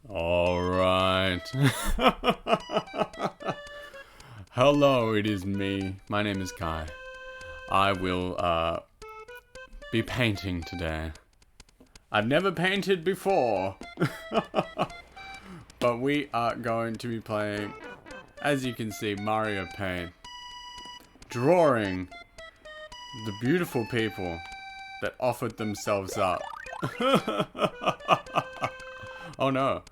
Alright. Hello, it is me. My name is Kai. I will, be painting today. I've never painted before. But we are going to be playing, as you can see, Mario Paint. Drawing the beautiful people that offered themselves up. Oh no.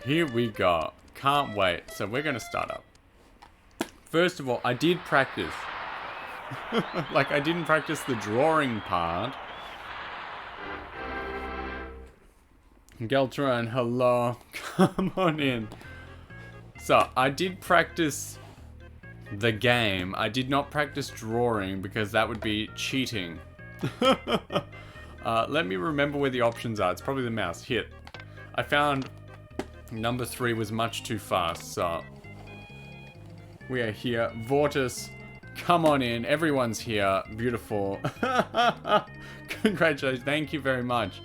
Here we go. Can't wait. So we're gonna start up. First of all, I did practice. Like, I didn't practice the drawing part. Geltran, hello. Come on in. So, I did practice the game. I did not practice drawing because that would be cheating. Let me remember where the options are. It's probably the mouse. Hit. I found number 3 was much too fast, so we are here. Vortis, come on in. Everyone's here. Beautiful. Congratulations. Thank you very much.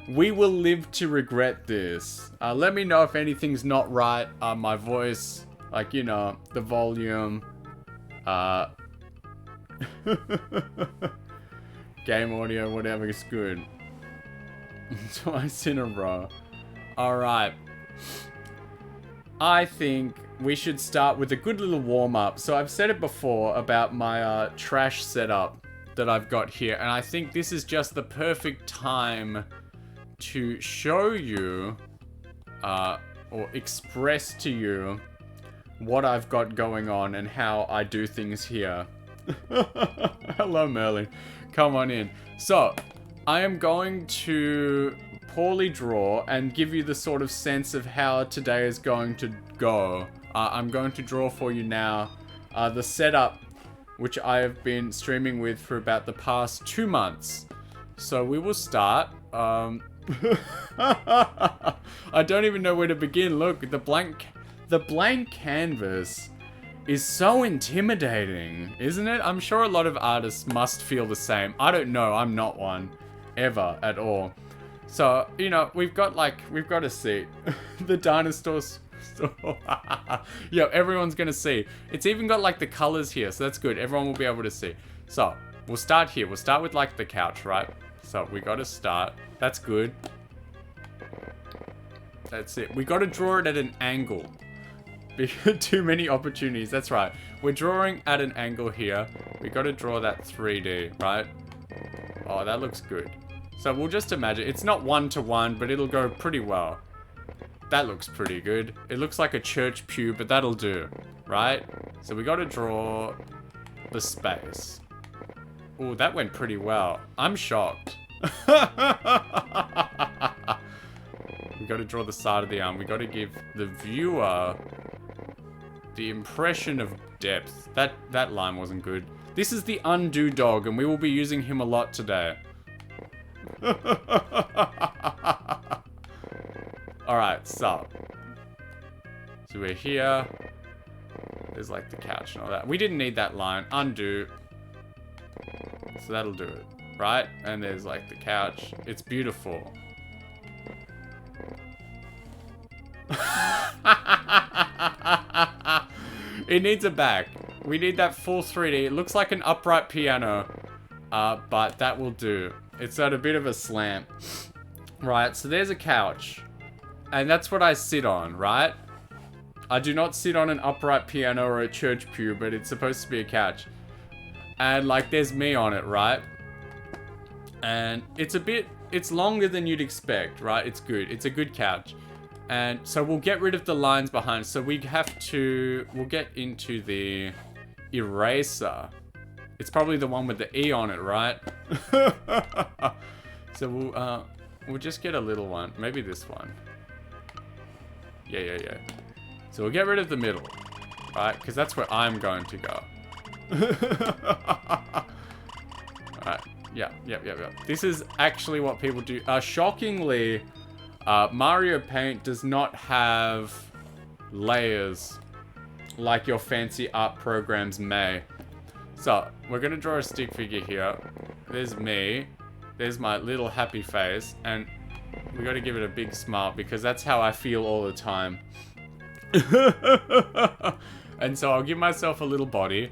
We will live to regret this. Let me know if anything's not right. My voice, like, you know, the volume. Game audio, whatever is good. Twice in a row. Alright. I think we should start with a good little warm-up. So I've said it before about my trash setup that I've got here. And I think this is just the perfect time to show you or express to you what I've got going on and how I do things here. Hello, Merlin. Come on in. So, I am going to poorly draw and give you the sort of sense of how today is going to go. I'm going to draw for you now the setup which I have been streaming with for about the past 2 months. So we will start. I don't even know where to begin. Look, the blank canvas is so intimidating, isn't it? I'm sure a lot of artists must feel the same. I don't know. I'm not one. Ever. At all. So, you know, we've got a seat. The dinosaur store. Yeah, everyone's gonna see. It's even got, like, the colors here, so that's good. Everyone will be able to see. So, we'll start here. We'll start with, like, the couch, right? So, we gotta start. That's good. That's it. We gotta draw it at an angle. Too many opportunities. That's right. We're drawing at an angle here. We got to draw that 3D, right? Oh, that looks good. So we'll just imagine. It's not 1-to-1, but it'll go pretty well. That looks pretty good. It looks like a church pew, but that'll do, right? So we got to draw the space. Oh, that went pretty well. I'm shocked. We got to draw the side of the arm. We got to give the viewer the impression of depth. That line wasn't good. This is the undo dog, and we will be using him a lot today. Alright, so we're here. There's like the couch and all that. We didn't need that line. Undo. So that'll do it, right? And there's like the couch. It's beautiful. It needs a back. We need that full 3D. It looks like an upright piano, but that will do. It's at a bit of a slant. Right, so there's a couch. And that's what I sit on, right? I do not sit on an upright piano or a church pew, but it's supposed to be a couch. And, like, there's me on it, right? And it's longer than you'd expect, right? It's good. It's a good couch. And so we'll get rid of the lines behind. So we'll get into the eraser. It's probably the one with the E on it, right? So we'll just get a little one. Maybe this one. Yeah. So we'll get rid of the middle, right? Because that's where I'm going to go. Alright. Yeah. This is actually what people do. Shockingly, Mario Paint does not have layers like your fancy art programs may. So, we're gonna draw a stick figure here. There's me. There's my little happy face. And we gotta give it a big smile because that's how I feel all the time. And so I'll give myself a little body.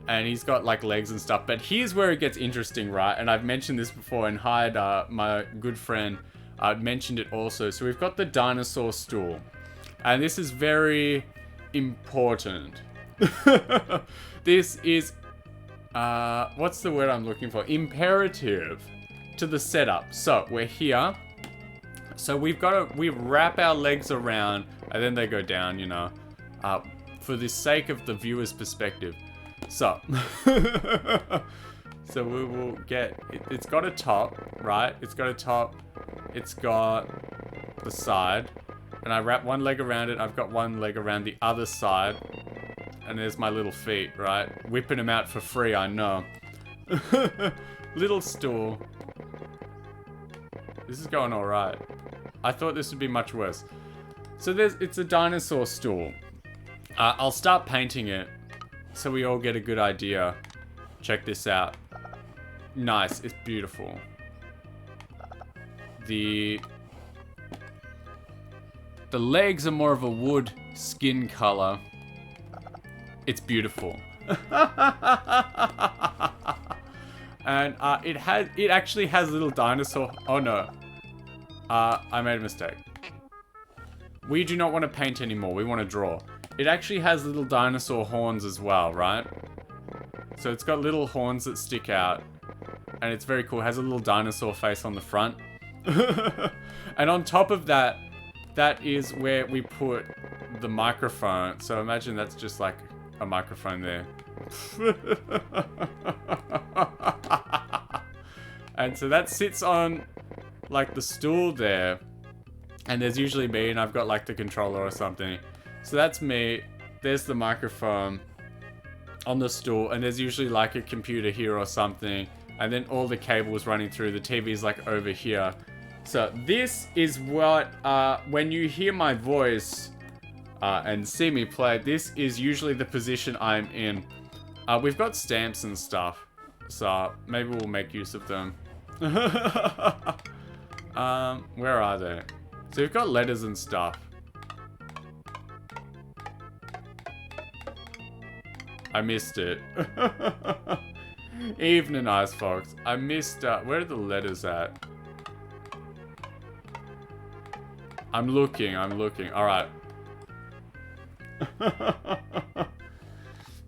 And he's got like legs and stuff. But here's where it gets interesting, right? And I've mentioned this before and hired my good friend mentioned it also. So we've got the dinosaur stool. And this is very important. This is, what's the word I'm looking for? Imperative to the setup. So we're here. So we wrap our legs around and then they go down, you know, for the sake of the viewer's perspective. So, so we will get, it's got a top, right? It's got a top, it's got the side, and I wrap one leg around it, I've got one leg around the other side, and there's my little feet, right? Whipping them out for free, I know. Little stool. This is going alright. I thought this would be much worse. So it's a dinosaur stool. I'll start painting it so we all get a good idea. Check this out. Nice, it's beautiful. The legs are more of a wood skin color. It's beautiful. And it actually has little dinosaur. Oh no. I made a mistake. We do not want to paint anymore. We want to draw. It actually has little dinosaur horns as well, right? So it's got little horns that stick out. And it's very cool. It has a little dinosaur face on the front. And on top of that, that is where we put the microphone. So imagine that's just like a microphone there. And so that sits on like the stool there. And there's usually me and I've got like the controller or something. So that's me. There's the microphone on the stool. And there's usually like a computer here or something. And then all the cables running through. The TV's like over here. So this is what, when you hear my voice and see me play, this is usually the position I'm in. We've got stamps and stuff. So maybe we'll make use of them. Where are they? So we've got letters and stuff. I missed it. Evening, Ice Fox. I missed, where are the letters at? I'm looking. Alright.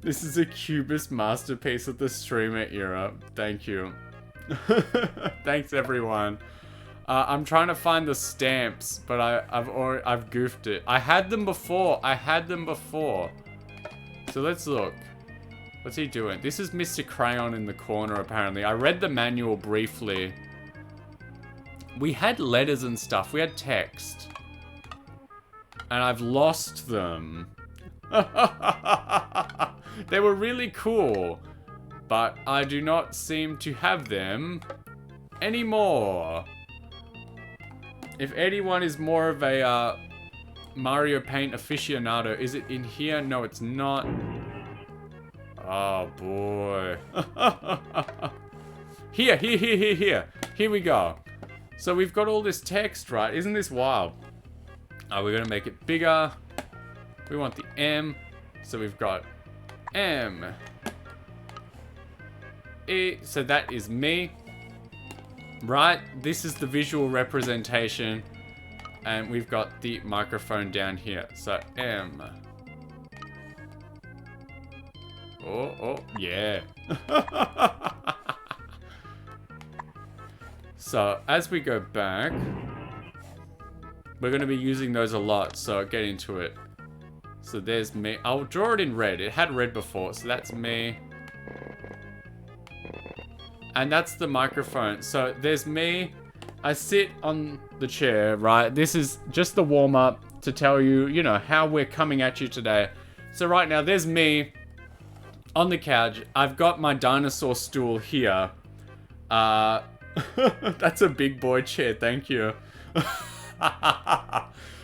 This is a cubist masterpiece of the streamer era. Thank you. Thanks, everyone. I'm trying to find the stamps, but I've goofed it. I had them before. So let's look. What's he doing? This is Mr. Crayon in the corner, apparently. I read the manual briefly. We had letters and stuff. We had text. And I've lost them. They were really cool. But I do not seem to have them anymore. If anyone is more of a Mario Paint aficionado, is it in here? No, it's not. Oh, boy. Here. Here we go. So we've got all this text, right? Isn't this wild? We're going to make it bigger. We want the M. So we've got M. E. So that is me. Right? This is the visual representation. And we've got the microphone down here. So M. Oh, yeah. So, as we go back, we're going to be using those a lot, so get into it. So there's me. I'll draw it in red. It had red before, so that's me. And that's the microphone. So there's me. I sit on the chair, right? This is just the warm-up to tell you, you know, how we're coming at you today. So right now, there's me on the couch. I've got my dinosaur stool here. That's a big boy chair, thank you.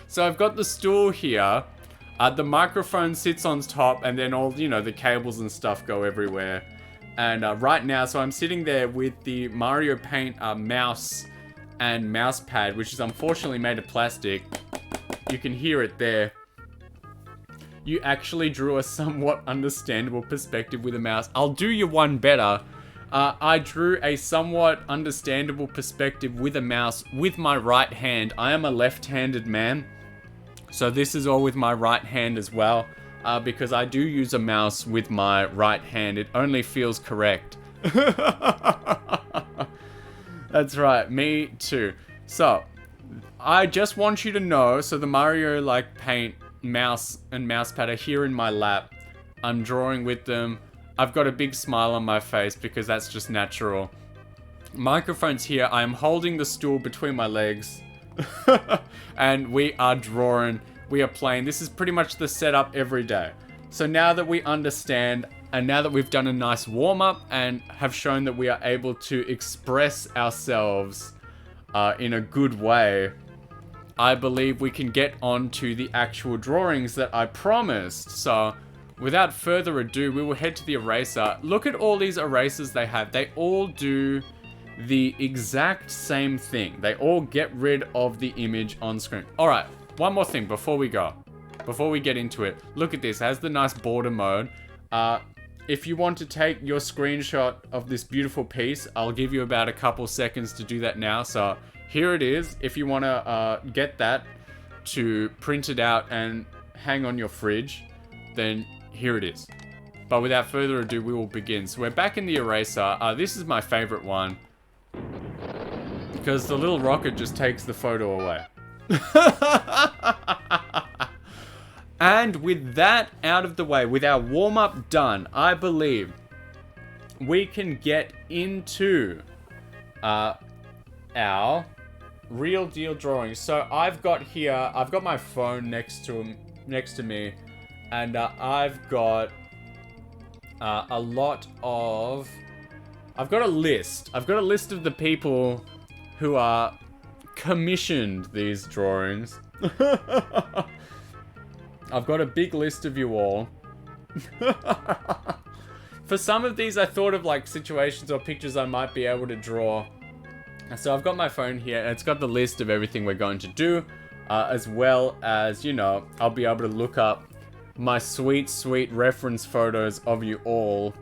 So I've got the stool here. The microphone sits on top, and then all, you know, the cables and stuff go everywhere. And right now, so I'm sitting there with the Mario Paint mouse and mouse pad, which is unfortunately made of plastic. You can hear it there. You actually drew a somewhat understandable perspective with a mouse. I'll do you one better. I drew a somewhat understandable perspective with a mouse with my right hand. I am a left-handed man, so this is all with my right hand as well, because I do use a mouse with my right hand. It only feels correct. That's right, me too. So, I just want you to know, so the Mario like Paint mouse and mousepad are here in my lap. I'm drawing with them. I've got a big smile on my face because that's just natural. Microphone's here. I'm holding the stool between my legs. And we are drawing. We are playing. This is pretty much the setup every day. So now that we understand, and now that we've done a nice warm-up and have shown that we are able to express ourselves in a good way, I believe we can get on to the actual drawings that I promised. So, without further ado, we will head to the eraser. Look at all these erasers they have. They all do the exact same thing. They all get rid of the image on screen. Alright, one more thing before we go. Before we get into it. Look at this. It has the nice border mode. If you want to take your screenshot of this beautiful piece, I'll give you about a couple seconds to do that now. So, here it is. If you want to get that to print it out and hang on your fridge, then here it is. But without further ado, we will begin. So we're back in the eraser. This is my favorite one, because the little rocket just takes the photo away. And with that out of the way, with our warm-up done, I believe we can get into our real deal drawing. So I've got my phone next to me, and I've got a list. I've got a list of the people who are commissioned these drawings. I've got a big list of you all. For some of these, I thought of like situations or pictures I might be able to draw. So I've got my phone here, and it's got the list of everything we're going to do, as well as, you know, I'll be able to look up my sweet, sweet reference photos of you all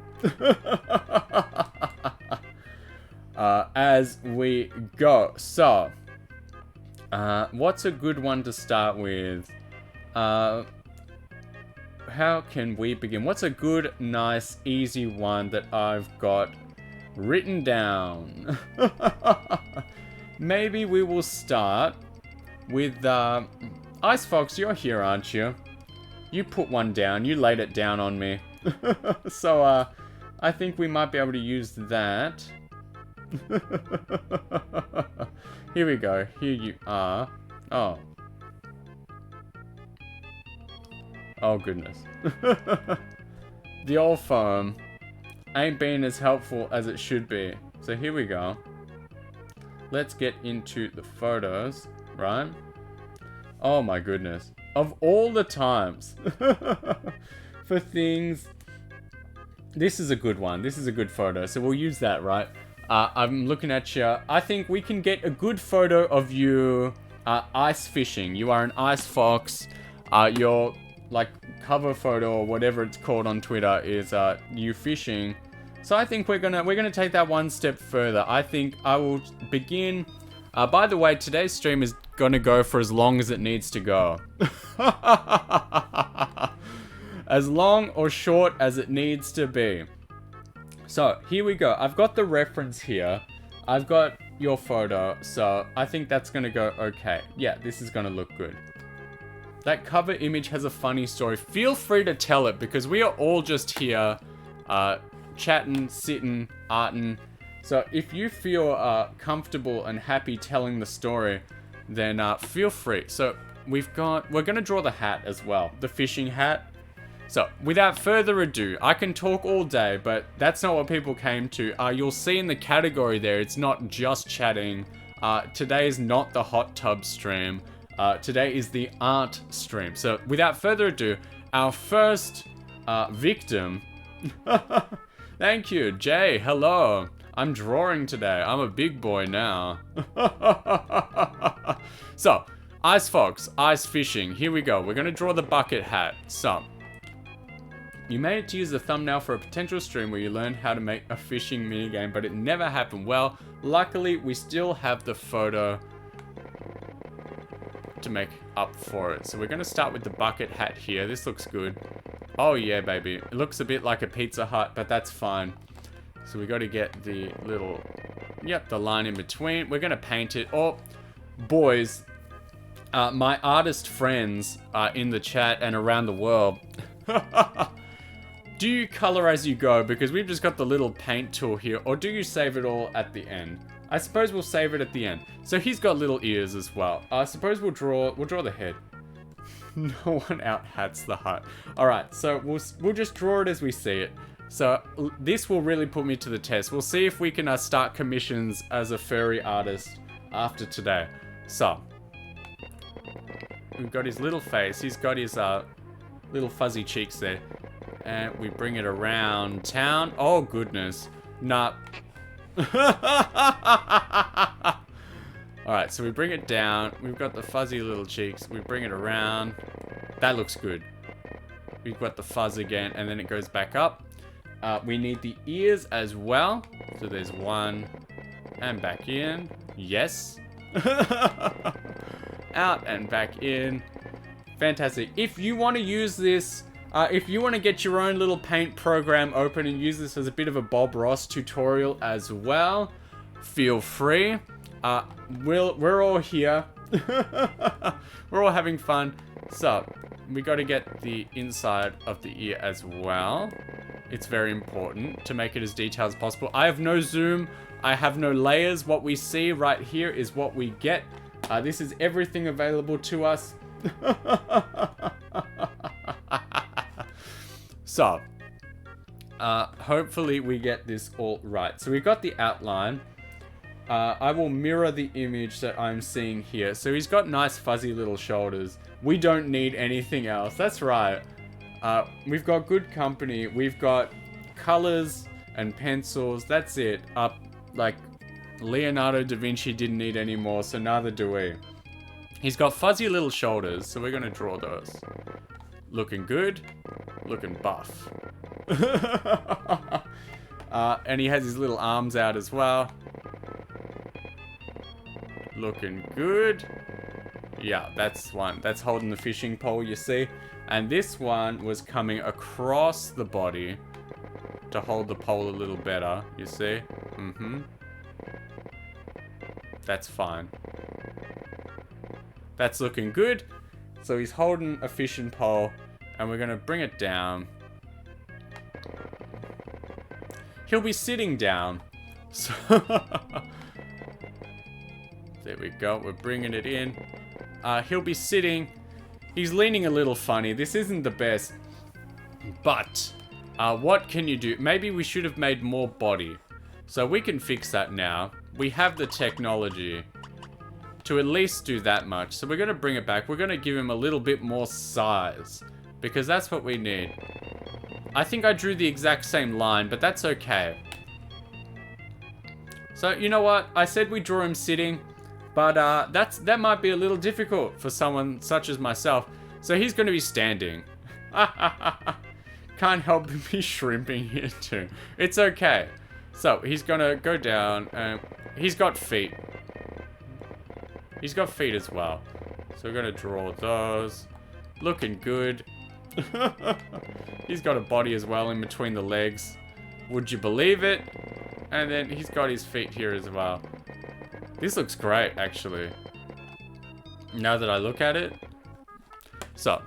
as we go. So, what's a good one to start with? How can we begin? What's a good, nice, easy one that I've got written down? Maybe we will start with Ice Fox. You're here, aren't you? You put one down. You laid it down on me. So I think we might be able to use that. Here we go. Here you are. Oh goodness. The old phone ain't been as helpful as it should be. So here we go. Let's get into the photos, right? Oh my goodness. Of all the times for things, this is a good one. This is a good photo. So we'll use that, right? I'm looking at you. I think we can get a good photo of you ice fishing. You are an ice fox. Your like cover photo or whatever it's called on Twitter is you fishing. So I think we're gonna take that one step further. I think I will begin. By the way, today's stream is gonna go for as long as it needs to go. As long or short as it needs to be. So here we go. I've got the reference here. I've got your photo. So I think that's gonna go okay. Yeah, this is gonna look good. That cover image has a funny story. Feel free to tell it, because we are all just here chatting, sitting, arting. So if you feel comfortable and happy telling the story, then feel free. So we're gonna draw the hat as well, the fishing hat. So without further ado, I can talk all day, but that's not what people came to. You'll see in the category there, it's not just chatting. Today is not the hot tub stream. Today is the art stream. So without further ado, our first victim. Thank you, Jay. Hello. I'm drawing today. I'm a big boy now. So, Ice Fox, ice fishing. Here we go. We're going to draw the bucket hat. So, you made it to use the thumbnail for a potential stream where you learned how to make a fishing minigame, but it never happened. Well, luckily, we still have the photo to make up for it. So we're going to start with the bucket hat here. This looks good. Oh yeah, baby. It looks a bit like a Pizza Hut, but that's fine. So we got to get the little, yep, the line in between. We're going to paint it. Oh, boys, my artist friends in the chat and around the world, do you color as you go? Because we've just got the little paint tool here. Or do you save it all at the end? I suppose we'll save it at the end. So he's got little ears as well. I suppose we'll draw the head. No one out hats the hut. All right, so we'll just draw it as we see it. So this will really put me to the test. We'll see if we can start commissions as a furry artist after today. So we've got his little face. He's got his little fuzzy cheeks there. And we bring it around town. Oh, goodness. Nah. Alright, so we bring it down. We've got the fuzzy little cheeks. We bring it around. That looks good. We've got the fuzz again, and then it goes back up. We need the ears as well. So there's one. And back in. Yes. Out and back in. Fantastic. If you want to use this... if you want to get your own little paint program open and use this as a bit of a Bob Ross tutorial as well, feel free. We're all here. We're all having fun. So, we got to get the inside of the ear as well. It's very important to make it as detailed as possible. I have no zoom. I have no layers. What we see right here is what we get. This is everything available to us. So, hopefully we get this all right. So we got the outline. I will mirror the image that I'm seeing here. So he's got nice fuzzy little shoulders. We don't need anything else. That's right. We've got good company. We've got colors and pencils. That's it. Like Leonardo da Vinci didn't need any more, so neither do we. He's got fuzzy little shoulders, so we're going to draw those. Looking good. Looking buff. And he has his little arms out as well. Looking good. Yeah, that's one. That's holding the fishing pole, you see. And this one was coming across the body to hold the pole a little better, you see. That's fine. That's looking good. So he's holding a fishing pole, and we're going to bring it down. He'll be sitting down. So there we go. We're bringing it in. He'll be sitting. He's leaning a little funny. This isn't the best. But what can you do? Maybe we should have made more body. So we can fix that now. We have the technology to at least do that much. So we're going to bring it back. We're going to give him a little bit more size, because that's what we need. I think I drew the exact same line, but that's okay. So, you know what? I said we draw him sitting, but that might be a little difficult for someone such as myself. So he's going to be standing. Can't help but be shrimping here too. It's okay. So he's going to go down, and he's got feet. He's got feet as well. So we're going to draw those. Looking good. He's got a body as well in between the legs. Would you believe it? And then he's got his feet here as well. This looks great, actually. Now that I look at it. So,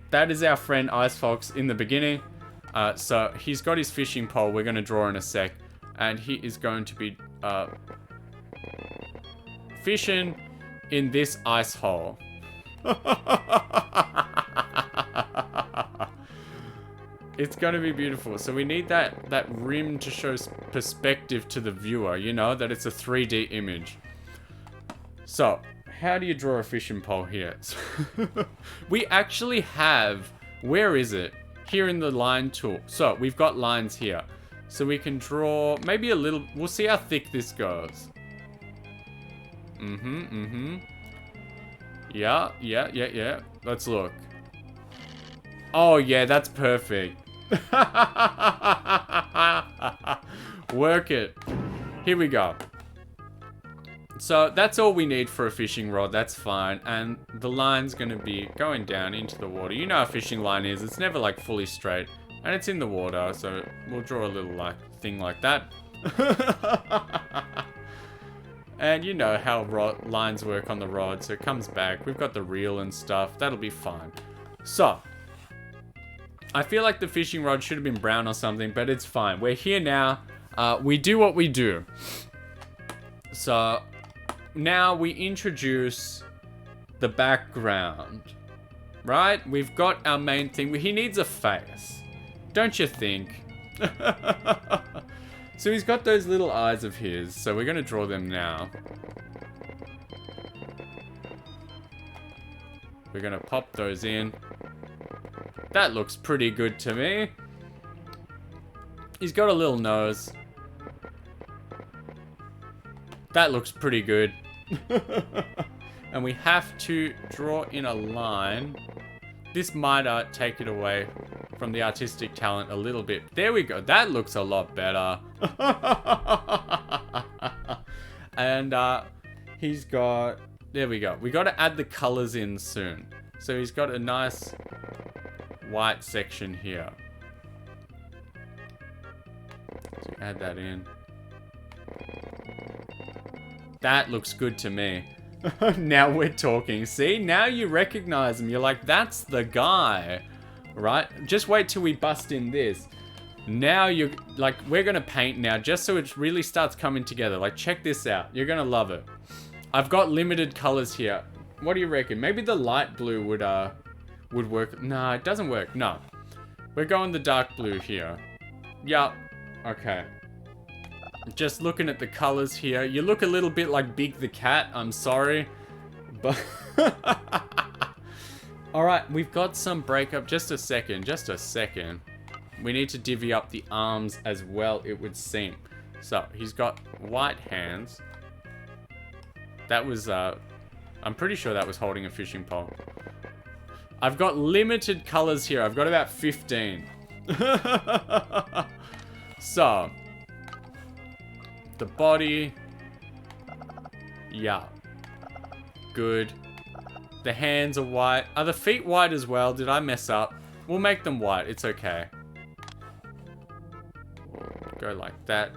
that is our friend Ice Fox in the beginning. So, he's got his fishing pole. We're going to draw in a sec. And he is going to be fishing in this ice hole. It's going to be beautiful. So we need that rim to show perspective to the viewer, you know, that it's a 3D image. So how do you draw a fishing pole here? We actually have, where is it? Here in the line tool. So we've got lines here. So we can draw maybe a little, we'll see how thick this goes. Yeah. Let's look. Oh yeah, that's perfect. Work it. Here we go. So that's all we need for a fishing rod, that's fine. And the line's gonna be going down into the water. You know how a fishing line is, it's never like fully straight. And it's in the water, so we'll draw a little like thing like that. And you know how lines work on the rod, so it comes back. We've got the reel and stuff, that'll be fine. So, I feel like the fishing rod should have been brown or something, but it's fine. We're here now, we do what we do. So, now we introduce the background, right? We've got our main thing. He needs a face, don't you think? So he's got those little eyes of his, so we're gonna draw them now. We're gonna pop those in. That looks pretty good to me. He's got a little nose. That looks pretty good. And we have to draw in a line. This might take it away from the artistic talent a little bit. There we go. That looks a lot better. And he's got... There we go. We got to add the colors in soon. So he's got a nice white section here. So add that in. That looks good to me. Now we're talking. See? Now you recognize him. You're like, that's the guy. Right? Just wait till we bust in this. Now you're like, we're gonna paint now just so it really starts coming together. Like, check this out. You're gonna love it. I've got limited colors here. What do you reckon? Maybe the light blue would work. No, it doesn't work. No. We're going the dark blue here. Yup. Okay. Just looking at the colors here. You look a little bit like Big the Cat. I'm sorry. But... Alright, we've got some breakup. Just a second. We need to divvy up the arms as well, it would seem. So, he's got white hands. That was, I'm pretty sure that was holding a fishing pole. I've got limited colors here. I've got about 15. So, the body. Yeah. Good. The hands are white. Are the feet white as well? Did I mess up? We'll make them white. It's okay. Go like that.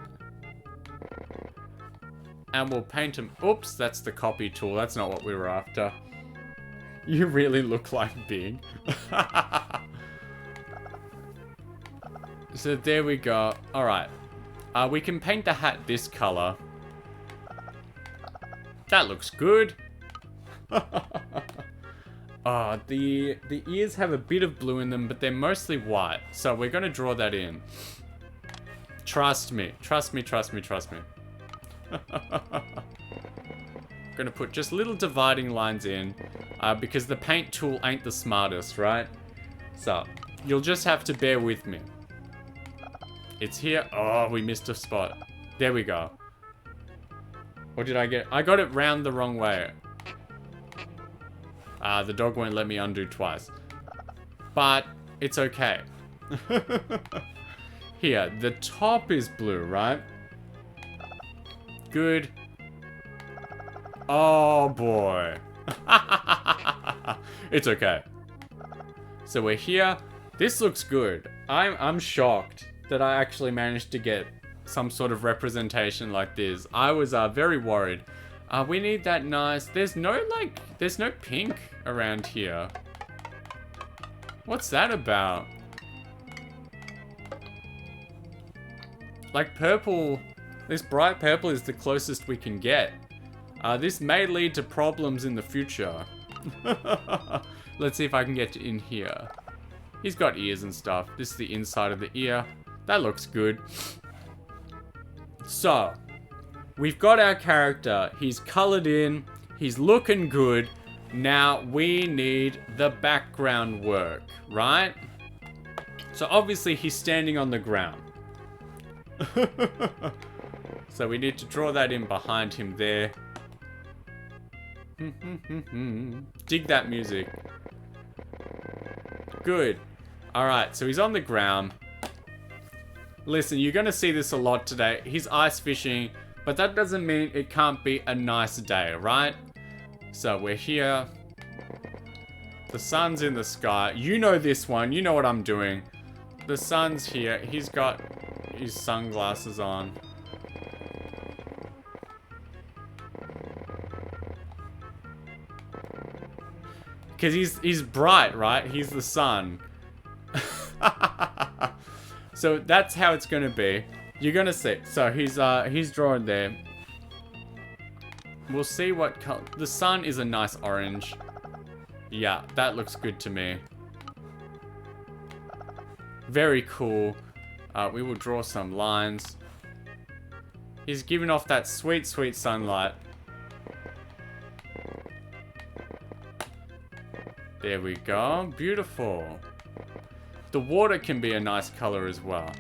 And we'll paint them. Oops, that's the copy tool. That's not what we were after. You really look like Big. So there we go. Alright. We can paint the hat this color. That looks good. The ears have a bit of blue in them, but they're mostly white. So we're going to draw that in. Trust me. Gonna put just little dividing lines in, because the paint tool ain't the smartest, right? So, you'll just have to bear with me. It's here. Oh, we missed a spot. There we go. What did I get? I got it round the wrong way. The dog won't let me undo twice. But, it's okay. Here, the top is blue, right? Good. Oh boy. It's okay. So we're here. This looks good. I'm shocked that I actually managed to get some sort of representation like this. I was very worried. We need that nice... There's no pink around here. What's that about? Like purple... This bright purple is the closest we can get. This may lead to problems in the future. Let's see if I can get in here. He's got ears and stuff. This is the inside of the ear. That looks good. So, we've got our character. He's colored in. He's looking good. Now we need the background work, right? So obviously he's standing on the ground. So we need to draw that in behind him there. Dig that music. Good. Alright, so he's on the ground. Listen, you're going to see this a lot today. He's ice fishing, but that doesn't mean it can't be a nice day, right? So we're here. The sun's in the sky. You know this one. You know what I'm doing. The sun's here. He's got his sunglasses on. Because he's bright, right? He's the sun. So that's how it's gonna be. You're gonna see. So he's drawn there. We'll see what color. The sun is a nice orange. Yeah, that looks good to me. Very cool. We will draw some lines. He's giving off that sweet, sweet sunlight. There we go. Beautiful. The water can be a nice color as well.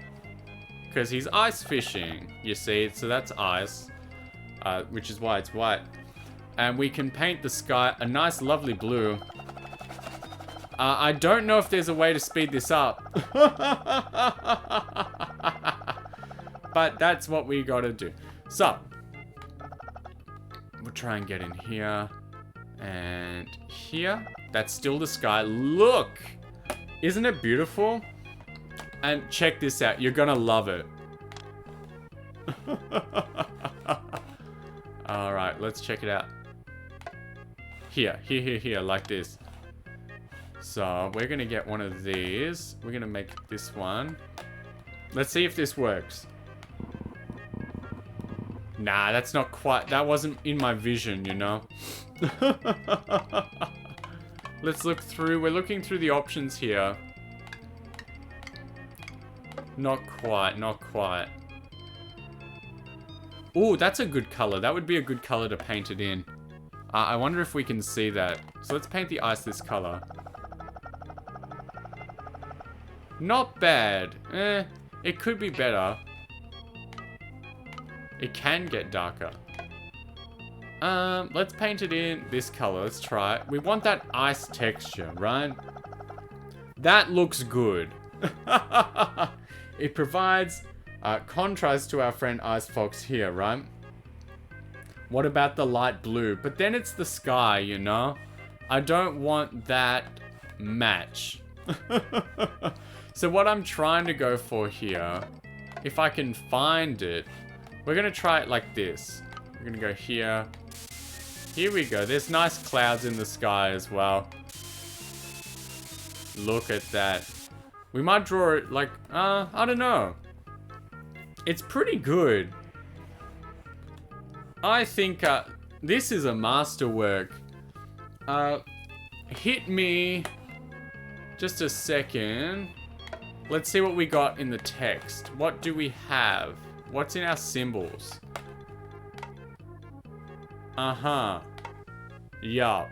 Because he's ice fishing, you see. So that's ice. Which is why it's white. And we can paint the sky a nice, lovely blue. I don't know if there's a way to speed this up. But that's what we gotta do. So, we'll try and get in here. And here. That's still the sky. Look! Isn't it beautiful? And check this out. You're gonna love it. Alright, let's check it out. Here, like this. So, we're gonna get one of these. We're gonna make this one. Let's see if this works. Nah, that's not quite... That wasn't in my vision, you know? Let's look through. We're looking through the options here. Not quite, not quite. Ooh, that's a good color. That would be a good color to paint it in. I wonder if we can see that. So let's paint the ice this color. Not bad. It could be better. It can get darker. Let's paint it in this color. Let's try it. We want that ice texture, right? That looks good. It provides contrast to our friend Ice Fox here, right? What about the light blue? But then it's the sky, you know? I don't want that match. So what I'm trying to go for here, if I can find it, we're gonna try it like this. We're gonna go here. Here we go. There's nice clouds in the sky as well. Look at that. We might draw it like, I don't know. It's pretty good. I think this is a masterwork. Hit me just a second. Let's see what we got in the text. What do we have? What's in our symbols? Uh-huh. Yup.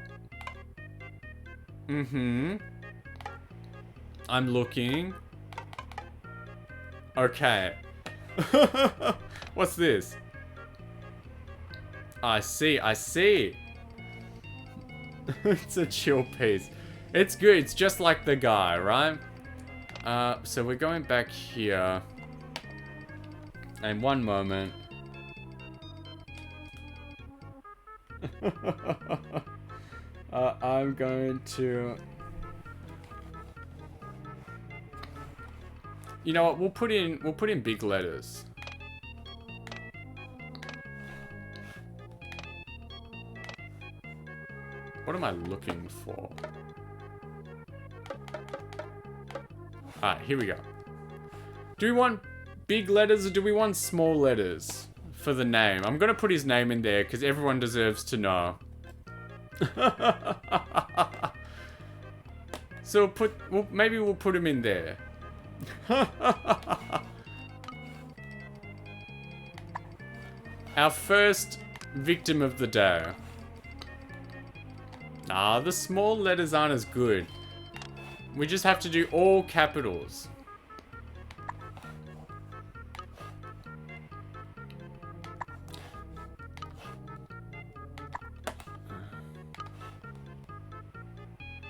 Mm-hmm. I'm looking. Okay. What's this? I see, I see. It's a chill piece. It's good, it's just like the guy, right? So we're going back here. And one moment. I'm going to... You know what? We'll put in big letters. What am I looking for? Alright, here we go. Do we want big letters or do we want small letters for the name? I'm gonna put his name in there because everyone deserves to know. So maybe we'll put him in there. Our first victim of the day. The small letters aren't as good. We just have to do all capitals.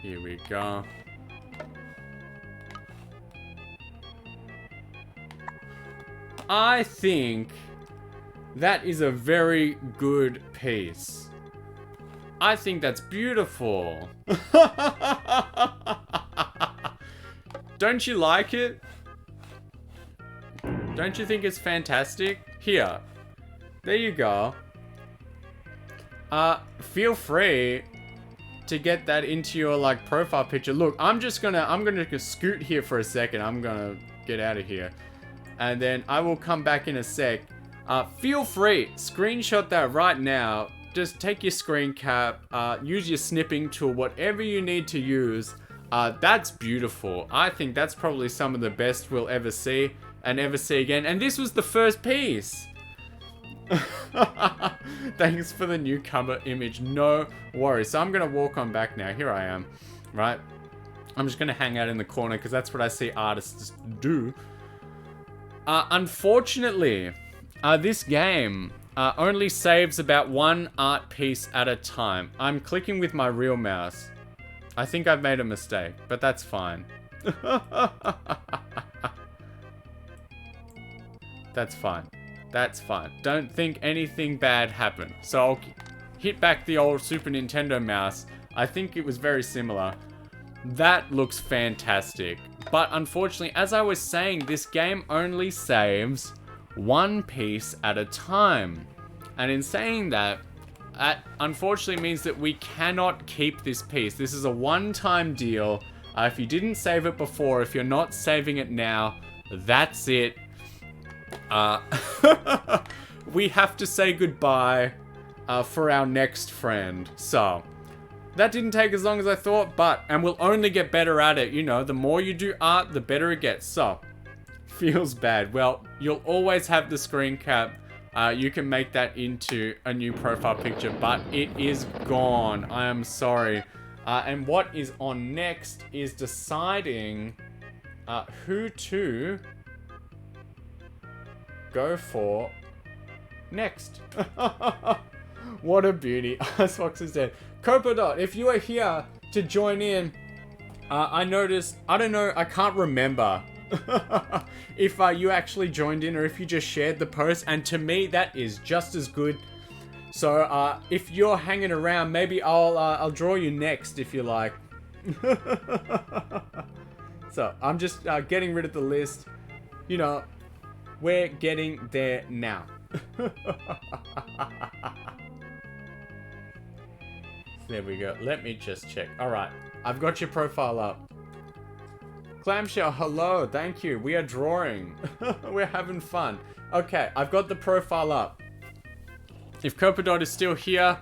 Here we go. I think that is a very good piece. I think that's beautiful. Don't you like it? Don't you think it's fantastic? Here. There you go. Feel free to get that into your like profile picture. Look, I'm gonna scoot here for a second. I'm gonna get out of here. And then I will come back in a sec. Feel free, screenshot that right now. Just take your screen cap, use your snipping tool, whatever you need to use. That's beautiful. I think that's probably some of the best we'll ever see and ever see again. And this was the first piece. Thanks for the newcomer image. No worries. So I'm going to walk on back now. Here I am, right? I'm just going to hang out in the corner because that's what I see artists do. Unfortunately, this game only saves about one art piece at a time. I'm clicking with my real mouse. I think I've made a mistake, but that's fine. That's fine. That's fine. Don't think anything bad happened. So I'll hit back the old Super Nintendo mouse. I think it was very similar. That looks fantastic. But unfortunately, as I was saying, this game only saves one piece at a time. And in saying that, that unfortunately means that we cannot keep this piece. This is a one-time deal. If you didn't save it before, if you're not saving it now, that's it. We have to say goodbye for our next friend. So, that didn't take as long as I thought, and we'll only get better at it. You know, the more you do art, the better it gets. So, feels bad. Well, you'll always have the screen cap. You can make that into a new profile picture, but it is gone. I am sorry. And what is on next is deciding who to go for next. What a beauty. Icebox is dead. Copodot, if you are here to join in, I noticed, I don't know, I can't remember if you actually joined in or if you just shared the post, and to me that is just as good. So if you're hanging around, maybe I'll draw you next if you like. So I'm just getting rid of the list. You know, we're getting there now. There we go. Let me just check. All right, I've got your profile up. Clamshell, hello, thank you. We are drawing. We're having fun. Okay, I've got the profile up. If Copodot is still here,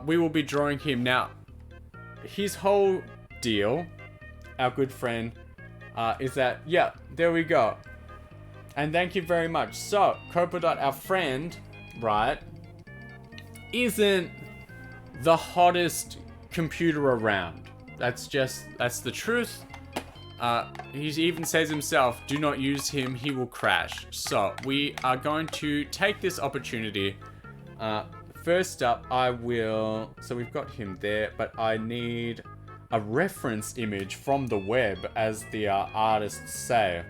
we will be drawing him. Now, his whole deal, our good friend, is that, yeah, there we go. And thank you very much. So, Copodot, our friend, right, isn't the hottest computer around. That's the truth. He even says himself, do not use him, he will crash. So, we are going to take this opportunity. First up, so we've got him there, but I need a reference image from the web, as the artists say.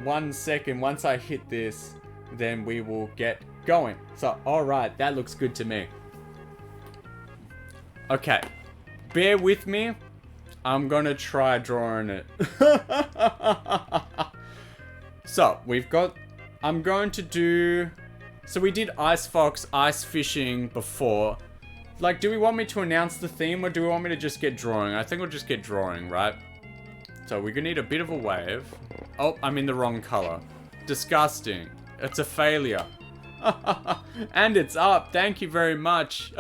1 second, once I hit this, then we will get going. So, alright, that looks good to me. Okay, bear with me. I'm gonna try drawing it. So, I'm going to do, so we did Ice Fox, Ice Fishing before. Like, do we want me to announce the theme or do we want me to just get drawing? I think we'll just get drawing, right? So we're gonna need a bit of a wave. Oh, I'm in the wrong color. Disgusting. It's a failure. And it's up. Thank you very much.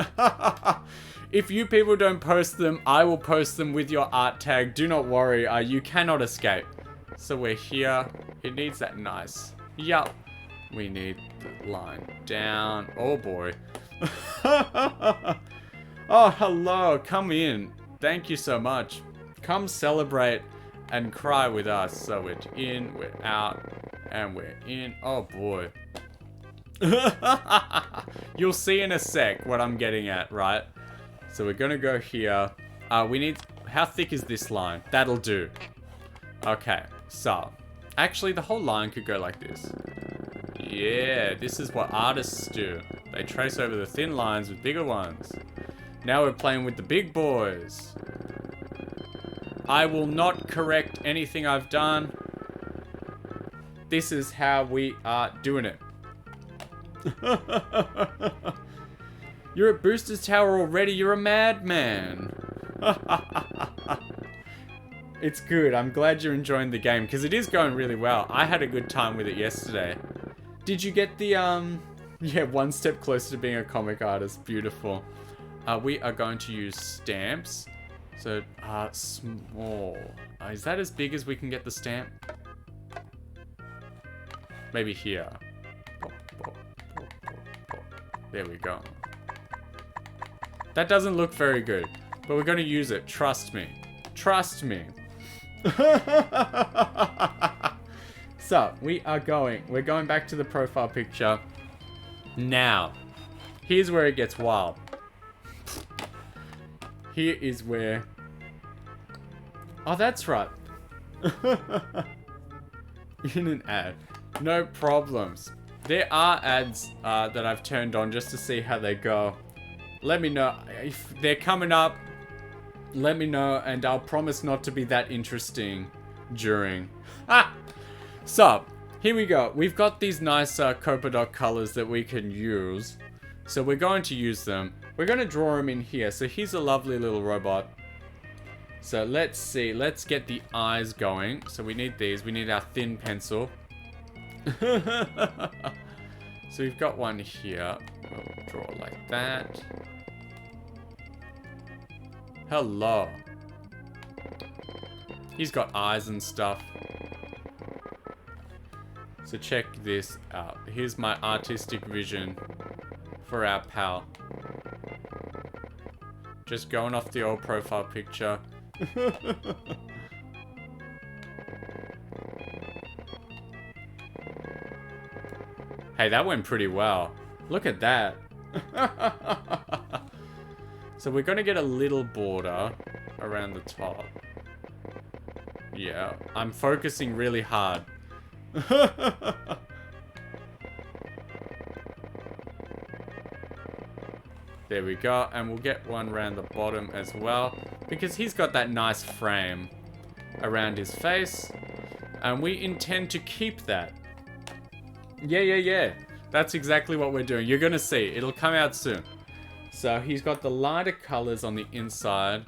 If you people don't post them, I will post them with your art tag. Do not worry. You cannot escape. So we're here. It needs that nice. Yup. We need the line down. Oh boy. Oh, hello. Come in. Thank you so much. Come celebrate and cry with us. So we're in, we're out, and we're in. Oh, boy. You'll see in a sec what I'm getting at, right? So we're gonna go here. We need... How thick is this line? That'll do. Okay, so... Actually, the whole line could go like this. Yeah, this is what artists do. They trace over the thin lines with bigger ones. Now we're playing with the big boys. I will not correct anything I've done. This is how we are doing it. You're at Booster's Tower already. You're a madman. It's good. I'm glad you're enjoying the game because it is going really well. I had a good time with it yesterday. Did you get the, yeah, one step closer to being a comic artist. Beautiful. We are going to use stamps. So, small. Is that as big as we can get the stamp? Maybe here. There we go. That doesn't look very good, but we're going to use it. Trust me. Trust me. So, we're going back to the profile picture. Now, here's where it gets wild. Here is where... Oh, that's right. In an ad. No problems. There are ads that I've turned on just to see how they go. Let me know. If they're coming up, let me know, and I'll promise not to be that interesting during. So, here we go. We've got these nice Copa dot colors that we can use. So we're going to use them. We're going to draw him in here. So he's a lovely little robot. So let's see. Let's get the eyes going. So we need these. We need our thin pencil. So we've got one here. We'll draw like that. Hello. He's got eyes and stuff. So check this out. Here's my artistic vision for our pal. Just going off the old profile picture. Hey, that went pretty well. Look at that. So we're gonna get a little border around the top. Yeah, I'm focusing really hard. There we go, and we'll get one around the bottom as well, because he's got that nice frame around his face, and we intend to keep that. Yeah. That's exactly what we're doing. You're gonna see. It'll come out soon. So he's got the lighter colors on the inside.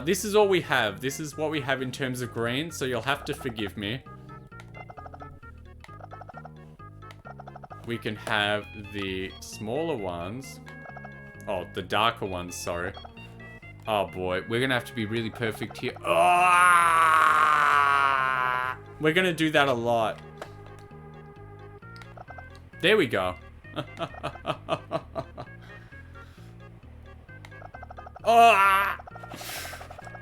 This is all we have. This is what we have in terms of green, so you'll have to forgive me. We can have the smaller ones. Oh, the darker ones, sorry. Oh boy, we're gonna have to be really perfect here. Oh! We're gonna do that a lot. There we go. Oh!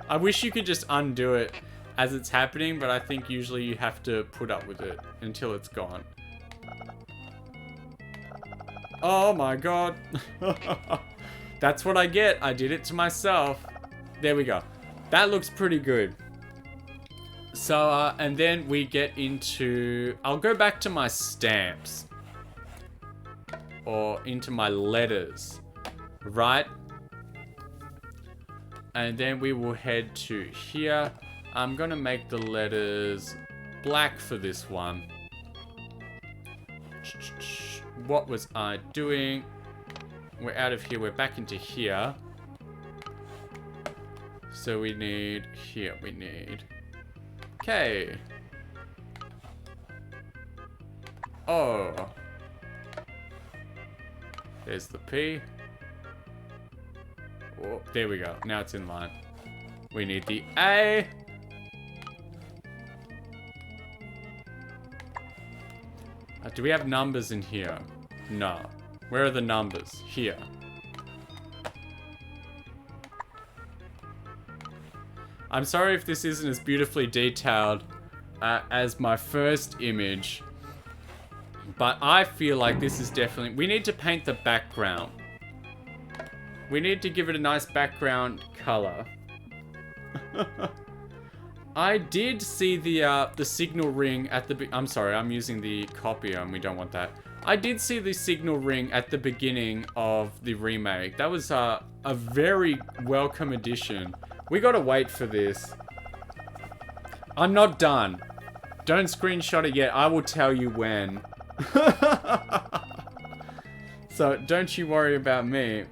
I wish you could just undo it as it's happening, but I think usually you have to put up with it until it's gone. Oh my god. That's what I get. I did it to myself. There we go. That looks pretty good. So, and then we get into... I'll go back to my stamps. Or into my letters. Right? And then we will head to here. I'm gonna make the letters black for this one. What was I doing? We're out of here. We're back into here. So we need... Here we need... Okay. Oh. There's the P. Oh, there we go. Now it's in line. We need the A. Do we have numbers in here? No. Where are the numbers? Here. I'm sorry if this isn't as beautifully detailed as my first image. But I feel like this is definitely... We need to paint the background. We need to give it a nice background color. I did see the signal ring at the... I'm sorry, I'm using the copier and we don't want that. I did see the signal ring at the beginning of the remake. That was a very welcome addition. We gotta wait for this. I'm not done. Don't screenshot it yet. I will tell you when. So don't you worry about me.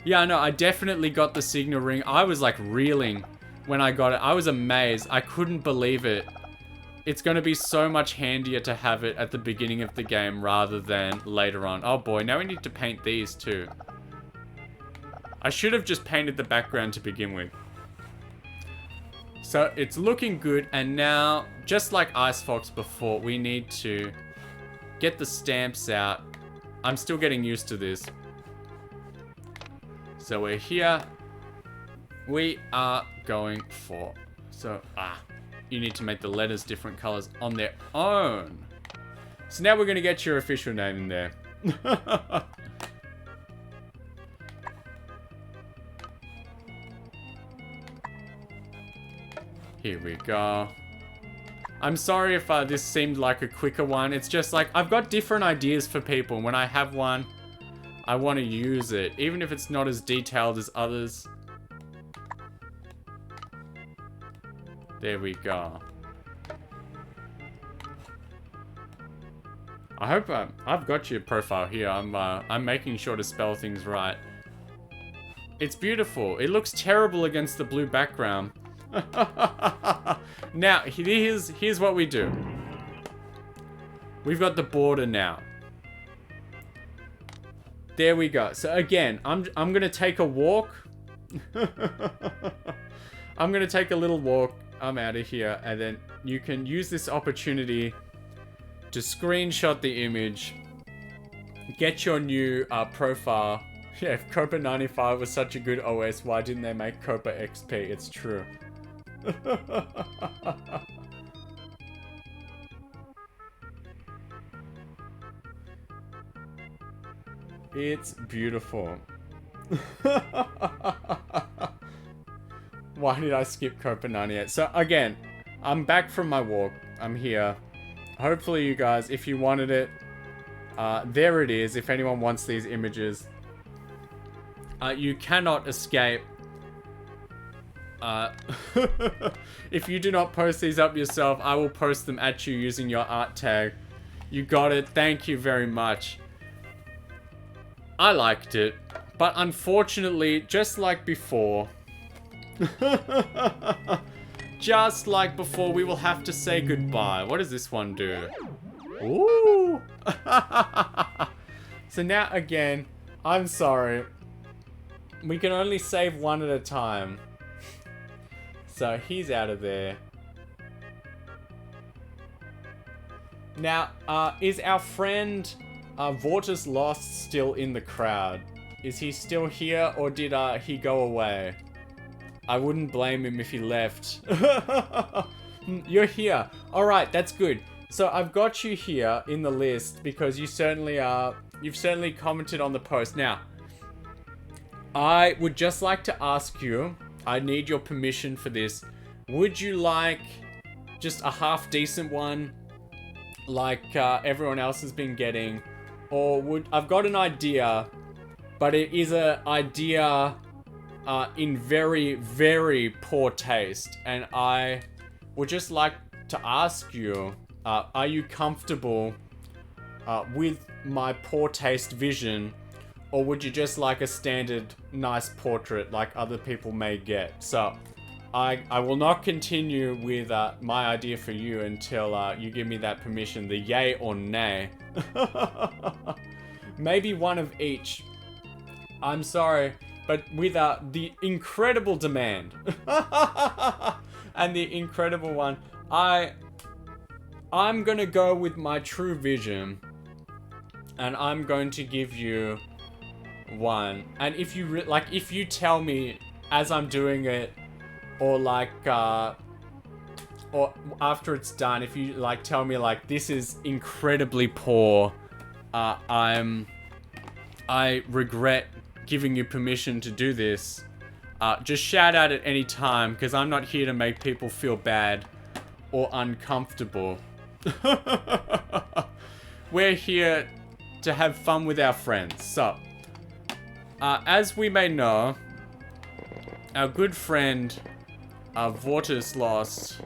Yeah, no, I definitely got the signal ring. I was like reeling when I got it. I was amazed. I couldn't believe it. It's going to be so much handier to have it at the beginning of the game rather than later on. Oh boy, now we need to paint these too. I should have just painted the background to begin with. So it's looking good, and now, just like Ice Fox before, we need to get the stamps out. I'm still getting used to this. So we're here. We are going for... So, you need to make the letters different colors on their own. So now we're going to get your official name in there. Here we go. I'm sorry if this seemed like a quicker one. It's just like, I've got different ideas for people. When I have one, I want to use it. Even if it's not as detailed as others. There we go. I hope I've got your profile here. I'm making sure to spell things right. It's beautiful. It looks terrible against the blue background. Now, here's what we do. We've got the border now. There we go. So again, I'm gonna take a walk. I'm gonna take a little walk. I'm out of here, and then you can use this opportunity to screenshot the image. Get your new profile. Yeah, if Copa 95 was such a good OS, why didn't they make Copa XP? It's true. It's beautiful. Why did I skip Copa 98? So again, I'm back from my walk. I'm here. Hopefully you guys, if you wanted it, there it is. If anyone wants these images, you cannot escape. If you do not post these up yourself, I will post them at you using your art tag. You got it. Thank you very much. I liked it, but unfortunately, just like before, just like before, we will have to say goodbye. What does this one do? Ooh. So now again, I'm sorry. We can only save one at a time. So he's out of there. Now, is our friend Vortus Lost still in the crowd? Is he still here, or did he go away? I wouldn't blame him if he left. You're here. Alright, that's good. So I've got you here in the list because you certainly you've certainly commented on the post. Now, I would just like to ask you, I need your permission for this. Would you like just a half decent one like everyone else has been getting? Or I've got an idea, but it is an idea in very, very poor taste. And I would just like to ask you, are you comfortable with my poor taste vision? Or would you just like a standard nice portrait like other people may get? So, I will not continue with my idea for you until you give me that permission, the yay or nay. Maybe one of each. I'm sorry, but with the incredible demand and the incredible one, I'm gonna go with my true vision, and I'm going to give you one. And if you if you tell me as I'm doing it, or like, or after it's done, if you like tell me like this is incredibly poor, I regret giving you permission to do this. Just shout out at any time, because I'm not here to make people feel bad or uncomfortable. We're here to have fun with our friends. So, as we may know, our good friend, Vortis lost.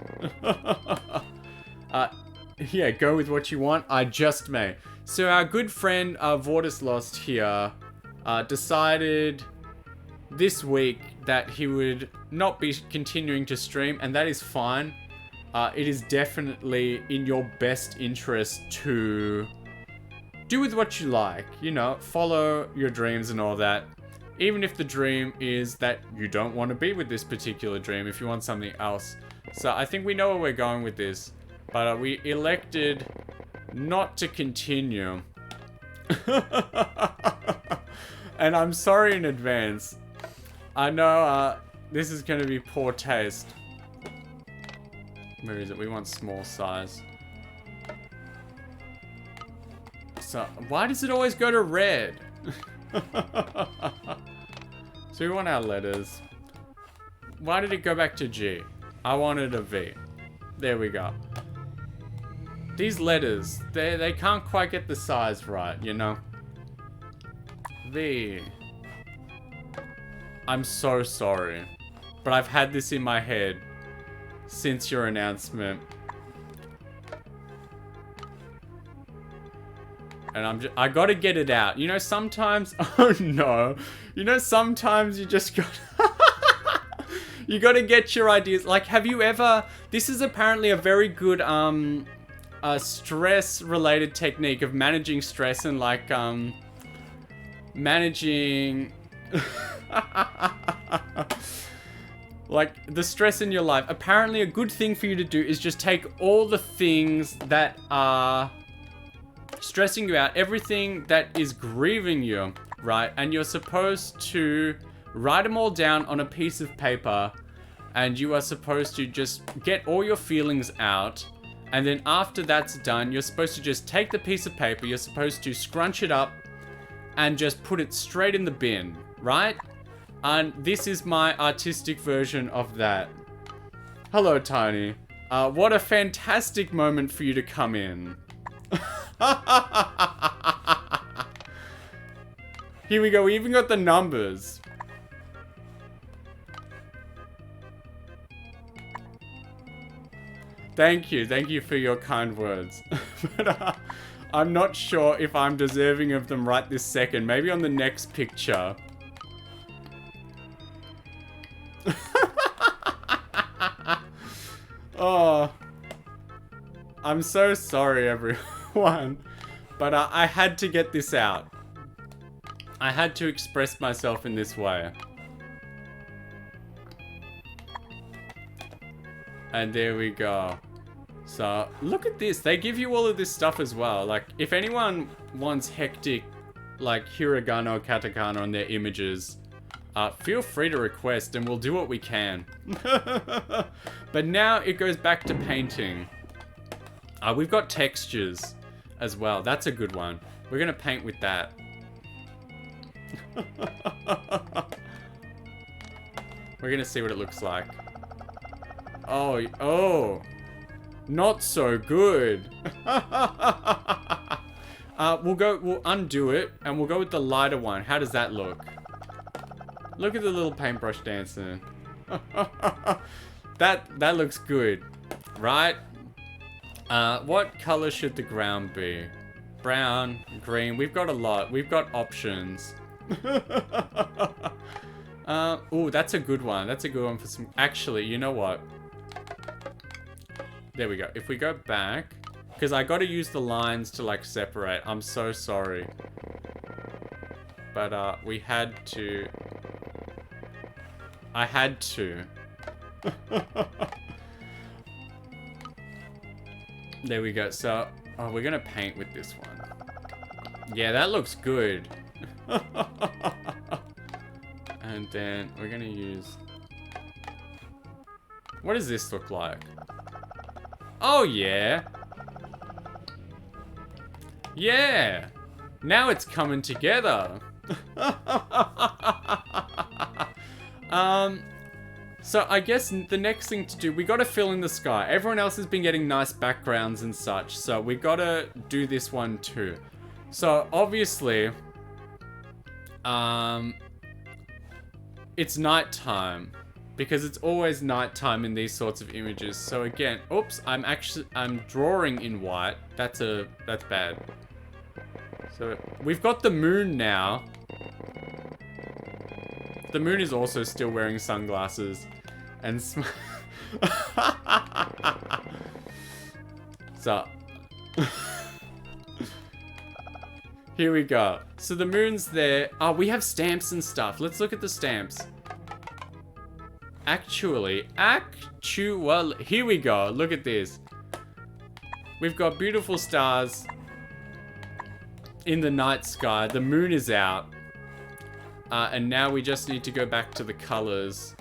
Yeah, go with what you want. I just may. So our good friend, Vortis lost here, decided this week that he would not be continuing to stream, and that is fine. It is definitely in your best interest to do with what you like, you know, follow your dreams and all that. Even if the dream is that you don't want to be with this particular dream, if you want something else. So I think we know where we're going with this, but we elected not to continue. And I'm sorry in advance. I know this is going to be poor taste. Where is it? We want small size. So, why does it always go to red? So we want our letters. Why did it go back to G? I wanted a V. There we go. These letters, they can't quite get the size right, you know? V. I'm so sorry. But I've had this in my head since your announcement. And I gotta get it out. You know, sometimes, oh no. You know, sometimes you just gotta, you gotta get your ideas. Like, have you ever, this is apparently a very good, stress-related technique of managing stress and like, managing, like the stress in your life. Apparently a good thing for you to do is just take all the things that are stressing you out, everything that is grieving you, right? And you're supposed to write them all down on a piece of paper, and you are supposed to just get all your feelings out. And then after that's done, you're supposed to just take the piece of paper, you're supposed to scrunch it up and just put it straight in the bin, right? And this is my artistic version of that. Hello, Tiny. What a fantastic moment for you to come in. Here we go, we even got the numbers. Thank you for your kind words. But I'm not sure if I'm deserving of them right this second. Maybe on the next picture. Oh, I'm so sorry, everyone. But I had to get this out. I had to express myself in this way. And there we go. So, look at this. They give you all of this stuff as well. Like, if anyone wants hectic, like, hiragana or katakana on their images, feel free to request and we'll do what we can. But now it goes back to painting. We've got textures as well. That's a good one. We're gonna paint with that. We're gonna see what it looks like. Oh. Not so good. We'll undo it and we'll go with the lighter one. How does that look? Look at the little paintbrush dancing. That looks good, right? What color should the ground be? Brown, green, we've got a lot. We've got options. Ooh, that's a good one. That's a good one for some, actually, you know what? There we go. If we go back, because I got to use the lines to like separate. I'm so sorry. But we had to. I had to. There we go. So, we're gonna paint with this one. Yeah, that looks good. And then we're gonna use... What does this look like? Oh, yeah. Yeah. Now it's coming together. So I guess the next thing to do, we gotta fill in the sky. Everyone else has been getting nice backgrounds and such, so we gotta do this one too. So obviously, it's nighttime because it's always nighttime in these sorts of images. So again, oops, I'm drawing in white. That's bad. So we've got the moon now. The moon is also still wearing sunglasses and so here we go. So the moon's there. Oh, we have stamps and stuff. Let's look at the stamps. Actually, here we go. Look at this. We've got beautiful stars in the night sky. The moon is out. And now we just need to go back to the colors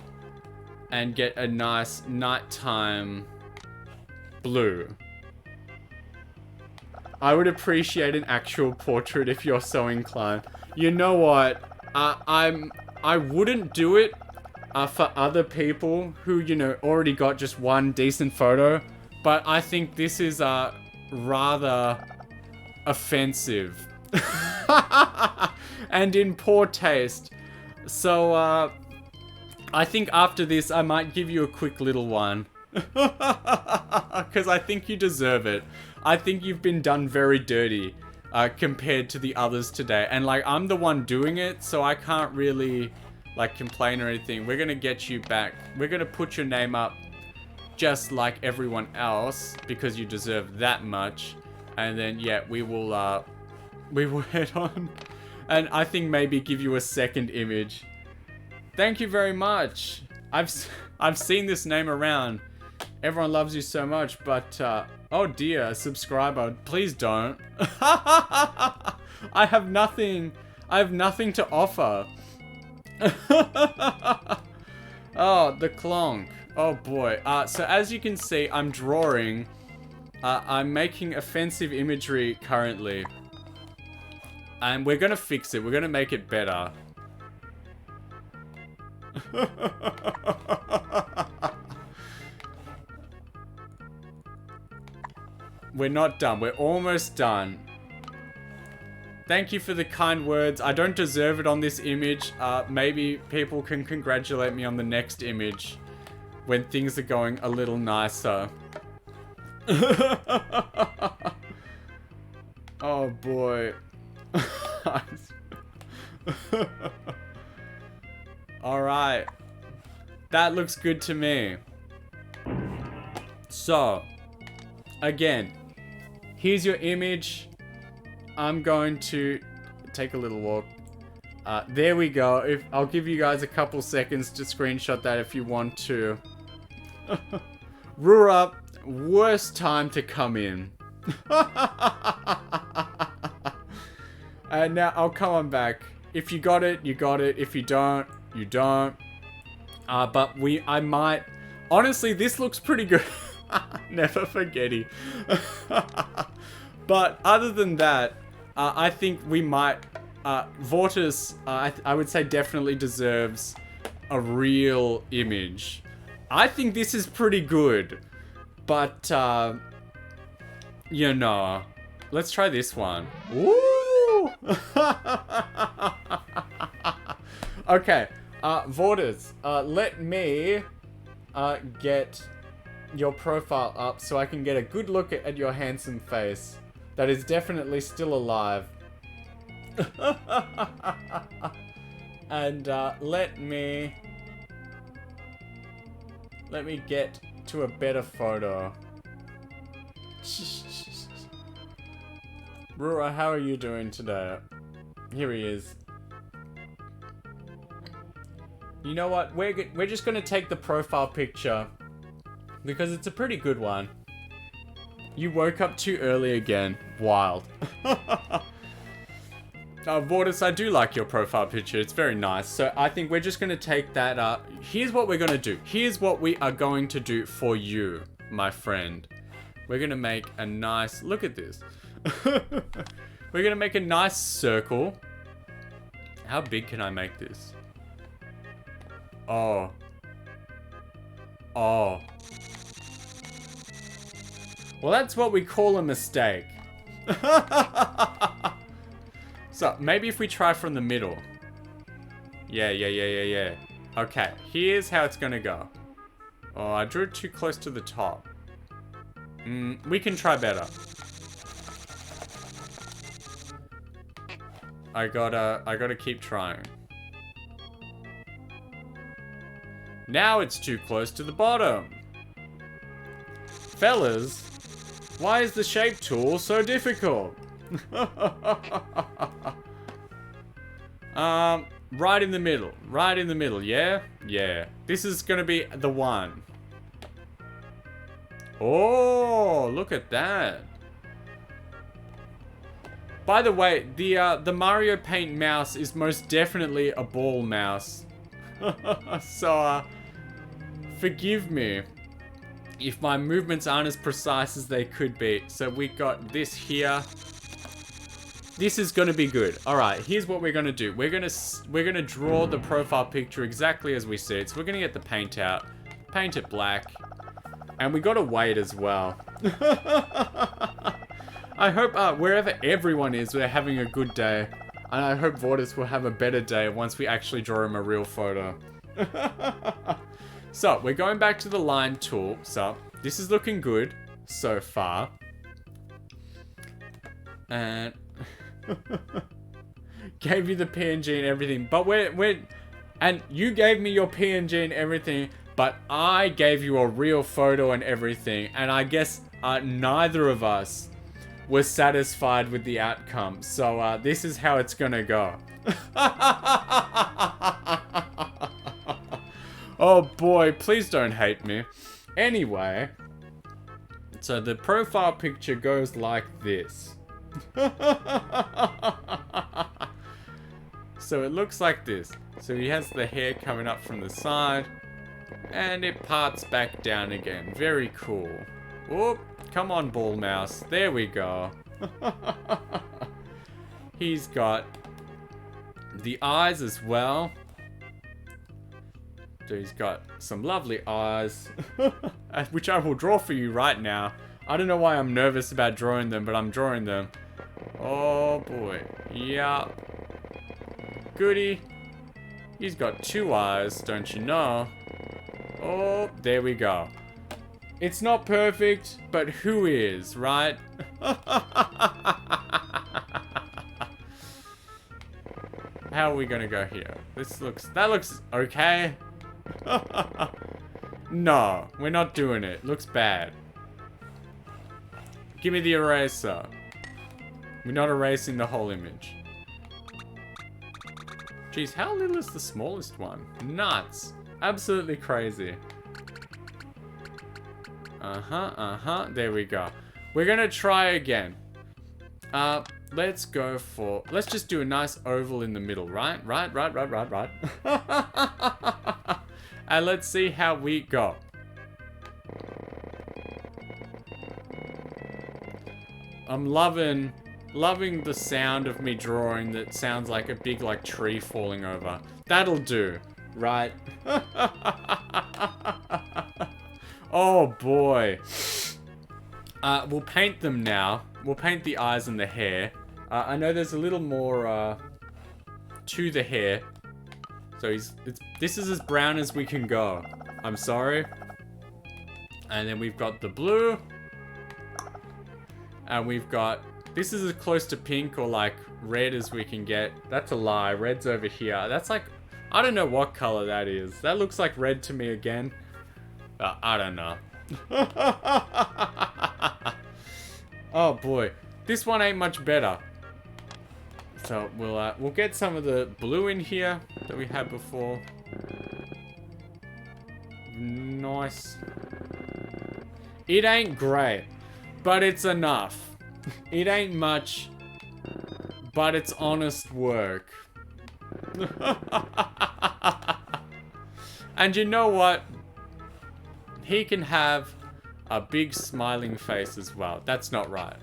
and get a nice nighttime blue. I would appreciate an actual portrait if you're so inclined. You know what? I wouldn't do it for other people who, you know, already got just one decent photo, but I think this is rather offensive. And in poor taste. So, I think after this, I might give you a quick little one. Because I think you deserve it. I think you've been done very dirty, compared to the others today. And, like, I'm the one doing it, so I can't really, like, complain or anything. We're gonna get you back. We're gonna put your name up just like everyone else, because you deserve that much. And then, yeah, we will head on. And I think maybe give you a second image. Thank you very much. I've seen this name around. Everyone loves you so much, but oh dear, a subscriber, please don't. I have nothing to offer. Oh, the clonk. Oh boy. So as you can see, I'm drawing. I'm making offensive imagery currently. And we're gonna fix it. We're gonna make it better. We're not done. We're almost done. Thank you for the kind words. I don't deserve it on this image. Maybe people can congratulate me on the next image when things are going a little nicer. Oh boy. Alright. That looks good to me. So, again, here's your image. I'm going to take a little walk. There we go. I'll give you guys a couple seconds to screenshot that if you want to. Rura, worst time to come in. And now I'll come on back. If you got it, you got it. If you don't, you don't. But I might. Honestly, this looks pretty good. Never forgetty. But other than that, I think we might. Vortis, I would say definitely deserves a real image. I think this is pretty good. But, you know, let's try this one. Woo! Okay, Vortis, let me get your profile up so I can get a good look at your handsome face. That is definitely still alive. And let me get to a better photo. Rura, how are you doing today? Here he is. You know what? We're just gonna take the profile picture because it's a pretty good one. You woke up too early again. Wild. Vortis, I do like your profile picture. It's very nice. So I think we're just going to take that. Here's what we're going to do. Here's what we are going to do for you, my friend. We're going to make a nice... Look at this. We're going to make a nice circle. How big can I make this? Oh. Oh. Well, that's what we call a mistake. So, maybe if we try from the middle. Yeah. Okay, here's how it's gonna go. Oh, I drew it too close to the top. We can try better. I gotta keep trying. Now it's too close to the bottom. Fellas, why is the shape tool so difficult? Right in the middle. Right in the middle, yeah? Yeah. This is gonna be the one. Oh, look at that. By the way, the Mario Paint mouse is most definitely a ball mouse. So, forgive me if my movements aren't as precise as they could be. So we got this here. This is gonna be good. All right, here's what we're gonna do. We're gonna draw the profile picture exactly as we see it. So we're gonna get the paint out, paint it black, and we gotta wait as well. I hope wherever everyone is, we're having a good day, and I hope Vortis will have a better day once we actually draw him a real photo. So we're going back to the line tool. So this is looking good so far, and. Gave you the PNG and everything, but and you gave me your PNG and everything, but I gave you a real photo and everything, and I guess neither of us were satisfied with the outcome. So this is how it's gonna go. Oh boy, please don't hate me. Anyway, so the profile picture goes like this. So it looks like this. So he has the hair coming up from the side, and it parts back down again. Very cool. Whoop, come on, ball mouse. There we go. He's got the eyes as well. So he's got some lovely eyes, which I will draw for you right now. I don't know why I'm nervous about drawing them, but I'm drawing them. Oh boy. Yeah. Goody. He's got two eyes, don't you know? Oh, there we go. It's not perfect, but who is, right? How are we gonna go here? That looks okay. No, we're not doing it. Looks bad. Give me the eraser. We're not erasing the whole image. Jeez, how little is the smallest one? Nuts. Absolutely crazy. There we go. We're gonna try again. Let's go for... Let's just do a nice oval in the middle, right? Right. And let's see how we go. I'm loving the sound of me drawing that sounds like a big, like, tree falling over. That'll do, right? Oh, boy. We'll paint them now. We'll paint the eyes and the hair. I know there's a little more, to the hair. So this is as brown as we can go. I'm sorry. And then we've got the blue. And we've got... This is as close to pink or like red as we can get. That's a lie. Red's over here. That's like... I don't know what color that is. That looks like red to me again. I don't know. Oh boy. This one ain't much better. So we'll get some of the blue in here that we had before. Nice. It ain't great, but it's enough. It ain't much, but it's honest work. And you know what? He can have a big smiling face as well. That's not right.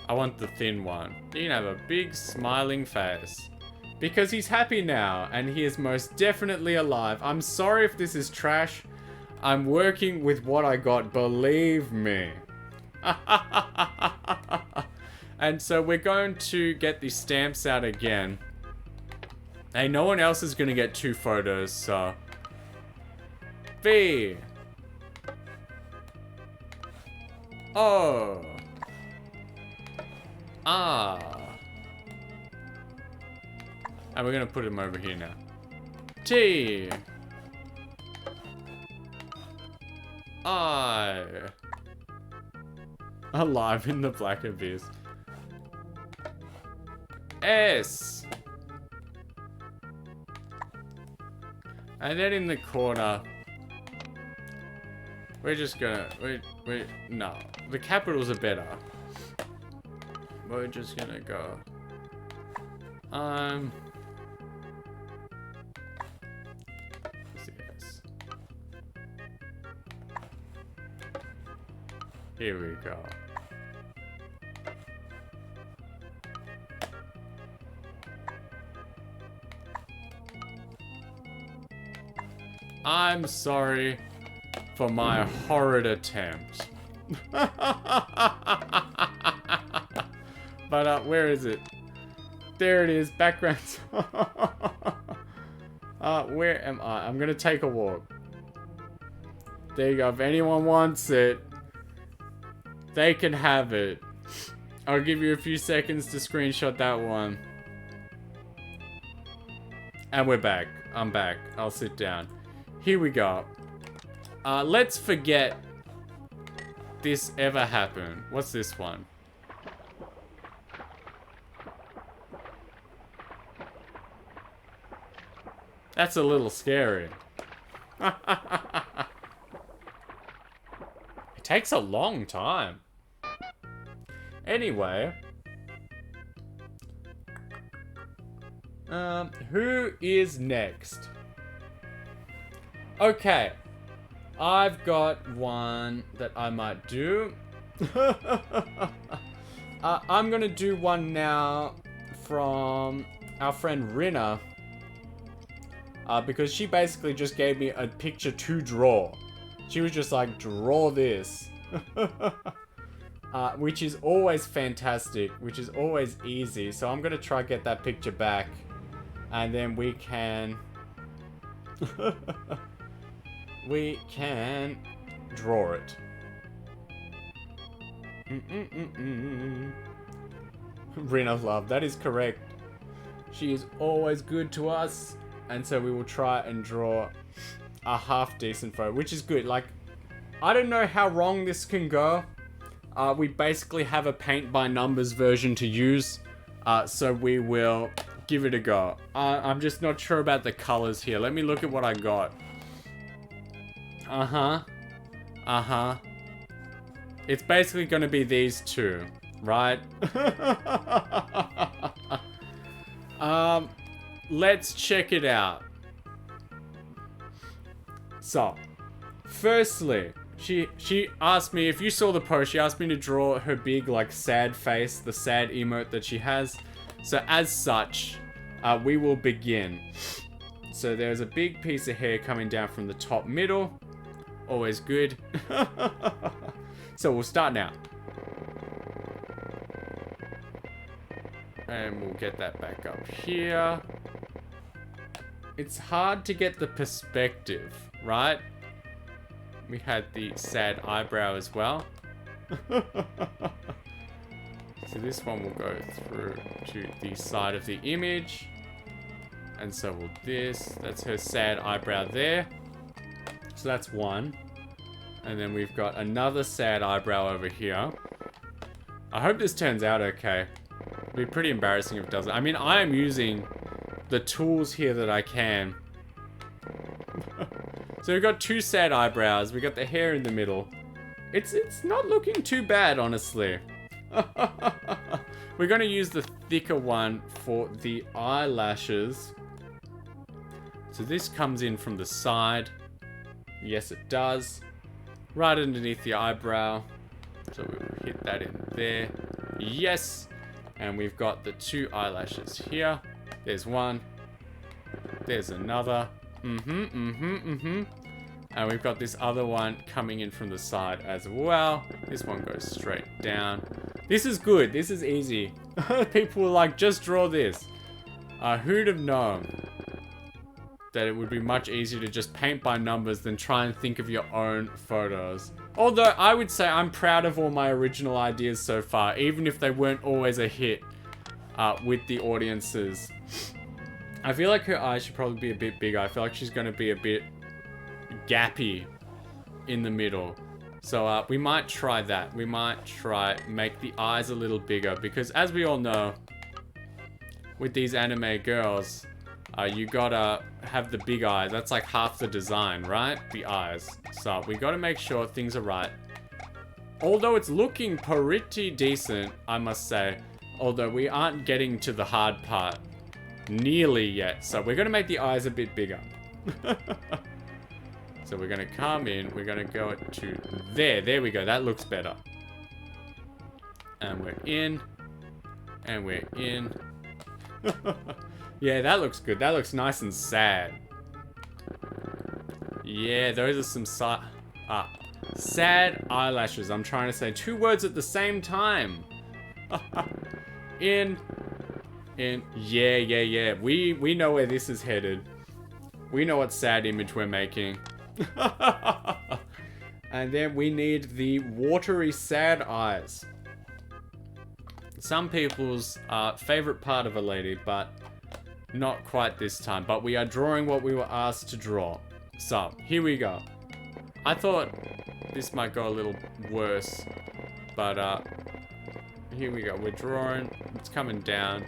I want the thin one. He can have a big smiling face. Because he's happy now, and he is most definitely alive. I'm sorry if this is trash. I'm working with what I got, believe me. And so we're going to get the stamps out again. Hey, no one else is going to get 2 photos, so... V. O. R. And we're going to put him over here now. T. I. Alive in the black abyss. S. And then in the corner, we're just gonna, no. The capitals are better. We're just gonna go, yes. Here we go. I'm sorry for my horrid attempt. But, where is it? There it is, background. Where am I? I'm gonna take a walk. There you go, if anyone wants it, they can have it. I'll give you a few seconds to screenshot that one. And we're back. I'm back. I'll sit down. Here we go. Let's forget this ever happened. What's this one? That's a little scary. It takes a long time. Anyway. Who is next? Okay. I've got one that I might do. I'm gonna do one now from our friend Rinna. Because she basically just gave me a picture to draw. She was just like, draw this. Which is always fantastic, which is always easy. So I'm gonna try get that picture back. And then we can... we can draw it. Rinna love, that is correct. She is always good to us. And so we will try and draw a half decent photo, which is good. Like, I don't know how wrong this can go. We basically have a paint by numbers version to use. So we will give it a go. I'm just not sure about the colors here. Let me look at what I got. It's basically going to be these two, right? Let's check it out. So, firstly, she asked me, if you saw the post, she asked me to draw her big, like, sad face, the sad emote that she has. So, as such, we will begin. So, there's a big piece of hair coming down from the top middle. Always good. So, we'll start now. And we'll get that back up here. It's hard to get the perspective, right? We had the sad eyebrow as well. So this one will go through to the side of the image. And so will this. That's her sad eyebrow there. So that's one. And then we've got another sad eyebrow over here. I hope this turns out okay. It'd be pretty embarrassing if it doesn't. I mean, I am using the tools here that I can. So we've got two sad eyebrows. We got the hair in the middle. It's not looking too bad, honestly. We're going to use the thicker one for the eyelashes. So this comes in from the side. Yes, it does. Right underneath the eyebrow. So we'll hit that in there. Yes. And we've got the 2 eyelashes here. There's one. There's another. And we've got this other one coming in from the side as well. This one goes straight down. This is good. This is easy. People were like, just draw this. Who'd have known that it would be much easier to just paint by numbers than try and think of your own photos. Although I would say I'm proud of all my original ideas so far, even if they weren't always a hit with the audiences. I feel like her eyes should probably be a bit bigger. I feel like she's going to be a bit gappy in the middle. So we might try that. We might try make the eyes a little bigger, because as we all know, with these anime girls, you gotta have the big eyes. That's like half the design, right? The eyes. So we gotta make sure things are right. Although it's looking pretty decent, I must say. Although we aren't getting to the hard part nearly yet. So we're gonna make the eyes a bit bigger. So we're gonna come in. We're gonna go to there. There we go. That looks better. And we're in. And we're in. Yeah, that looks good. That looks nice and sad. Yeah, those are some sad eyelashes. I'm trying to say 2 words at the same time. In. Yeah. We know where this is headed. We know what sad image we're making. And then we need the watery sad eyes. Some people's favorite part of a lady, but not quite this time. But we are drawing what we were asked to draw. So, here we go. I thought this might go a little worse, but here we go. We're drawing. It's coming down.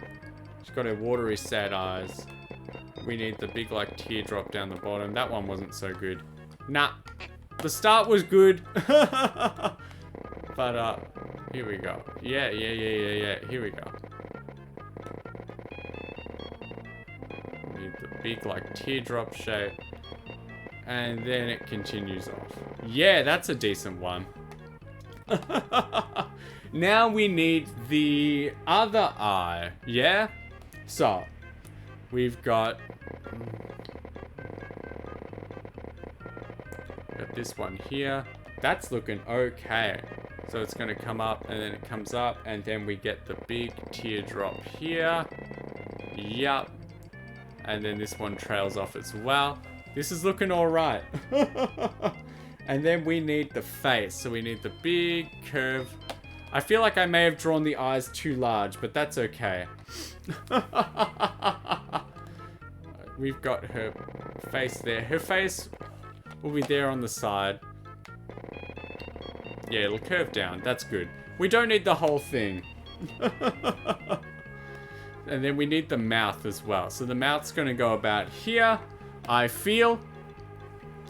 She's got her watery sad eyes. We need the big like teardrop down the bottom. That one wasn't so good. Nah. The start was good. But here we go. Yeah. Here we go. Need the big like teardrop shape. And then it continues off. Yeah, that's a decent one. Now we need the other eye. Yeah? So, we've got this one here. That's looking okay. So it's going to come up and then it comes up and then we get the big teardrop here. Yup. And then this one trails off as well. This is looking alright. And then we need the face. So we need the big curve. I feel like I may have drawn the eyes too large, but that's okay. We've got her face there. Her face will be there on the side. Yeah, it'll curve down. That's good. We don't need the whole thing. And then we need the mouth as well. So the mouth's going to go about here, I feel.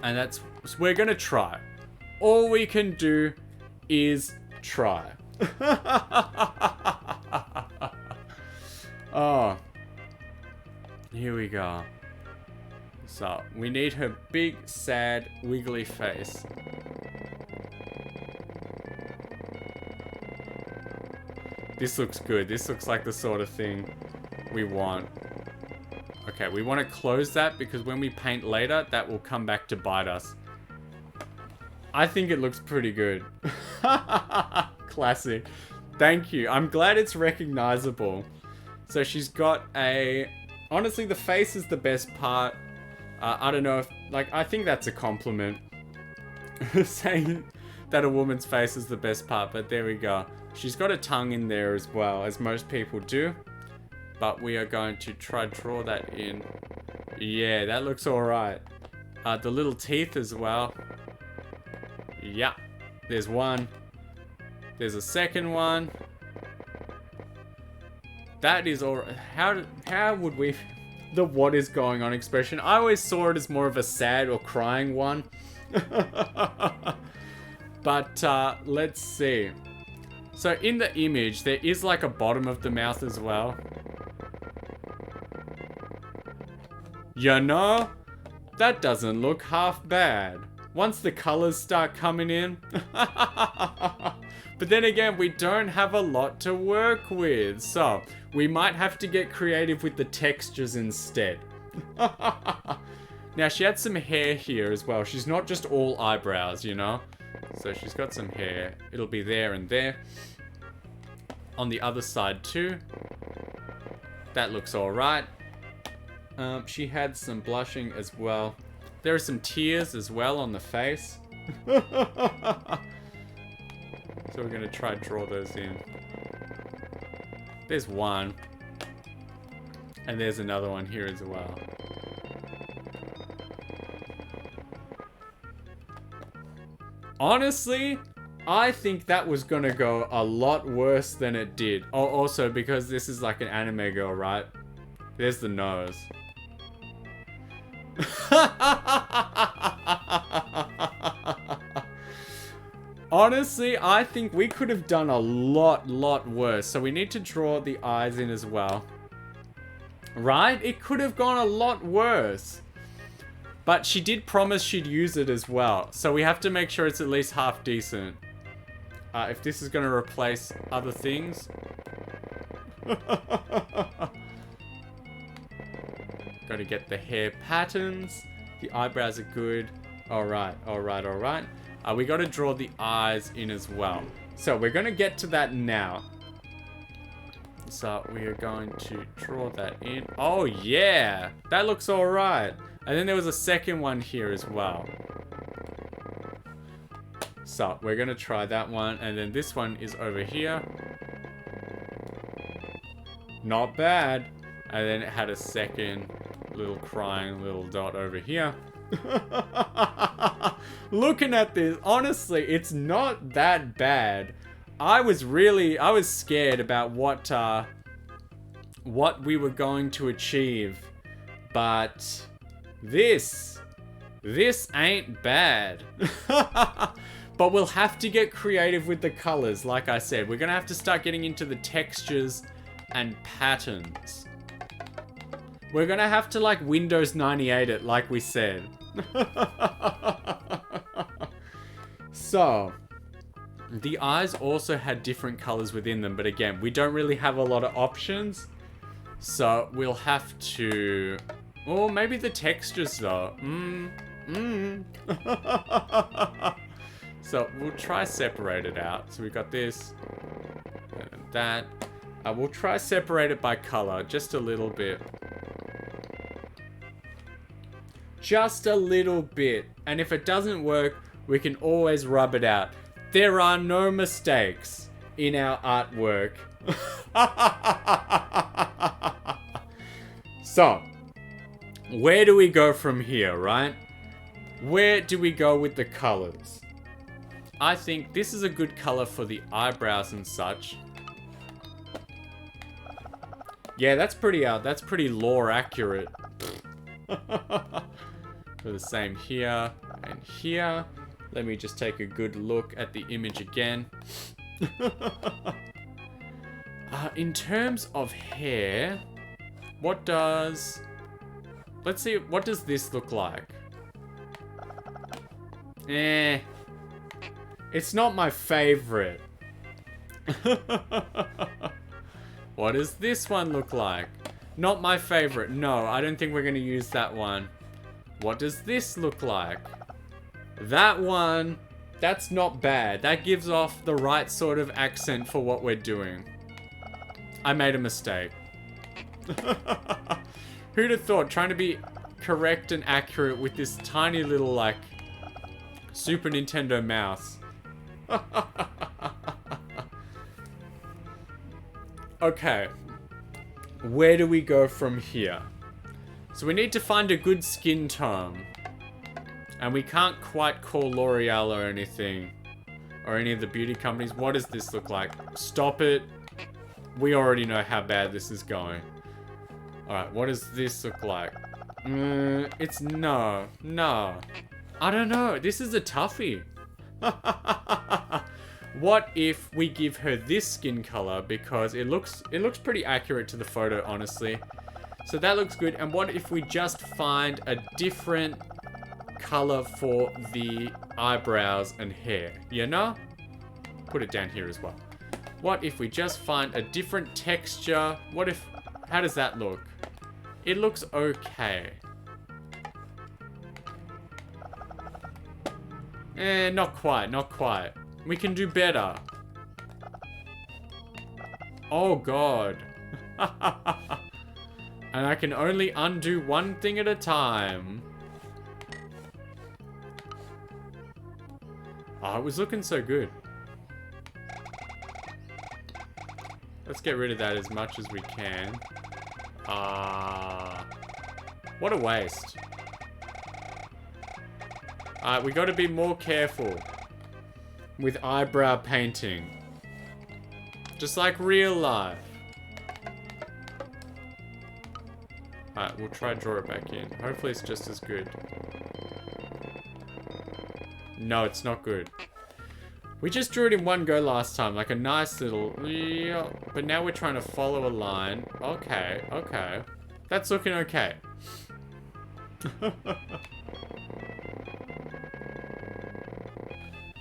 And that's... we're going to try. All we can do is try. Oh. Here we go. So, we need her big, sad, wiggly face. This looks good. This looks like the sort of thing we want. Okay, we want to close that because when we paint later, that will come back to bite us. I think it looks pretty good. Classic. Thank you. I'm glad it's recognizable. So she's got a... honestly, the face is the best part. I don't know if... like, I think that's a compliment. Saying that a woman's face is the best part, but there we go. She's got a tongue in there as well, as most people do. But we are going to try draw that in. Yeah, that looks alright. The little teeth as well. Yeah. There's one. There's a second one. That is alright. How would we... the what is going on expression. I always saw it as more of a sad or crying one. But let's see. So in the image, there is like a bottom of the mouth as well. You know, that doesn't look half bad. Once the colors start coming in. But then again, we don't have a lot to work with. So we might have to get creative with the textures instead. Now she had some hair here as well. She's not just all eyebrows, you know. So she's got some hair. It'll be there and there. On the other side too. That looks alright. She had some blushing as well. There are some tears as well on the face. So we're going to try and draw those in. There's one. And there's another one here as well. Honestly, I think that was going to go a lot worse than it did. Oh, also because this is like an anime girl, right? There's the nose. Honestly, I think we could have done a lot worse. So we need to draw the eyes in as well. Right? It could have gone a lot worse. But she did promise she'd use it as well. So we have to make sure it's at least half decent. If this is going to replace other things. Got to get the hair patterns. The eyebrows are good. Alright. We got to draw the eyes in as well. So we're going to get to that now. So we are going to draw that in. Oh yeah! That looks alright. And then there was a second one here as well. So we're going to try that one. And then this one is over here. Not bad. And then it had a second little crying little dot over here. Looking at this, honestly, it's not that bad. I was scared about what we were going to achieve, but this ain't bad. But we'll have to get creative with the colors. Like I said, we're gonna have to start getting into the textures and patterns. We're gonna have to like Windows 98 it, like we said. So, the eyes also had different colors within them, but again, we don't really have a lot of options. So, we'll have to... Or maybe the textures though. So, we'll try separate it out. So, we got this and that. We'll try separate it by color, just a little bit. Just a little bit. And if it doesn't work, we can always rub it out. There are no mistakes in our artwork. So, where do we go from here, right? Where do we go with the colors? I think this is a good color for the eyebrows and such. Yeah, that's pretty lore accurate. For the same here and here. Let me just take a good look at the image again. In terms of hair, let's see, what does this look like? It's not my favorite. What does this one look like? Not my favorite. No, I don't think we're going to use that one. What does this look like? That one, that's not bad. That gives off the right sort of accent for what we're doing. I made a mistake. Who'd have thought trying to be correct and accurate with this tiny little, like, Super Nintendo mouse. Okay. Where do we go from here? So we need to find a good skin tone. And we can't quite call L'Oreal or anything. Or any of the beauty companies. What does this look like? Stop it. We already know how bad this is going. Alright, what does this look like? It's no. I don't know. This is a toughie. What if we give her this skin color because it looks pretty accurate to the photo, honestly. So that looks good. And what if we just find a different color for the eyebrows and hair, you know? Put it down here as well. What if we just find a different texture? How does that look? It looks okay. Not quite, not quite. We can do better. Oh god. And I can only undo one thing at a time. Oh, it was looking so good. Let's get rid of that as much as we can. What a waste. Alright, we gotta be more careful with eyebrow painting. Just like real life. Alright, we'll try and draw it back in. Hopefully it's just as good. No, it's not good. We just drew it in one go last time, like a nice little... Yeah, but now we're trying to follow a line. Okay, okay. That's looking okay.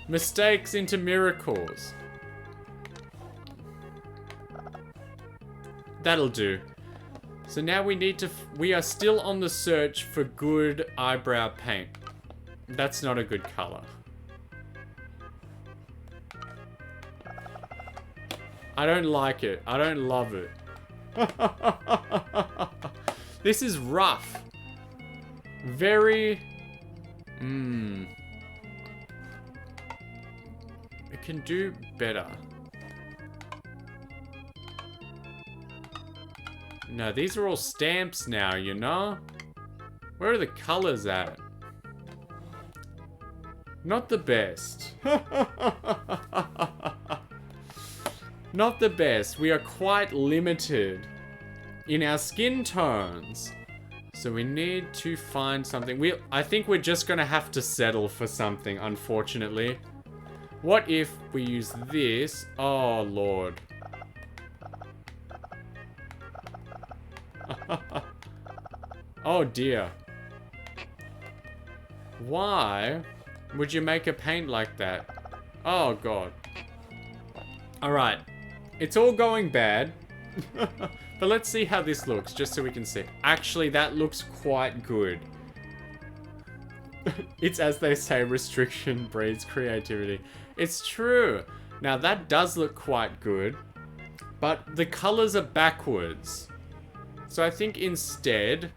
Mistakes into miracles. That'll do. So now we need to... We are still on the search for good eyebrow paint. That's not a good color. I don't like it. I don't love it. This is rough. Very... It can do better. No, these are all stamps now, you know? Where are the colors at? Not the best. Not the best. We are quite limited in our skin tones. So we need to find something. I think we're just gonna have to settle for something, unfortunately. What if we use this? Oh, Lord. Oh, dear. Why would you make a paint like that? Oh, God. Alright. It's all going bad. But let's see how this looks, just so we can see. Actually, that looks quite good. It's, as they say, restriction breeds creativity. It's true. Now, that does look quite good. But the colors are backwards. So I think instead...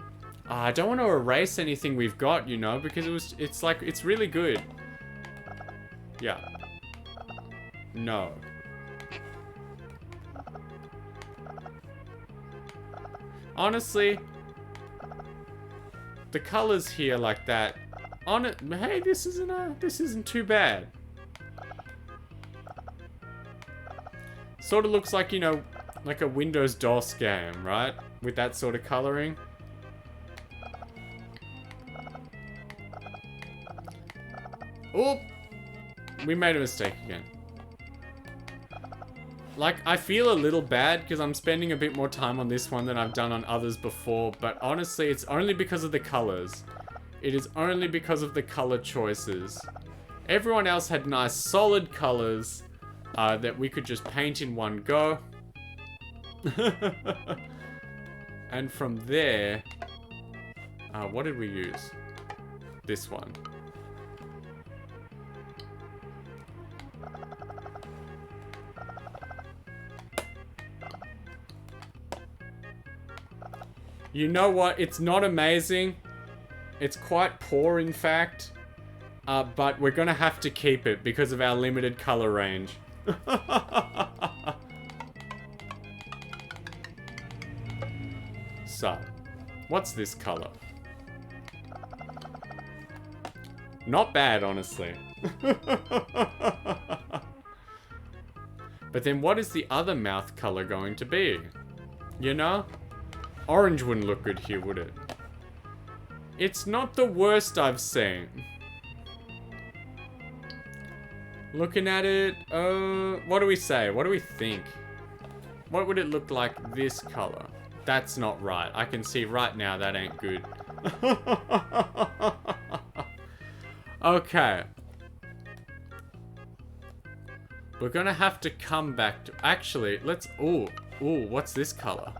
I don't want to erase anything we've got, you know, because it's really good. Yeah. No. Honestly, the colors here like that, hey, this isn't too bad. Sort of looks like, you know, like a Windows DOS game, right? With that sort of coloring. Oh, we made a mistake again. Like, I feel a little bad because I'm spending a bit more time on this one than I've done on others before, but honestly, it's only because of the colors. It is only because of the color choices. Everyone else had nice solid colors that we could just paint in one go. And from there, what did we use? This one. You know what? It's not amazing. It's quite poor, in fact. But we're gonna have to keep it because of our limited color range. So, what's this color? Not bad, honestly. But then what is the other mouth color going to be? You know? Orange wouldn't look good here, would it? It's not the worst I've seen. Looking at it, what do we say? What do we think? What would it look like this color? That's not right. I can see right now that ain't good. Okay. We're gonna have to come back to... Actually, let's... Ooh, what's this color?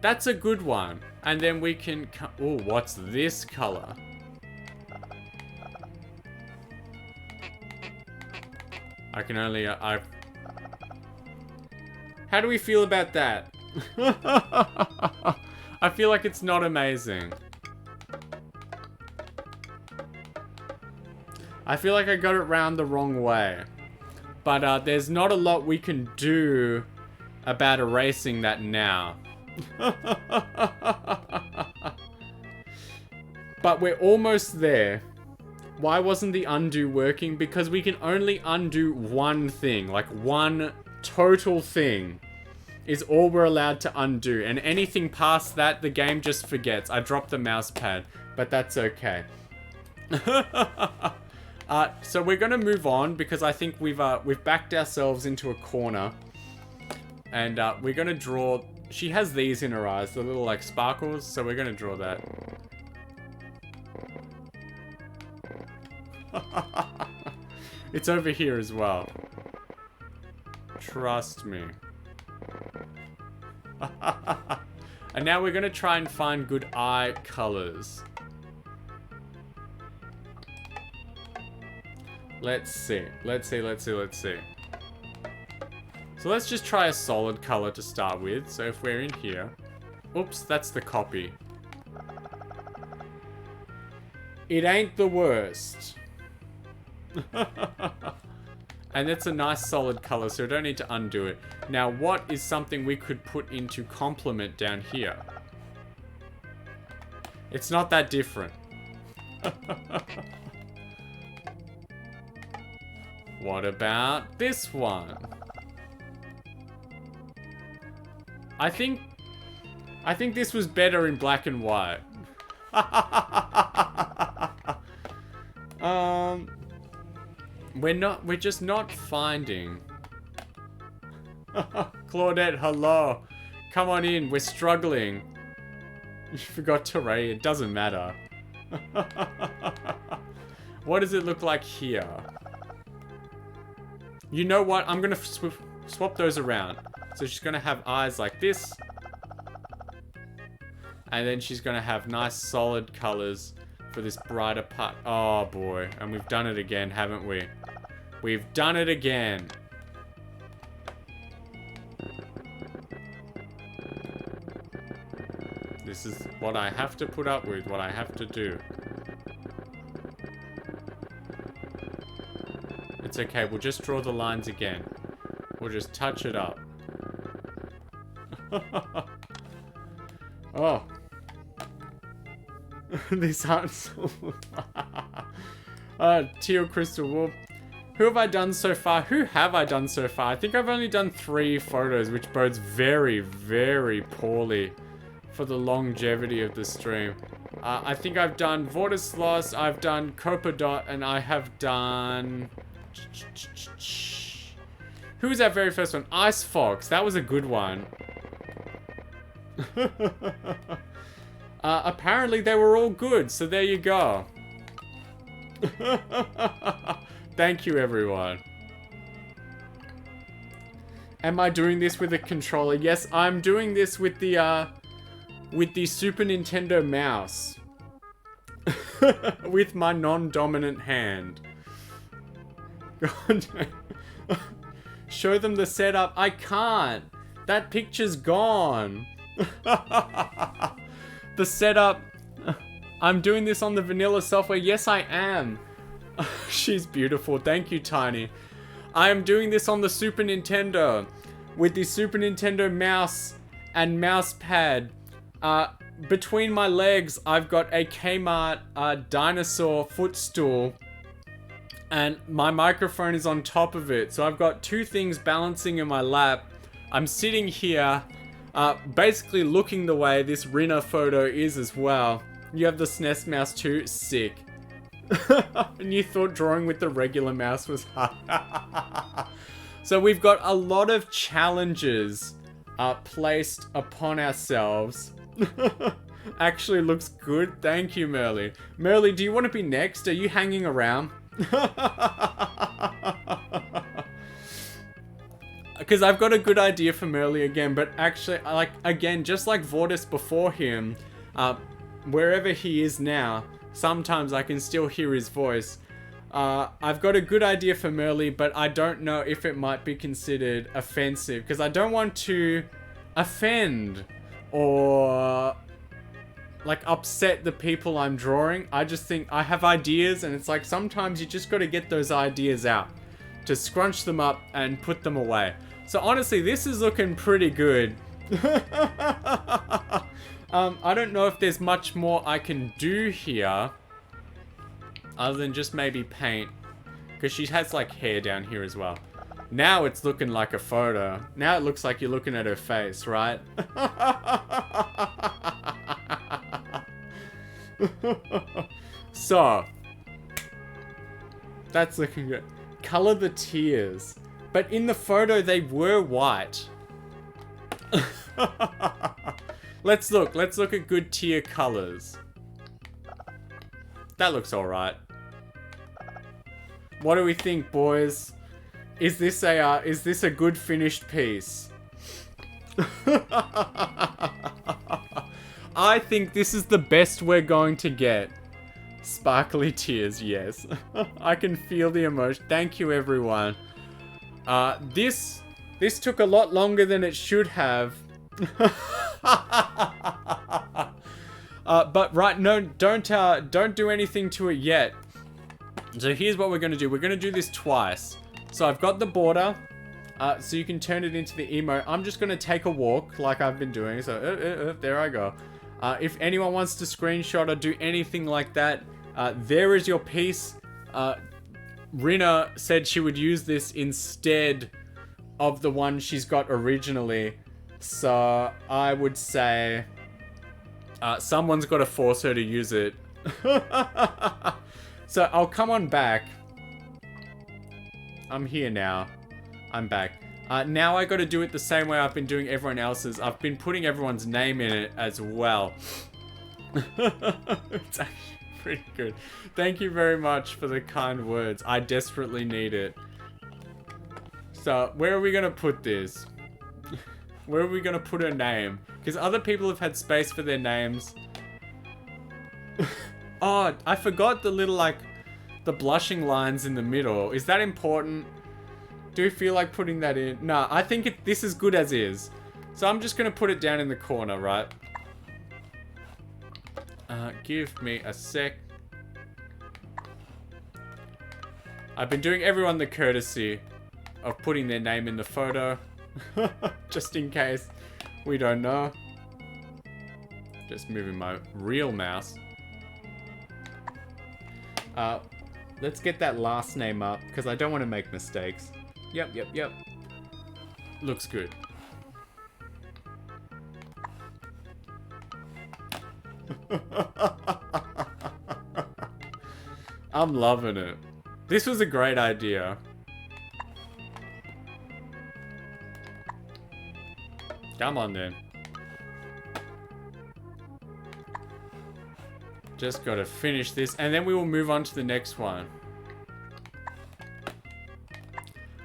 That's a good one. And then we can... Ooh, what's this color? I can only... How do we feel about that? I feel like it's not amazing. I feel like I got it round the wrong way. But there's not a lot we can do about erasing that now. But we're almost there. Why wasn't the undo working? Because we can only undo one thing. Like one total thing is all we're allowed to undo. And anything past that, the game just forgets. I dropped the mouse pad, but that's okay. So we're gonna move on because I think we've backed ourselves into a corner. And we're gonna draw... She has these in her eyes, the little like sparkles, so we're gonna draw that. It's over here as well. Trust me. And now we're gonna try and find good eye colors. Let's see. So let's just try a solid color to start with. So if we're in here... Oops, that's the copy. It ain't the worst. And it's a nice solid color, so we don't need to undo it. Now, what is something we could put into complement down here? It's not that different. What about this one? I think this was better in black and white. We're just not finding. Claudette, hello. Come on in, we're struggling. You forgot to rate, it doesn't matter. What does it look like here? You know what? I'm gonna swap those around. So she's gonna have eyes like this. And then she's gonna have nice solid colors for this brighter part. Oh boy, and we've done it again, haven't we? We've done it again. This is what I have to put up with, what I have to do. It's okay, we'll just draw the lines again. We'll just touch it up. Oh. These aren't so... Teal Crystal Wolf. Who have I done so far? Who have I done so far? I think I've only done 3 photos, which bodes very, very poorly for the longevity of the stream. I think I've done Vortislos, I've done Coperdot, and I have done... Who was that very first one? Ice Fox. That was a good one. Apparently they were all good, so there you go. Thank you, everyone. Am I doing this with a controller? Yes, I'm doing this with the Super Nintendo mouse. With my non-dominant hand. God. Show them the setup. I can't. That picture's gone. The setup. I'm doing this on the vanilla software. Yes, I am. She's beautiful. Thank you, Tiny. I am doing this on the Super Nintendo with the Super Nintendo mouse and mouse pad. Between my legs, I've got a Kmart dinosaur footstool, and my microphone is on top of it. So I've got 2 things balancing in my lap. I'm sitting here, basically looking the way this Rinna photo is as well. You have the SNES mouse too? Sick. And you thought drawing with the regular mouse was hard. So we've got a lot of challenges placed upon ourselves. Actually looks good. Thank you, Merly. Merly, do you want to be next? Are you hanging around? Because I've got a good idea for Merly again, but actually, like, again, just like Vortis before him, wherever he is now, sometimes I can still hear his voice. I've got a good idea for Merly, but I don't know if it might be considered offensive, because I don't want to offend or like upset the people I'm drawing. I just think I have ideas, and it's like sometimes you just got to get those ideas out to scrunch them up and put them away. So honestly, this is looking pretty good. I don't know if there's much more I can do here other than just maybe paint, because she has like hair down here as well. Now it's looking like a photo. Now it looks like you're looking at her face, right? So that's looking good. Color the tears. But in the photo, they were white. Let's look at good tear colors. That looks alright. What do we think, boys? Is this a good finished piece? I think this is the best we're going to get. Sparkly tears, yes. I can feel the emotion. Thank you, everyone. This took a lot longer than it should have. But right, no, don't do anything to it yet. So here's what we're gonna do. We're gonna do this twice. So I've got the border, so you can turn it into the emote. I'm just gonna take a walk like I've been doing. So there I go. If anyone wants to screenshot or do anything like that, there is your piece. Rina said she would use this instead of the one she's got originally. So I would say someone's got to force her to use it. So I'll come on back. I'm here now. I'm back. Now I got to do it the same way I've been doing everyone else's. I've been putting everyone's name in it as well. It's actually pretty good. Thank you very much for the kind words. I desperately need it. So, where are we gonna put this? Where are we gonna put her name? Because other people have had space for their names. Oh, I forgot the little, like, the blushing lines in the middle. Is that important? Do you feel like putting that in? Nah, I think this is good as is. So I'm just gonna put it down in the corner, right? Give me a sec. I've been doing everyone the courtesy of putting their name in the photo. Just in case we don't know. Just moving my real mouse. Let's get that last name up, because I don't want to make mistakes. Yep. Looks good. I'm loving it. This was a great idea. Come on then. Just gotta finish this, and then we will move on to the next one.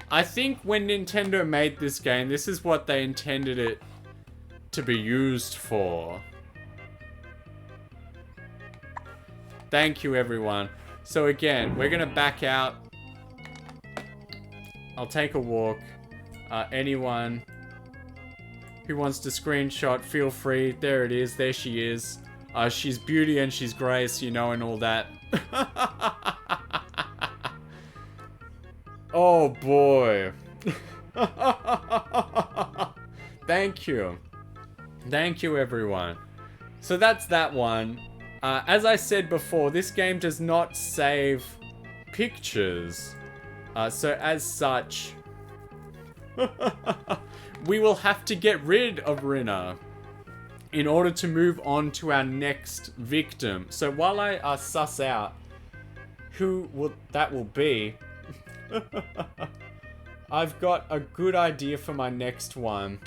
I think when Nintendo made this game, this is what they intended it to be used for. Thank you, everyone. So again, we're gonna back out. I'll take a walk. Anyone who wants to screenshot, feel free. There it is. There she is. She's beauty and she's grace, you know, and all that. Oh boy. Thank you. Thank you, everyone. So that's that one. As I said before, this game does not save pictures. So as such, we will have to get rid of Rina in order to move on to our next victim. So while I suss out who that will be. I've got a good idea for my next one.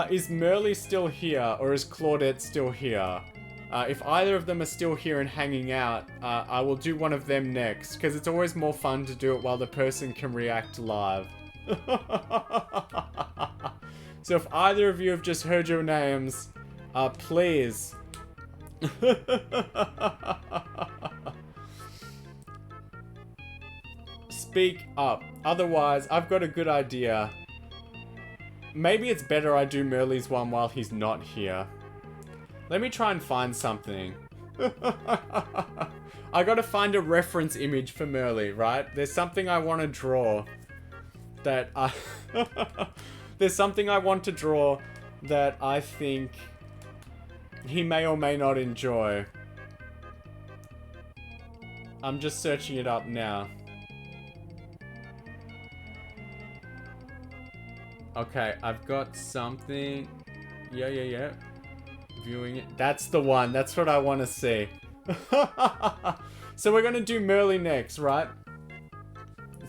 Is Merly still here, or is Claudette still here? If either of them are still here and hanging out, I will do one of them next, because it's always more fun to do it while the person can react live. So if either of you have just heard your names, please. Speak up. Otherwise, I've got a good idea. Maybe it's better I do Merly's one while he's not here. Let me try and find something. I gotta find a reference image for Merly, right? There's something I want to draw that I... There's something I want to draw that I think he may or may not enjoy. I'm just searching it up now. Okay, I've got something. Yeah. Viewing it. That's the one. That's what I want to see. So we're going to do Merly next, right?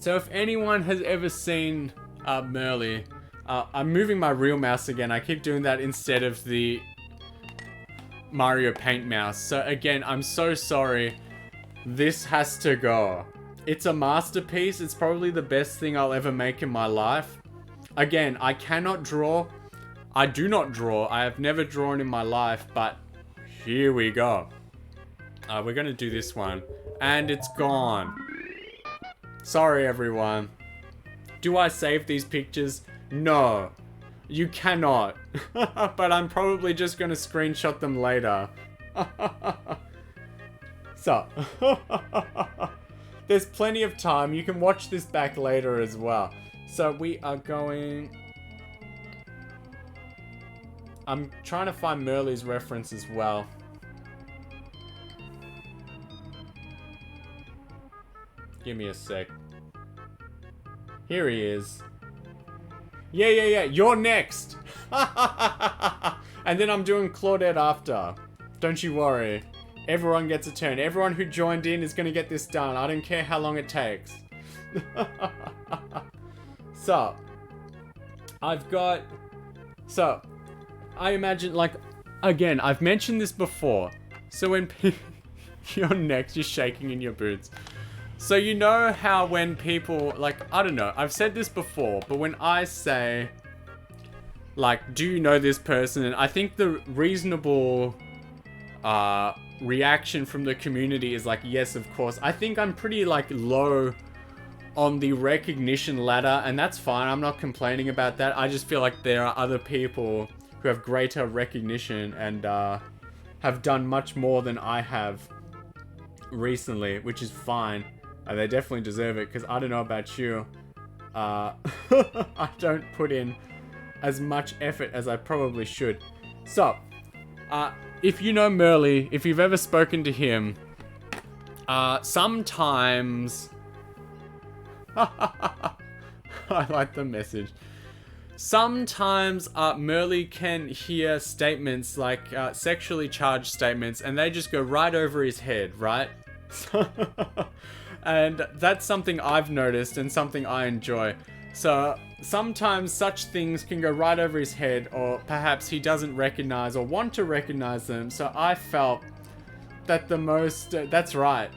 So if anyone has ever seen Merly, I'm moving my real mouse again. I keep doing that instead of the Mario Paint mouse. So again, I'm so sorry. This has to go. It's a masterpiece. It's probably the best thing I'll ever make in my life. Again, I cannot draw. I do not draw. I have never drawn in my life, but here we go. We're going to do this one. And it's gone. Sorry, everyone. Do I save these pictures? No. You cannot. But I'm probably just going to screenshot them later. So. There's plenty of time. You can watch this back later as well. So we are going... I'm trying to find Merly's reference as well. Give me a sec. Here he is. Yeah. You're next. And then I'm doing Claudette after. Don't you worry. Everyone gets a turn. Everyone who joined in is going to get this done. I don't care how long it takes. So, I've got... So, I imagine, like, again, I've mentioned this before. So when you're next, you're shaking in your boots. So you know how when people, like, I don't know, I've said this before, but when I say, like, do you know this person? And I think the reasonable reaction from the community is like, yes, of course. I think I'm pretty, like, low on the recognition ladder, and that's fine. I'm not complaining about that. I just feel like there are other people who have greater recognition and have done much more than I have recently, which is fine. They definitely deserve it, because I don't know about you. I don't put in as much effort as I probably should. So, if you know Merly, if you've ever spoken to him, sometimes... I like the message. Sometimes Merly can hear statements like sexually charged statements, and they just go right over his head, right? And that's something I've noticed and something I enjoy. So sometimes such things can go right over his head, or perhaps he doesn't recognize or want to recognize them. So I felt that the most... that's right.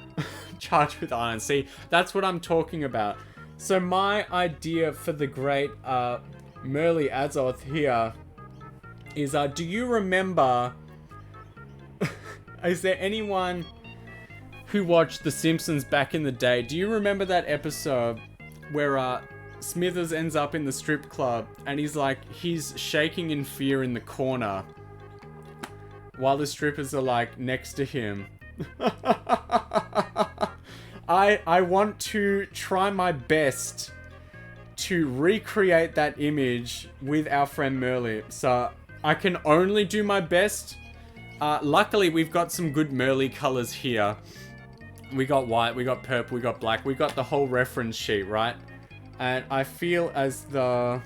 Charged with iron. See, that's what I'm talking about. So my idea for the great Merly Azoth here is, do you remember... is there anyone who watched The Simpsons back in the day? Do you remember that episode where Smithers ends up in the strip club and he's shaking in fear in the corner while the strippers are like next to him? I want to try my best to recreate that image with our friend Merly. So I can only do my best. Luckily, we've got some good Merly colors here. We got white, we got purple, we got black. We got the whole reference sheet, right? And I feel as though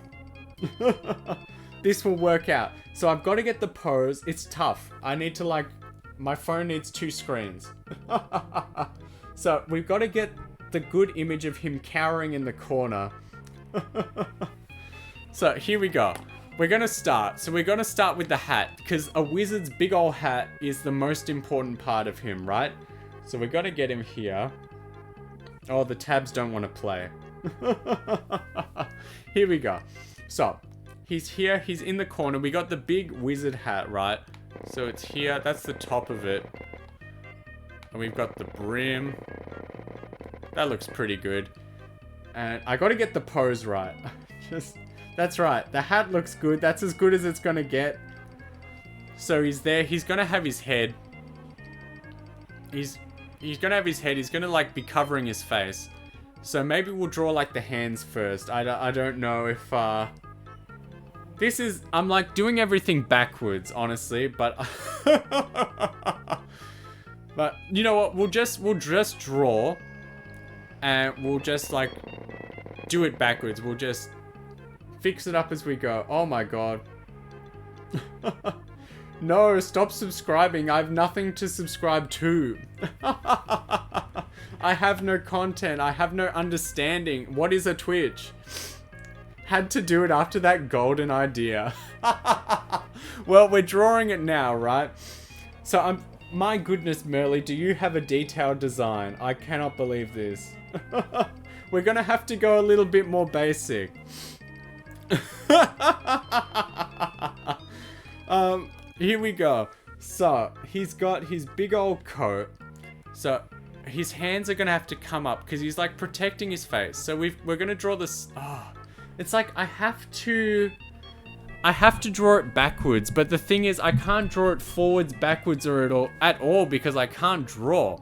this will work out. So I've got to get the pose. It's tough. I need to, like, My phone needs 2 screens. So we've got to get the good image of him cowering in the corner. So here we go. We're going to start. So we're going to start with the hat, because a wizard's big old hat is the most important part of him, right? So we've got to get him here. Oh, the tabs don't want to play. Here we go. So he's here. He's in the corner. We got the big wizard hat, right? So it's here. That's the top of it. And we've got the brim. That looks pretty good. And I got to get the pose right. That's right. The hat looks good. That's as good as it's going to get. So he's there. He's going to have his head. He's going to have his head. He's going to like be covering his face. So maybe we'll draw like the hands first. I don't know if this is, I'm like doing everything backwards, honestly, but but you know what? We'll just draw and we'll just like do it backwards. We'll just fix it up as we go. Oh my god. No, stop subscribing. I have nothing to subscribe to. I have no content. I have no understanding. What is a Twitch? Had to do it after that golden idea. Well, we're drawing it now, right? So my goodness, Merly, do you have a detailed design? I cannot believe this. We're gonna have to go a little bit more basic. Here we go. So he's got his big old coat. So his hands are gonna have to come up because he's like protecting his face. So we're gonna draw this. Oh, it's like I have to draw it backwards, but the thing is I can't draw it forwards, backwards, or at all because I can't draw.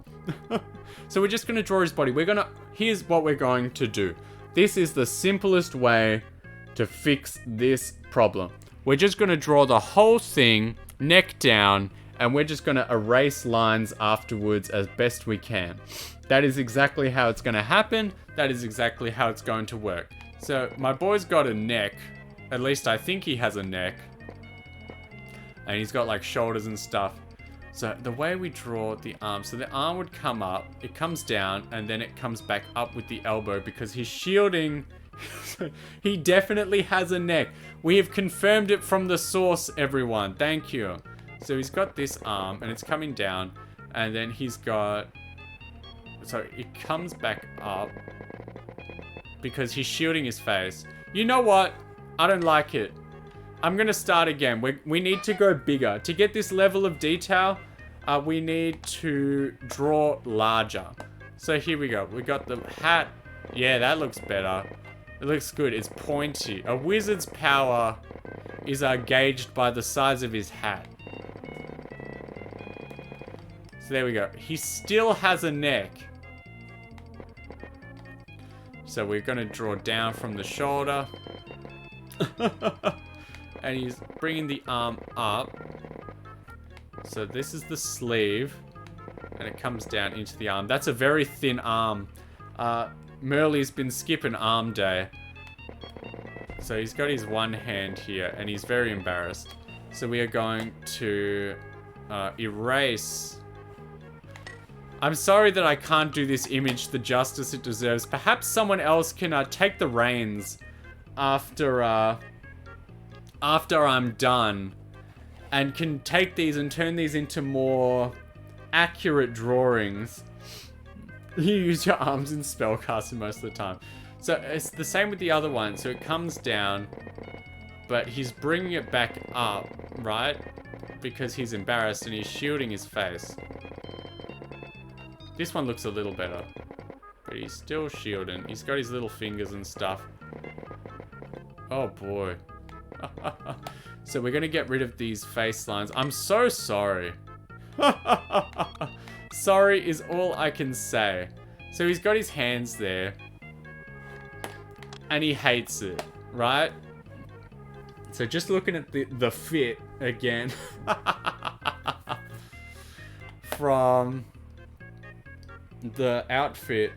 So we're just gonna draw his body. Here's what we're going to do. This is the simplest way to fix this problem. We're just gonna draw the whole thing, neck down, and we're just gonna erase lines afterwards as best we can. That is exactly how it's gonna happen. That is exactly how it's going to work. So my boy's got a neck. At least I think he has a neck. And he's got like shoulders and stuff. So the way we draw the arm, so the arm would come up, it comes down, and then it comes back up with the elbow because he's shielding. He definitely has a neck. We have confirmed it from the source, everyone. Thank you. So he's got this arm, and it's coming down, and then he's got... So it comes back up because he's shielding his face. You know what? I don't like it. I'm going to start again. We need to go bigger. To get this level of detail, we need to draw larger. So here we go. We got the hat. Yeah, that looks better. It looks good. It's pointy. A wizard's power is gauged by the size of his hat. So there we go. He still has a neck. So we're going to draw down from the shoulder. And he's bringing the arm up. So this is the sleeve. And it comes down into the arm. That's a very thin arm. Merly's been skipping arm day. So he's got his one hand here. And he's very embarrassed. So we are going to erase. I'm sorry that I can't do this image the justice it deserves. Perhaps someone else can take the reins after I'm done and can take these and turn these into more accurate drawings. You use your arms in spellcasting most of the time. So it's the same with the other one. So it comes down, but he's bringing it back up, right? Because he's embarrassed and he's shielding his face. This one looks a little better, but he's still shielding. He's got his little fingers and stuff. Oh boy. So we're gonna get rid of these face lines. I'm so sorry. Sorry is all I can say. So he's got his hands there. And he hates it, right? So just looking at the fit again. From the outfit.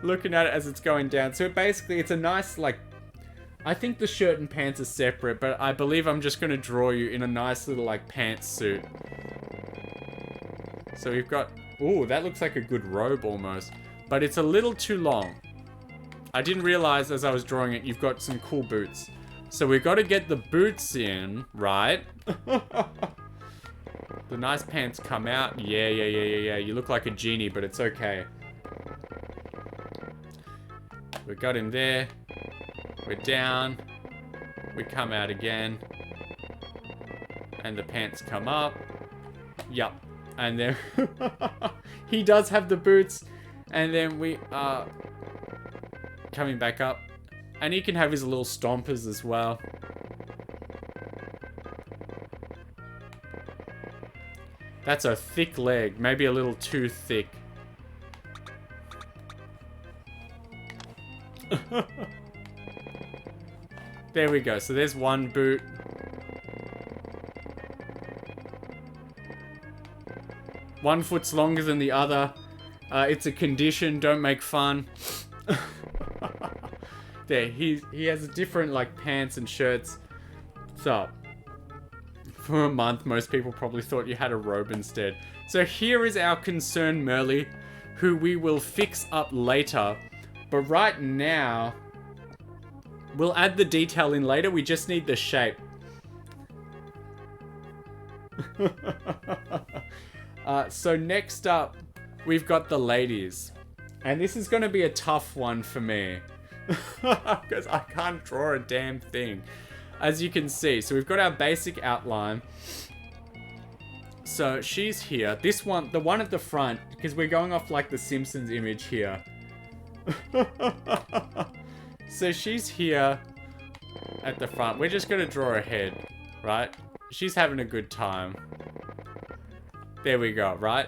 Looking at it as it's going down. So basically it's a nice like... I think the shirt and pants are separate, but I believe I'm just going to draw you in a nice little like pantsuit. So we've got... Ooh, that looks like a good robe almost. But it's a little too long. I didn't realize as I was drawing it, you've got some cool boots. So we've got to get the boots in, right? The nice pants come out. Yeah. You look like a genie, but it's okay. We got him there. We're down. We come out again. And the pants come up. Yup. And then he does have the boots. And then we are coming back up. And he can have his little stompers as well. That's a thick leg. Maybe a little too thick. There we go. So there's one boot. One foot's longer than the other. It's a condition. Don't make fun. There, he has different like pants and shirts. So, for a month, most people probably thought you had a robe instead. So here is our concerned Merly, who we will fix up later. But right now, we'll add the detail in later. We just need the shape. So next up, we've got the ladies. And this is going to be a tough one for me. Because I can't draw a damn thing. As you can see. So we've got our basic outline. So she's here. This one, the one at the front, because we're going off like the Simpsons image here. So she's here at the front. We're just going to draw her head, right? She's having a good time. There we go, right?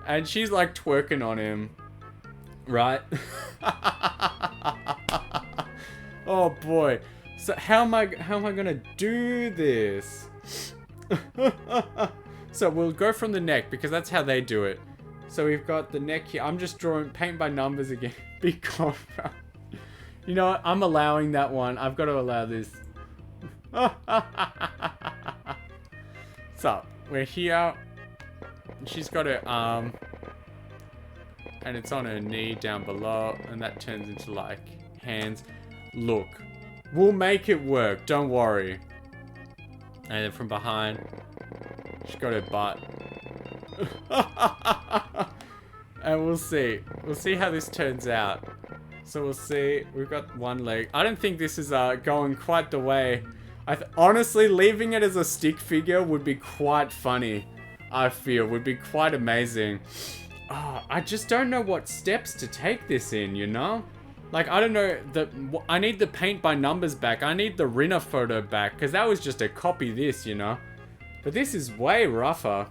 And she's like twerking on him. Right? Oh boy. So how am I gonna do this? So we'll go from the neck because that's how they do it. So we've got the neck here. I'm just drawing paint by numbers again. Because you know what? I'm allowing that one. I've got to allow this. So we're here. She's got her arm. And it's on her knee down below. And that turns into like hands. Look. We'll make it work. Don't worry. And then from behind. She's got her butt. And we'll see. We'll see how this turns out. So we'll see. We've got one leg. I don't think this is going quite the way. Honestly, leaving it as a stick figure would be quite funny. I feel. Would be quite amazing. Oh, I just don't know what steps to take this in, you know? Like, I don't know. I need the paint by numbers back. I need the Rinner photo back. Because that was just a copy this, you know? But this is way rougher.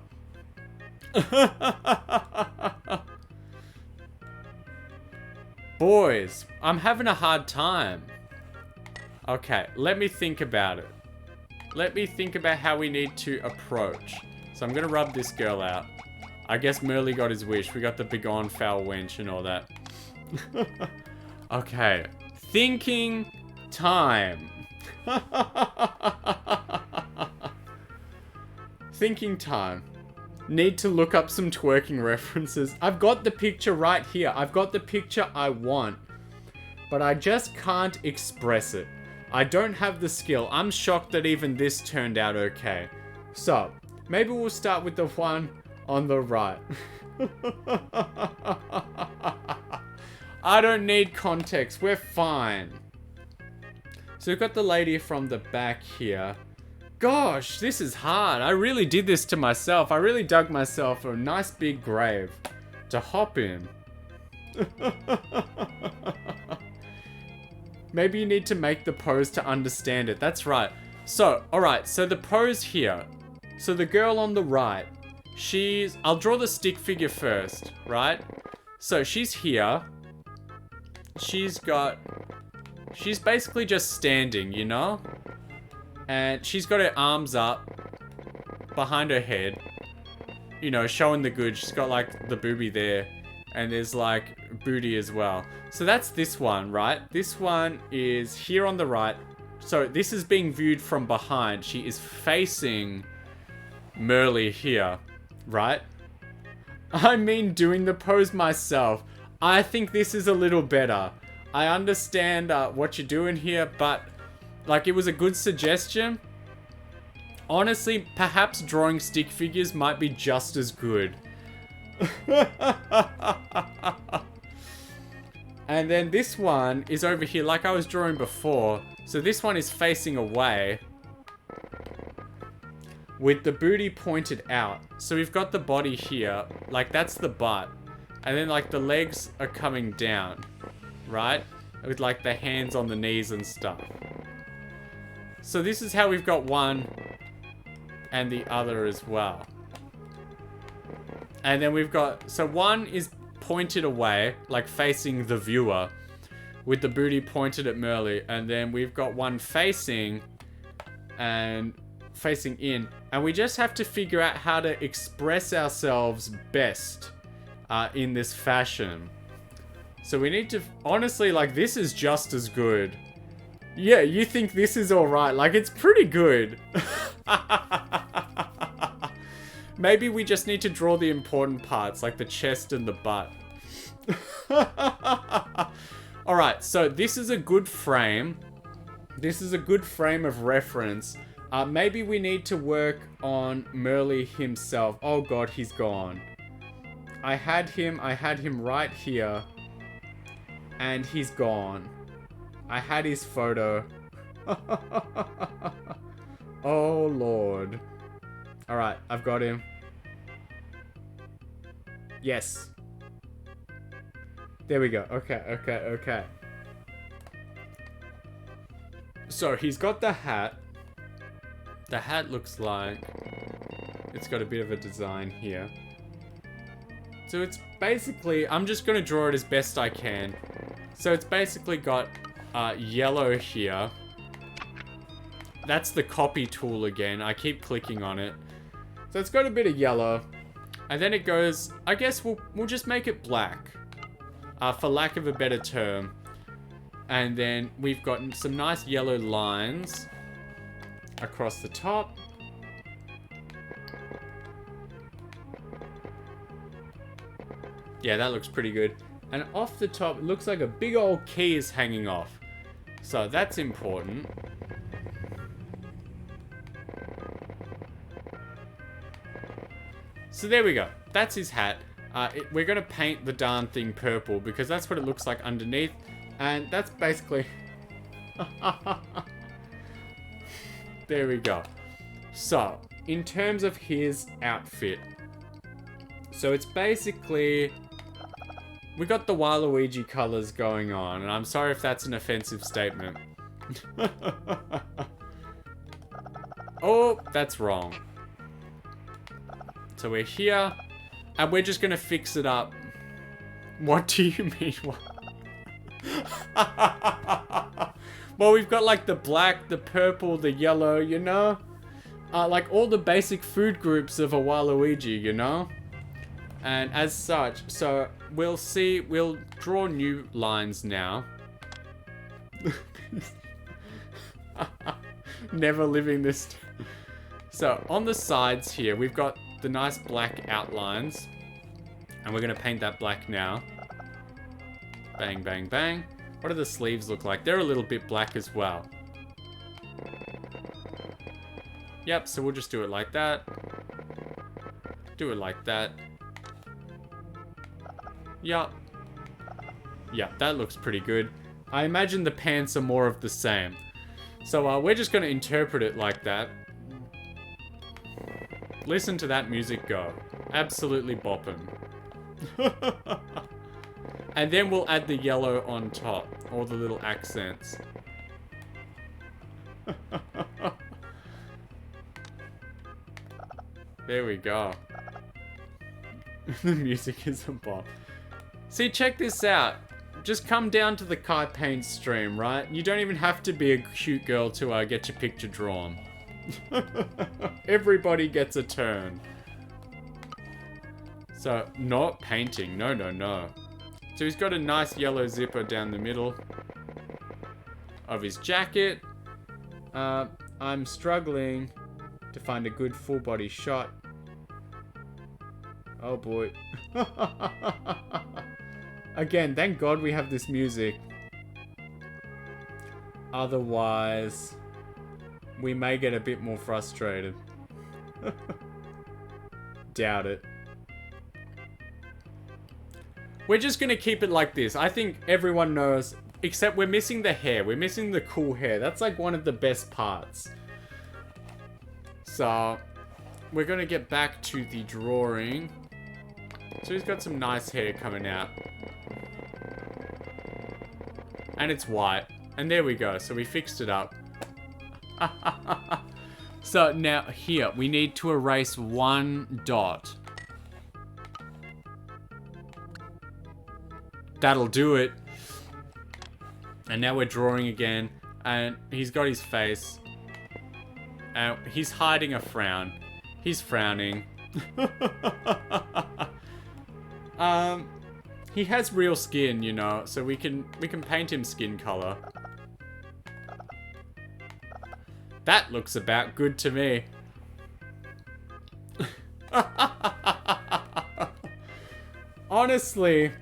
Boys, I'm having a hard time. Okay, let me think about it. Let me think about how we need to approach. So I'm going to rub this girl out. I guess Merly got his wish. We got the begone foul wench and all that. Okay. Thinking time. Thinking time. Need to look up some twerking references. I've got the picture right here. I've got the picture I want. But I just can't express it. I don't have the skill. I'm shocked that even this turned out okay. So, maybe we'll start with the one on the right. I don't need context. We're fine. So we've got the lady from the back here. Gosh, this is hard. I really did this to myself. I really dug myself a nice big grave to hop in. Maybe you need to make the pose to understand it. That's right. So, alright. So the pose here. So the girl on the right. I'll draw the stick figure first, right? So she's here. She's basically just standing, you know? And she's got her arms up behind her head. You know, showing the goods. She's got like the boobie there. And there's like booty as well. So that's this one, right? This one is here on the right. So this is being viewed from behind. She is facing Merly here, right? I mean doing the pose myself. I think this is a little better. I understand what you're doing here, but like it was a good suggestion. Honestly, perhaps drawing stick figures might be just as good. And then this one is over here like I was drawing before. So this one is facing away with the booty pointed out. So we've got the body here, like that's the butt. And then like the legs are coming down, right? With like the hands on the knees and stuff. So this is how we've got one and the other as well. And then we've got, so one is pointed away, like facing the viewer, with the booty pointed at Merly. And then we've got one facing and facing in. And we just have to figure out how to express ourselves best in this fashion. So we need to, honestly, like this is just as good. Yeah, you think this is alright. Like it's pretty good. Maybe we just need to draw the important parts, like the chest and the butt. Alright, so this is a good frame. This is a good frame of reference. Maybe we need to work on Merly himself. Oh god, he's gone. I had him right here. And he's gone. I had his photo. Oh lord. Alright, I've got him. Yes. There we go. Okay. So, he's got the hat. The hat looks like it's got a bit of a design here. So it's basically, I'm just going to draw it as best I can. So it's basically got yellow here. That's the copy tool again. I keep clicking on it. So it's got a bit of yellow. And then it goes, I guess we'll just make it black. For lack of a better term. And then we've got some nice yellow lines across the top. Yeah, that looks pretty good. And off the top, it looks like a big old key is hanging off. So that's important. So there we go. That's his hat. We're going to paint the darn thing purple because that's what it looks like underneath. And that's basically... There we go. So, in terms of his outfit. So it's basically... We got the Waluigi colors going on. And I'm sorry if that's an offensive statement. Oh, that's wrong. So we're here. And we're just going to fix it up. What do you mean? Well, we've got like the black, the purple, the yellow, you know? Like all the basic food groups of a Waluigi, you know? And as such, so we'll see, we'll draw new lines now. Never living this. So on the sides here, we've got the nice black outlines. And we're going to paint that black now. Bang, bang, bang. What do the sleeves look like? They're a little bit black as well. Yep, so we'll just do it like that. Do it like that. Yup. Yep, that looks pretty good. I imagine the pants are more of the same. So we're just going to interpret it like that. Listen to that music go. Absolutely bopping. And then we'll add the yellow on top. All the little accents. There we go. The music is a bop. See, check this out. Just come down to the Kai Paint stream, right? You don't even have to be a cute girl to get your picture drawn. Everybody gets a turn. So, not painting. No, no, no. So he's got a nice yellow zipper down the middle of his jacket. I'm struggling to find a good full body shot. Oh boy. Again, thank God we have this music. Otherwise, we may get a bit more frustrated. Doubt it. We're just gonna keep it like this. I think everyone knows, except we're missing the hair. We're missing the cool hair. That's like one of the best parts. So, we're gonna get back to the drawing. So he's got some nice hair coming out. And it's white. And there we go. So we fixed it up. So now here, we need to erase one dot. That'll do it. And now we're drawing again. And he's got his face. And he's hiding a frown. He's frowning. He has real skin, you know, so we can paint him skin color. That looks about good to me. Honestly,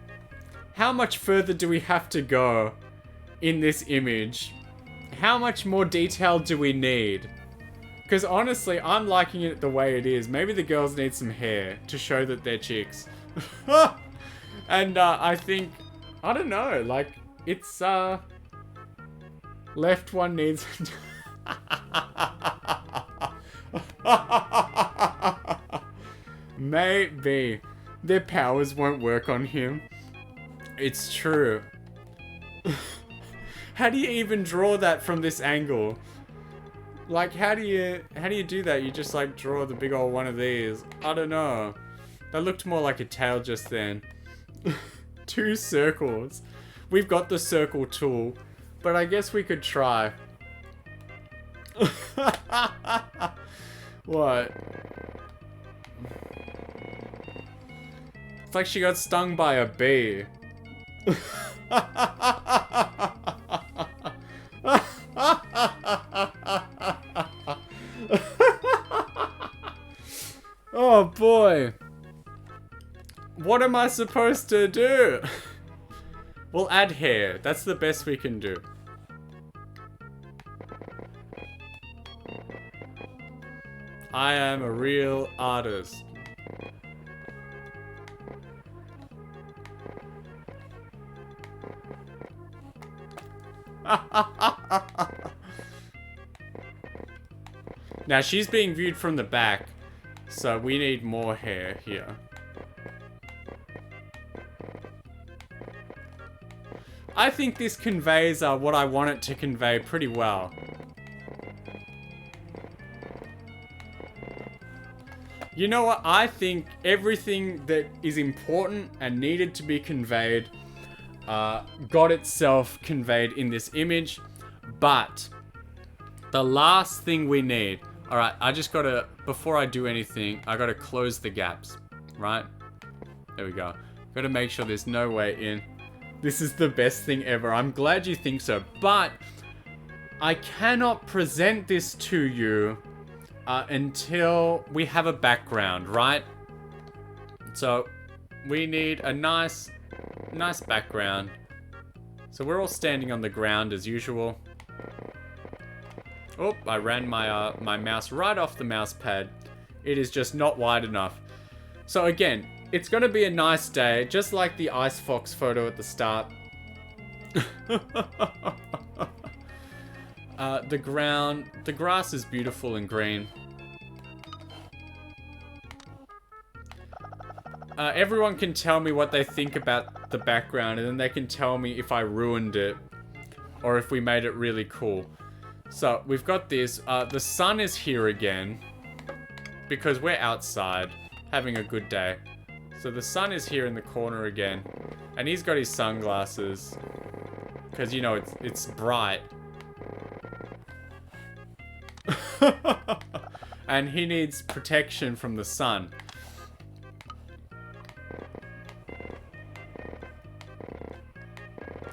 how much further do we have to go in this image? How much more detail do we need? Because honestly, I'm liking it the way it is. Maybe the girls need some hair to show that they're chicks. And I think, I don't know, like, it's, left one needs... Maybe. Their powers won't work on him. It's true. How do you even draw that from this angle? Like, how do you do that? You just, like, draw the big old one of these. I don't know. That looked more like a tail just then. 2 circles. We've got the circle tool, but I guess we could try. What? It's like she got stung by a bee. Oh boy. What am I supposed to do? We'll add hair. That's the best we can do. I am a real artist. Now she's being viewed from the back, so we need more hair here. I think this conveys what I want it to convey pretty well. You know what? I think everything that is important and needed to be conveyed got itself conveyed in this image. But the last thing we need... Alright, I just gotta... Before I do anything, I gotta close the gaps. Right? There we go. Gotta make sure there's no way in. This is the best thing ever. I'm glad you think so. But I cannot present this to you until we have a background, right? So we need a nice background. So we're all standing on the ground as usual. Oh, I ran my my mouse right off the mouse pad. It is just not wide enough. So again, it's gonna be a nice day, just like the ice fox photo at the start. The grass is beautiful and green. Everyone can tell me what they think about the background, and then they can tell me if I ruined it, or if we made it really cool. So, we've got this. The sun is here again, because we're outside, having a good day. So the sun is here in the corner again, and he's got his sunglasses, because, you know, it's bright. And he needs protection from the sun.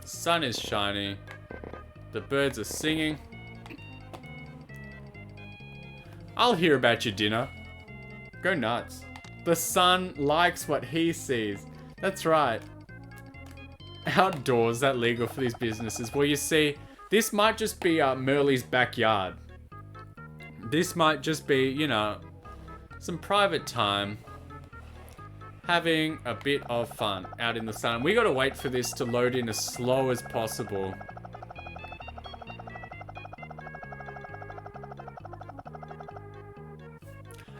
Sun is shining. The birds are singing. I'll hear about your dinner. Go nuts. The son likes what he sees. That's right. Outdoors, that legal for these businesses? Well, you see, this might just be Merle's backyard. This might just be, you know, some private time. Having a bit of fun out in the sun. We gotta wait for this to load in as slow as possible.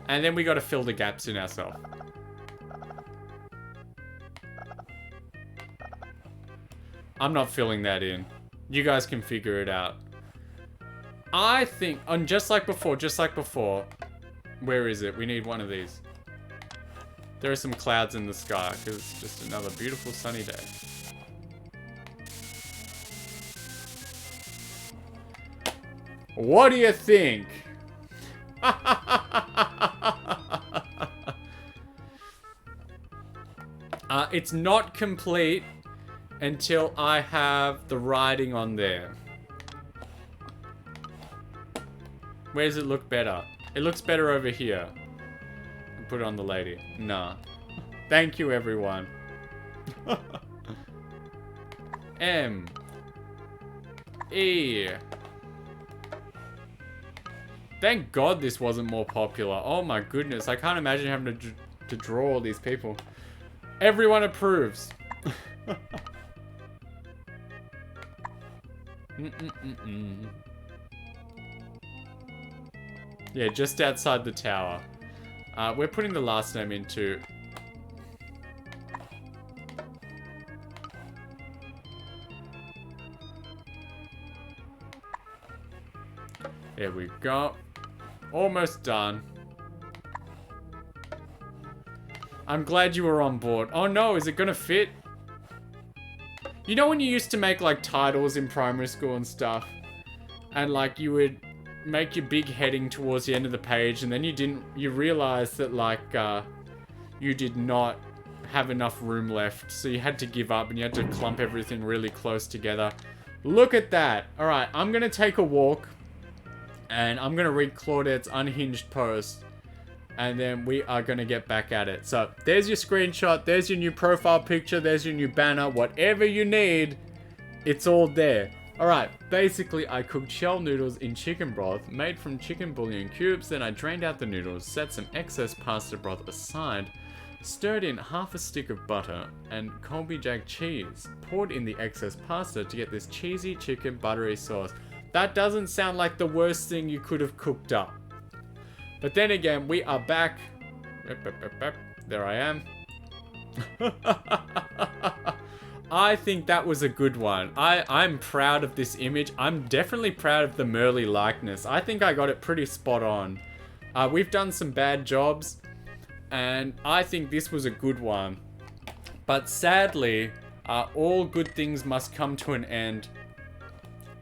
And then we gotta fill the gaps in ourselves. I'm not filling that in. You guys can figure it out. I think, and just like before, where is it? We need one of these. There are some clouds in the sky, because it's just another beautiful sunny day. What do you think? It's not complete until I have the writing on there. Where does it look better? It looks better over here. Put it on the lady. Nah. Thank you, everyone. M. E. Thank God this wasn't more popular. Oh my goodness. I can't imagine having to draw all these people. Everyone approves. Yeah, just outside the tower. We're putting the last name into... There we go. Almost done. I'm glad you were on board. Oh no, is it gonna fit? You know when you used to make like titles in primary school and stuff? And like you would make your big heading towards the end of the page and then you realized that like you did not have enough room left, so you had to give up and you had to clump everything really close together. Look at that. Alright, I'm gonna take a walk and I'm gonna read Claudette's unhinged post and then we are gonna get back at it. So there's your screenshot, there's your new profile picture, there's your new banner, whatever you need, it's all there. Alright, basically I cooked shell noodles in chicken broth made from chicken bouillon cubes, then I drained out the noodles, set some excess pasta broth aside, stirred in half a stick of butter and Colby Jack cheese, poured in the excess pasta to get this cheesy chicken buttery sauce. That doesn't sound like the worst thing you could have cooked up. But then again, we are back. There I am. I think that was a good one. I'm proud of this image. I'm definitely proud of the Merle likeness. I think I got it pretty spot on. We've done some bad jobs, and I think this was a good one. But sadly, all good things must come to an end,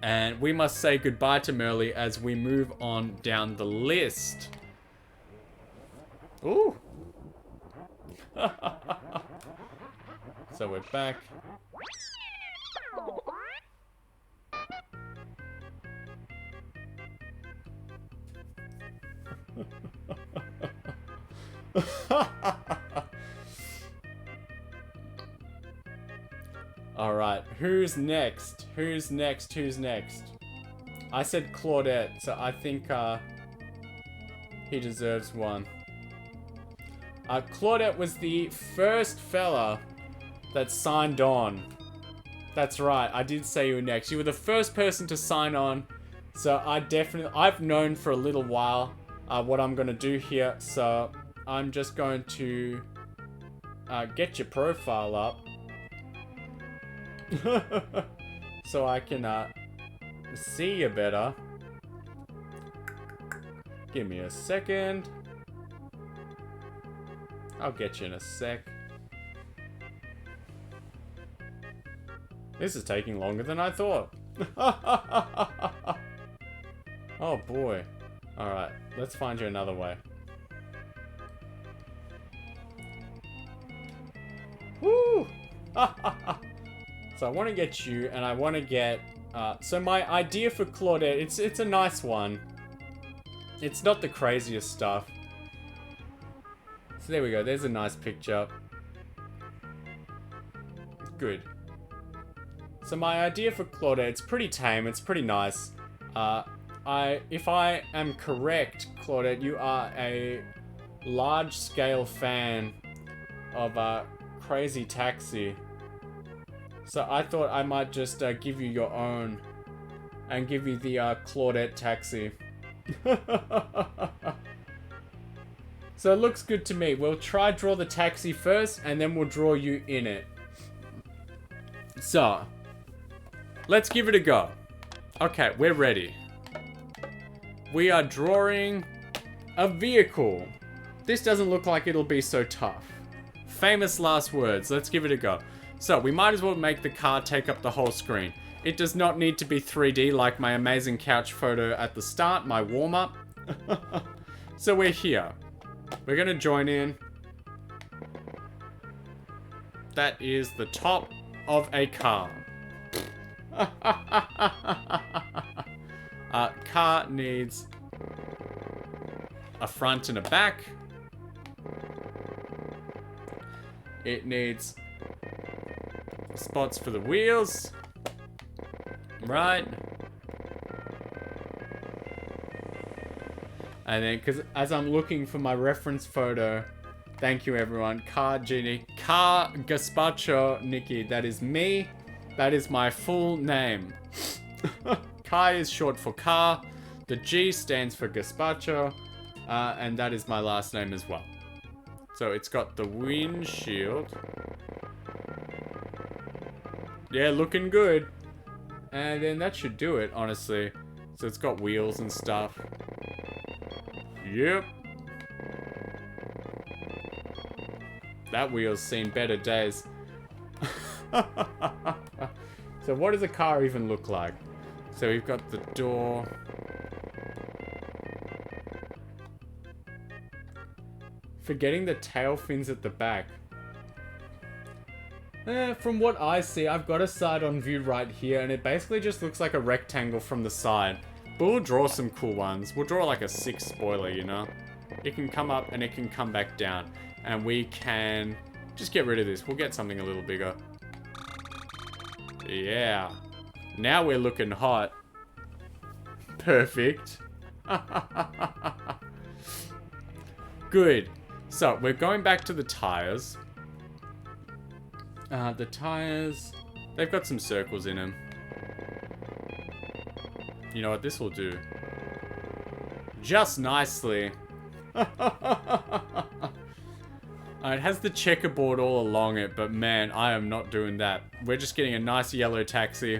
and we must say goodbye to Merle as we move on down the list. Ooh. So we're back. Alright, who's next? Who's next? Who's next? I said Claudette, so I think he deserves one. Claudette was the first fella that signed on. That's right, I did say you were next. You were the first person to sign on, so I've known for a little while what I'm gonna do here, so I'm just going to get your profile up so I can see you better. Give me a second. I'll get you in a sec. This is taking longer than I thought. Oh boy. Alright, let's find you another way. Woo! So I want to get you, and I want to get... so my idea for Claudette, it's a nice one. It's not the craziest stuff. So there we go. There's a nice picture. Good. So my idea for Claudette, it's pretty tame. It's pretty nice. If I am correct, Claudette, you are a large-scale fan of Crazy Taxi. So I thought I might just give you your own and give you the Claudette Taxi. So it looks good to me. We'll try draw the taxi first, and then we'll draw you in it. So, let's give it a go. Okay, we're ready. We are drawing a vehicle. This doesn't look like it'll be so tough. Famous last words. Let's give it a go. So, we might as well make the car take up the whole screen. It does not need to be 3D like my amazing couch photo at the start, my warm-up. So we're here. We're gonna join in. That is the top of a car. Car needs a front and a back. It needs spots for the wheels. Right. And then, because as I'm looking for my reference photo, thank you everyone, Car Gazpacho Nikki, that is me. That is my full name. Kai is short for car. The G stands for Gazpacho. And that is my last name as well. So it's got the windshield. Yeah, looking good. And then that should do it, honestly. So it's got wheels and stuff. Yep. That wheel's seen better days. So what does a car even look like? So we've got the door. Forgetting the tail fins at the back. From what I see, I've got a side-on view right here, and it basically just looks like a rectangle from the side. But we'll draw some cool ones. We'll draw like a 6 spoiler, you know? It can come up and it can come back down. And we can just get rid of this. We'll get something a little bigger. Yeah. Now we're looking hot. Perfect. Good. So, we're going back to the tires. The tires, they've got some circles in them. You know what this will do? Just nicely. It has the checkerboard all along it, but man, I am not doing that. We're just getting a nice yellow taxi.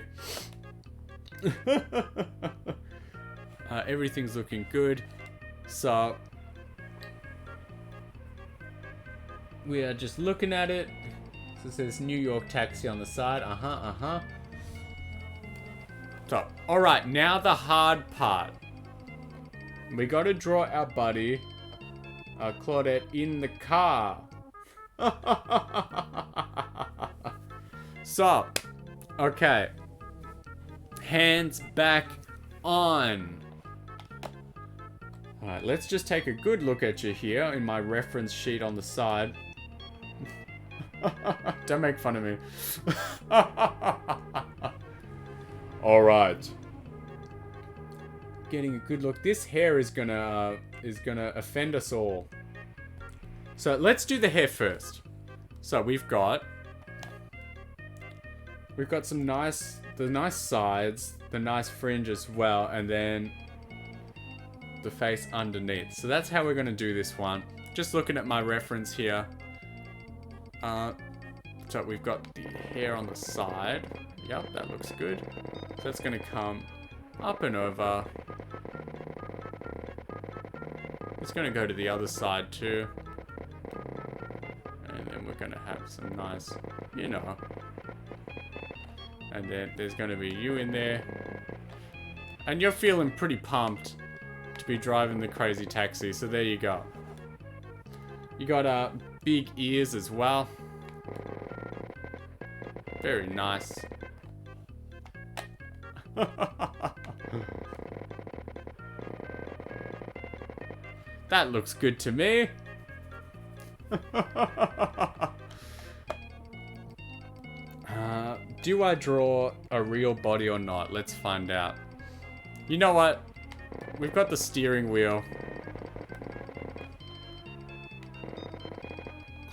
Everything's looking good. So, we are just looking at it. So it says New York taxi on the side. So, alright, now the hard part. We gotta draw our buddy, Claudette, in the car. So, okay. Hands back on. Alright, let's just take a good look at you here in my reference sheet on the side. Don't make fun of me. Alright. Getting a good look. This hair is gonna offend us all. So let's do the hair first. So we've got some nice sides, the nice fringe as well, and then the face underneath. So that's how we're gonna do this one. Just looking at my reference here. So we've got the hair on the side. Yep, that looks good. So that's gonna come up and over. It's gonna go to the other side too. And then we're gonna have some nice, you know. And then there's gonna be you in there. And you're feeling pretty pumped to be driving the crazy taxi, so there you go. You got big ears as well. Very nice. That looks good to me. Do I draw a real body or not? Let's find out. You know what? We've got the steering wheel.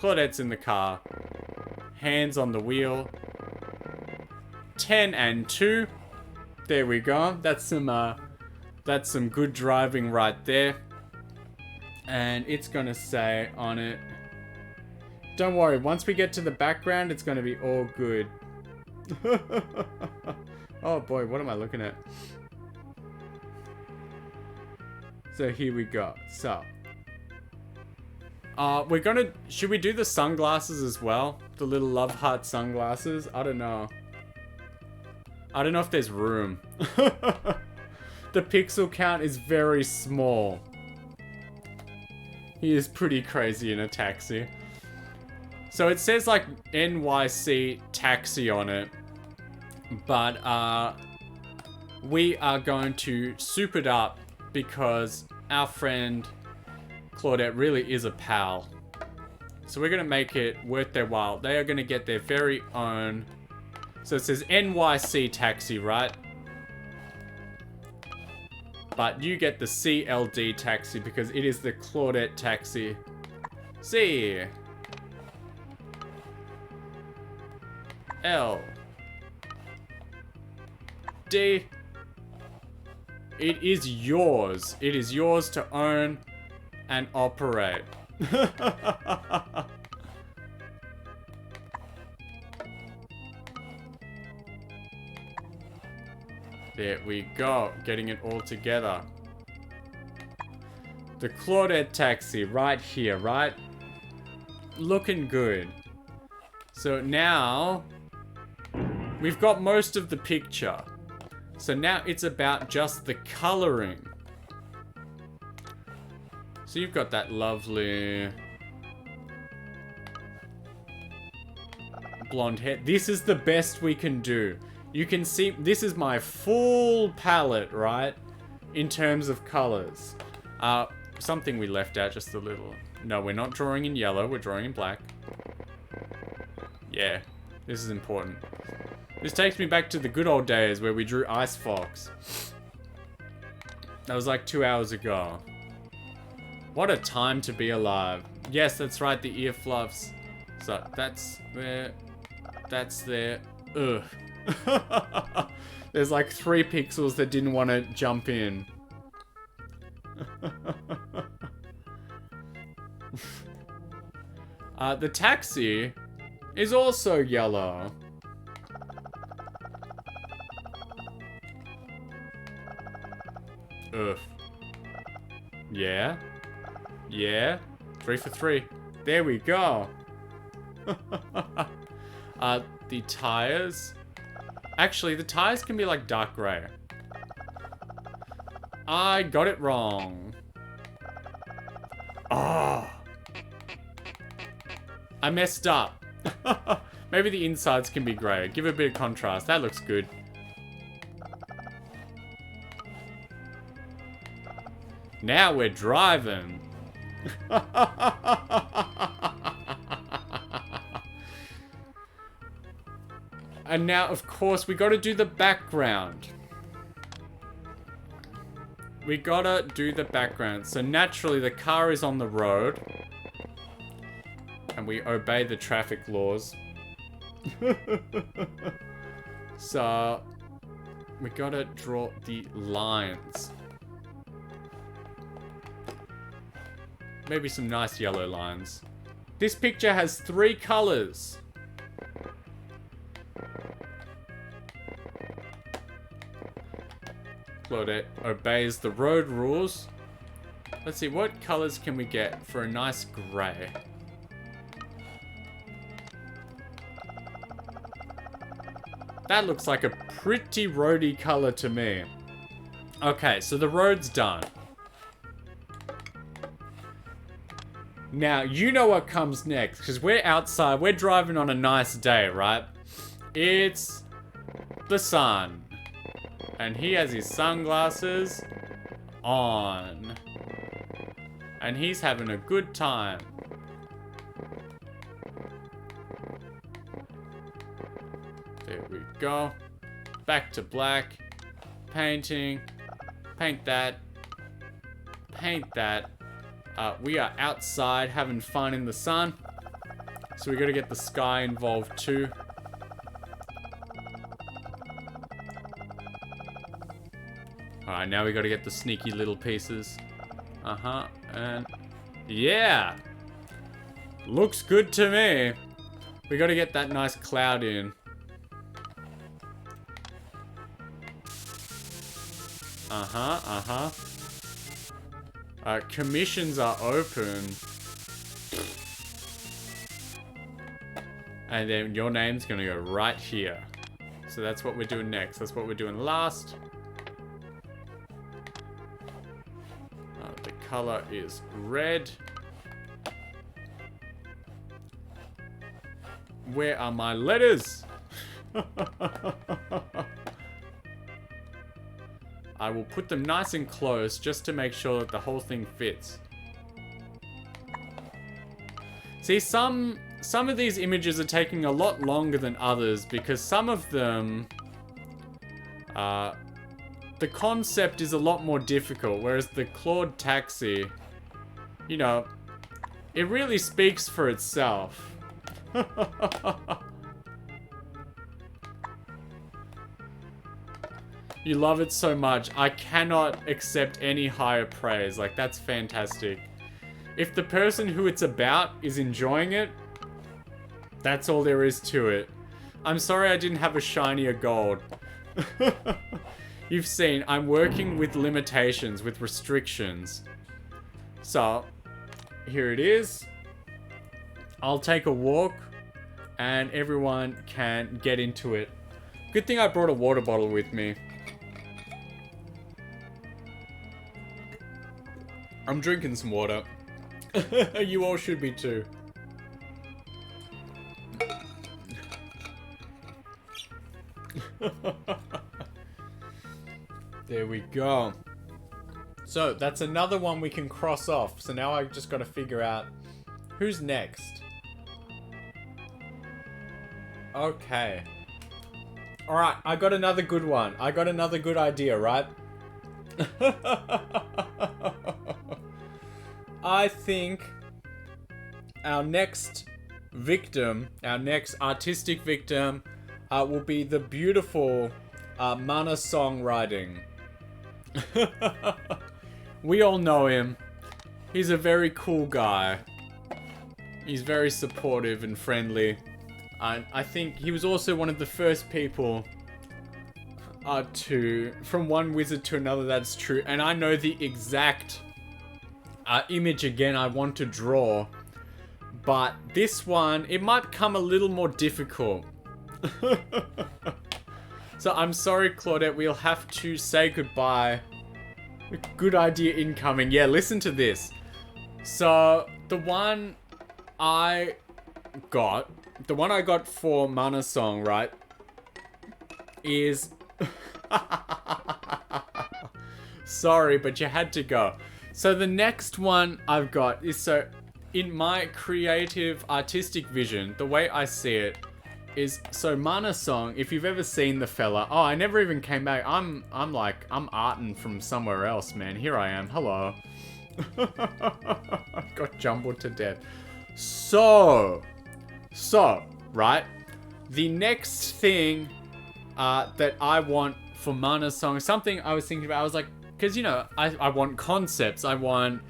Claudette's in the car. Hands on the wheel. 10 and 2. There we go. That's some good driving right there. And it's gonna say on it, don't worry, once we get to the background, it's gonna be all good. Oh boy, what am I looking at? So here we go. So should we do the sunglasses as well? The little love heart sunglasses? I don't know. I don't know if there's room. The pixel count is very small. He is pretty crazy in a taxi. So it says like NYC taxi on it. But we are going to soup it up because our friend Claudette really is a pal. So we're going to make it worth their while. They are going to get their very own. So it says NYC taxi, right? But you get the CLD taxi because it is the Claudette taxi. C. L. D. It is yours. It is yours to own and operate. There we go. Getting it all together. The Claudette taxi right here, right? Looking good. So now we've got most of the picture. So now it's about just the coloring. So you've got that lovely blonde hair. This is the best we can do. You can see, this is my full palette, right? In terms of colors. Something we left out just a little. No, we're not drawing in yellow, we're drawing in black. Yeah, this is important. This takes me back to the good old days where we drew Ice Fox. That was like 2 hours ago. What a time to be alive. Yes, that's right, the ear fluffs. So, that's there. That's there. Ugh. There's like 3 pixels that didn't want to jump in. The taxi is also yellow. Ugh. Yeah. Yeah. 3 for 3. There we go. The tires. Actually, the tires can be like dark gray. I got it wrong. Oh. I messed up. Maybe the insides can be gray. Give it a bit of contrast. That looks good. Now we're driving. And now, of course, we gotta do the background. We gotta do the background. So naturally, the car is on the road. And we obey the traffic laws. So, we gotta draw the lines. Maybe some nice yellow lines. This picture has 3 colors. Claudette obeys the road rules. Let's see, what colors can we get for a nice gray? That looks like a pretty roady color to me. Okay, so the road's done. Now, you know what comes next, because we're outside, we're driving on a nice day, right? It's the sun. And he has his sunglasses on. And he's having a good time. There we go. Back to black. Painting. Paint that. Paint that. We are outside having fun in the sun. So we gotta get the sky involved too. Alright, now we gotta get the sneaky little pieces. Uh-huh, and... yeah! Looks good to me. We gotta get that nice cloud in. Uh-huh, uh-huh. Commissions are open. And then your name's gonna go right here. So that's what we're doing next. That's what we're doing last. The color is red. Where are my letters? I will put them nice and close just to make sure that the whole thing fits. See, some of these images are taking a lot longer than others because some of them, the concept is a lot more difficult, whereas the Claude taxi, you know, it really speaks for itself. You love it so much. I cannot accept any higher praise. Like, that's fantastic. If the person who it's about is enjoying it, that's all there is to it. I'm sorry I didn't have a shinier gold. You've seen, I'm working with limitations, with restrictions. So, here it is. I'll take a walk, and everyone can get into it. Good thing I brought a water bottle with me. I'm drinking some water. You all should be too. There we go. So, that's another one we can cross off. So now I've just got to figure out who's next. Okay. Alright, I got another good one. I got another good idea, right? I think our next victim, our next artistic victim, will be the beautiful Mana songwriting. We all know him. He's a very cool guy. He's very supportive and friendly. I think he was also one of the first people from one wizard to another, that's true. And I know the exact image again I want to draw. But this one, it might come a little more difficult. So I'm sorry, Claudette, we'll have to say goodbye. Good idea incoming. Yeah, listen to this. So, the one I got for Mana Song, right, is... Sorry, but you had to go. So the next one I've got is, so in my creative artistic vision, the way I see it is, so Mana Song, if you've ever seen the fella, oh, I never even came back. I'm arting from somewhere else, man. Here I am. Hello. Got jumbled to death. So, right? The next thing that I want for Mana Song, something I was thinking about, I was like, because, you know, I want concepts, I want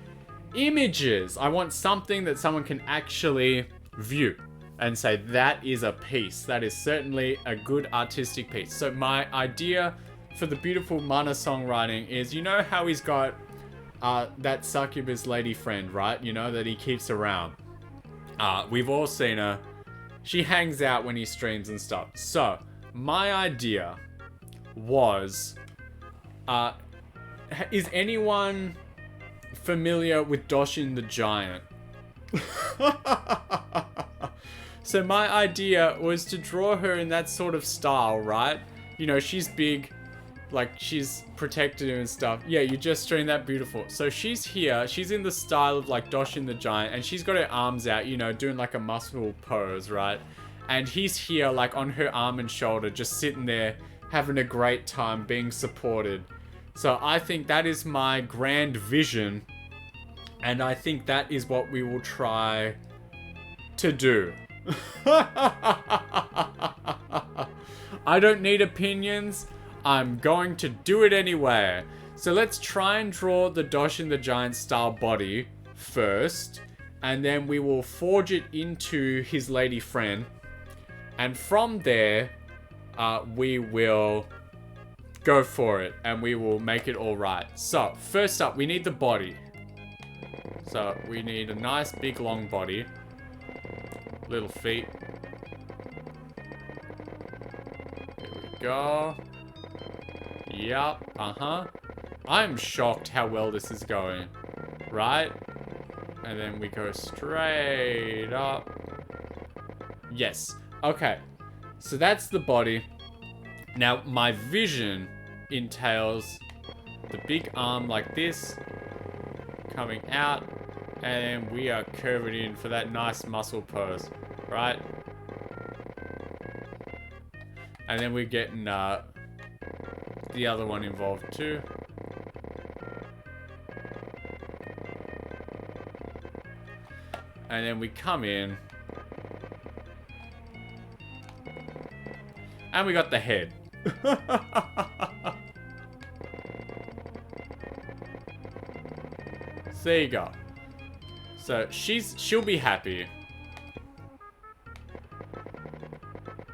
images, I want something that someone can actually view and say, that is a piece, that is certainly a good artistic piece. So my idea for the beautiful Mana songwriting is, you know how he's got that succubus lady friend, right? You know, that he keeps around. We've all seen her. She hangs out when he streams and stuff. So, my idea was, is anyone familiar with Doshin the Giant? So my idea was to draw her in that sort of style, right? You know, she's big, Like, she's protected him and stuff. Yeah, you're gesturing that beautiful. So she's here. She's in the style of, like, Doshin the Giant. And she's got her arms out, you know, doing, like, a muscle pose, right? And he's here, like, on her arm and shoulder, just sitting there, having a great time, being supported. So I think that is my grand vision. And I think that is what we will try to do. I don't need opinions. I'm going to do it anyway. So let's try and draw the Doshin the Giant style body first. And then we will forge it into his lady friend. And from there, we will go for it. And we will make it all right. So, first up, we need the body. So, we need a nice, big, long body. Little feet. There we go. Yup, I'm shocked how well this is going. Right? And then we go straight up. Yes. Okay. So that's the body. Now, my vision entails the big arm like this. Coming out. And we are curving in for that nice muscle pose. Right? And then we're getting the other one involved too. And then we come in. And we got the head. So there you go. So she'll be happy.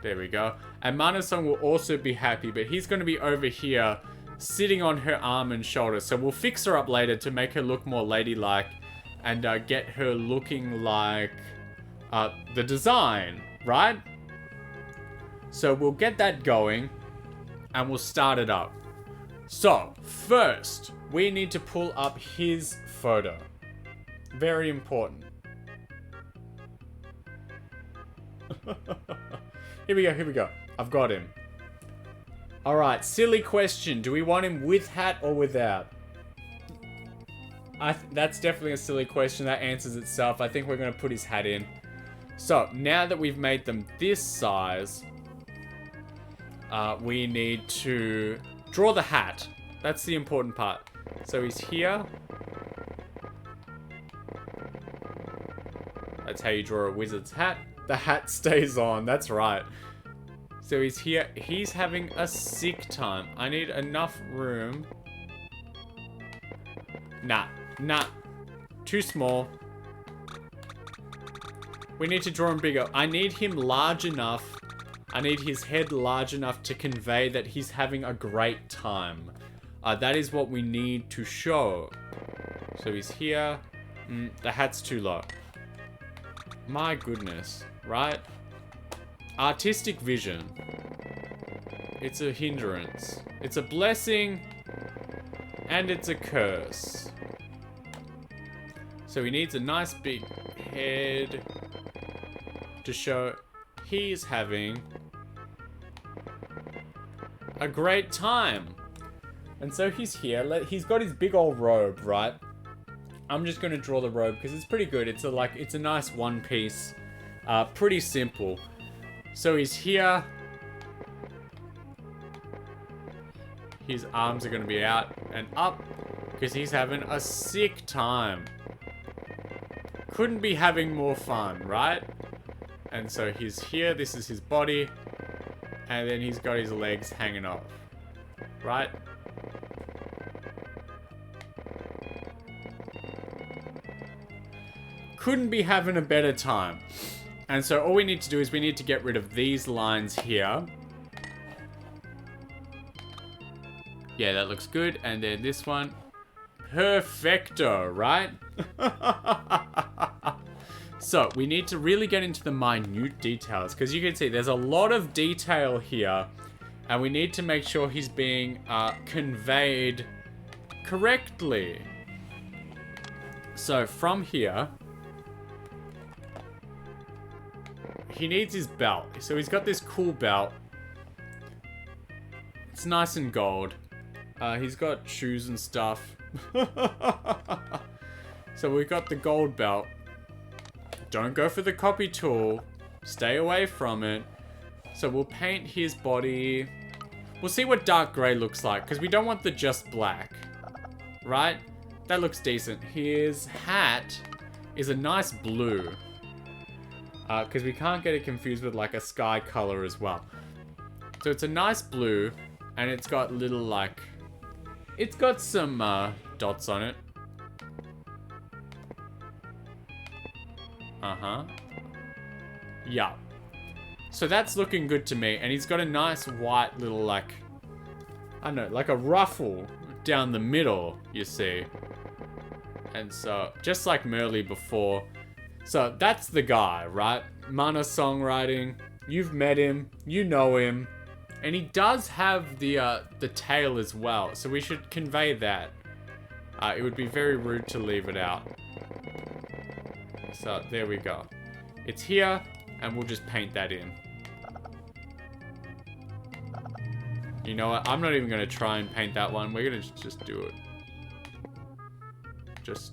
There we go. And Mana-san will also be happy, but he's going to be over here sitting on her arm and shoulder. So we'll fix her up later to make her look more ladylike and get her looking like the design, right? So we'll get that going and we'll start it up. So first, we need to pull up his photo. Very important. Here we go. I've got him. Alright, silly question. Do we want him with hat or without? That's definitely a silly question. That answers itself. I think we're going to put his hat in. So, now that we've made them this size, we need to draw the hat. That's the important part. So he's here. That's how you draw a wizard's hat. The hat stays on. That's right. So he's here. He's having a sick time. I need enough room. Nah. Too small. We need to draw him bigger. I need him large enough. I need his head large enough to convey that he's having a great time. That is what we need to show. So he's here. The hat's too low. My goodness. Right? Artistic vision. It's a hindrance. It's a blessing. And it's a curse. So he needs a nice big head to show he's having a great time. And so he's here. He's got his big old robe, right? I'm just going to draw the robe because it's pretty good. It's a nice one piece. Pretty simple. So he's here. His arms are going to be out and up because he's having a sick time. Couldn't be having more fun, right? And so he's here. This is his body. And then he's got his legs hanging off. Right? Couldn't be having a better time. And so all we need to do is we need to get rid of these lines here. Yeah, that looks good. And then this one. Perfecto, right? So, we need to really get into the minute details. Because you can see there's a lot of detail here. And we need to make sure he's being conveyed correctly. So, from here, he needs his belt. So, he's got this cool belt. It's nice and gold. He's got shoes and stuff. So we've got the gold belt. Don't go for the copy tool. Stay away from it. So we'll paint his body. We'll see what dark gray looks like, because we don't want the just black. Right? That looks decent. His hat is a nice blue. Because we can't get it confused with like a sky color as well. So it's a nice blue, and it's got little like... It's got some dots on it. Uh-huh. Yeah. So that's looking good to me. And he's got a nice white little like... I don't know, like a ruffle down the middle, you see. And so, just like Merle before. So that's the guy, right? Mana songwriting. You've met him. You know him. And he does have the tail as well. So we should convey that. It would be very rude to leave it out. So there we go. It's here, and we'll just paint that in. You know what? I'm not even going to try and paint that one. We're going to just do it. Just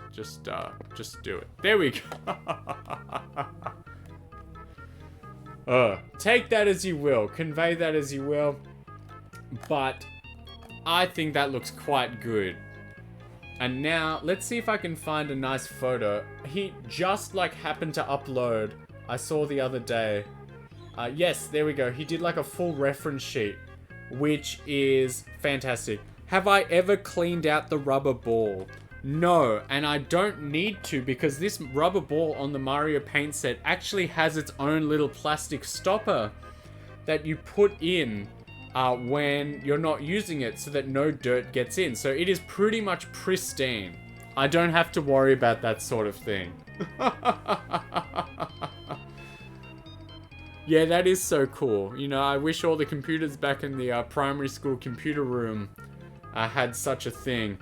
do it. There we go. Take that as you will. Convey that as you will. But I think that looks quite good. And now, let's see if I can find a nice photo. He just like happened to upload. I saw the other day. Yes, there we go. He did like a full reference sheet, which is fantastic. Have I ever cleaned out the rubber ball? No, and I don't need to, because this rubber ball on the Mario Paint set actually has its own little plastic stopper that you put in when you're not using it so that no dirt gets in. So it is pretty much pristine. I don't have to worry about that sort of thing. Yeah, that is so cool. You know, I wish all the computers back in the primary school computer room had such a thing.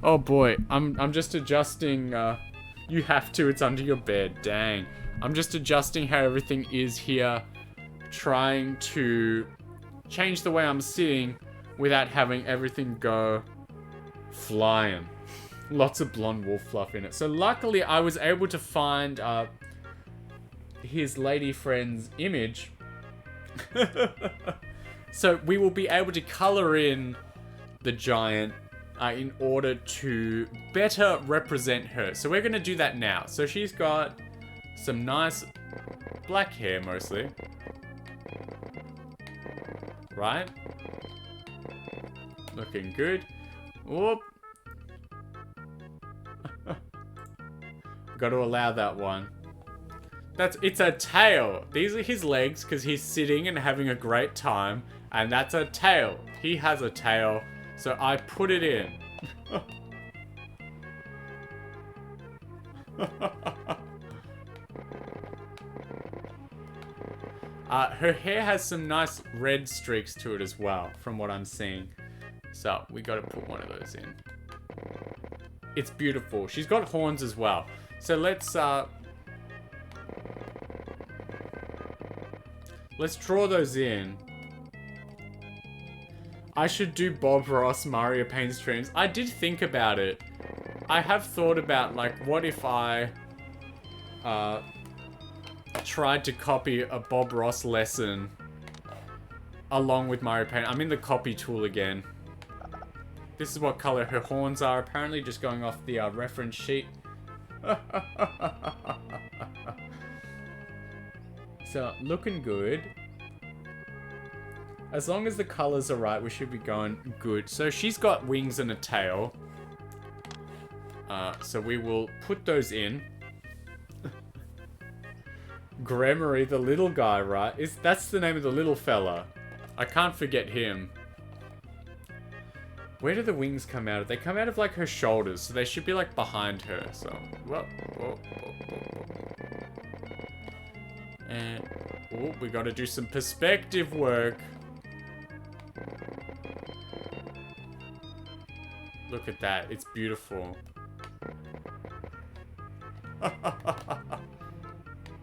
Oh boy, I'm just adjusting. You have to, it's under your bed, dang. I'm just adjusting how everything is here, trying to change the way I'm sitting without having everything go flying. Lots of blonde wolf fluff in it. So luckily I was able to find his lady friend's image. So we will be able to color in the giant in order to better represent her. So we're going to do that now. So she's got some nice black hair mostly. Right? Looking good. Whoop. Got to allow that one. It's a tail. These are his legs because he's sitting and having a great time. And that's a tail. He has a tail. So I put it in. Her hair has some nice red streaks to it as well, from what I'm seeing. So we got to put one of those in. It's beautiful. She's got horns as well. So let's draw those in. I should do Bob Ross Mario Paint streams. I did think about it. I have thought about, like, what if I tried to copy a Bob Ross lesson along with Mario Paint. I'm in the copy tool again. This is what color her horns are, apparently, just going off the reference sheet. So, looking good. As long as the colors are right, we should be going good. So she's got wings and a tail. So we will put those in. Gremory, the little guy, right? That's the name of the little fella. I can't forget him. Where do the wings come out of? They come out of like her shoulders, so they should be like behind her. So, whoa. And oh, we got to do some perspective work. Look at that. It's beautiful.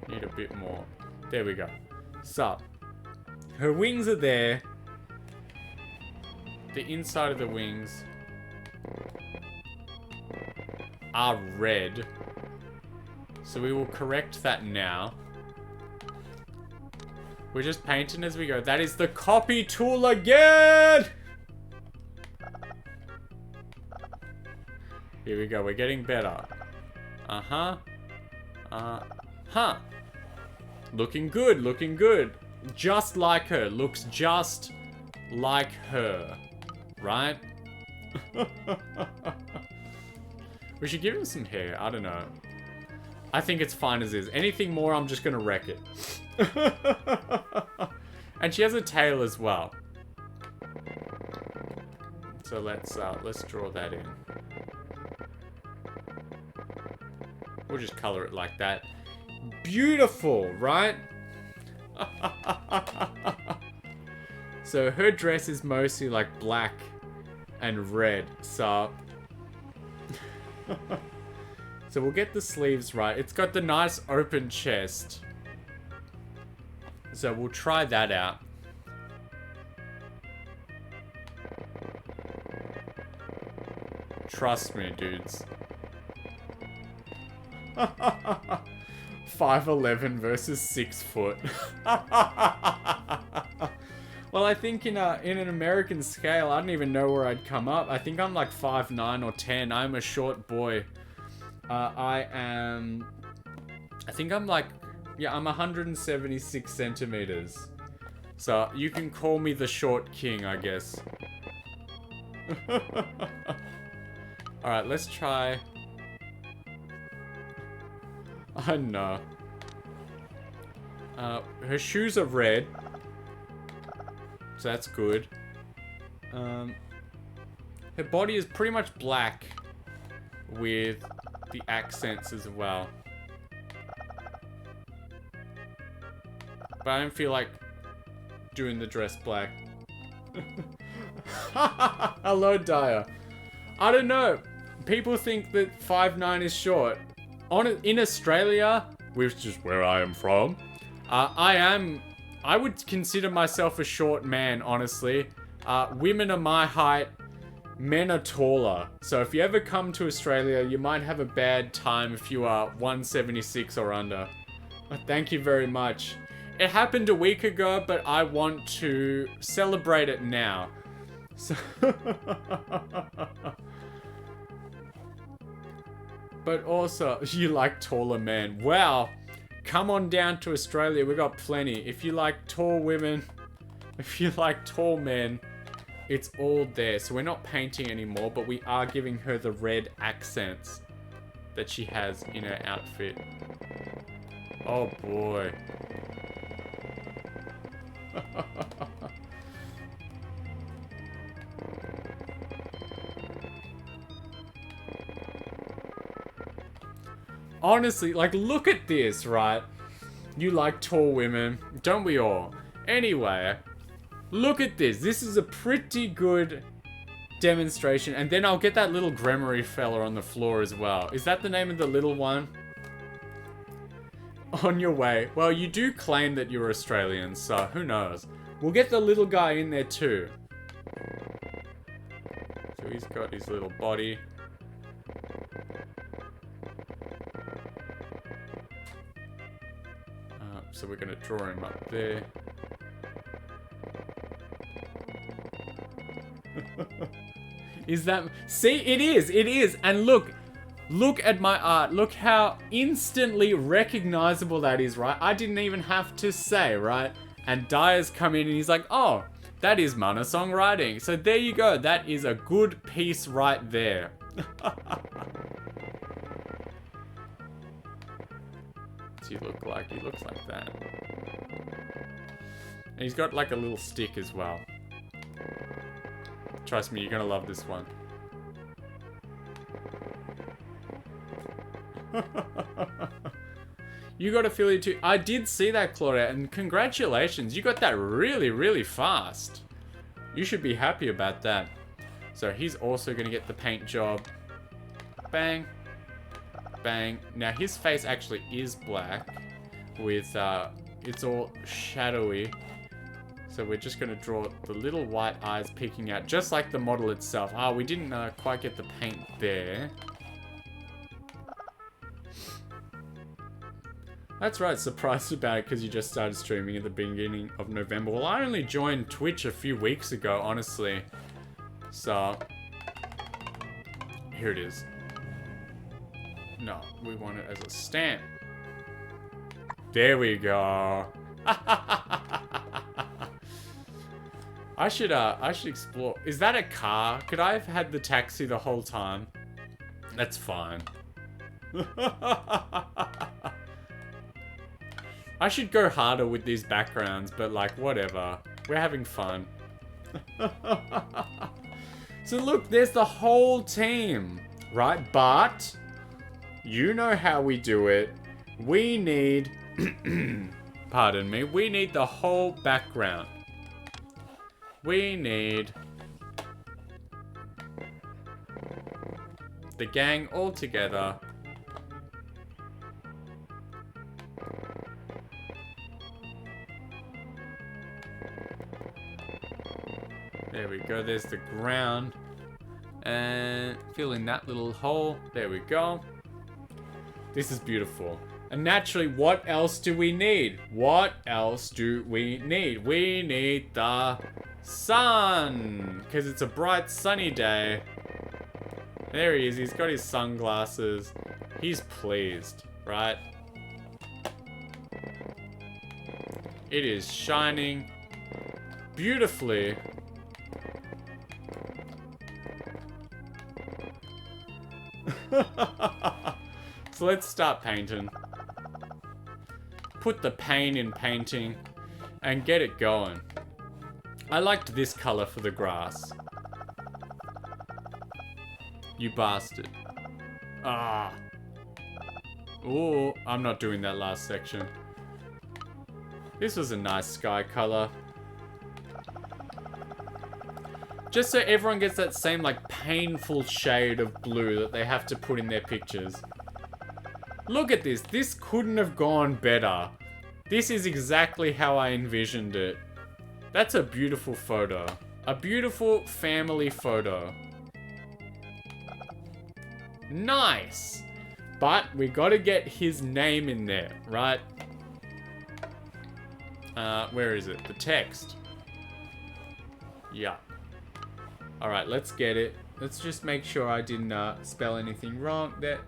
Need a bit more. There we go. So, her wings are there. the inside of the wings are red. So we will correct that now. We're just painting as we go. That is the copy tool again! Here we go. We're getting better. Uh-huh. Uh-huh. Looking good. Looking good. Just like her. Looks just like her. Right? We should give him some hair. I don't know. I think it's fine as is. Anything more, I'm just gonna wreck it. And she has a tail as well. So let's draw that in. We'll just color it like that. Beautiful, right? So her dress is mostly like black and red. So so we'll get the sleeves right. It's got the nice open chest. So we'll try that out. Trust me, dudes. 5'11" versus 6 foot. Well, I think in an American scale, I don't even know where I'd come up. I think I'm like 5'9" or 10. I'm a short boy. I think I'm like, yeah, I'm 176 centimeters. So you can call me the short king, I guess. Alright, let's try. I know. Her shoes are red. So that's good. Her body is pretty much black with the accents as well. But I don't feel like doing the dress black. Hello, Dyer. I don't know. People think that 5'9" is short. In Australia, which is where I am from, I would consider myself a short man, honestly. Women are my height, men are taller. So if you ever come to Australia, you might have a bad time if you are 176 or under. Thank you very much. It happened a week ago, but I want to celebrate it now. So but also, you like taller men. Wow. Come on down to Australia. We got plenty. If you like tall women, if you like tall men, it's all there. So we're not painting anymore, but we are giving her the red accents that she has in her outfit. Oh boy. Honestly, like, look at this, right? You like tall women, don't we all? Anyway, look at this. This is a pretty good demonstration. And then I'll get that little Gremory fella on the floor as well. Is that the name of the little one? On your way. Well, you do claim that you're Australian, so who knows? We'll get the little guy in there too. So he's got his little body. So we're going to draw him up there. Is that... See, it is. It is. And look at my art. Look how instantly recognizable that is, right? I didn't even have to say, right? And Dyer's come in and he's like, oh, that is mana songwriting. So there you go. That is a good piece right there. What's he look like? He looks like that. And he's got like a little stick as well. Trust me, you're gonna love this one. You got affiliate too. I did see that, Claudia, and congratulations. You got that really, really fast. You should be happy about that. So he's also gonna get the paint job. Bang. Bang. Now his face actually is black with it's all shadowy. So we're just going to draw the little white eyes peeking out, just like the model itself. Ah, we didn't quite get the paint there. That's right, surprised about it because you just started streaming at the beginning of November. Well, I only joined Twitch a few weeks ago, honestly. So, here it is. No, we want it as a stamp. There we go. I should explore. Is that a car? Could I have had the taxi the whole time? That's fine. I should go harder with these backgrounds, but like, whatever. We're having fun. So look, there's the whole team, right? But, you know how we do it. We need, pardon me, we need the whole background. We need the gang all together. There we go, there's the ground. And fill in that little hole. There we go. This is beautiful. And naturally, what else do we need? What else do we need? We need the sun. Because it's a bright sunny day. There he is, he's got his sunglasses. He's pleased, right? It is shining beautifully. So let's start painting. Put the pain in painting and get it going. I liked this color for the grass. You bastard. Ah. Ooh, I'm not doing that last section. This was a nice sky color. Just so everyone gets that same, like, painful shade of blue that they have to put in their pictures. Look at this. This couldn't have gone better. This is exactly how I envisioned it. That's a beautiful photo. A beautiful family photo. Nice. But we gotta get his name in there, right? Where is it? The text. Yeah. Alright, let's get it. Let's just make sure I didn't spell anything wrong there.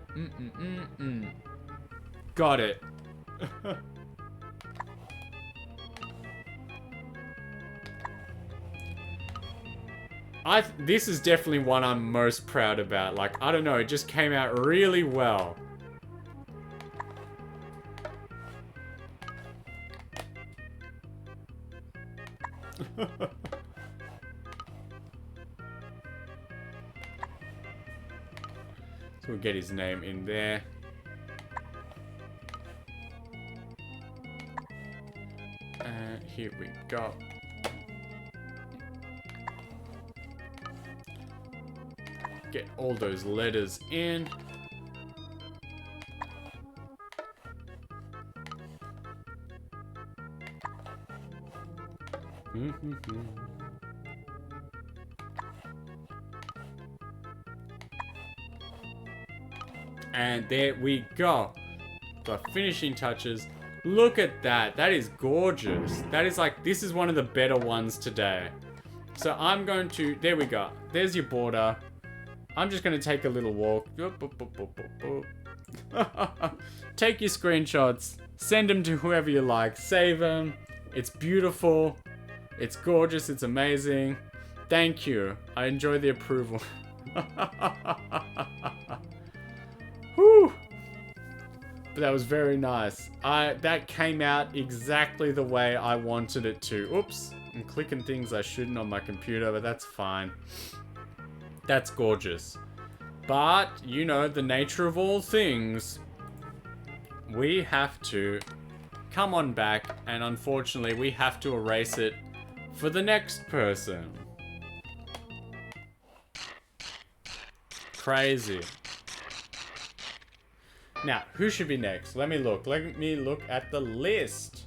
Got it. This is definitely one I'm most proud about. Like, I don't know, it just came out really well. So we'll get his name in there. And here we go. Get all those letters in. And there we go. The finishing touches. Look at that. That is gorgeous. That is like, this is one of the better ones today. So I'm going to, there we go. There's your border. I'm just going to take a little walk. Take your screenshots. Send them to whoever you like. Save them. It's beautiful. It's gorgeous. It's amazing. Thank you. I enjoy the approval. Whew. But that was very nice. That came out exactly the way I wanted it to. Oops. I'm clicking things I shouldn't on my computer, but that's fine. That's gorgeous. But, you know, the nature of all things, we have to come on back, and unfortunately, we have to erase it for the next person. Crazy. Now, who should be next? Let me look. Let me look at the list.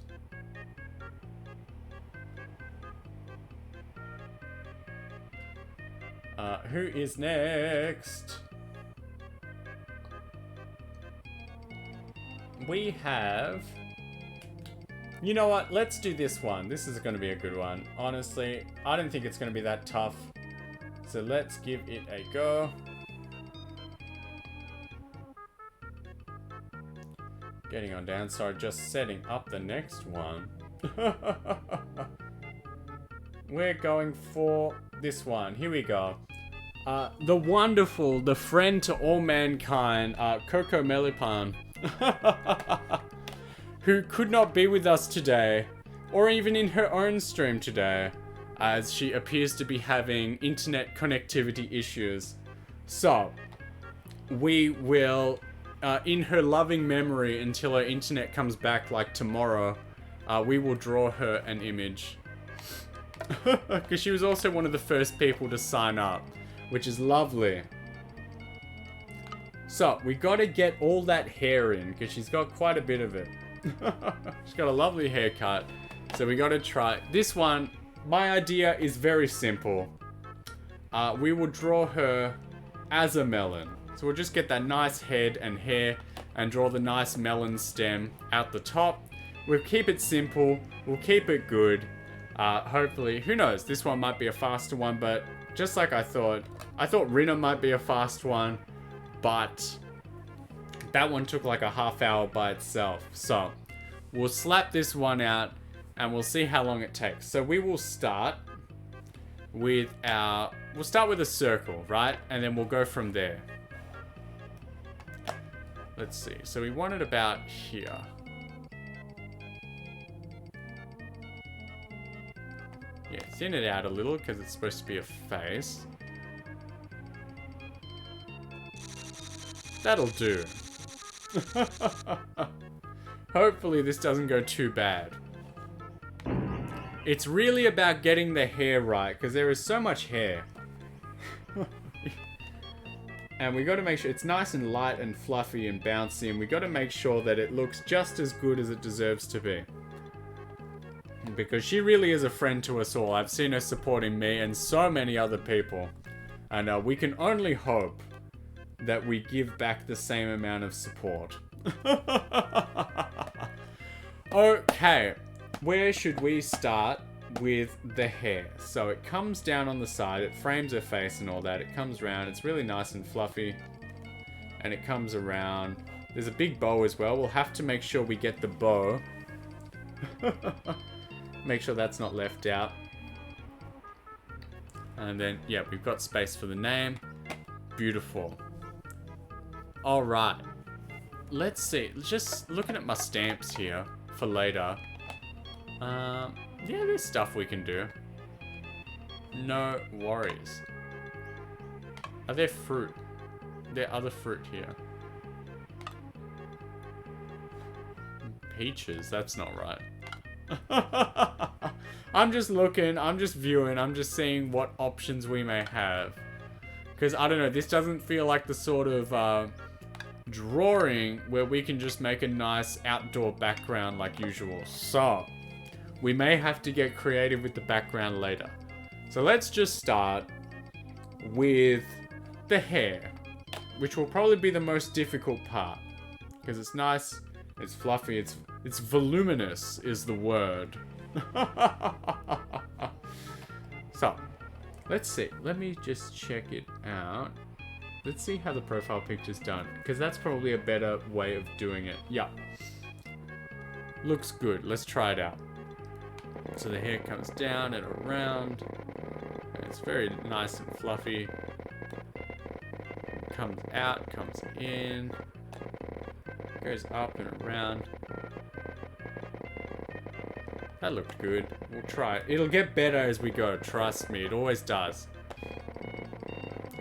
Who is next? We have... You know what? Let's do this one. This is going to be a good one. Honestly, I don't think it's going to be that tough. So let's give it a go. Getting on down. Sorry, just setting up the next one. We're going for this one. Here we go. The wonderful, the friend to all mankind, Coco Melipan. Who could not be with us today, or even in her own stream today, as she appears to be having internet connectivity issues. So, we will, in her loving memory until her internet comes back like tomorrow, we will draw her an image. Because she was also one of the first people to sign up, which is lovely. So, we gotta get all that hair in, because she's got quite a bit of it. She's got a lovely haircut. So we gotta try. This one, my idea is very simple. We will draw her as a melon. So we'll just get that nice head and hair and draw the nice melon stem out the top. We'll keep it simple. We'll keep it good. Hopefully, who knows? This one might be a faster one, but just like I thought Rina might be a fast one, but that one took like a half hour by itself. So we'll slap this one out and we'll see how long it takes. So we will start with we'll start with a circle, right? And then we'll go from there. Let's see. So we want it about here. Yeah, thin it out a little because it's supposed to be a face. That'll do. Hopefully this doesn't go too bad. It's really about getting the hair right, because there is so much hair. And we got to make sure it's nice and light and fluffy and bouncy, and we got to make sure that it looks just as good as it deserves to be. Because she really is a friend to us all. I've seen her supporting me and so many other people. And we can only hope that we give back the same amount of support. Okay, where should we start with the hair? So it comes down on the side, it frames her face and all that. It comes around, it's really nice and fluffy. And it comes around. There's a big bow as well. We'll have to make sure we get the bow. Make sure that's not left out. And then, yeah, we've got space for the name. Beautiful. Alright. Let's see. Just looking at my stamps here for later. Yeah, there's stuff we can do. No worries. Are there fruit? There are other fruit here. Peaches, that's not right. I'm just looking, I'm just viewing, I'm just seeing what options we may have. Because, I don't know, this doesn't feel like the sort of drawing where we can just make a nice outdoor background like usual. So, we may have to get creative with the background later. So let's just start with the hair, which will probably be the most difficult part. Because it's nice, it's fluffy, it's voluminous is the word. So, let's see. Let me just check it out. Let's see how the profile picture's done, because that's probably a better way of doing it. Yeah. Looks good. Let's try it out. So the hair comes down and around. And it's very nice and fluffy. Comes out, comes in. Goes up and around. That looked good. We'll try it. It'll get better as we go. Trust me. It always does.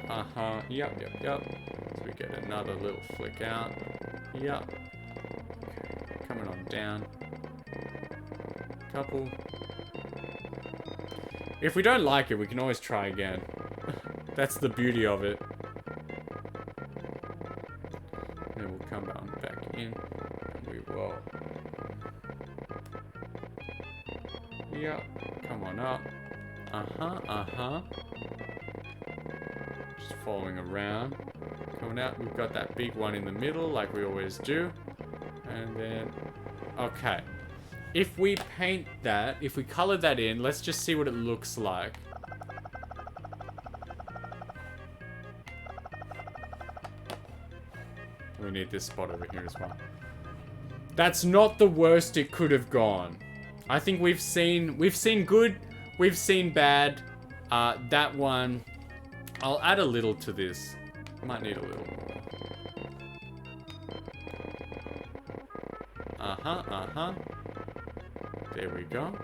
Uh-huh. Yep. So we get another little flick out. Yep. Okay. Coming on down. Couple. If we don't like it, we can always try again. That's the beauty of it. Then we'll come on back in. And we will. Yep. Come on up. Uh-huh. Just following around. Coming out. We've got that big one in the middle, like we always do. And then... Okay. If we paint that, if we color that in, let's just see what it looks like. We need this spot over here as well. That's not the worst it could have gone. I think we've seen good, we've seen bad. That one, I'll add a little to this. Might need a little more. There we go.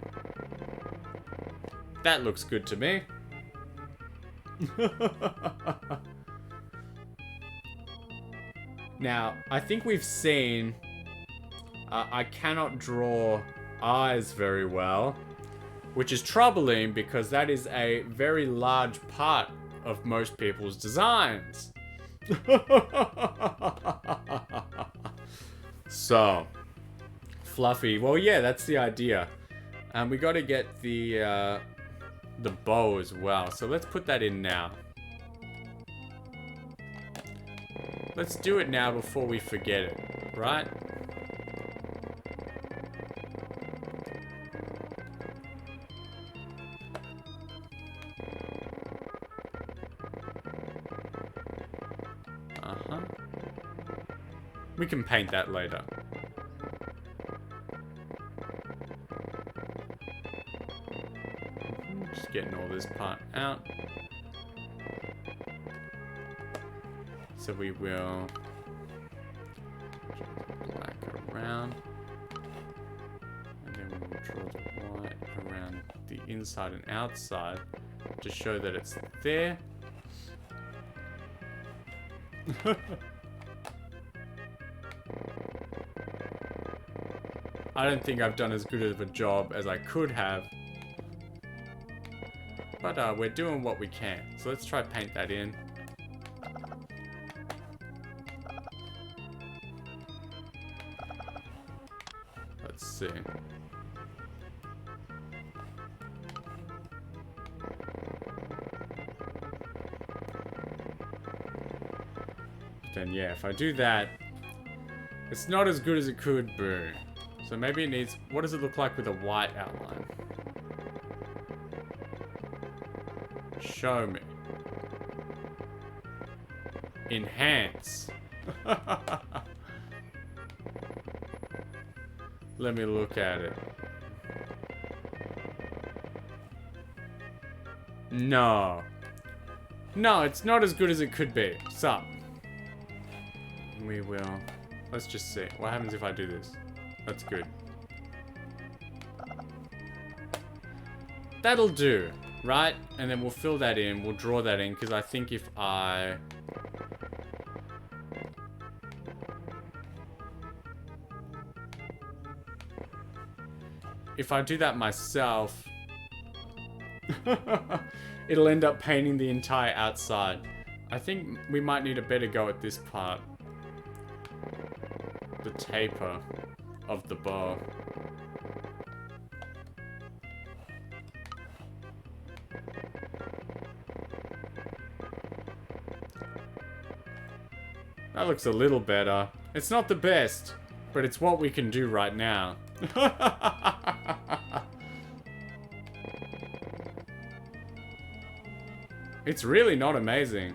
That looks good to me. Now, I think we've seen... I cannot draw eyes very well, which is troubling because that is a very large part of most people's designs. So, fluffy. Well, yeah, that's the idea. And we got to get the bow as well. So let's put that in now. Let's do it now before we forget it, right? We can paint that later. Just getting all this part out. So we will black around. And then we will draw the white around the inside and outside to show that it's there. I don't think I've done as good of a job as I could have. But we're doing what we can. So let's try paint that in. Let's see. Then yeah, if I do that, it's not as good as it could be. So maybe it needs... What does it look like with a white outline? Show me. Enhance. Let me look at it. No. No, it's not as good as it could be. So. We will... Let's just see. What happens if I do this? That's good. That'll do, right? And then we'll fill that in. We'll draw that in, because I think if I... If I do that myself... it'll end up painting the entire outside. I think we might need a better go at this part. The taper of the bow. That looks a little better. It's not the best, but it's what we can do right now. It's really not amazing.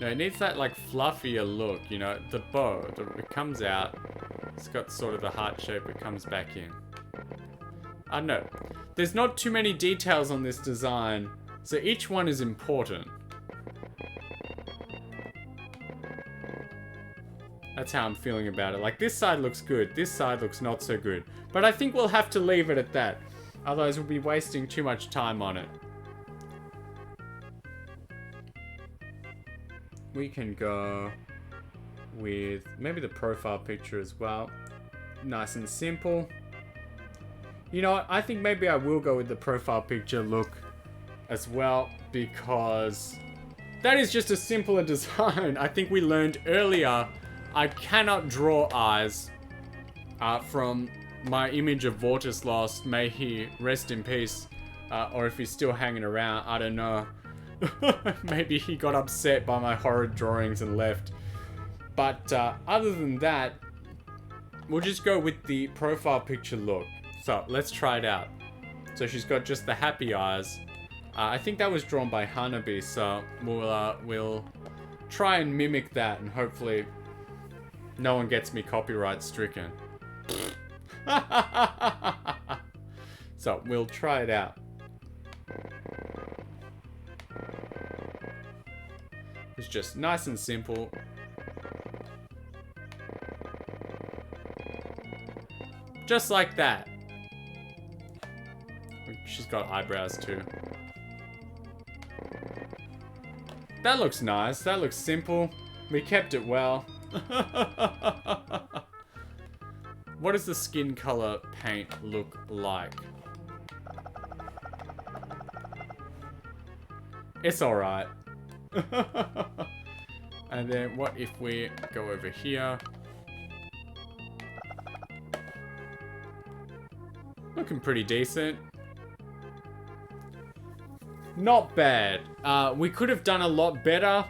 No, it needs that, like, fluffier look, you know, the bow. It comes out, it's got sort of the heart shape, it comes back in. I don't know. There's not too many details on this design, so each one is important. That's how I'm feeling about it. Like, this side looks good, this side looks not so good. But I think we'll have to leave it at that. Otherwise, we'll be wasting too much time on it. We can go with maybe the profile picture as well. Nice and simple. You know what? I think maybe I will go with the profile picture look as well, because that is just a simpler design. I think we learned earlier I cannot draw eyes from my image of Vortis Lost. May he rest in peace. Or if he's still hanging around, I don't know. Maybe he got upset by my horrid drawings and left. But other than that, we'll just go with the profile picture look. So let's try it out. So she's got just the happy eyes. I think that was drawn by Hanabi, so we'll try and mimic that, and hopefully no one gets me copyright stricken. So we'll try it out. It's just nice and simple. Just like that. She's got eyebrows too. That looks nice. That looks simple. We kept it well. What does the skin color paint look like? It's alright. And then what if we go over here? Looking pretty decent. Not bad. We could have done a lot better,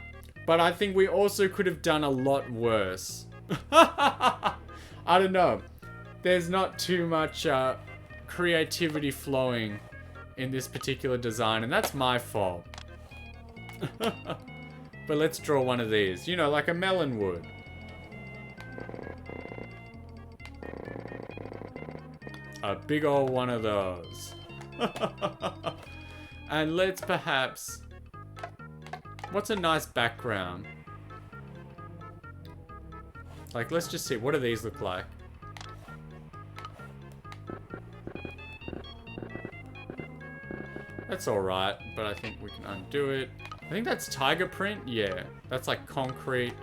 but I think we also could have done a lot worse. I don't know. There's not too much creativity flowing in this particular design, and that's my fault. But let's draw one of these. You know, like a melon would. A big old one of those. And let's perhaps... What's a nice background? Like, let's just see. What do these look like? That's alright, but I think we can undo it. I think that's tiger print. Yeah, that's like concrete.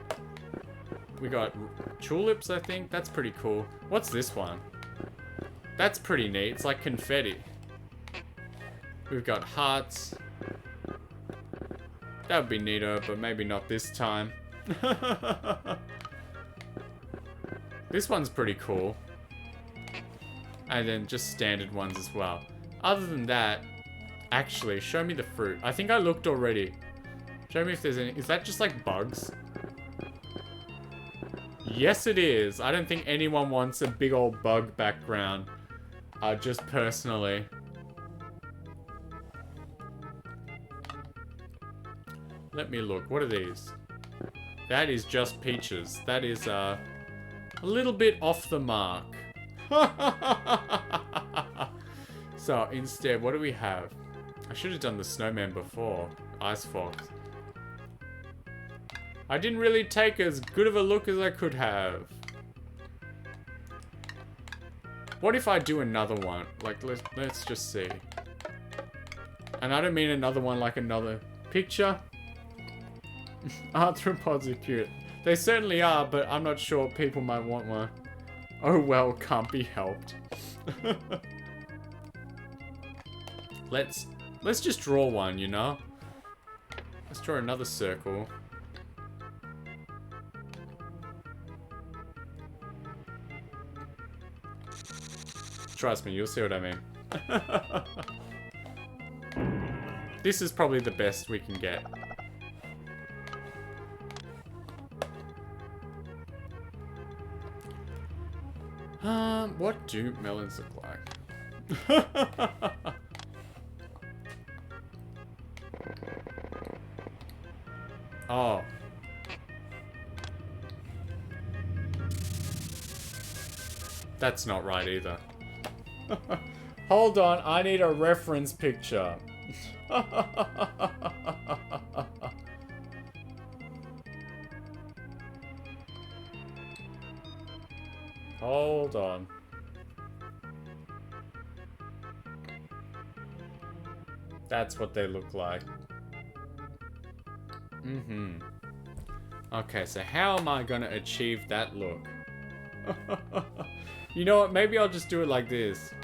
We got tulips, I think. That's pretty cool. What's this one? That's pretty neat. It's like confetti. We've got hearts. That would be neater, but maybe not this time. This one's pretty cool. And then just standard ones as well. Other than that, actually, show me the fruit. I think I looked already. Show me if there's any... Is that just like bugs? Yes, it is. I don't think anyone wants a big old bug background. Just personally. Let me look. What are these? That is just peaches. That is a little bit off the mark. So instead, what do we have? I should have done the snowman before. Ice fox. I didn't really take as good of a look as I could have. What if I do another one? Like, let's just see. And I don't mean another one like another picture. Arthropods are cute. They certainly are, but I'm not sure people might want one. Oh well, can't be helped. Let's just draw one, you know? Let's draw another circle. Trust me, you'll see what I mean. This is probably the best we can get. What do melons look like? Oh. That's not right either. Hold on, I need a reference picture. Hold on. That's what they look like. Mm-hmm. Okay, so how am I gonna achieve that look? You know what? Maybe I'll just do it like this.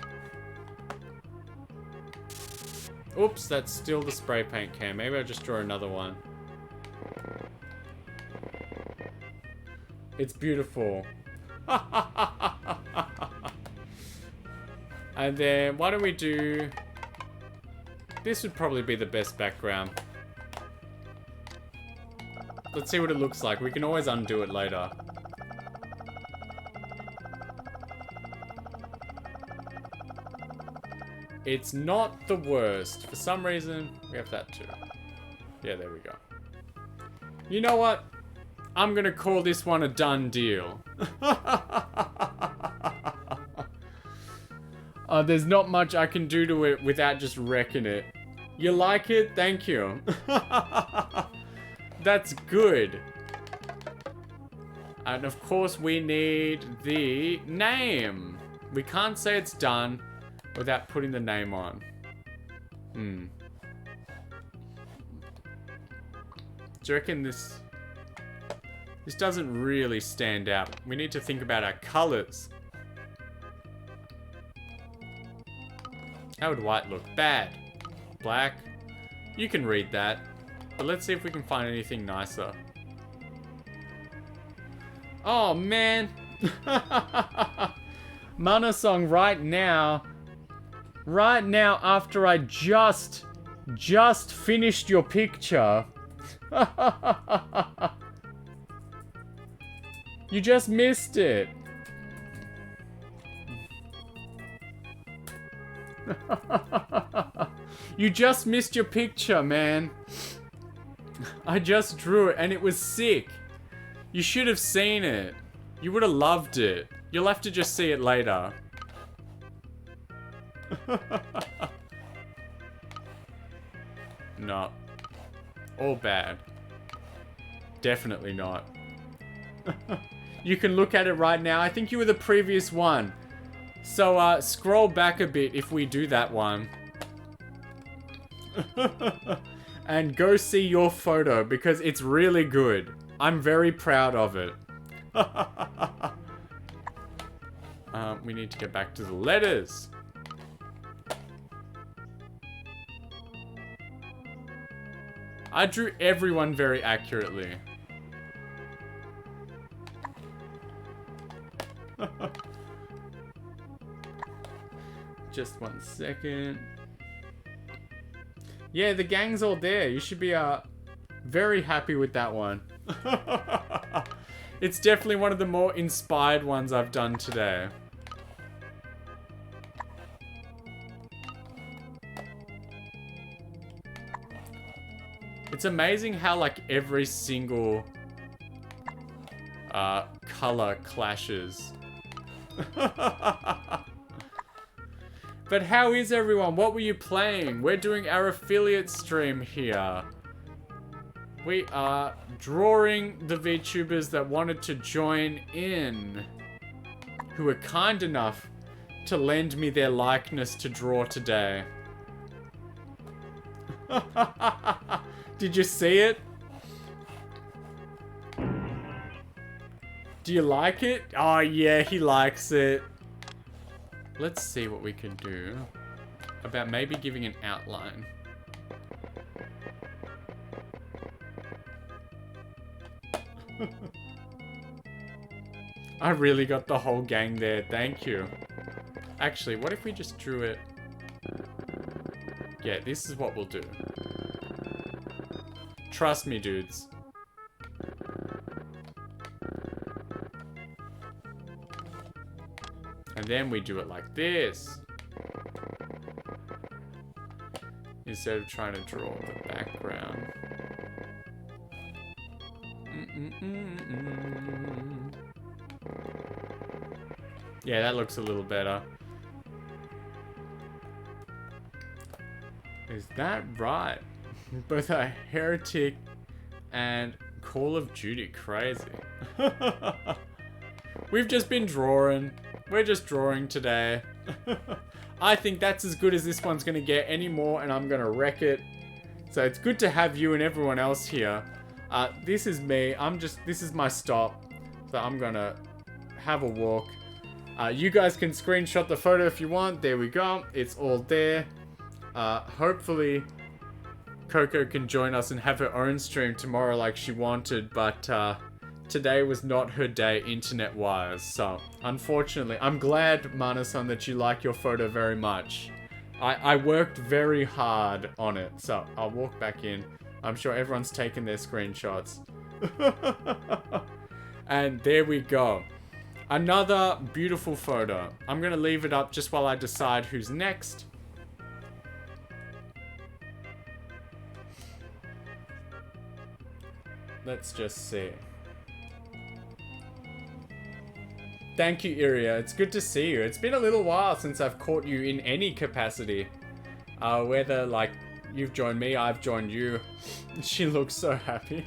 Oops, that's still the spray paint can. Maybe I'll just draw another one. It's beautiful. And then, why don't we do... this would probably be the best background. Let's see what it looks like. We can always undo it later. It's not the worst. For some reason, we have that too. Yeah, there we go. You know what? I'm gonna call this one a done deal. There's not much I can do to it without just wrecking it. You like it? Thank you. That's good. And of course we need the name. We can't say it's done without putting the name on. Do you reckon this doesn't really stand out? We need to think about our colors. How would white look? Bad. Black. You can read that. But let's see if we can find anything nicer. Oh, man. Mana song right now. Right now, after I just finished your picture. You just missed it. You just missed your picture, man. I just drew it and it was sick. You should have seen it. You would have loved it. You'll have to just see it later. No. All bad. Definitely not. You can look at it right now. I think you were the previous one. So, scroll back a bit if we do that one. And go see your photo because it's really good. I'm very proud of it. We need to get back to the letters. I drew everyone very accurately. Just 1 second. Yeah, the gang's all there. You should be very happy with that one. It's definitely one of the more inspired ones I've done today. It's amazing how like every single color clashes. But how is everyone? What were you playing? We're doing our affiliate stream here. We are drawing the VTubers that wanted to join in, who were kind enough to lend me their likeness to draw today. Did you see it? Do you like it? Oh yeah, he likes it. Let's see what we can do about maybe giving an outline. I really got the whole gang there, thank you. Actually, what if we just drew it? Yeah, this is what we'll do. Trust me, dudes. And then we do it like this. Instead of trying to draw the background. Yeah, that looks a little better. Is that right? Both a heretic and Call of Duty crazy. We've just been drawing. We're just drawing today. I think that's as good as this one's gonna get anymore, and I'm gonna wreck it. So it's good to have you and everyone else here. This is me. This is my stop. So I'm gonna have a walk. You guys can screenshot the photo if you want. There we go. It's all there. Hopefully Coco can join us and have her own stream tomorrow like she wanted, but today was not her day internet-wise, so unfortunately. I'm glad, Mana-san, that you like your photo very much. I worked very hard on it. So I'll walk back in. I'm sure everyone's taken their screenshots. And there we go. Another beautiful photo. I'm going to leave it up just while I decide who's next. Let's just see. Thank you, Iria. It's good to see you. It's been a little while since I've caught you in any capacity. Whether, like, you've joined me, I've joined you. She looks so happy.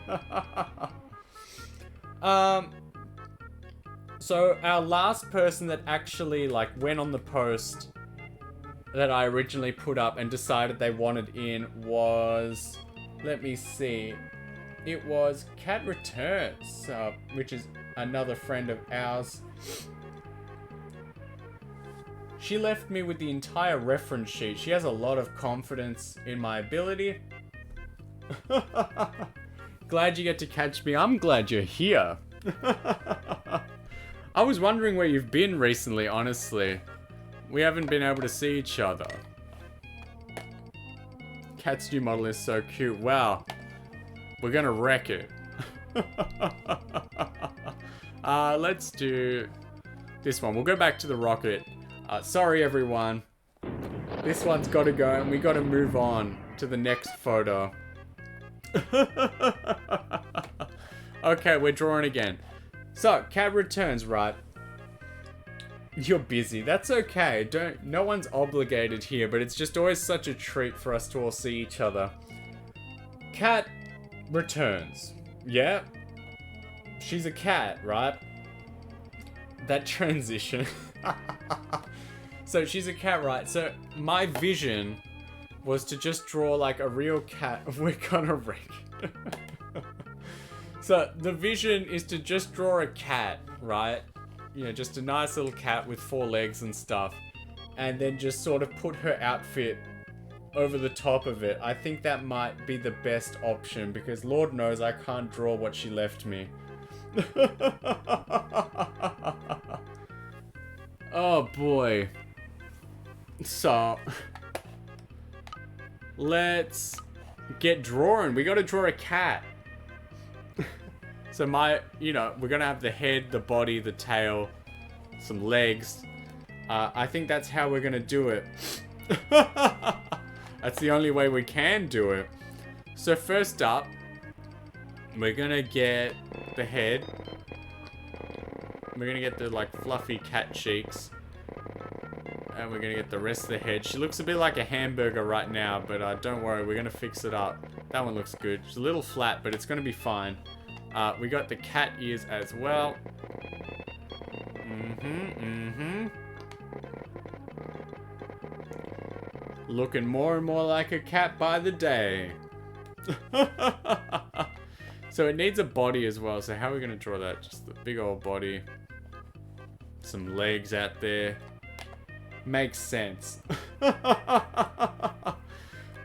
So our last person that actually, like, went on the post that I originally put up and decided they wanted in was... Let me see. It was Cat Returns, which is another friend of ours. She left me with the entire reference sheet. She has a lot of confidence in my ability. Glad you get to catch me. I'm glad you're here. I was wondering where you've been recently, honestly. We haven't been able to see each other. Cat's new model is so cute. Wow. We're gonna wreck it. Let's do this one. We'll go back to the rocket. Sorry, everyone. This one's got to go, and we got to move on to the next photo. Okay, we're drawing again. So, Cat Returns, right? You're busy. That's okay. No one's obligated here, but it's just always such a treat for us to all see each other. Cat Returns. Yeah. She's a cat, right? That transition. So she's a cat, right? So my vision was to just draw like a real cat. We're gonna wreck it. So the vision is to just draw a cat, right? You know, just a nice little cat with 4 legs and stuff. And then just sort of put her outfit over the top of it. I think that might be the best option because Lord knows I can't draw what she left me. Oh boy. So let's get drawing. We gotta draw a cat. So we're gonna have the head, the body, the tail, some legs. I think that's how we're gonna do it. That's the only way we can do it. So first up, we're gonna get the head. We're gonna get the like fluffy cat cheeks. And we're gonna get the rest of the head. She looks a bit like a hamburger right now, but don't worry, we're gonna fix it up. That one looks good. It's a little flat, but it's gonna be fine. We got the cat ears as well. Looking more and more like a cat by the day. So it needs a body as well. So how are we going to draw that? Just the big old body. Some legs out there. Makes sense.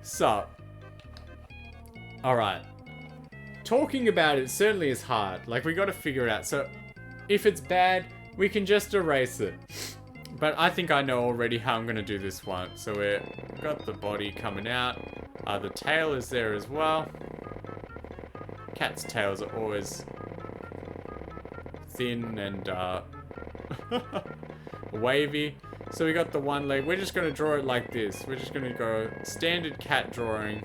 So. Alright. Talking about it certainly is hard. Like, we got to figure it out. So, if it's bad, we can just erase it. But I think I know already how I'm going to do this one. So, we've got the body coming out. The tail is there as well. Cat's tails are always thin and wavy. So we got the one leg. We're just going to draw it like this. We're just going to go standard cat drawing.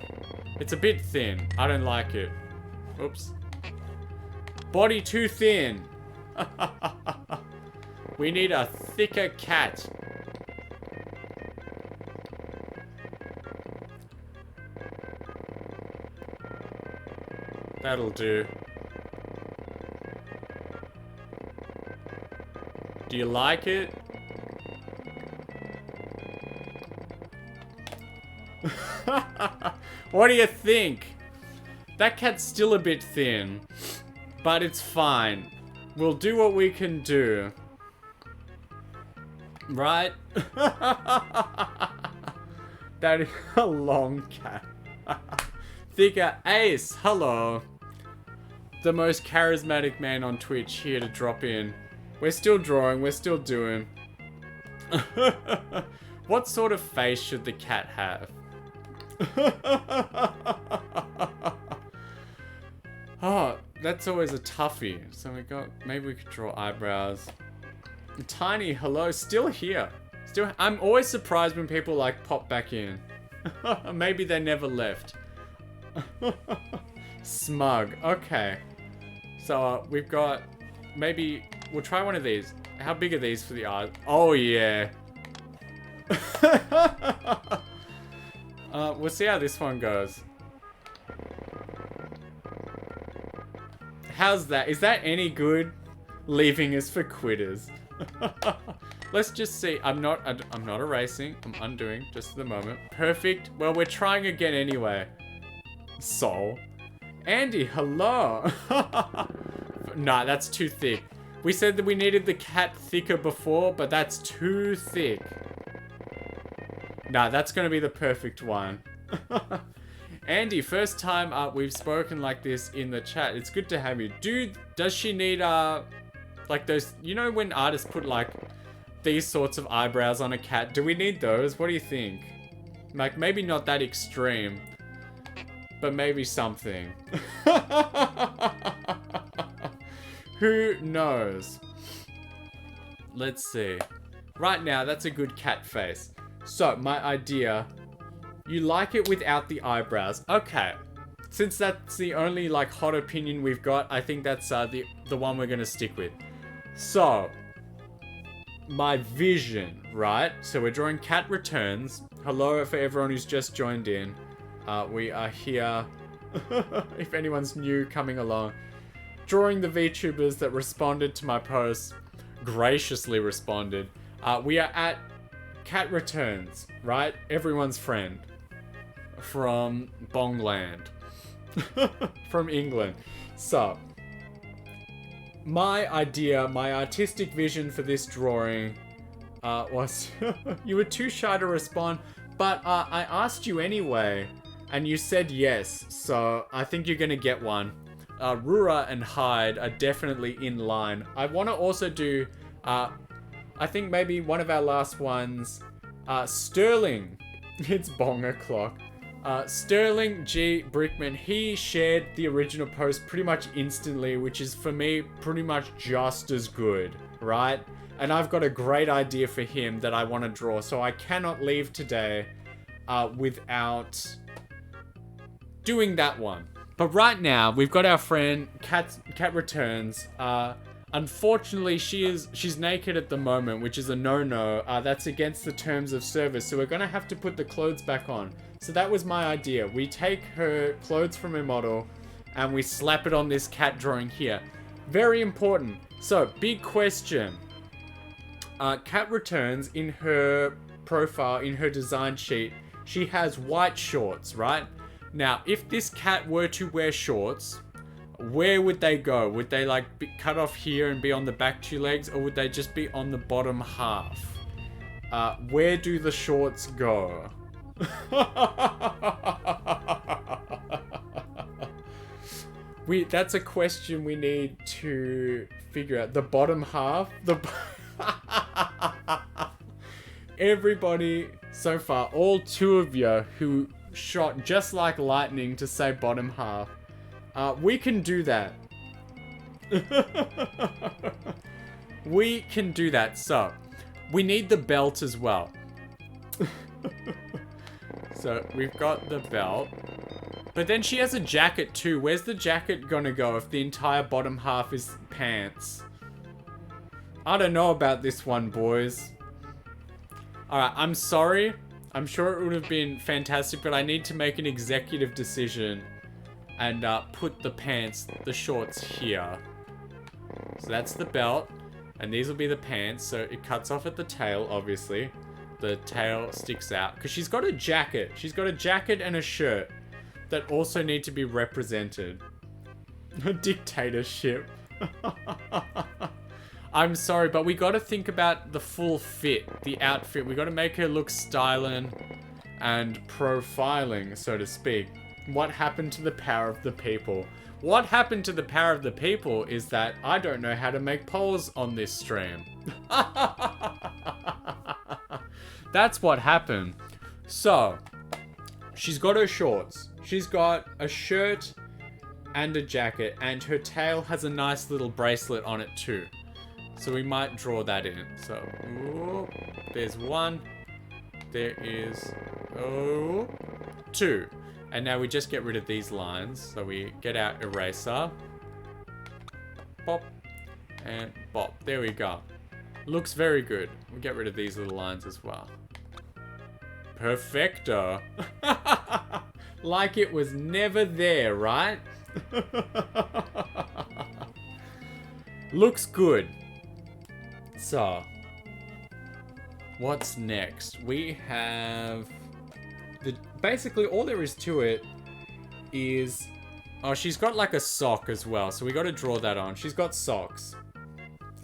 It's a bit thin. I don't like it. Oops. Body too thin. We need a thicker cat. That'll do. Do you like it? What do you think? That cat's still a bit thin, but it's fine. We'll do what we can do. Right? That is a long cat. Thicker Ace, hello. The most charismatic man on Twitch here to drop in. We're still drawing, we're still doing. What sort of face should the cat have? Oh, that's always a toughie. So we got, maybe we could draw eyebrows. Tiny, hello, still here. I'm always surprised when people like pop back in. Maybe they never left. Smug, okay. So we've got, maybe, we'll try one of these. How big are these for the eyes? Oh yeah. We'll see how this one goes. How's that? Is that any good? Leaving us for quitters. Let's just see. I'm not erasing. I'm undoing just for the moment. Perfect. Well, we're trying again anyway. Soul. Andy, hello. Nah, that's too thick. We said that we needed the cat thicker before, but that's too thick. Nah, that's gonna be the perfect one. Andy, first time we've spoken like this in the chat. It's good to have you. Dude, does she need, like those, you know when artists put like these sorts of eyebrows on a cat? Do we need those? What do you think? Like, maybe not that extreme, but maybe something. Who knows? Let's see. Right now, that's a good cat face. So, my idea, you like it without the eyebrows. Okay. Since that's the only, like, hot opinion we've got, I think that's the one we're gonna stick with. So, my vision, right? So, we're drawing Cat Returns. Hello for everyone who's just joined in. We are here, if anyone's new coming along, drawing the VTubers that responded to my post, graciously responded. We are at Cat Returns, right? Everyone's friend from Bongland, from England. So, my idea, my artistic vision for this drawing was, you were too shy to respond, but I asked you anyway, and you said yes, so I think you're gonna get one. Rura and Hyde are definitely in line. I want to also do, I think maybe one of our last ones, Sterling. It's Bong o'clock. Sterling G. Brickman, he shared the original post pretty much instantly, which is for me pretty much just as good, right? And I've got a great idea for him that I want to draw, so I cannot leave today without doing that one. But right now, we've got our friend Cat Returns. Unfortunately, she's naked at the moment, which is a no-no. That's against the terms of service, so we're gonna have to put the clothes back on. So that was my idea. We take her clothes from her model, and we slap it on this cat drawing here. Very important. So, big question. Cat Returns, in her profile, in her design sheet, she has white shorts, right? Now, if this cat were to wear shorts, where would they go? Would they like be cut off here and be on the back two legs, or would they just be on the bottom half? Where do the shorts go? That's a question we need to figure out. The bottom half? Everybody so far, all two of you who shot just like lightning to say bottom half. We can do that. We can do that. So, we need the belt as well. So, we've got the belt. But then she has a jacket too. Where's the jacket gonna go if the entire bottom half is pants? I don't know about this one, boys. Alright, I'm sorry. I'm sure it would have been fantastic, but I need to make an executive decision and put the pants, the shorts here. So that's the belt, and these will be the pants. So it cuts off at the tail, obviously. The tail sticks out because she's got a jacket. She's got a jacket and a shirt that also need to be represented. Dictatorship. I'm sorry, but we gotta think about the full fit, the outfit. We gotta make her look styling and profiling, so to speak. What happened to the power of the people? What happened to the power of the people is that I don't know how to make polls on this stream. That's what happened. So, she's got her shorts. She's got a shirt and a jacket, and her tail has a nice little bracelet on it too. So we might draw that in. So, ooh, there's one. There is, oh, two. And now we just get rid of these lines. So we get out eraser. Pop. And bop. There we go. Looks very good. We get rid of these little lines as well. Perfecto. Like it was never there, right? Looks good. So, what's next? We have basically all there is to it is, oh, she's got like a sock as well, so we got to draw that on. She's got socks.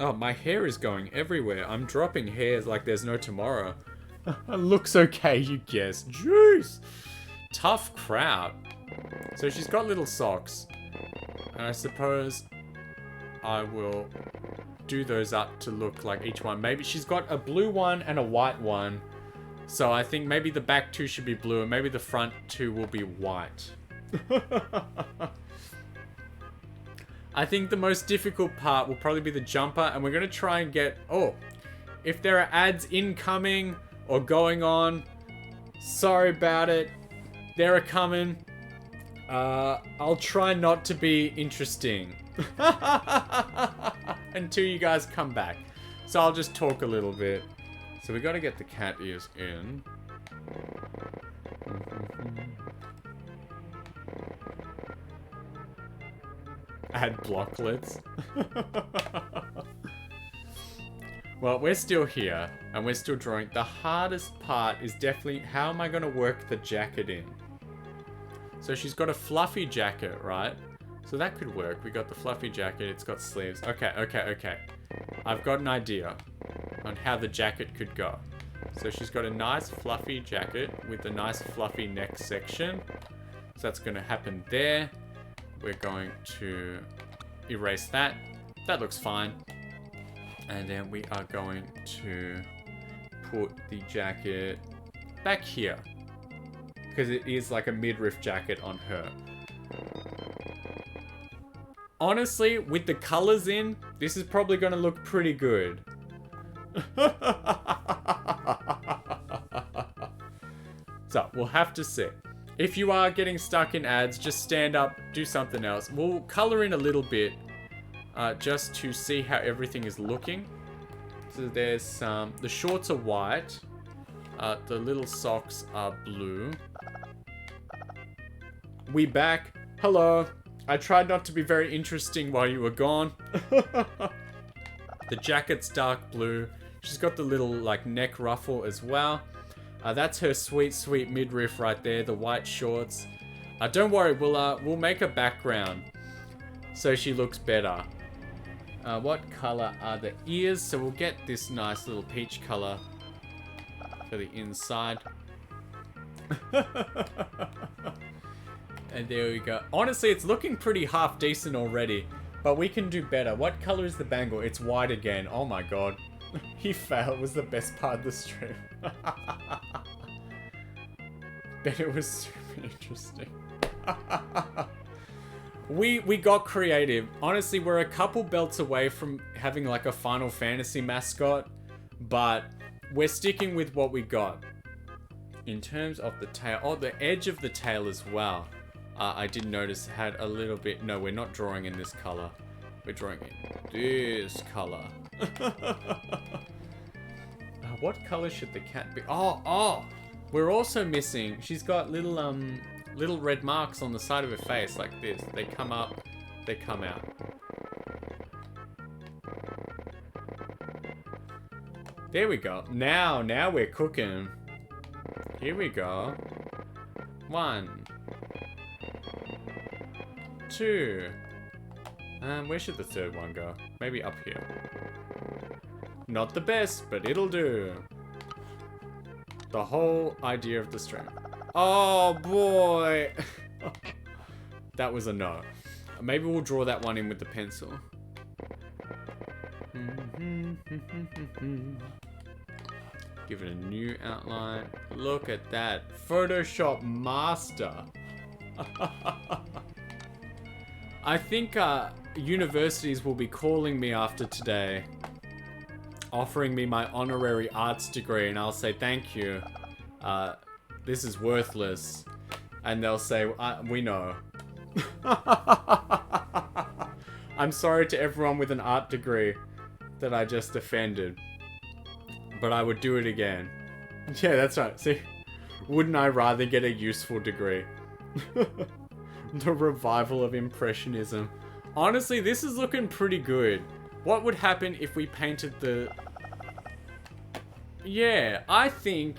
Oh, my hair is going everywhere. I'm dropping hairs like there's no tomorrow. Looks okay, you guess. Jeez. Tough crowd. So she's got little socks. And I suppose I will do those up to look like each one. Maybe she's got a blue one and a white one. So I think maybe the back two should be blue and maybe the front two will be white. I think the most difficult part will probably be the jumper, and we're going to try and get... Oh, if there are ads incoming or going on, sorry about it. They're coming. I'll try not to be interesting until you guys come back. So I'll just talk a little bit. So we got to get the cat ears in. Add blocklets. Well, we're still here, and we're still drawing. The hardest part is definitely, how am I going to work the jacket in? So she's got a fluffy jacket, right? So that could work. We got the fluffy jacket, it's got sleeves. Okay. I've got an idea on how the jacket could go. So she's got a nice fluffy jacket with a nice fluffy neck section. So that's going to happen there. We're going to erase that. That looks fine. And then we are going to put the jacket back here. Because it is like a midriff jacket on her. Honestly, with the colors in, this is probably going to look pretty good. So, we'll have to see. If you are getting stuck in ads, just stand up, do something else. We'll color in a little bit, just to see how everything is looking. So there's the shorts are white, the little socks are blue. We back. Hello. I tried not to be very interesting while you were gone. The jacket's dark blue. She's got the little like neck ruffle as well. That's her sweet, sweet midriff right there, the white shorts. Don't worry, we'll make a background so she looks better. What color are the ears? So we'll get this nice little peach color for the inside. And there we go. Honestly, it's looking pretty half decent already, but we can do better. What color is the bangle? It's white again. Oh my god. He failed was the best part of the stream. Bet it was super interesting. We got creative. Honestly, we're a couple belts away from having like a Final Fantasy mascot, but we're sticking with what we got. In terms of the tail, oh, the edge of the tail as well. I did notice had a little bit, no, we're not drawing in this color. We're drawing in this color. What color should the cat be? Oh, we're also missing, she's got little little red marks on the side of her face like this. They come up, they come out. There we go. Now we're cooking. Here we go. 1, 2. Where should the third one go? Maybe up here. Not the best, but it'll do. The whole idea of the stream. Oh boy. That was a no. Maybe we'll draw that one in with the pencil. Give it a new outline. Look at that. Photoshop master. I think universities will be calling me after today, offering me my honorary arts degree, and I'll say thank you. This is worthless. And they'll say, we know. I'm sorry to everyone with an art degree that I just offended. But I would do it again. Yeah, that's right. See, wouldn't I rather get a useful degree? The revival of Impressionism. Honestly, this is looking pretty good. What would happen if we painted the... Yeah, I think,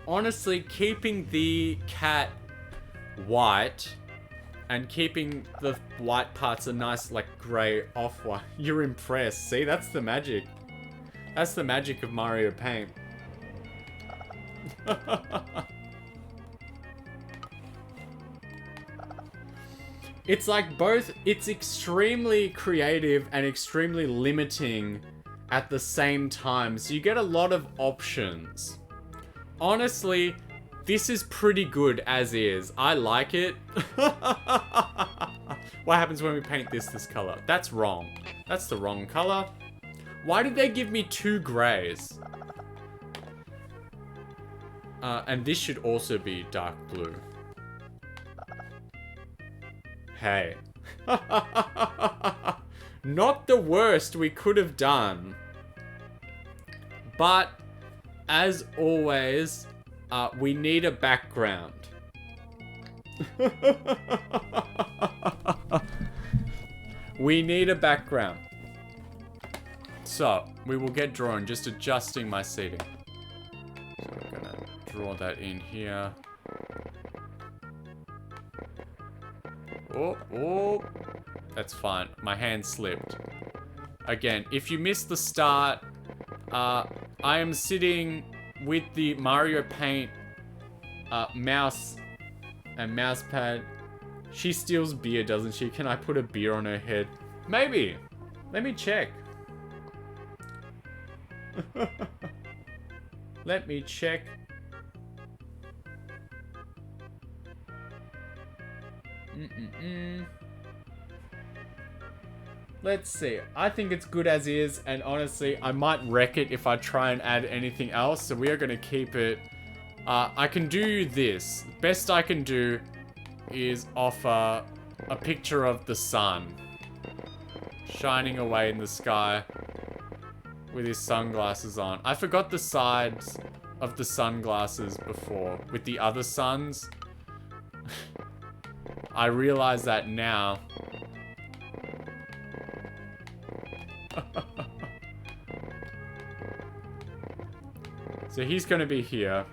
honestly, keeping the cat white and keeping the white parts a nice, like, grey off-white. You're impressed. See, that's the magic. That's the magic of Mario Paint. It's like both, it's extremely creative and extremely limiting at the same time. So you get a lot of options. Honestly, this is pretty good as is. I like it. What happens when we paint this color? That's wrong. That's the wrong color. Why did they give me 2 grays? And this should also be dark blue. Hey. Not the worst we could have done. But, as always, we need a background. We need a background. So, we will get drawn, just adjusting my seating. So I'm gonna draw that in here. Oh, that's fine. My hand slipped. Again, if you missed the start, I am sitting with the Mario Paint mouse and mouse pad. She steals beer, doesn't she? Can I put a beer on her head? Maybe. Let me check. Let me check. Let's see. I think it's good as is, and honestly, I might wreck it if I try and add anything else, so we are going to keep it. I can do this. Best I can do is offer a picture of the sun shining away in the sky with his sunglasses on. I forgot the sides of the sunglasses before with the other suns. I realize that now. So he's going to be here.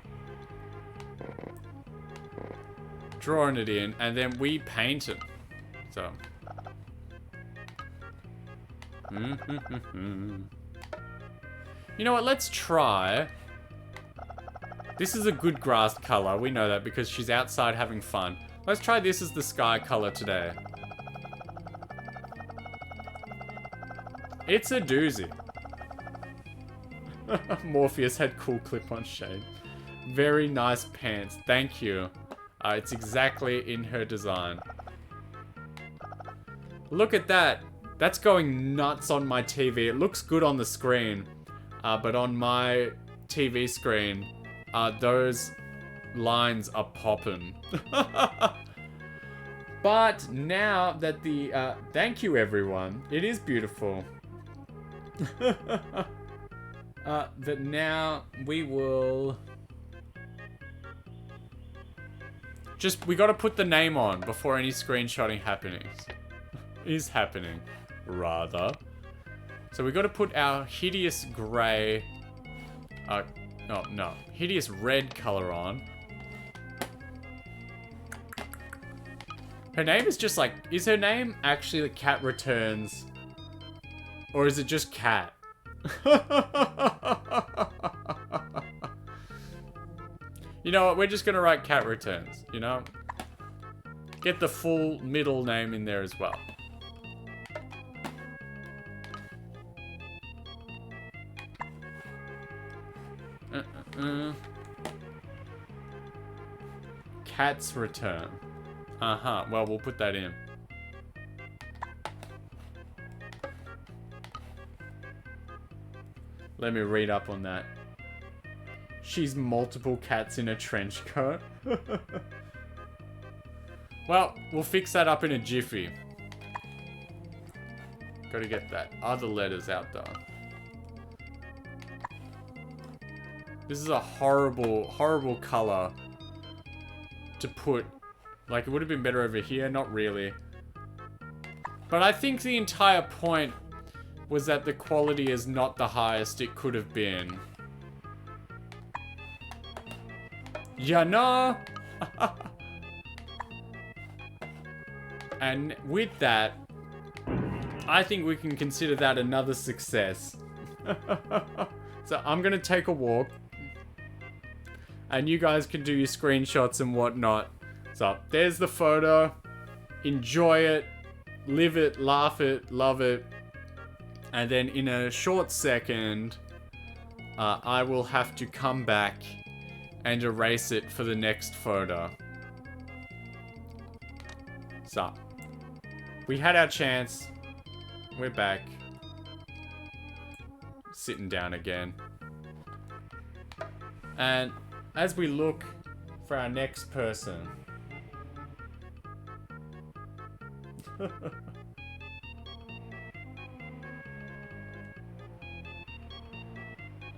Drawing it in, and then we paint it. So. You know what, let's try. This is a good grass color. We know that because she's outside having fun. Let's try this as the sky color today. It's a doozy. Morpheus had cool clip-on shade. Very nice pants. Thank you. It's exactly in her design. Look at that. That's going nuts on my TV. It looks good on the screen. But on my TV screen, those lines are popping. But now that the... thank you, everyone. It is beautiful. That now we will... we gotta put the name on before any screenshotting is happening, rather. So we gotta put our hideous grey, oh no, hideous red color on. Her name is just like, is her name actually like Cat Returns? Or is it just Cat? You know what, we're just gonna write Cat Returns, you know? Get the full middle name in there as well. Cats return. Uh-huh. Well, we'll put that in. Let me read up on that. She's multiple cats in a trench coat. Well, we'll fix that up in a jiffy. Gotta get that other letters out though. This is a horrible, horrible color to put. Like, it would have been better over here. Not really. But I think the entire point was that the quality is not the highest it could have been. Yeah, no. And with that, I think we can consider that another success. So I'm gonna take a walk. And you guys can do your screenshots and whatnot. So there's the photo. Enjoy it. Live it, laugh it, love it. And then in a short second, I will have to come back and erase it for the next photo. So, we had our chance. We're back. Sitting down again. And as we look for our next person.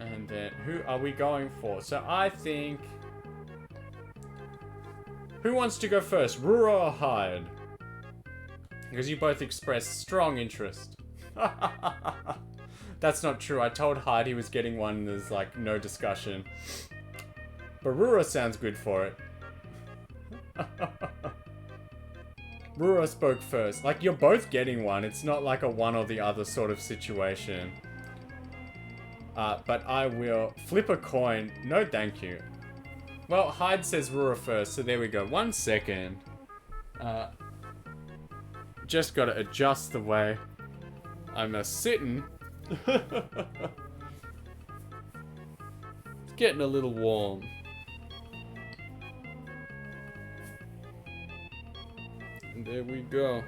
And then, who are we going for? So I think... Who wants to go first? Rura or Hyde? Because you both expressed strong interest. That's not true. I told Hyde he was getting one and there's like no discussion. But Rura sounds good for it. Rura spoke first. Like, you're both getting one. It's not like a one or the other sort of situation. But I will flip a coin. No, thank you. Well, Hyde says Rura first, so there we go. 1 second. Just gotta adjust the way I'm sitting. It's getting a little warm. And there we go.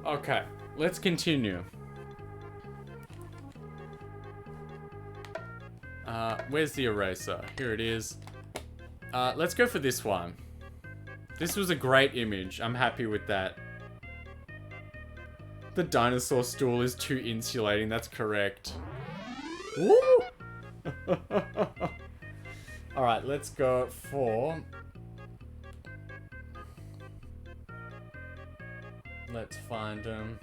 Okay, let's continue. Where's the eraser? Here it is. Let's go for this one. This was a great image. I'm happy with that. The dinosaur stool is too insulating. That's correct. Woo! Alright, let's go for... Let's find them.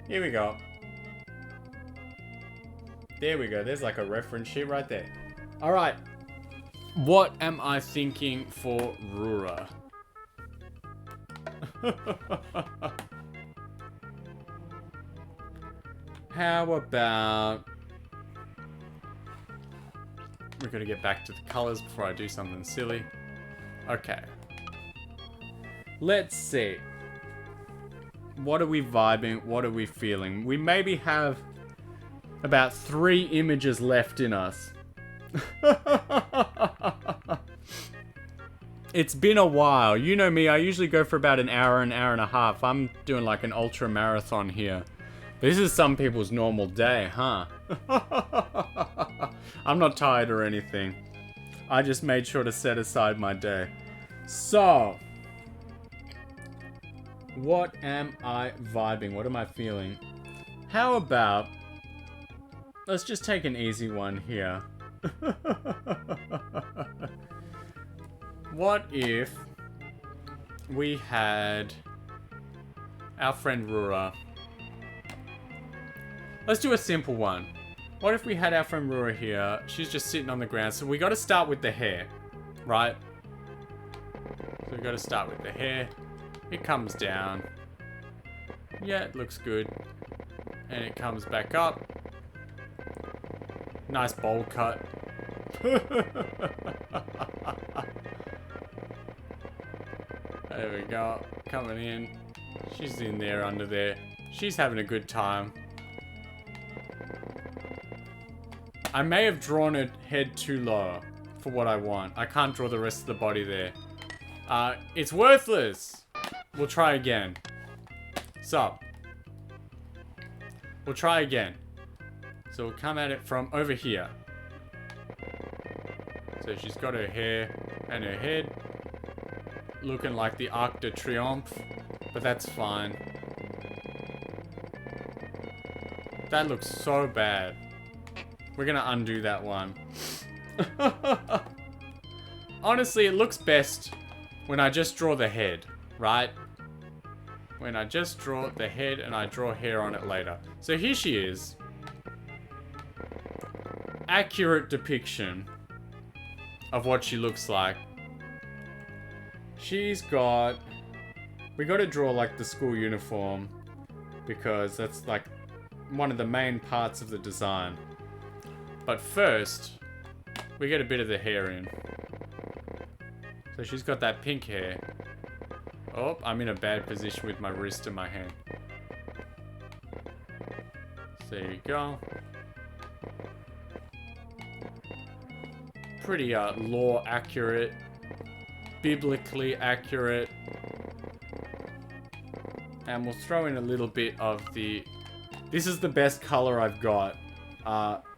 Here we go. There we go. There's like a reference sheet right there. Alright. What am I thinking for Rura? How about... We're gonna get back to the colors before I do something silly. Okay. Let's see. What are we vibing? What are we feeling? We maybe have about 3 images left in us. It's been a while. You know me, I usually go for about an hour and a half. I'm doing like an ultra marathon here. This is some people's normal day, huh? I'm not tired or anything. I just made sure to set aside my day. So, what am I vibing? What am I feeling? How about... Let's just take an easy one here. What if we had our friend Rura? Let's do a simple one. What if we had our friend Rura here? She's just sitting on the ground. So we got to start with the hair, right? So we got to start with the hair. It comes down. Yeah, it looks good. And it comes back up. Nice bowl cut. There we go. Coming in. She's in there, under there. She's having a good time. I may have drawn a head too low for what I want. I can't draw the rest of the body there. It's worthless. We'll try again. So, we'll try again. So we'll come at it from over here. So she's got her hair and her head looking like the Arc de Triomphe, but that's fine. That looks so bad. We're gonna undo that one. Honestly, it looks best when I just draw the head, right? When I just draw the head and I draw hair on it later. So here she is. Accurate depiction of what she looks like. She's got... We gotta draw like the school uniform because that's like one of the main parts of the design. But first, we get a bit of the hair in. So she's got that pink hair. Oh, I'm in a bad position with my wrist and my hand. So there you go. Pretty lore accurate. Biblically accurate. And we'll throw in a little bit of the... This is the best color I've got.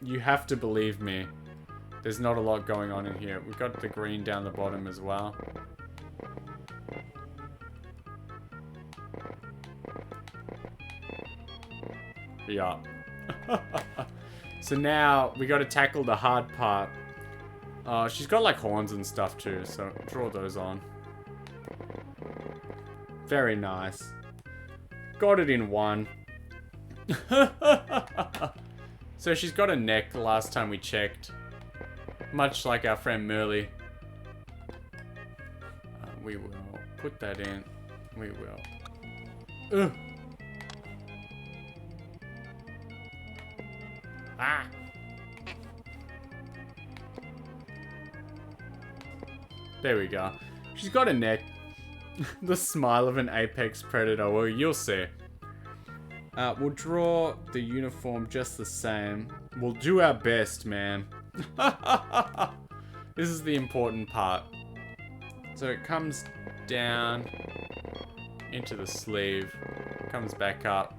You have to believe me. There's not a lot going on in here. We've got the green down the bottom as well. Yeah. So now we got to tackle the hard part. She's got like horns and stuff too, so draw those on. Very nice. Got it in one. So she's got a neck last time we checked. Much like our friend Merly. We will put that in. We will. Ugh. Ah! There we go. She's got a neck. The smile of an apex predator. Well, you'll see. We'll draw the uniform just the same. We'll do our best, man. This is the important part. So it comes down into the sleeve. Comes back up.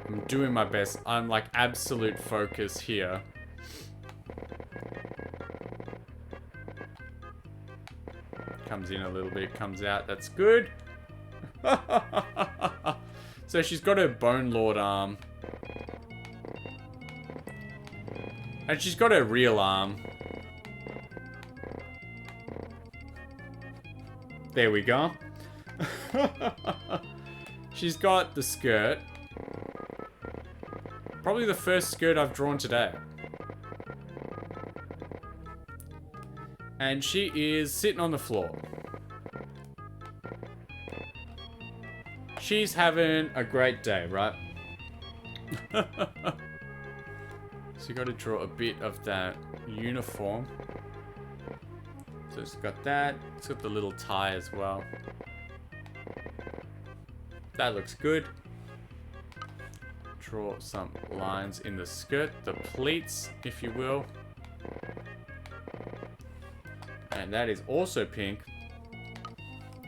I'm doing my best. I'm like absolute focus here. Comes in a little bit, comes out. That's good. So she's got her Bone Lord arm. And she's got her real arm. There we go. She's got the skirt. Probably the first skirt I've drawn today. And she is sitting on the floor. She's having a great day, right? So you got to draw a bit of that uniform. So it's got that. It's got the little tie as well. That looks good. Draw some lines in the skirt, the pleats, if you will. And that is also pink.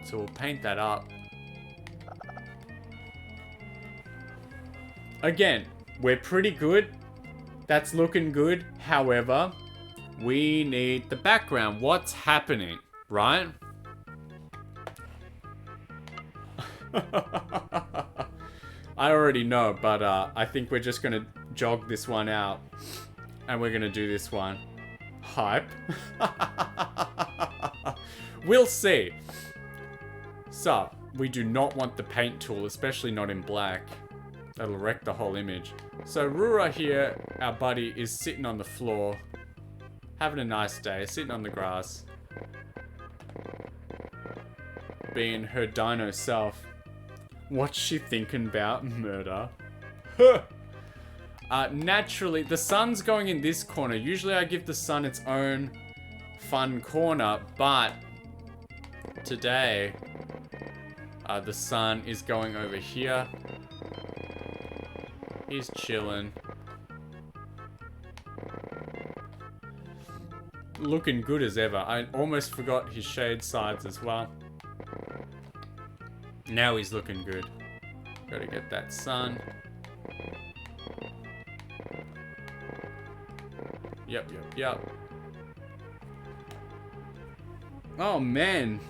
So we'll paint that up. Again, we're pretty good. That's looking good. However, we need the background. What's happening, right? I already know, but I think we're just going to jog this one out. And we're going to do this one. Hype. We'll see. So, we do not want the paint tool, especially not in black. That'll wreck the whole image. So Rura here, our buddy, is sitting on the floor. Having a nice day, sitting on the grass. Being her dino self. What's she thinking about? Murder. Naturally, the sun's going in this corner. Usually I give the sun its own fun corner, but today the sun is going over here. He's chilling. Looking good as ever. I almost forgot his shade sides as well. Now he's looking good. Gotta get that sun. Yep. Oh, man.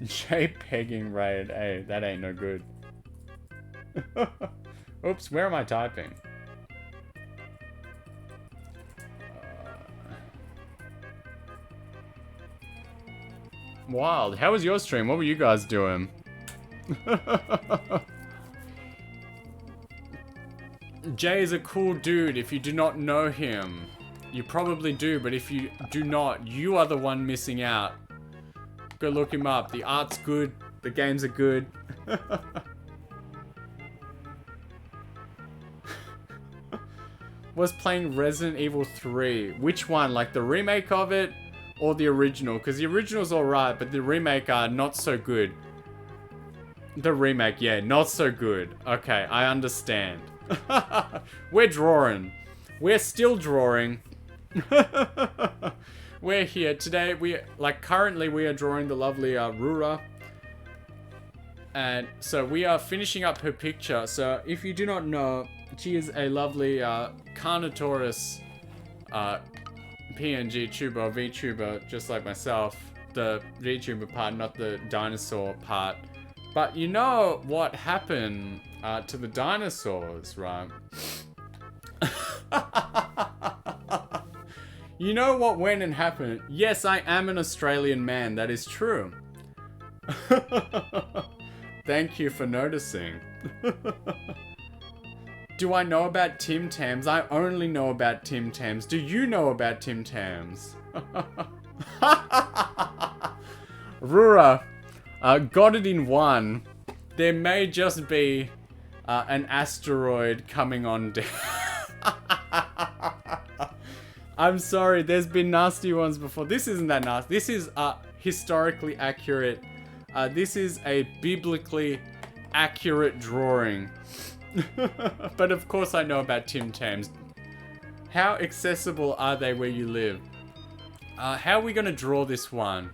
JPEGing raid. Hey, that ain't no good. Oops, where am I typing? Wild. How was your stream? What were you guys doing? Jay is a cool dude if you do not know him. You probably do, but if you do not, you are the one missing out. Go look him up. The art's good. The games are good. Was playing Resident Evil 3. Which one? Like the remake of it or the original? Because the original's alright, but the remake are not so good. The remake, yeah, not so good. Okay, I understand. We're drawing. We're still drawing. We're here today. Currently we are drawing the lovely Rura. And so we are finishing up her picture. So if you do not know, she is a lovely Carnotaurus PNG tuber, VTuber, just like myself. The VTuber part, not the dinosaur part. But you know what happened to the dinosaurs, right? You know what went and happened? Yes, I am an Australian man. That is true. Thank you for noticing. Do I know about Tim Tams? I only know about Tim Tams. Do you know about Tim Tams? Rura, got it in one. There may just be an asteroid coming on down. I'm sorry, there's been nasty ones before. This isn't that nasty. This is historically accurate. This is a biblically accurate drawing. But of course I know about Tim Tams. How accessible are they where you live? How are we going to draw this one?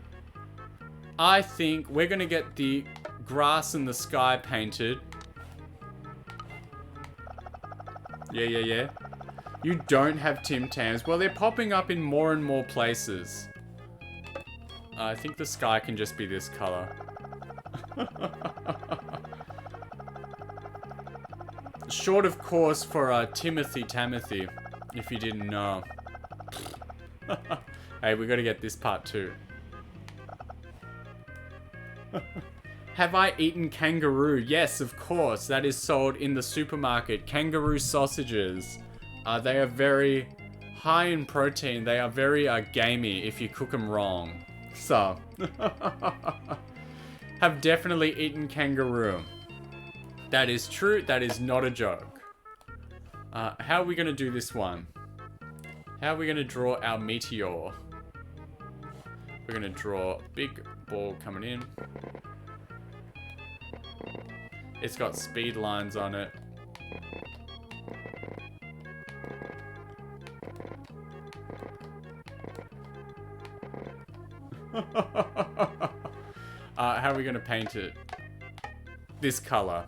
I think we're going to get the grass and the sky painted. Yeah. You don't have Tim Tams. Well, they're popping up in more and more places. I think the sky can just be this color. Short, of course, for Timothy Tamathy, if you didn't know. Hey, we gotta get this part too. Have I eaten kangaroo? Yes, of course. That is sold in the supermarket. Kangaroo sausages. They are very high in protein. They are very gamey if you cook them wrong. So, have definitely eaten kangaroo. That is true. That is not a joke. How are we going to do this one? How are we going to draw our meteor? We're going to draw a big ball coming in. It's got speed lines on it. How are we going to paint it? This color.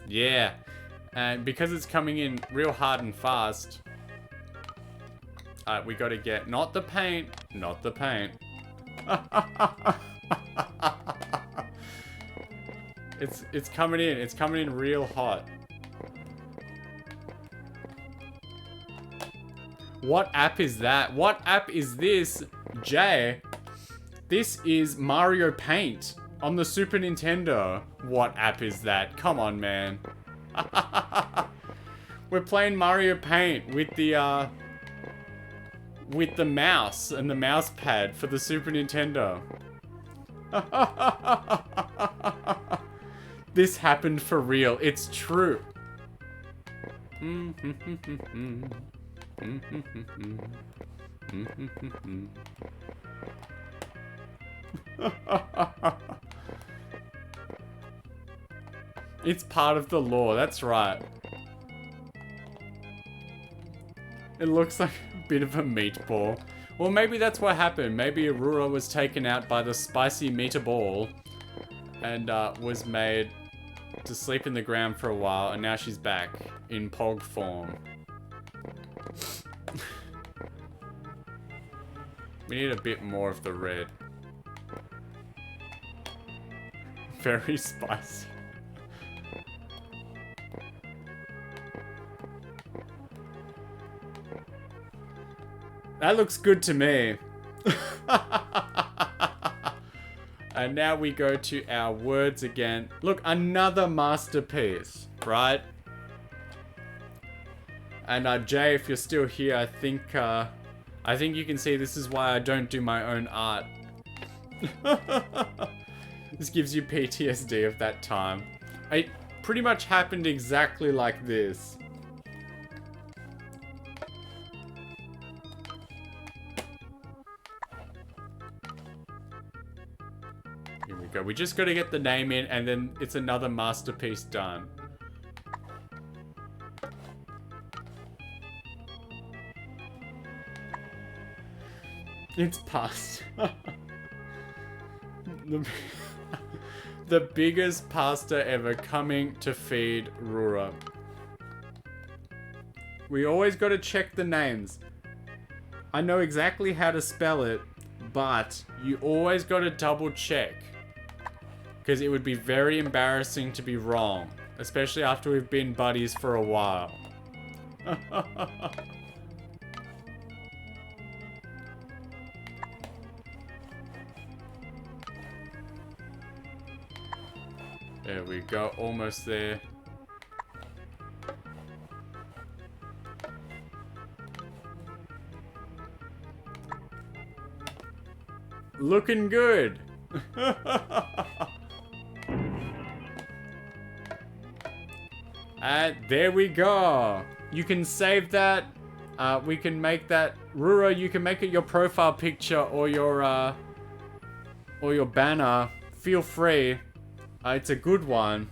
Yeah. And because it's coming in real hard and fast, we got to get not the paint. It's coming in. It's coming in real hot. What app is that? What app is this, Jay? This is Mario Paint on the Super Nintendo. What app is that? Come on, man. We're playing Mario Paint with the mouse and the mouse pad for the Super Nintendo. This happened for real. It's true. It's part of the lore, that's right. It looks like a bit of a meatball. Well, maybe that's what happened. Maybe Aurora was taken out by the spicy meatball and was made to sleep in the ground for a while, and now she's back in Pog form. We need a bit more of the red. Very spicy. That looks good to me. And now we go to our words again. Look, another masterpiece, right? And Jay, if you're still here, I think you can see this is why I don't do my own art. This gives you PTSD of that time. It pretty much happened exactly like this. Here we go. We just got to get the name in, and then it's another masterpiece done. It's past. The biggest pasta ever coming to feed Rura. We always got to check the names. I know exactly how to spell it, but you always got to double check. Because it would be very embarrassing to be wrong. Especially after we've been buddies for a while. There we go, almost there. Looking good. And there we go. You can save that. We can make that. Rura, you can make it your profile picture or your banner. Feel free. It's a good one.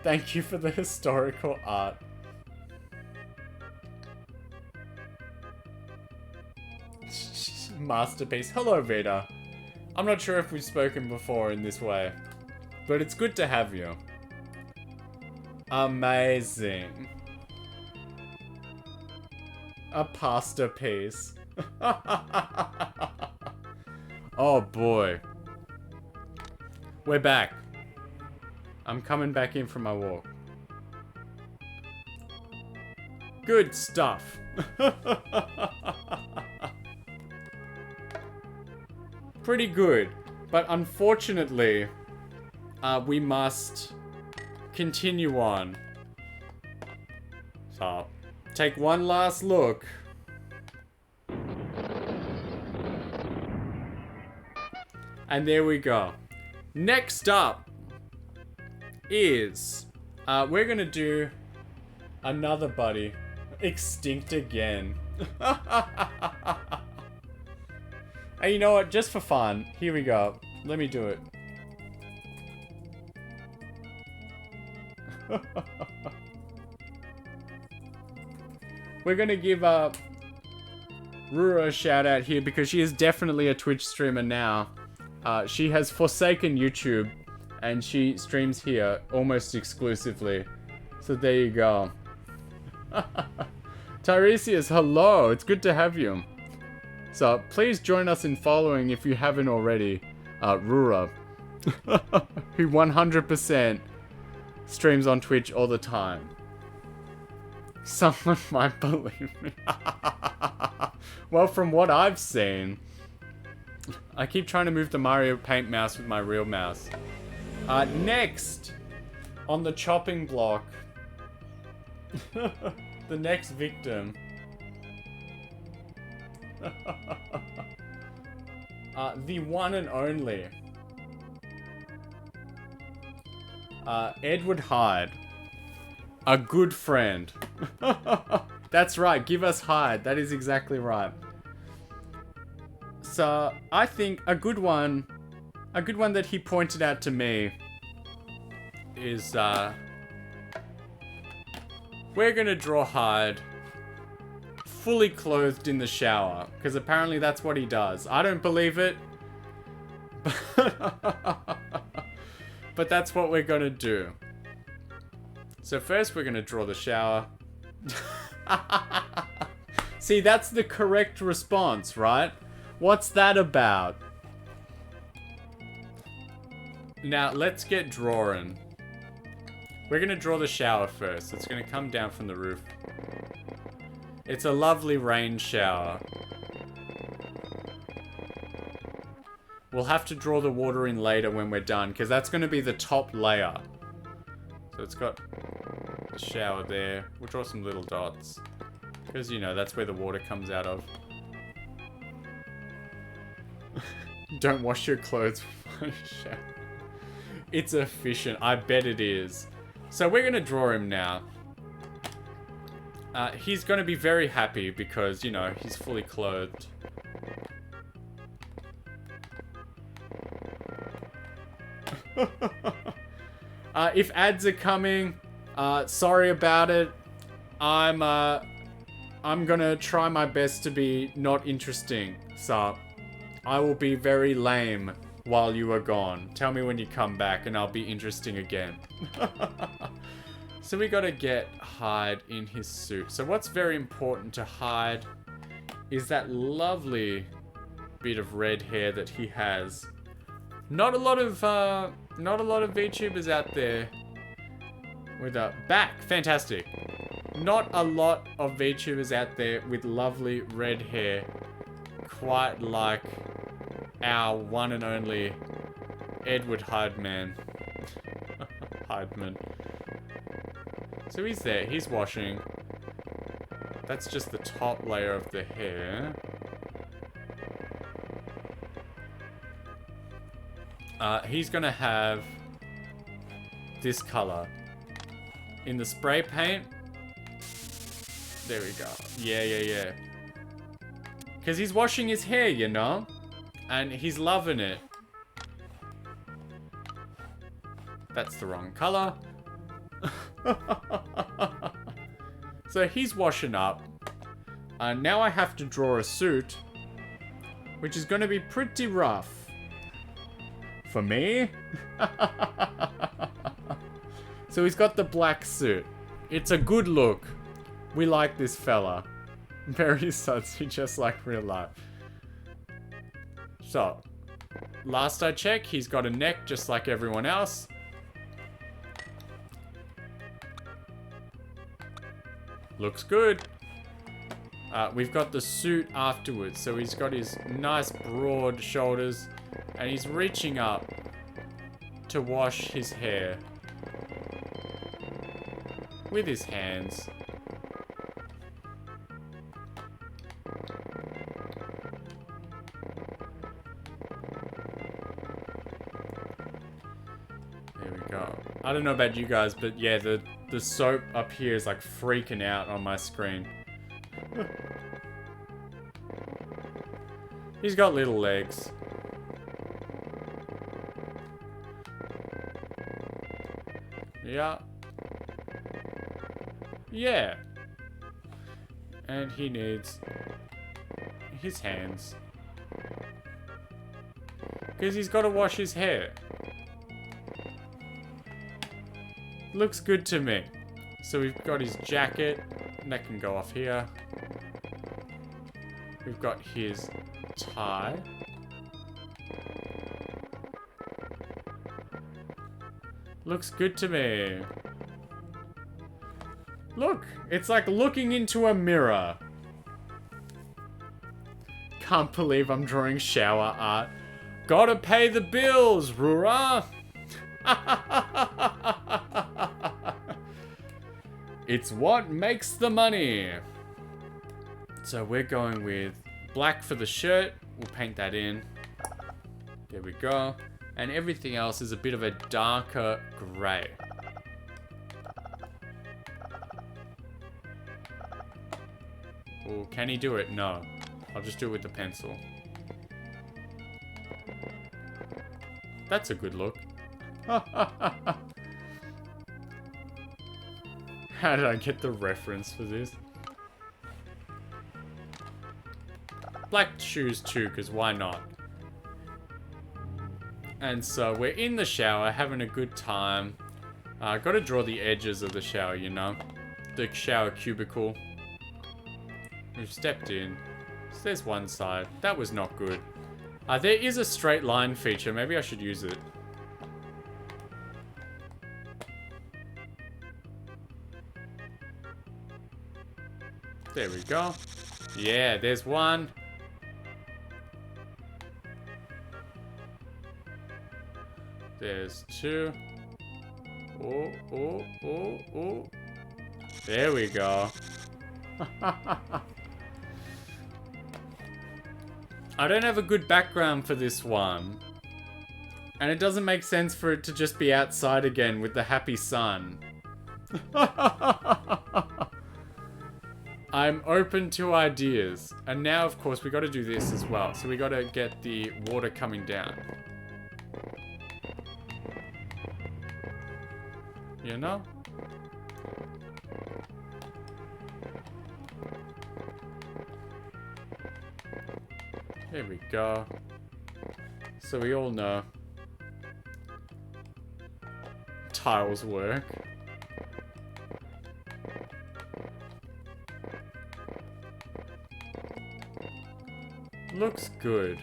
Thank you for the historical art. Masterpiece. Hello, Vita. I'm not sure if we've spoken before in this way, but it's good to have you. Amazing. A pasta piece. Oh boy. We're back. I'm coming back in from my walk. Good stuff. Pretty good. But unfortunately, we must continue on. So, take one last look. And there we go. Next up is, we're gonna do another buddy. Extinct again. And you know what? Just for fun, here we go. Let me do it. We're gonna give Rura a shout out here because she is definitely a Twitch streamer now. She has forsaken YouTube and she streams here almost exclusively. So there you go. Tiresias, hello. It's good to have you. So please join us in following if you haven't already. Rura, who 100% streams on Twitch all the time. Someone might believe me. Well, from what I've seen, I keep trying to move the Mario Paint mouse with my real mouse. Next, on the chopping block, the next victim. The one and only. Edward Hyde. A good friend. That's right, give us Hyde. That is exactly right. So, I think a good one A good one that he pointed out to me is, we're gonna draw Hyde fully clothed in the shower, because apparently that's what he does. I don't believe it, but that's what we're gonna do. So first we're gonna draw the shower. See, that's the correct response, right? What's that about? Now, let's get drawing. We're gonna draw the shower first. It's gonna come down from the roof. It's a lovely rain shower. We'll have to draw the water in later when we're done, because that's gonna be the top layer. So it's got the shower there. We'll draw some little dots. Because, you know, that's where the water comes out of. Don't wash your clothes before you shower. It's efficient. I bet it is. So we're going to draw him now. He's going to be very happy because, you know, he's fully clothed. If ads are coming, sorry about it. I'm gonna try my best to be not interesting, so I will be very lame while you are gone. Tell me when you come back and I'll be interesting again. So we gotta get Hyde in his suit. So what's very important to Hyde is that lovely bit of red hair that he has. Not a lot of VTubers out there with a back. Fantastic. Not a lot of VTubers out there with lovely red hair, quite like our one and only Edward Hydeman. Hydeman. So he's there, he's washing. That's just the top layer of the hair. He's gonna have this color. In the spray paint. There we go. Yeah. Because he's washing his hair, you know? And he's loving it. That's the wrong color. So he's washing up. Now I have to draw a suit. Which is going to be pretty rough. For me? So he's got the black suit. It's a good look. We like this fella. Very sudsy, just like real life. So, last I checked, he's got a neck just like everyone else. Looks good. We've got the suit afterwards. So he's got his nice broad shoulders. And he's reaching up to wash his hair. With his hands. There we go. I don't know about you guys, but yeah, the soap up here is like freaking out on my screen. He's got little legs. Yeah. Yeah. And he needs his hands. Because he's got to wash his hair. Looks good to me. So we've got his jacket. And that can go off here. We've got his tie. Looks good to me. Look, it's like looking into a mirror. Can't believe I'm drawing shower art. Gotta pay the bills, Rura. It's what makes the money. So we're going with black for the shirt. We'll paint that in. There we go. And everything else is a bit of a darker grey. Oh, can he do it? No. I'll just do it with the pencil. That's a good look. How did I get the reference for this? Black shoes too, because why not? And so we're in the shower, having a good time. Gotta draw the edges of the shower, you know? The shower cubicle. We've stepped in. So there's one side. That was not good. There is a straight line feature. Maybe I should use it. There we go. Yeah, there's one. There's two. Oh, oh, oh, oh. There we go. I don't have a good background for this one. And it doesn't make sense for it to just be outside again with the happy sun. I'm open to ideas. And now, of course, we got to do this as well. So we got to get the water coming down. You know? There we go. So we all know tiles work. Looks good.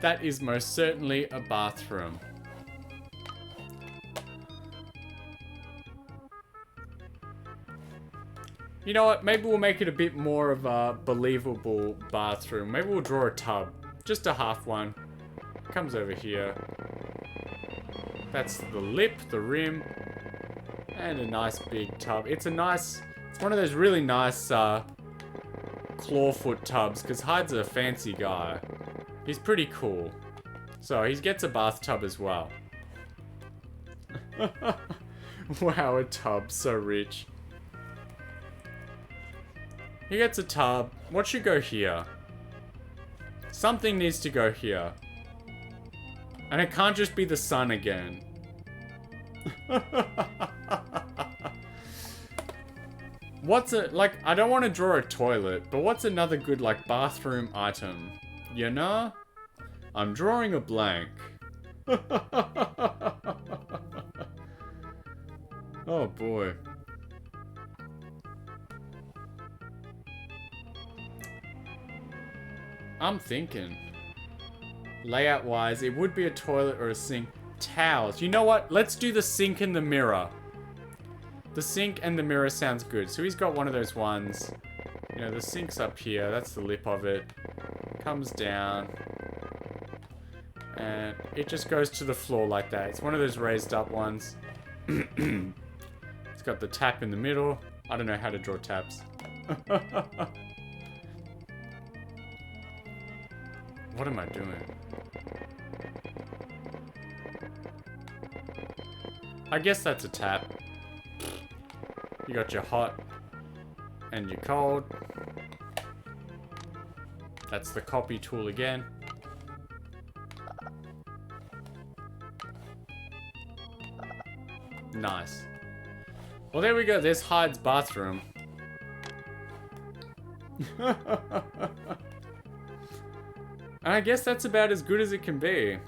That is most certainly a bathroom. You know what? Maybe we'll make it a bit more of a believable bathroom. Maybe we'll draw a tub. Just a half one. Comes over here. That's the lip, the rim. And a nice big tub. It's a nice... It's one of those really nice clawfoot tubs. Because Hyde's a fancy guy. He's pretty cool. So he gets a bathtub as well. Wow, a tub. So rich. He gets a tub. What should go here? Something needs to go here. And it can't just be the sun again. What's a... Like, I don't want to draw a toilet, but what's another good, like, bathroom item? You know? I'm drawing a blank. Oh, boy. I'm thinking. Layout-wise, it would be a toilet or a sink. Towels. You know what? Let's do the sink and the mirror. The sink and the mirror sounds good. So he's got one of those ones. You know, the sink's up here. That's the lip of it. Comes down. And it just goes to the floor like that. It's one of those raised up ones. It's got the tap in the middle. I don't know how to draw taps. What am I doing? I guess that's a tap. You got your hot and your cold. That's the copy tool again. Nice. Well, there we go. There's Hyde's bathroom. And I guess that's about as good as it can be.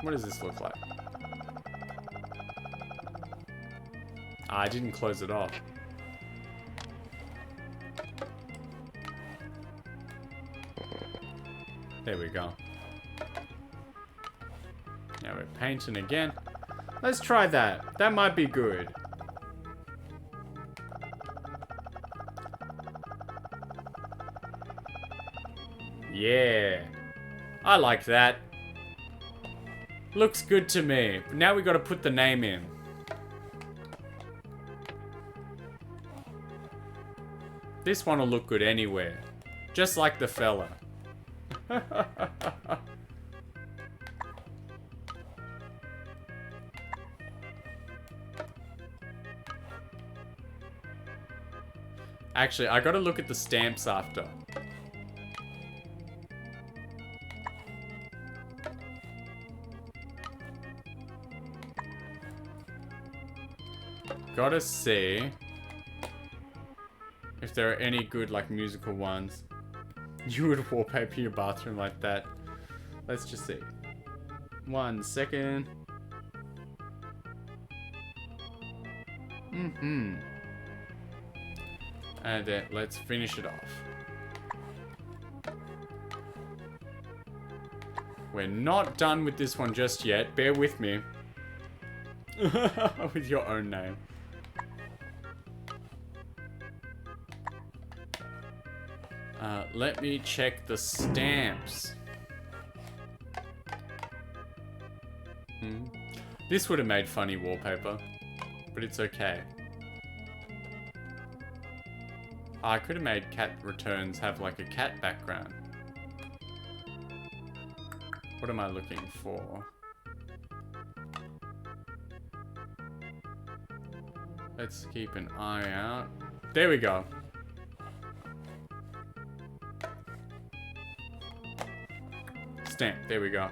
What does this look like? I didn't close it off. There we go. Now we're painting again. Let's try that. That might be good. Yeah. I like that. Looks good to me. But now we got to put the name in. This one will look good anywhere. Just like the fella. Actually, I gotta look at the stamps after. Gotta see if there are any good, like, musical ones. You would wallpaper your bathroom like that. Let's just see. 1 second. And then let's finish it off. We're not done with this one just yet. Bear with me. With your own name. Let me check the stamps. This would have made funny wallpaper, but it's okay. I could have made cat returns have like a cat background. What am I looking for? Let's keep an eye out. There we go. Stamp. There we go.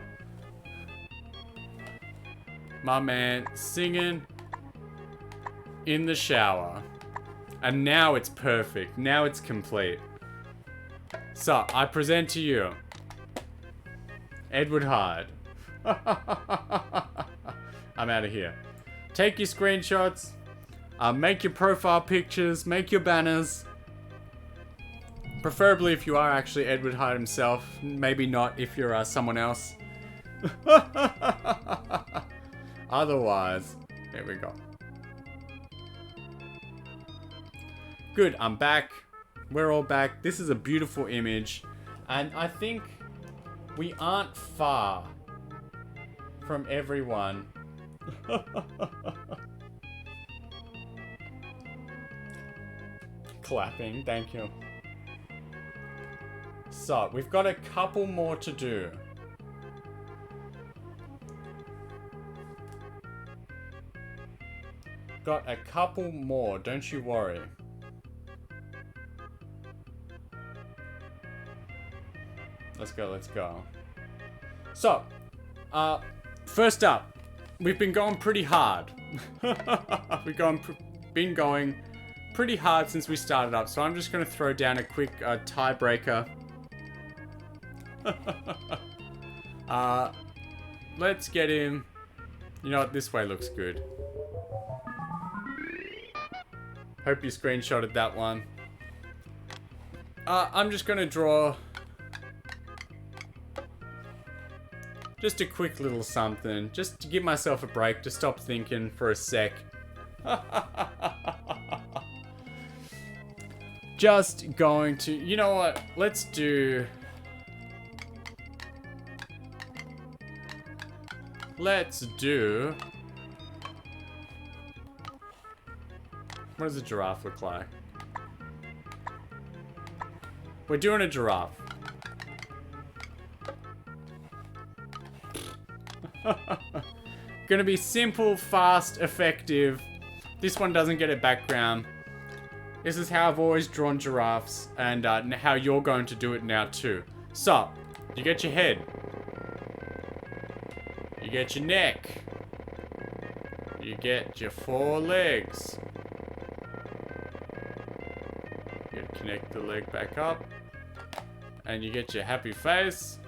My man singing in the shower. And now it's perfect. Now it's complete. So, I present to you Edward Hyde. I'm out of here. Take your screenshots. Make your profile pictures. Make your banners. Preferably if you are actually Edward Hyde himself. Maybe not if you're someone else. Otherwise, there we go. Good, I'm back. We're all back. This is a beautiful image. And I think we aren't far from everyone. Clapping, thank you. So, we've got a couple more to do. Got a couple more, don't you worry. Let's go, let's go. So, first up, we've been going pretty hard. We've been going pretty hard since we started up, so I'm just going to throw down a quick tiebreaker. Let's get him. You know what? This way looks good. Hope you screenshotted that one. I'm just gonna draw just a quick little something, just to give myself a break, to stop thinking for a sec. Just going to, you know what? Let's do. What does a giraffe look like? We're doing a giraffe. Gonna be simple, fast, effective. This one doesn't get a background. This is how I've always drawn giraffes, and how you're going to do it now too. So, you get your head. You get your neck. You get your 4 legs. You connect the leg back up. And you get your happy face.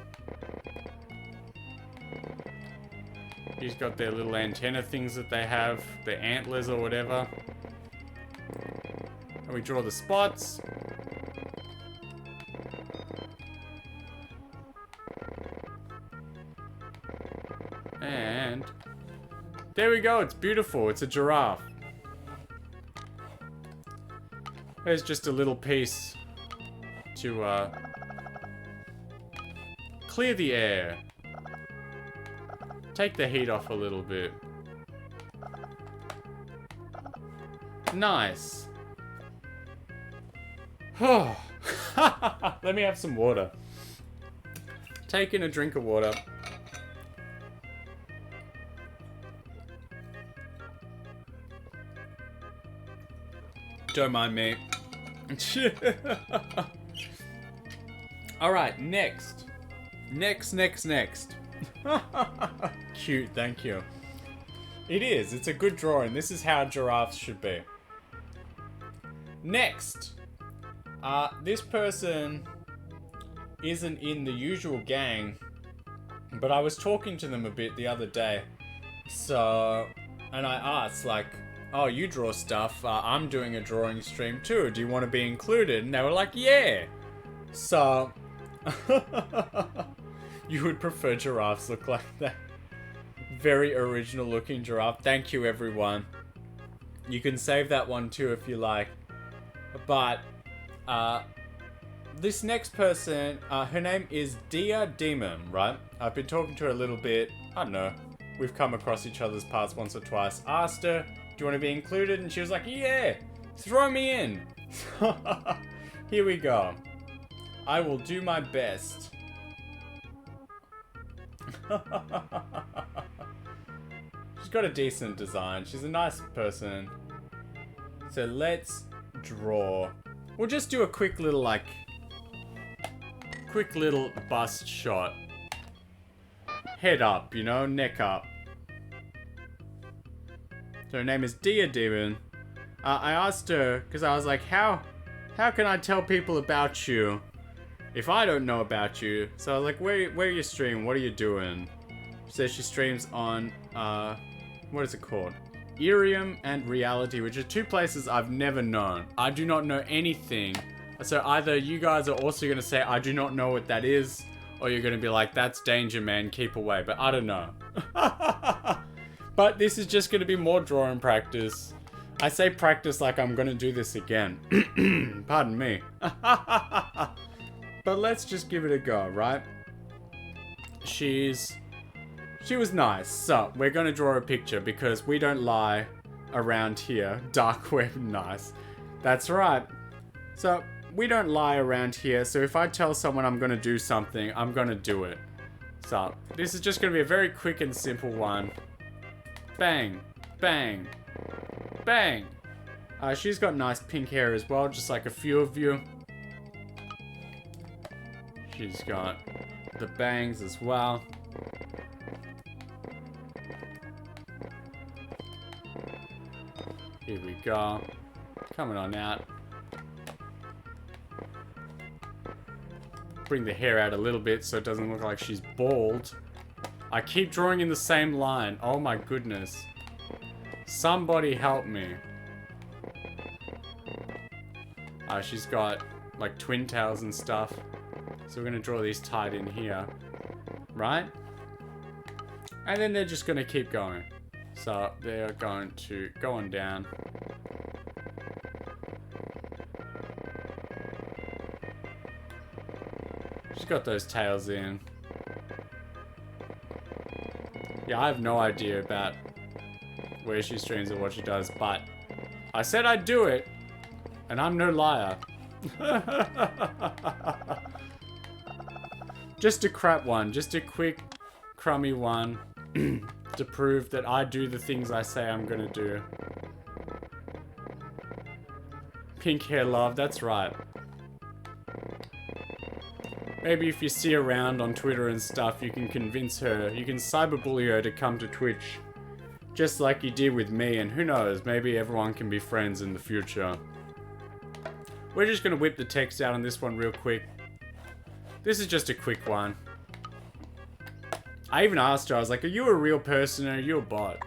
He's got their little antenna things that they have. Their antlers or whatever. And we draw the spots. And there we go, it's beautiful. It's a giraffe. There's just a little piece to clear the air. Take the heat off a little bit. Nice. Let me have some water. Taking a drink of water. Don't mind me. Alright, next. Next. Cute, thank you. It is, it's a good drawing. This is how giraffes should be. Next. This person isn't in the usual gang, but I was talking to them a bit the other day. So, and I asked like, oh, you draw stuff, I'm doing a drawing stream too, do you want to be included? And they were like, yeah. So, you would prefer giraffes look like that. Very original looking giraffe. Thank you, everyone. You can save that one too if you like. But, this next person, her name is Dia Demon, right? I've been talking to her a little bit. I don't know. We've come across each other's paths once or twice. Asked her, do you want to be included? And she was like, yeah, throw me in. Here we go. I will do my best. She's got a decent design. She's a nice person. So let's draw. We'll just do a quick little bust shot. Head up, you know, neck up. So her name is Dia Demon. I asked her, because I was like, how can I tell people about you if I don't know about you? So I was like, where you stream? What are you doing? She says she streams on, what is it called? Irium and Reality, which are two places I've never known. I do not know anything. So either you guys are also going to say, I do not know what that is, or you're going to be like, that's danger, man, keep away. But I don't know. But this is just going to be more drawing practice. I say practice like I'm going to do this again. Pardon me. But let's just give it a go, right? She was nice. So we're going to draw a picture because we don't lie around here. Dark web, nice. That's right. So we don't lie around here. So if I tell someone I'm going to do something, I'm going to do it. So this is just going to be a very quick and simple one. Bang, bang, bang. She's got nice pink hair as well, just like a few of you. She's got the bangs as well. Here we go. Coming on out. Bring the hair out a little bit so it doesn't look like she's bald. I keep drawing in the same line. Oh my goodness. Somebody help me. She's got like twin tails and stuff. So we're going to draw these tied in here. Right? And then they're just going to keep going. So they're going to go on down. She's got those tails in. Yeah, I have no idea about where she streams or what she does, but I said I'd do it, and I'm no liar. Just a crap one, just a quick, crummy one to prove that I do the things I say I'm gonna do. Pink hair love, that's right. Maybe if you see her around on Twitter and stuff, you can convince her, you can cyberbully her to come to Twitch. Just like you did with me, and who knows, maybe everyone can be friends in the future. We're just gonna whip the text out on this one real quick. This is just a quick one. I even asked her, I was like, are you a real person or are you a bot?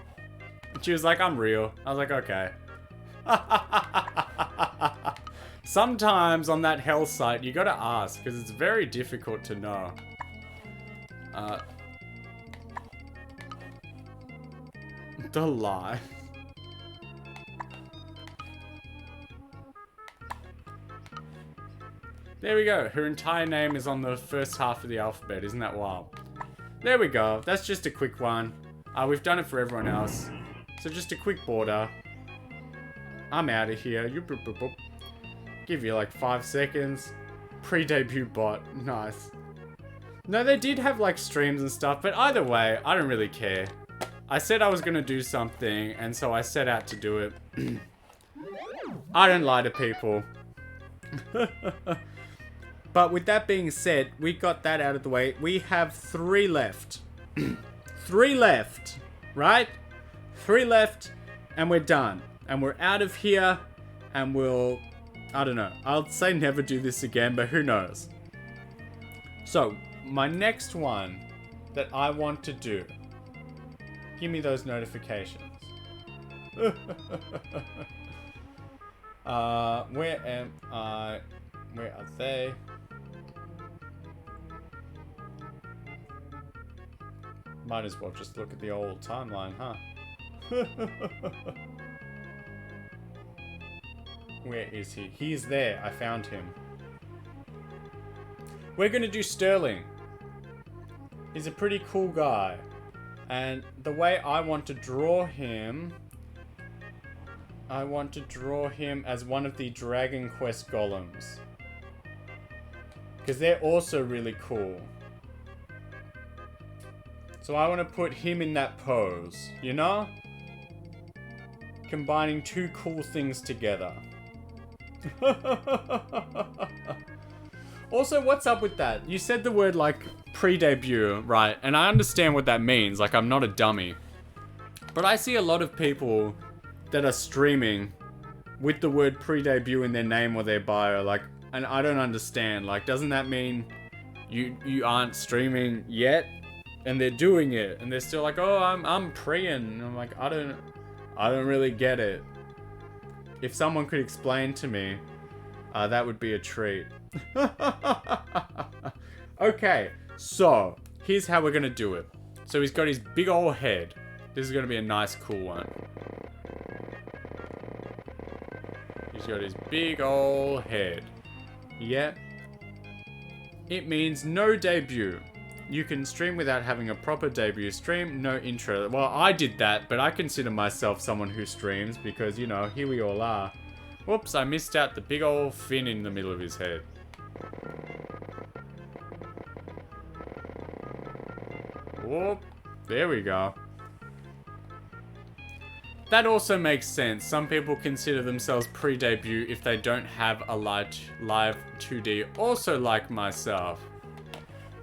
And she was like, I'm real. I was like, okay. Sometimes on that hell site, you gotta ask, because it's very difficult to know. The lie. There we go. Her entire name is on the first half of the alphabet. Isn't that wild? There we go. That's just a quick one. We've done it for everyone else. So just a quick border. I'm out of here. Give you like 5 seconds. Pre-debut bot. Nice. No, they did have like streams and stuff, but either way, I don't really care. I said I was gonna do something, and so I set out to do it. I don't lie to people. But with that being said, we got that out of the way. We have 3 left. 3 left, right? 3 left, and we're done. And we're out of here, and we'll... I don't know. I'll say never do this again, but who knows? So, my next one that I want to do. Give me those notifications. Where am I? Where are they? Might as well just look at the old timeline, huh? Where is he? He's there. I found him. We're gonna do Sterling. He's a pretty cool guy. And the way I want to draw him... I want to draw him as one of the Dragon Quest golems. Because they're also really cool. So I want to put him in that pose, you know? Combining 2 cool things together. Also, what's up with that? You said the word, like, pre-debut, right? And I understand what that means. Like, I'm not a dummy. But I see a lot of people that are streaming with the word pre-debut in their name or their bio. Like, and I don't understand. Like, doesn't that mean you aren't streaming yet? And they're doing it. And they're still like, oh, I'm pre-ing. And I'm like, I don't really get it. If someone could explain to me, that would be a treat. Okay, so here's how we're gonna do it. So he's got his big old head. This is gonna be a nice, cool one. He's got his big old head. Yeah. It means no debut. You can stream without having a proper debut stream, no intro. Well, I did that, but I consider myself someone who streams because, you know, here we all are. Whoops, I missed out the big old fin in the middle of his head. Whoop, there we go. That also makes sense. Some people consider themselves pre-debut if they don't have a live 2D, also like myself.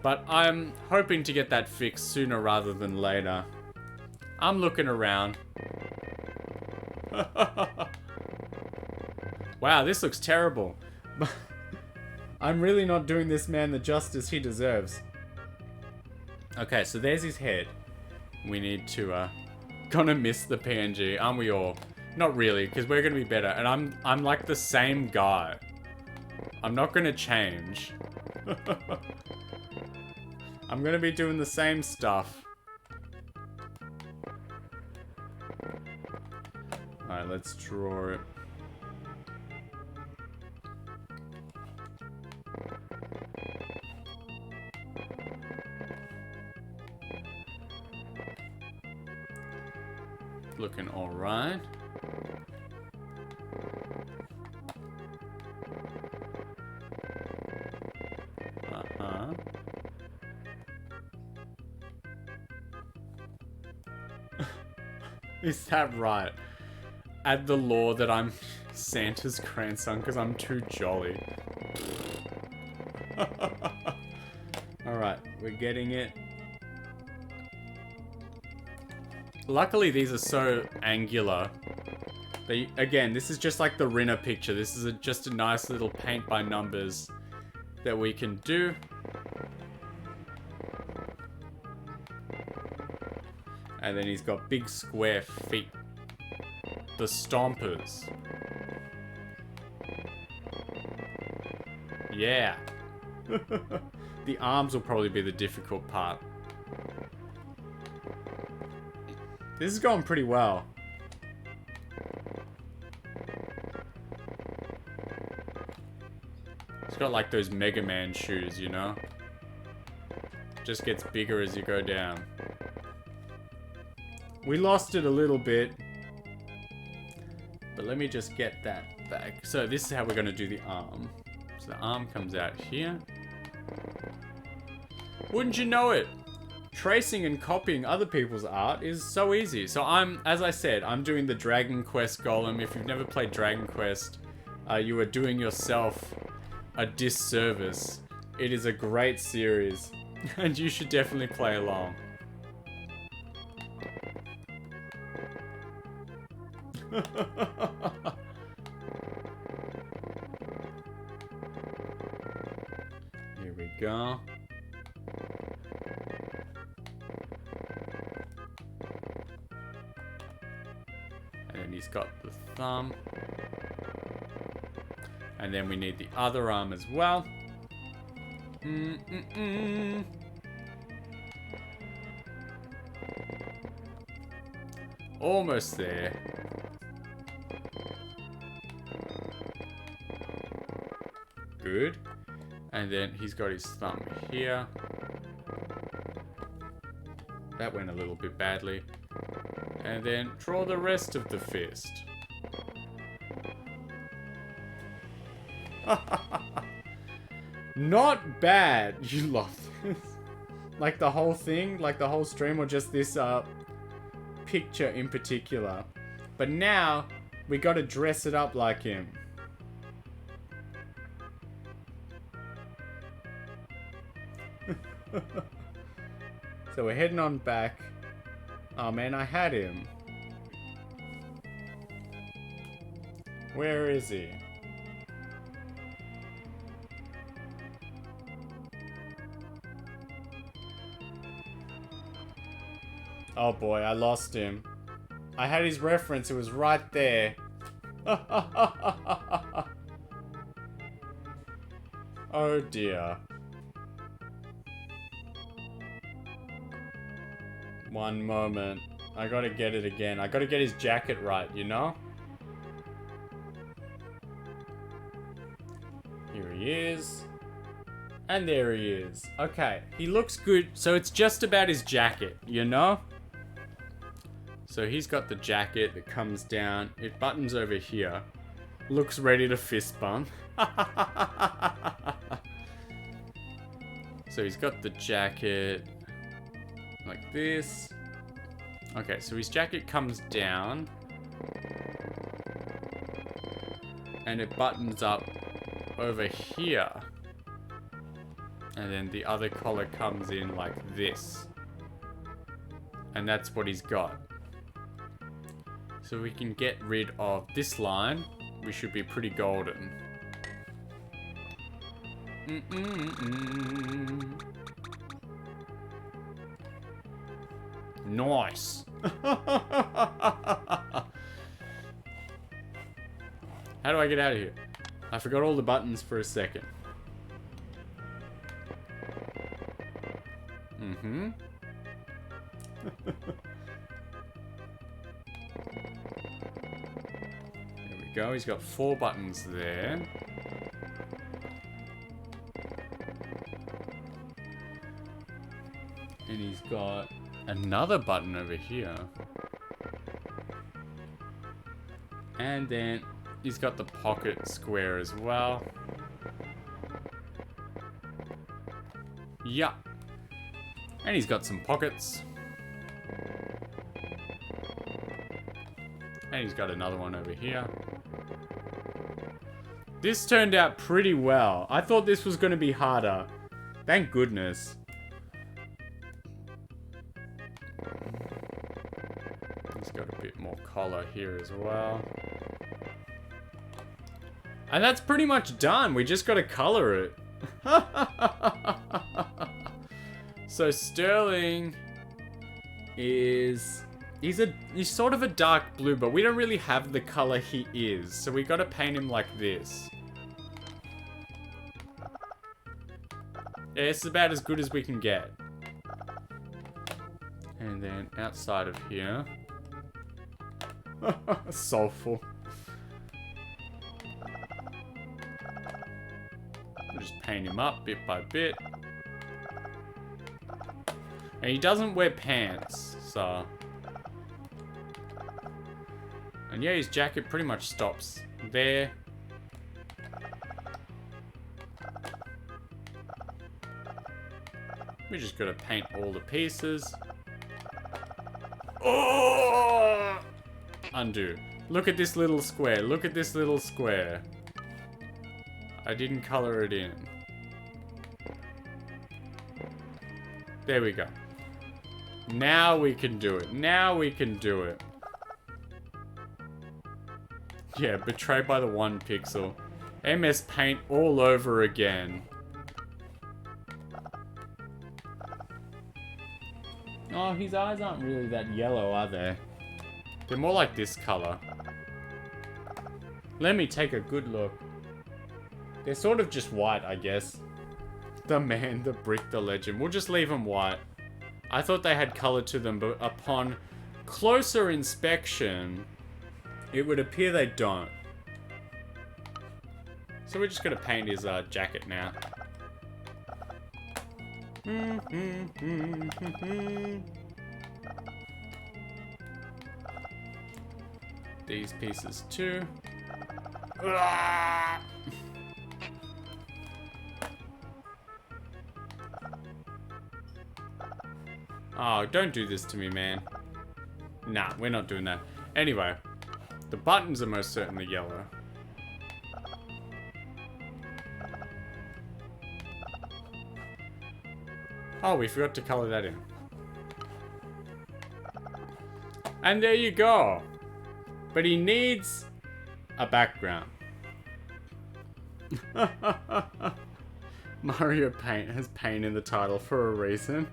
But I'm hoping to get that fixed sooner rather than later. I'm looking around. Wow, this looks terrible. I'm really not doing this man the justice he deserves. Okay, so there's his head. We need to, gonna miss the PNG, aren't we all? Not really, because we're gonna be better. And I'm like the same guy. I'm not gonna change. I'm gonna be doing the same stuff. Alright, let's draw it. Looking alright. Uh-huh. Is that right? Add the law that I'm Santa's grandson because I'm too jolly. Alright, we're getting it. Luckily, these are so angular. Again, this is just like the Rinner picture. This is just a nice little paint by numbers that we can do. And then he's got big square feet. The stompers. Yeah. The arms will probably be the difficult part. This is going pretty well. It's got like those Mega Man shoes, you know? Just gets bigger as you go down. We lost it a little bit. But let me just get that back. So this is how we're going to do the arm. So the arm comes out here. Wouldn't you know it? Tracing and copying other people's art is so easy. So as I said, I'm doing the Dragon Quest golem. If you've never played Dragon Quest, you are doing yourself a disservice. It is a great series, and you should definitely play along. Here we go. And then he's got the thumb. And then we need the other arm as well. Almost there. Good. And then he's got his thumb here. That went a little bit badly. And then draw the rest of the fist. Not bad. You love this. Like the whole thing, like the whole stream, or just this picture in particular. But now we got to dress it up like him. So we're heading on back. Oh man, I had him. Where is he? Oh boy, I lost him. I had his reference, it was right there. Oh dear. One moment. I gotta get it again. I gotta get his jacket right, you know? Here he is. And there he is. Okay, he looks good. So it's just about his jacket, you know? So he's got the jacket that comes down. It buttons over here. Looks ready to fist bump. So he's got the jacket like this. Okay, so his jacket comes down. And it buttons up over here. And then the other collar comes in like this. And that's what he's got. So we can get rid of this line. We should be pretty golden. Nice. How do I get out of here? I forgot all the buttons for a second. There we go. He's got 4 buttons there. And he's got another button over here. And then he's got the pocket square as well. Yeah. And he's got some pockets. And he's got another one over here. This turned out pretty well. I thought this was going to be harder. Thank goodness. He's got a bit more collar here as well. And that's pretty much done. We just got to color it. So Sterling is... He's sort of a dark blue, but we don't really have the color he is. So we got to paint him like this. Yeah, it's about as good as we can get. And then outside of here... Soulful. We'll just paint him up bit by bit. And he doesn't wear pants, so... And yeah, his jacket pretty much stops there. We just gotta paint all the pieces. Oh! Undo. Look at this little square. Look at this little square. I didn't color it in. There we go. Now we can do it. Now we can do it. Yeah, betrayed by the 1 pixel. MS Paint all over again. Oh, his eyes aren't really that yellow, are they? They're more like this color. Let me take a good look. They're sort of just white, I guess. The man, the brick, the legend. We'll just leave them white. I thought they had color to them, but upon closer inspection, it would appear they don't. So we're just gonna paint his jacket now. These pieces too. Oh, don't do this to me, man. Nah, we're not doing that. Anyway, the buttons are most certainly yellow. Oh, we forgot to color that in. And there you go. But he needs a background. Mario Paint has paint in the title for a reason.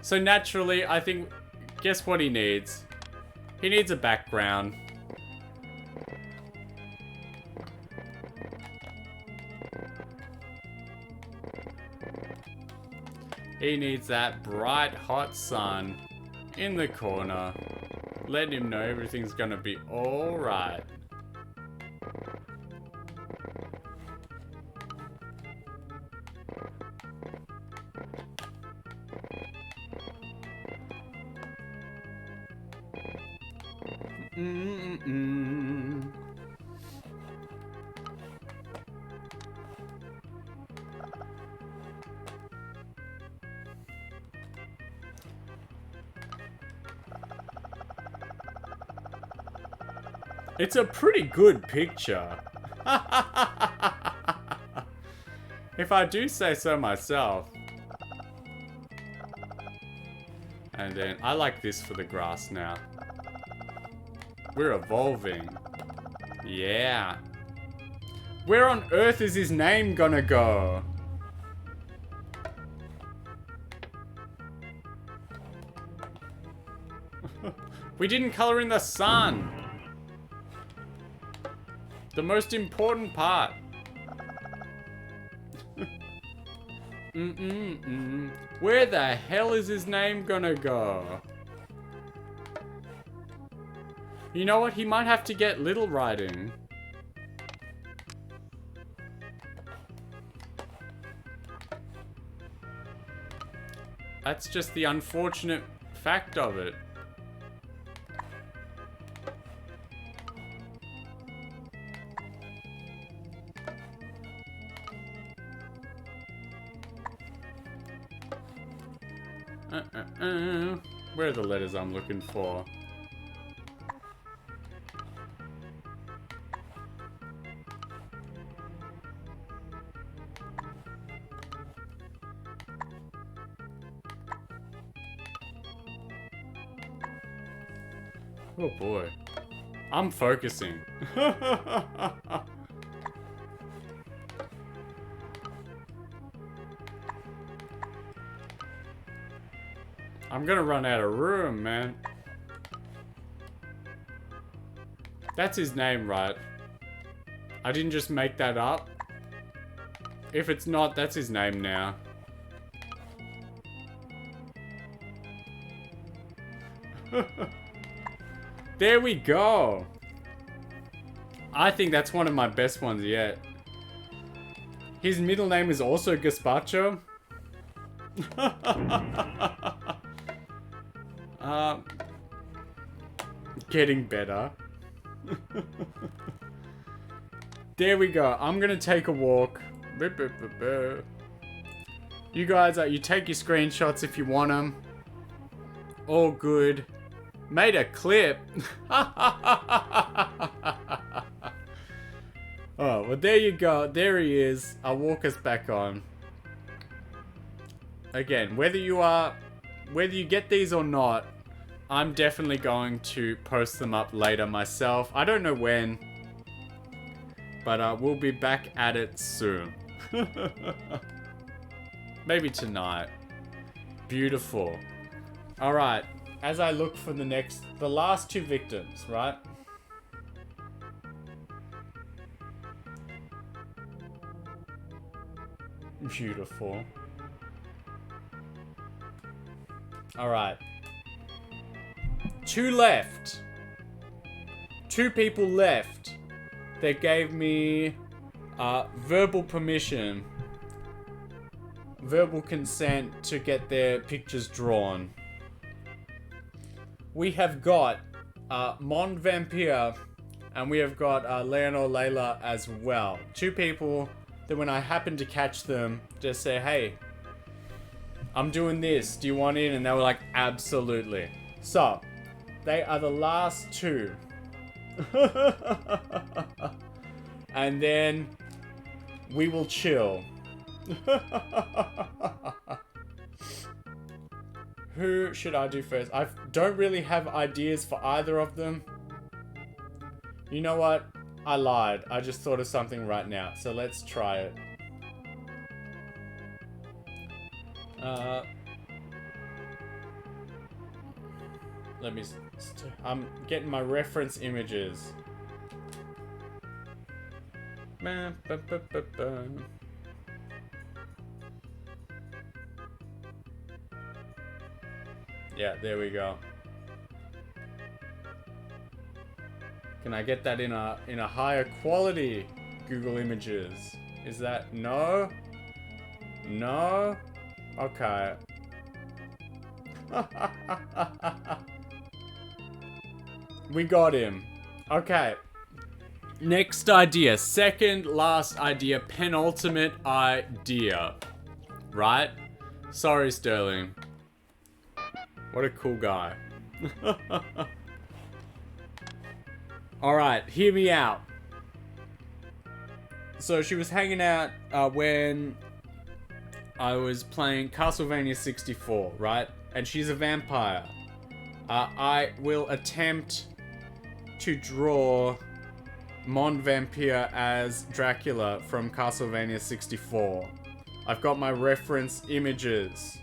So naturally, I think, guess what he needs? He needs a background. He needs that bright, hot sun in the corner. Let him know everything's gonna be alright. It's a pretty good picture. If I do say so myself. And then I like this for the grass now. We're evolving. Yeah. Where on earth is his name gonna go? We didn't color in the sun. The most important part. Where the hell is his name gonna go? You know what? He might have to get little writing. That's just the unfortunate fact of it. Where are the letters I'm looking for? Oh boy. I'm focusing. I'm gonna run out of room, man. That's his name, right? I didn't just make that up. If it's not, that's his name now. There we go. I think that's one of my best ones yet. His middle name is also Gazpacho. Getting better. There we go. I'm gonna take a walk. You guys, you take your screenshots if you want them. All good. Made a clip. Oh, well, there you go. There he is. I'll walk us back on. Again, whether you get these or not, I'm definitely going to post them up later myself. I don't know when, but we'll be back at it soon. Maybe tonight. Beautiful. Alright, as I look for the last two victims, right? Beautiful. Alright. 2 left. 2 people left. They gave me verbal permission. Verbal consent to get their pictures drawn. We have got Mon Vampire and we have got Leonor Layla as well. 2 people that when I happen to catch them, just say, hey, I'm doing this. Do you want in? And they were like, absolutely. So, they are the last 2. And then we will chill. Who should I do first? I don't really have ideas for either of them. You know what? I lied. I just thought of something right now. So let's try it. Let me... I'm getting my reference images. Yeah, there we go. Can I get that in a higher quality Google Images? Is that no? No? Okay. We got him. Okay. Next idea. Second last idea. Penultimate idea. Right? Sorry, Sterling. What a cool guy. Alright, hear me out. So she was hanging out when I was playing Castlevania 64, right? And she's a vampire. I will attempt to draw Mon Vampire as Dracula from Castlevania 64. I've got my reference images.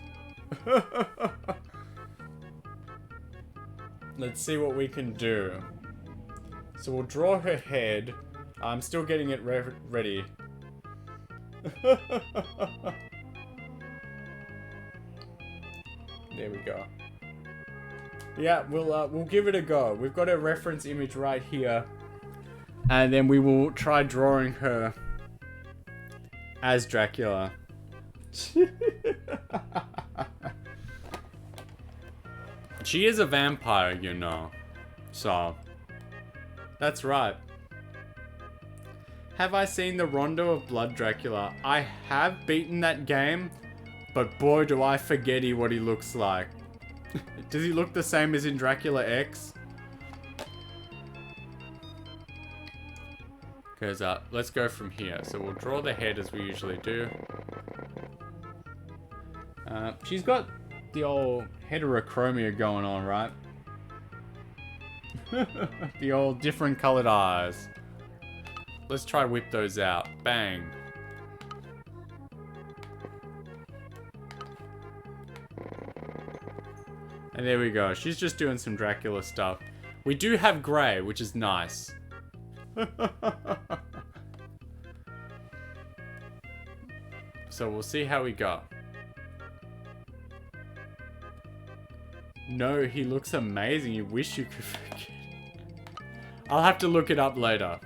Let's see what we can do. So we'll draw her head. I'm still getting it ready. There we go. Yeah, we'll give it a go. We've got a reference image right here. And then we will try drawing her as Dracula. She is a vampire, you know. So, that's right. Have I seen the Rondo of Blood Dracula? I have beaten that game, but boy do I forgetty what he looks like. Does he look the same as in Dracula X? Because, let's go from here. So we'll draw the head as we usually do. She's got the old heterochromia going on, right? The old different colored eyes. Let's try whip those out. Bang. And there we go. She's just doing some Dracula stuff. We do have grey, which is nice. So we'll see how we go. No, he looks amazing. You wish you could forget. I'll have to look it up later.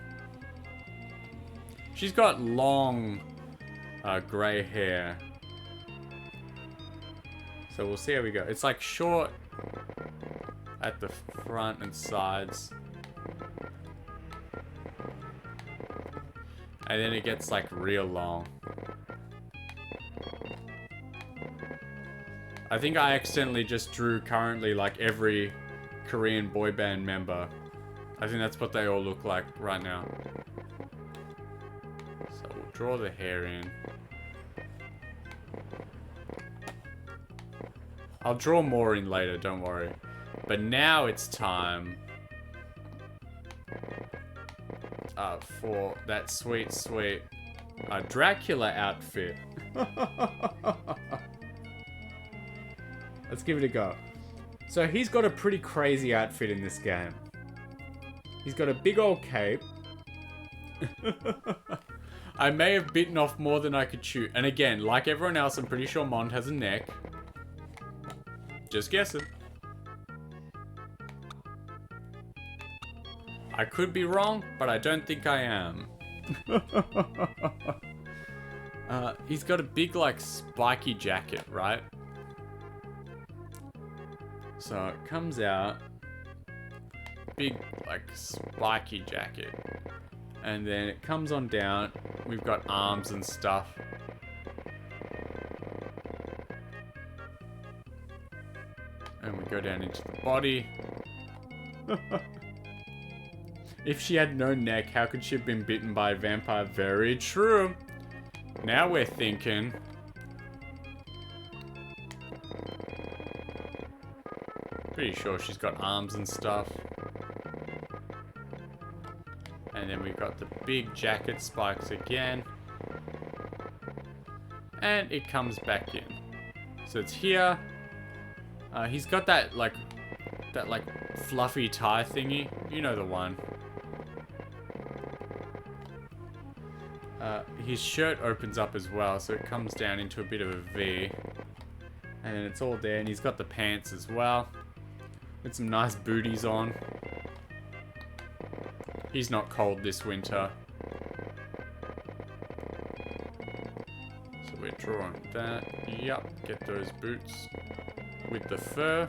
She's got long grey hair. So we'll see how we go. It's like short at the front and sides. And then it gets like real long. I think I accidentally just drew currently like every Korean boy band member. I think that's what they all look like right now. So we'll draw the hair in. I'll draw more in later, don't worry. But now it's time for that sweet, sweet Dracula outfit. Let's give it a go. So he's got a pretty crazy outfit in this game. He's got a big old cape. I may have bitten off more than I could chew. And again, like everyone else, I'm pretty sure Mond has a neck. Just guessing. I could be wrong, but I don't think I am. He's got a big, like, spiky jacket, right? So it comes out. Big, like, spiky jacket. And then it comes on down. We've got arms and stuff. And we go down into the body. If she had no neck, how could she have been bitten by a vampire? Very true. Now we're thinking. Pretty sure she's got arms and stuff. And then we've got the big jacket spikes again. And it comes back in. So it's here. He's got that fluffy tie thingy. You know the one. His shirt opens up as well, so it comes down into a bit of a V. And then it's all there, and he's got the pants as well. With some nice booties on. He's not cold this winter. So we're drawing that. Yup, get those boots. With the fur.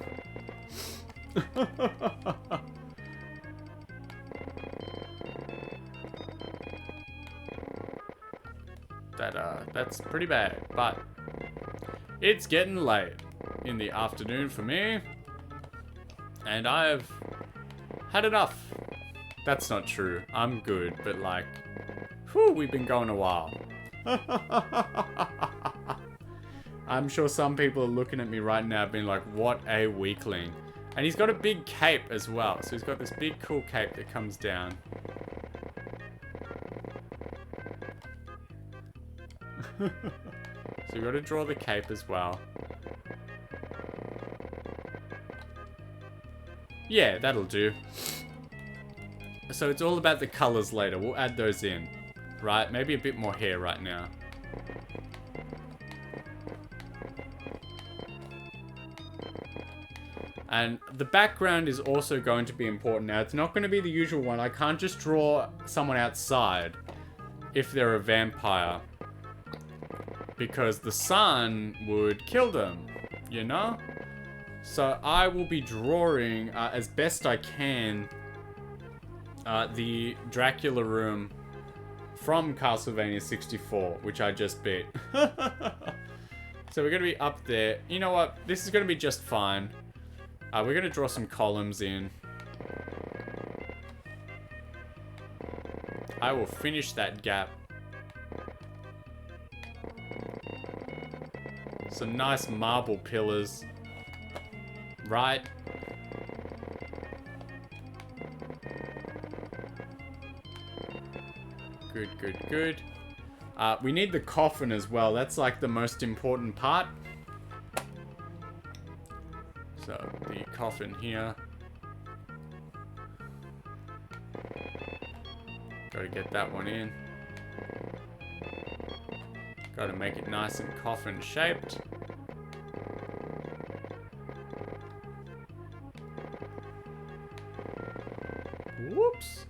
That's pretty bad, but it's getting late in the afternoon for me, and I've had enough. That's not true. I'm good, but like, whew, we've been going a while. I'm sure some people are looking at me right now being like, what a weakling. And he's got a big cape as well. So he's got this big cool cape that comes down. So we've got to draw the cape as well. Yeah, that'll do. So it's all about the colors later. We'll add those in. Right? Maybe a bit more hair right now. And the background is also going to be important. Now, it's not going to be the usual one. I can't just draw someone outside if they're a vampire. Because the sun would kill them, you know? So I will be drawing, as best I can, the Dracula room from Castlevania 64, which I just beat. So we're going to be up there. You know what? This is going to be just fine. We're going to draw some columns in. I will finish that gap. Some nice marble pillars. Right? Good, good, good. We need the coffin as well. That's like the most important part. So, the coffin here. Gotta get that one in. Gotta make it nice and coffin shaped. Whoops.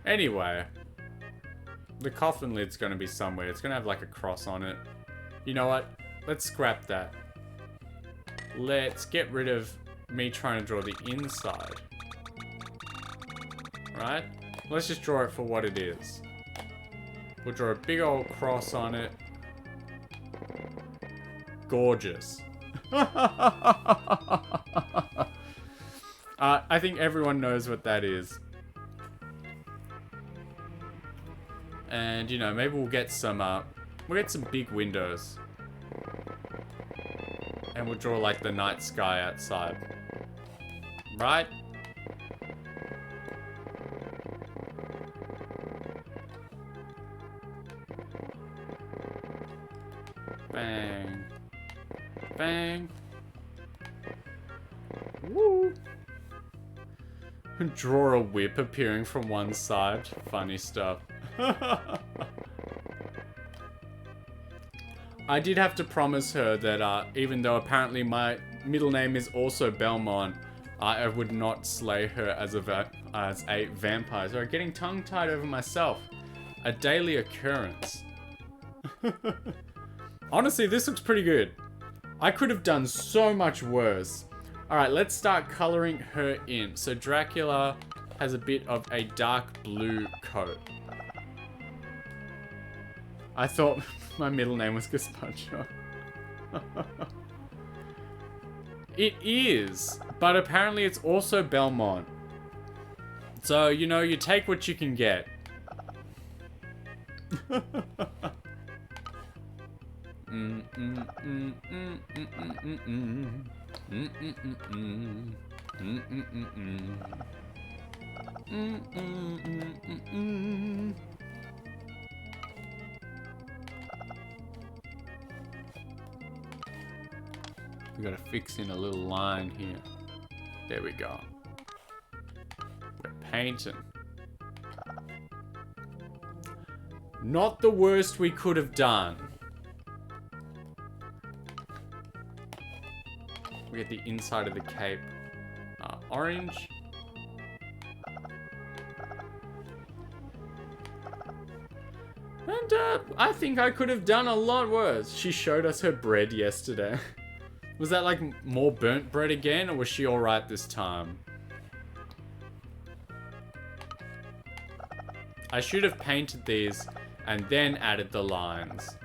Anyway. The coffin lid's gonna be somewhere. It's gonna have like a cross on it. You know what? Let's scrap that. Let's get rid of me trying to draw the inside. Right? Let's just draw it for what it is. We'll draw a big old cross on it. Gorgeous. I think everyone knows what that is. And, you know, maybe we'll get some big windows. And we'll draw, like, the night sky outside. Right? Bang. Bang. Woo. Draw a whip appearing from one side. Funny stuff. I did have to promise her that even though apparently my middle name is also Belmont, I would not slay her as a vampire. Sorry, getting tongue-tied over myself. A daily occurrence. Honestly, this looks pretty good. I could have done so much worse. Alright, let's start coloring her in. So Dracula has a bit of a dark blue coat. I thought my middle name was Gazpacho. It is, but apparently it's also Belmont. So, you know, you take what you can get. We gotta fix in a little line here. There we go. We're painting. Not the worst we could have done. We get the inside of the cape orange. And I think I could have done a lot worse. She showed us her bread yesterday. Was that like more burnt bread again, or was she alright this time? I should have painted these and then added the lines.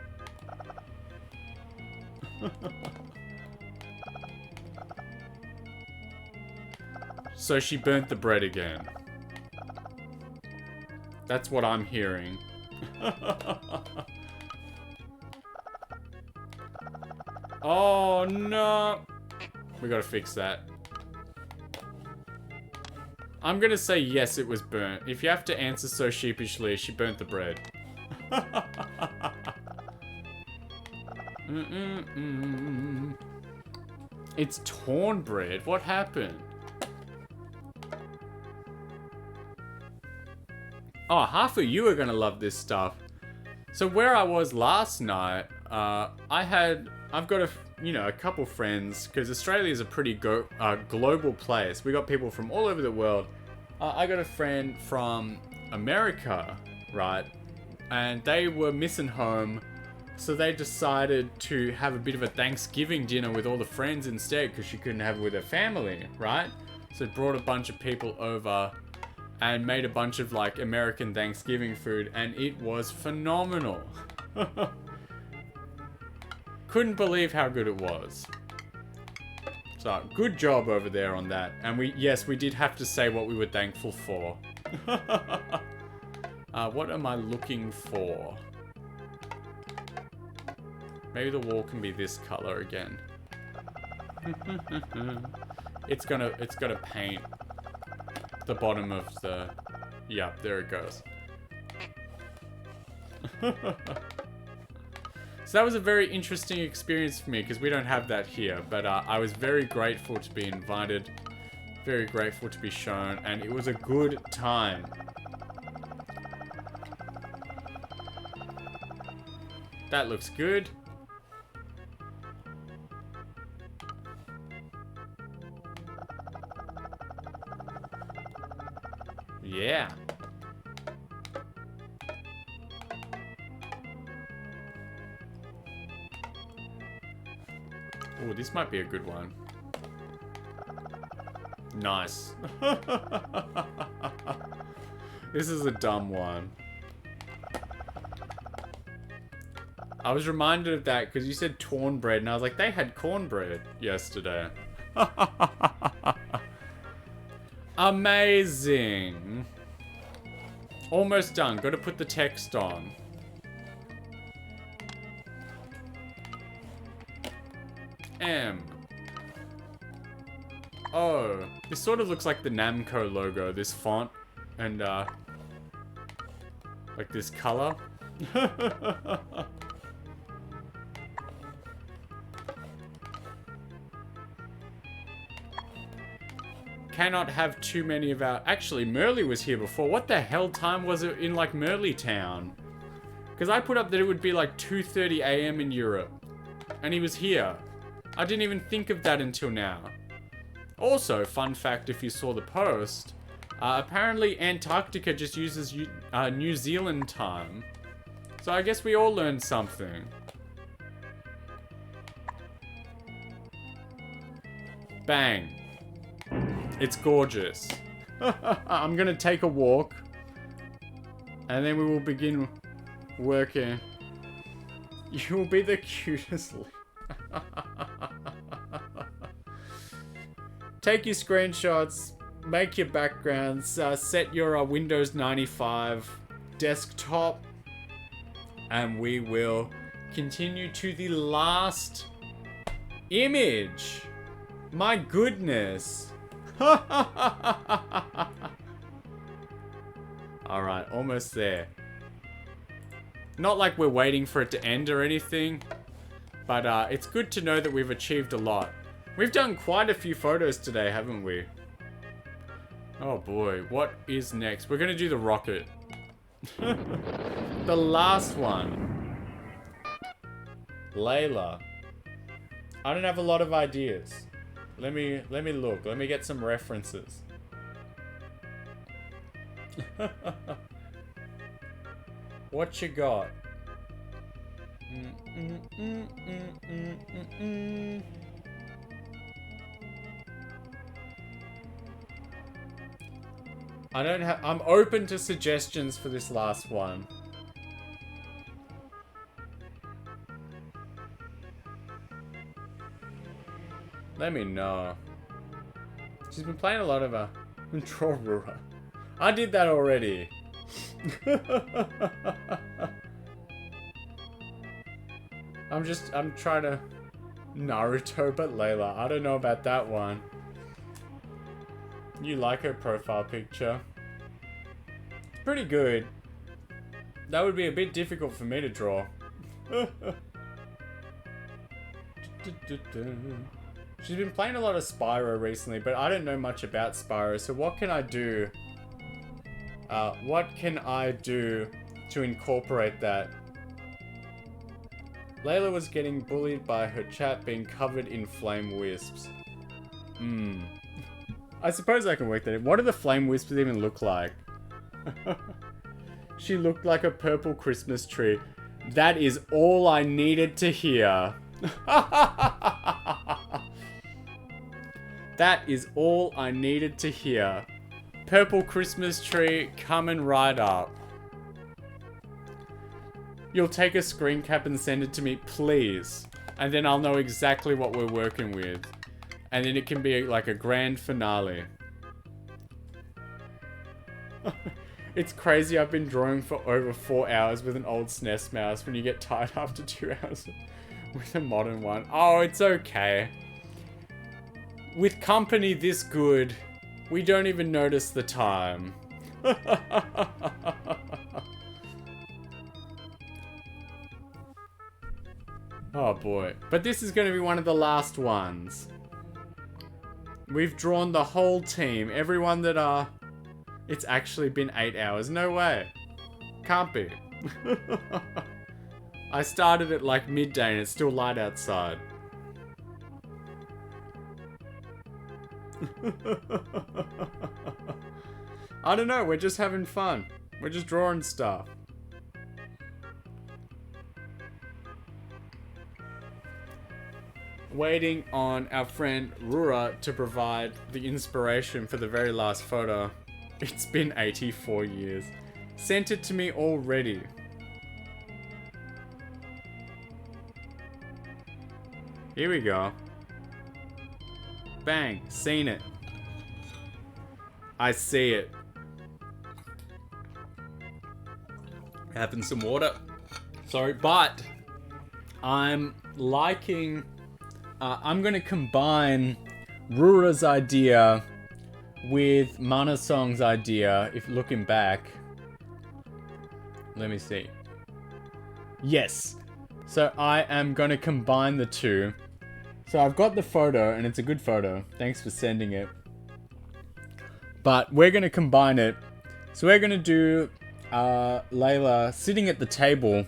So she burnt the bread again. That's what I'm hearing. Oh no! We gotta fix that. I'm gonna say yes, it was burnt. If you have to answer so sheepishly, she burnt the bread. It's torn bread. What happened? Oh, half of you are gonna love this stuff. So where I was last night, I've got a couple friends, because Australia is a pretty global place. We got people from all over the world. I got a friend from America, right? And they were missing home, so they decided to have a bit of a Thanksgiving dinner with all the friends instead, because she couldn't have it with her family, right? So brought a bunch of people over and made a bunch of like American Thanksgiving food, and it was phenomenal. Couldn't believe how good it was. So, good job over there on that. And we did have to say what we were thankful for. What am I looking for? Maybe the wall can be this color again. It's gonna paint the bottom of the... Yeah, there it goes. So that was a very interesting experience for me, because we don't have that here. But I was very grateful to be invited, very grateful to be shown, and it was a good time. That looks good. Yeah. Oh, this might be a good one. Nice. This is a dumb one. I was reminded of that because you said torn bread, and I was like, they had cornbread yesterday. Amazing. Almost done. Got to put the text on. M. Oh. This sort of looks like the Namco logo, this font. And, like this color. Cannot have too many of our... Actually, Merly was here before. What the hell time was it in, like, Merly Town? Because I put up that it would be, like, 2:30 AM in Europe. And he was here. I didn't even think of that until now. Also, fun fact if you saw the post, apparently Antarctica just uses New Zealand time. So I guess we all learned something. Bang. It's gorgeous. I'm gonna take a walk. And then we will begin working. You will be the cutest. Take your screenshots. Make your backgrounds. Set your Windows 95 desktop. And we will continue to the last image. My goodness. Alright, almost there. Not like we're waiting for it to end or anything, but it's good to know that we've achieved a lot. We've done quite a few photos today, haven't we? Oh boy, what is next? We're gonna do the rocket. The last one. Layla. I don't have a lot of ideas. Let me look. Let me get some references. What you got? I don't have... I'm open to suggestions for this last one. Let me know. She's been playing a lot of Draw Rura. I did that already. I'm trying to... Naruto, but Layla. I don't know about that one. You like her profile picture? It's pretty good. That would be a bit difficult for me to draw. She's been playing a lot of Spyro recently, but I don't know much about Spyro, so what can I do? What can I do to incorporate that? Layla was getting bullied by her chat being covered in flame wisps. I suppose I can work that in. What do the flame wisps even look like? She looked like a purple Christmas tree. That is all I needed to hear. That is all I needed to hear. Purple Christmas tree coming right up. You'll take a screen cap and send it to me, please. And then I'll know exactly what we're working with. And then it can be like a grand finale. It's crazy, I've been drawing for over 4 hours with an old SNES mouse when you get tired after 2 hours with a modern one. Oh, it's okay. With company this good, we don't even notice the time. Oh boy. But this is going to be one of the last ones. We've drawn the whole team. Everyone that It's actually been 8 hours. No way. Can't be. I started at like midday and it's still light outside. I don't know. We're just having fun. We're just drawing stuff. Waiting on our friend Rura to provide the inspiration for the very last photo. It's been 84 years. Sent it to me already. Here we go. Bang, seen it. I see it. Having some water. Sorry, but I'm liking... I'm going to combine Rura's idea with Manasong's idea, if looking back. Let me see. Yes. So I am going to combine the two. So I've got the photo, and it's a good photo. Thanks for sending it. But we're going to combine it. So we're going to do Layla sitting at the table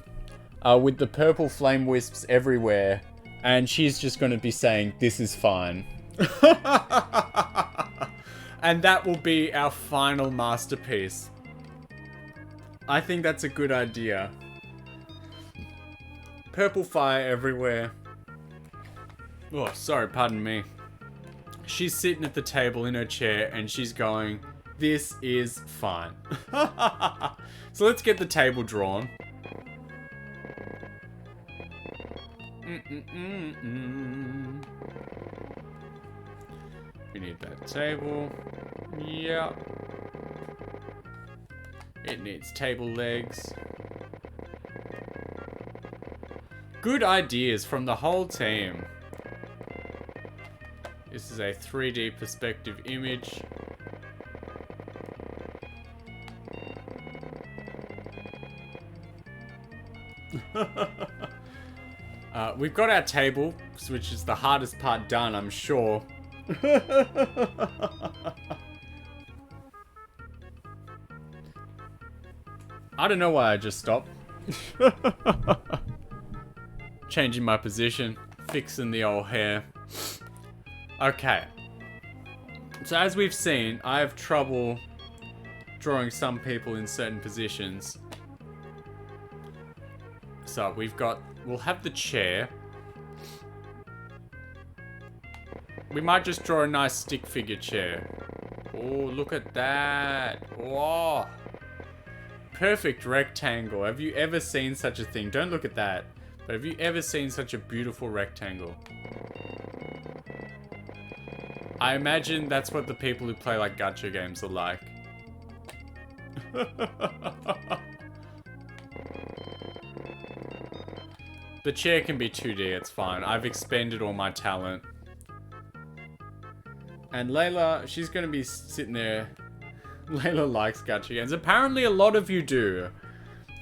with the purple flame wisps everywhere. And she's just going to be saying, "This is fine." And that will be our final masterpiece. I think that's a good idea. Purple fire everywhere. Oh, sorry, pardon me. She's sitting at the table in her chair and she's going, "This is fine." So let's get the table drawn. We need that table. Yeah. It needs table legs. Good ideas from the whole team. This is a 3D perspective image. We've got our table, which is the hardest part done, I'm sure. I don't know why I just stopped. Changing my position, fixing the old hair. Okay. So as we've seen, I have trouble drawing some people in certain positions. So we'll have the chair. We might just draw a nice stick figure chair. Oh, look at that. Oh. Perfect rectangle. Have you ever seen such a thing? Don't look at that. But have you ever seen such a beautiful rectangle? I imagine that's what the people who play like gacha games are like. The chair can be 2D, it's fine. I've expended all my talent. And Layla, she's gonna be sitting there. Layla likes gacha games. Apparently a lot of you do.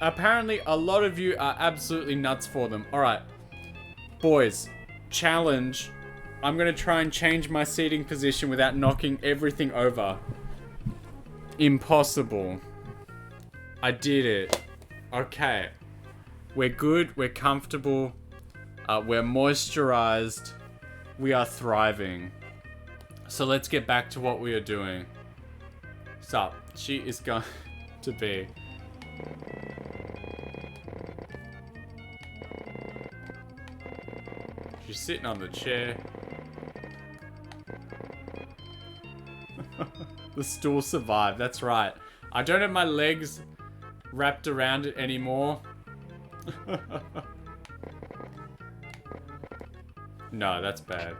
Apparently a lot of you are absolutely nuts for them. Alright. Boys, challenge. I'm gonna try and change my seating position without knocking everything over. Impossible. I did it. Okay. We're good, we're comfortable, we're moisturized, we are thriving. So let's get back to what we are doing. So, she is going to be... She's sitting on the chair. The stool survived, that's right. I don't have my legs wrapped around it anymore. No, that's bad.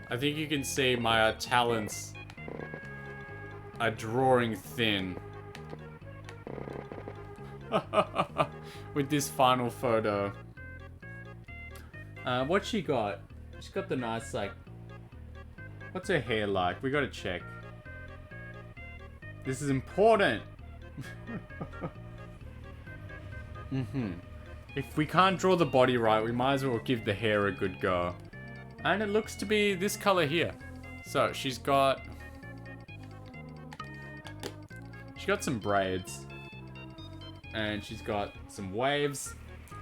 I think you can see my talents are drawing thin. With this final photo. What's she got? She's got the nice, like... What's her hair like? We gotta check. This is important. If we can't draw the body right, we might as well give the hair a good go. And it looks to be this color here. So she's got some braids. And she's got some waves.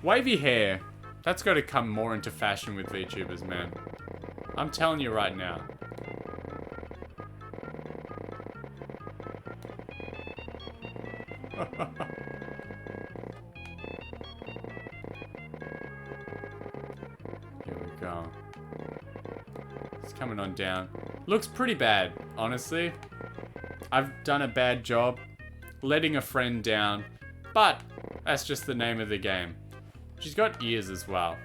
Wavy hair. That's got to come more into fashion with VTubers, man. I'm telling you right now. Here we go. It's coming on down. Looks pretty bad, honestly. I've done a bad job letting a friend down, but that's just the name of the game. She's got ears as well.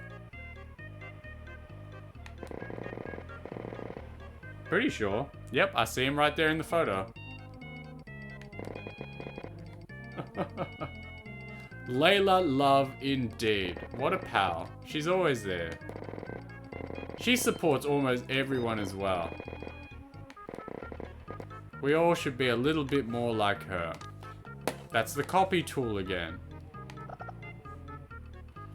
Pretty sure. Yep, I see him right there in the photo. Layla love indeed. What a pal. She's always there. She supports almost everyone as well. We all should be a little bit more like her. That's the copy tool again.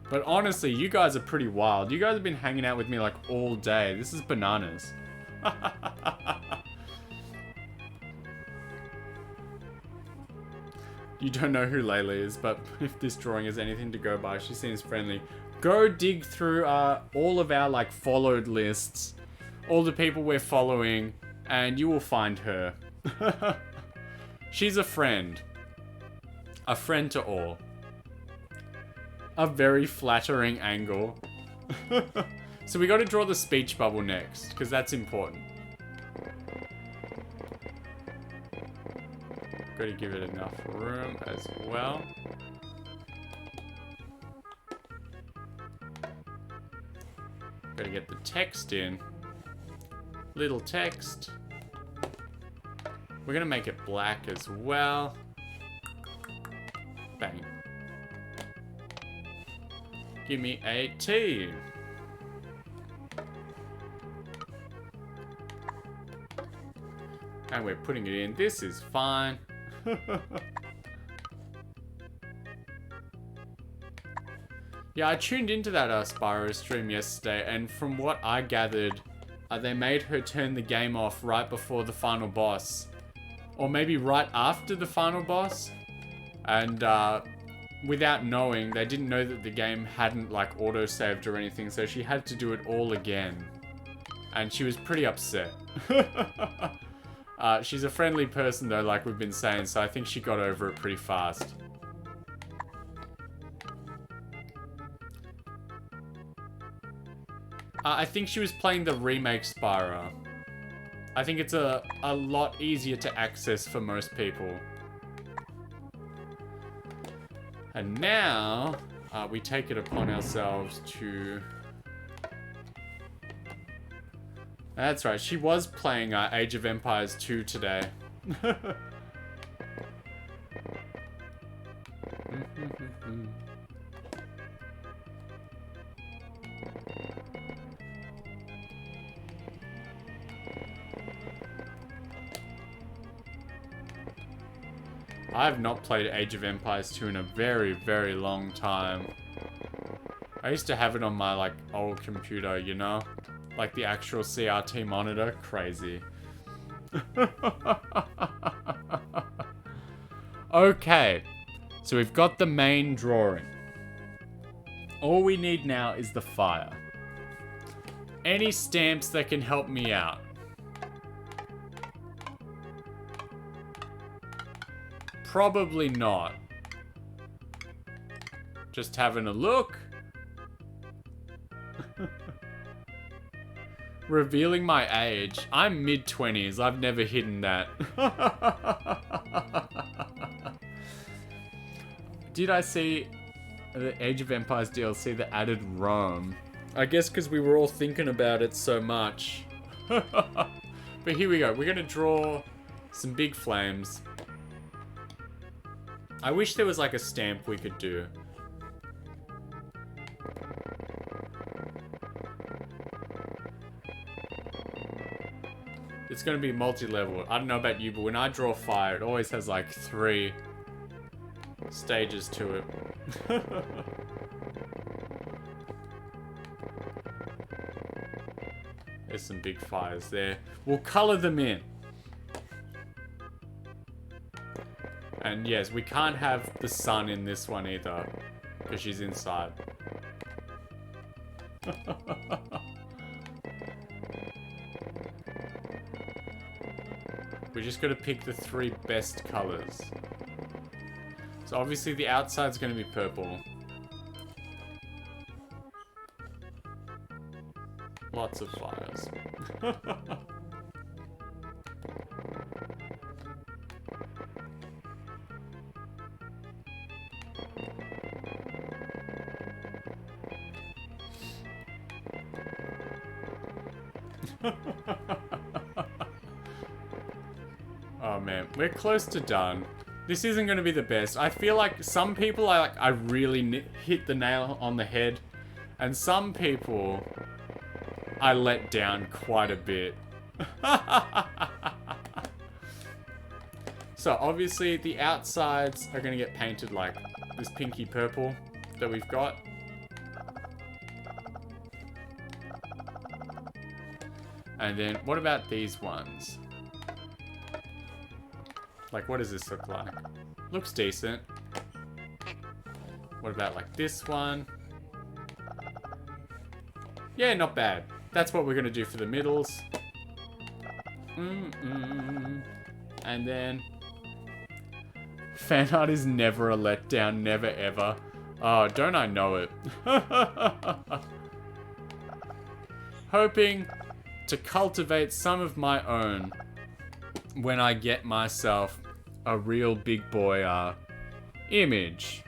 But honestly, you guys are pretty wild. You guys have been hanging out with me like all day. This is bananas. You don't know who Layla is, but if this drawing is anything to go by, she seems friendly. Go dig through all of our like followed lists, all the people we're following, and you will find her. She's a friend. A friend to all. A very flattering angle. So we got to draw the speech bubble next, because that's important. Got to give it enough room as well. Got to get the text in. Little text. We're going to make it black as well. Bang. Give me a T. And we're putting it in. This is fine. Yeah, I tuned into that Spyro stream yesterday, and from what I gathered, they made her turn the game off right before the final boss. Or maybe right after the final boss. And without knowing, they didn't know that the game hadn't like auto-saved or anything, so she had to do it all again. And she was pretty upset. She's a friendly person though, like we've been saying, so I think she got over it pretty fast. I think she was playing the remake Spyro. I think it's a lot easier to access for most people. And now, we take it upon ourselves to... That's right, she was playing Age of Empires 2 today. I have not played Age of Empires 2 in a very, very long time. I used to have it on my, like, old computer, you know? Like the actual CRT monitor. Crazy. Okay. So we've got the main drawing. All we need now is the fire. Any stamps that can help me out? Probably not. Just having a look. Revealing my age. I'm mid-20s. I've never hidden that. Did I see the Age of Empires DLC that added Rome? I guess because we were all thinking about it so much. But here we go. We're going to draw some big flames. I wish there was like a stamp we could do. It's going to be multi-level. I don't know about you, but when I draw fire, it always has like 3 stages to it. There's some big fires there. We'll color them in. And yes, we can't have the sun in this one either, because she's inside. We just gotta pick the 3 best colors. So obviously the outside's gonna be purple. Lots of fires. Oh man, we're close to done. This isn't going to be the best. I feel like some people I really hit the nail on the head, and some people I let down quite a bit. So obviously the outsides are going to get painted like this pinky purple that we've got. And then what about these ones? Like, what does this look like? Looks decent. What about like this one? Yeah, not bad. That's what we're gonna do for the middles. And then fan art is never a letdown, never ever. Oh, don't I know it? Hoping to cultivate some of my own when I get myself a real big boy image.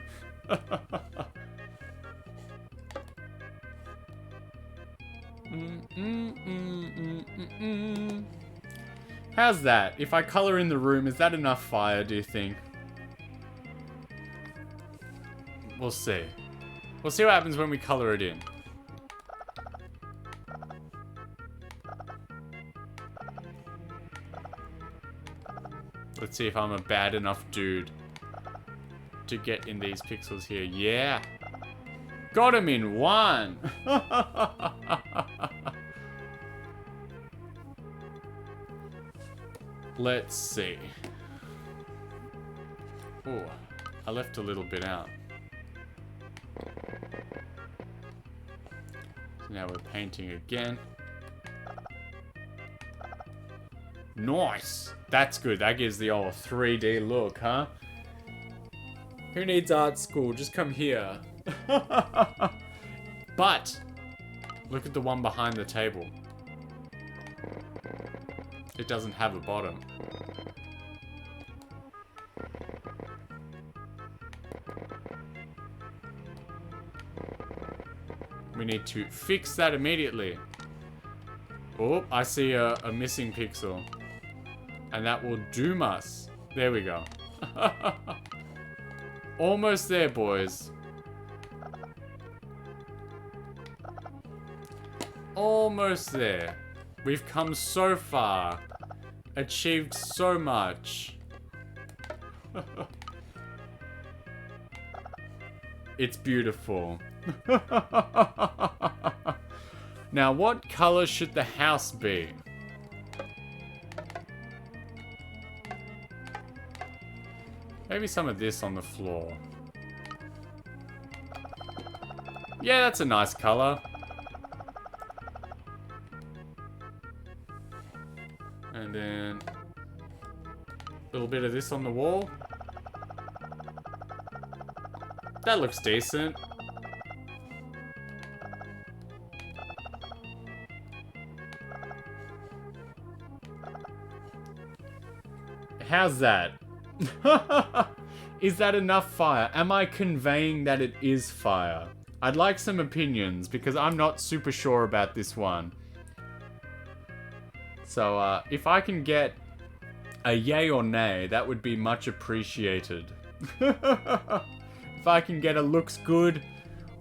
How's that? If I color in the room, is that enough fire, do you think? We'll see. We'll see what happens when we color it in. Let's see if I'm a bad enough dude to get in these pixels here. Yeah. Got him in one. Let's see. Oh, I left a little bit out. So now we're painting again. Nice. That's good. That gives the old 3D look, huh? Who needs art school? Just come here. But look at the one behind the table. It doesn't have a bottom. We need to fix that immediately. Oh, I see a missing pixel. And that will doom us. There we go. Almost there, boys. Almost there. We've come so far. Achieved so much. It's beautiful. Now, what color should the house be? Maybe some of this on the floor. Yeah, that's a nice color. And then a little bit of this on the wall. That looks decent. How's that? Is that enough fire? Am I conveying that it is fire? I'd like some opinions because I'm not super sure about this one. So if I can get a yay or nay, that would be much appreciated. If I can get a looks good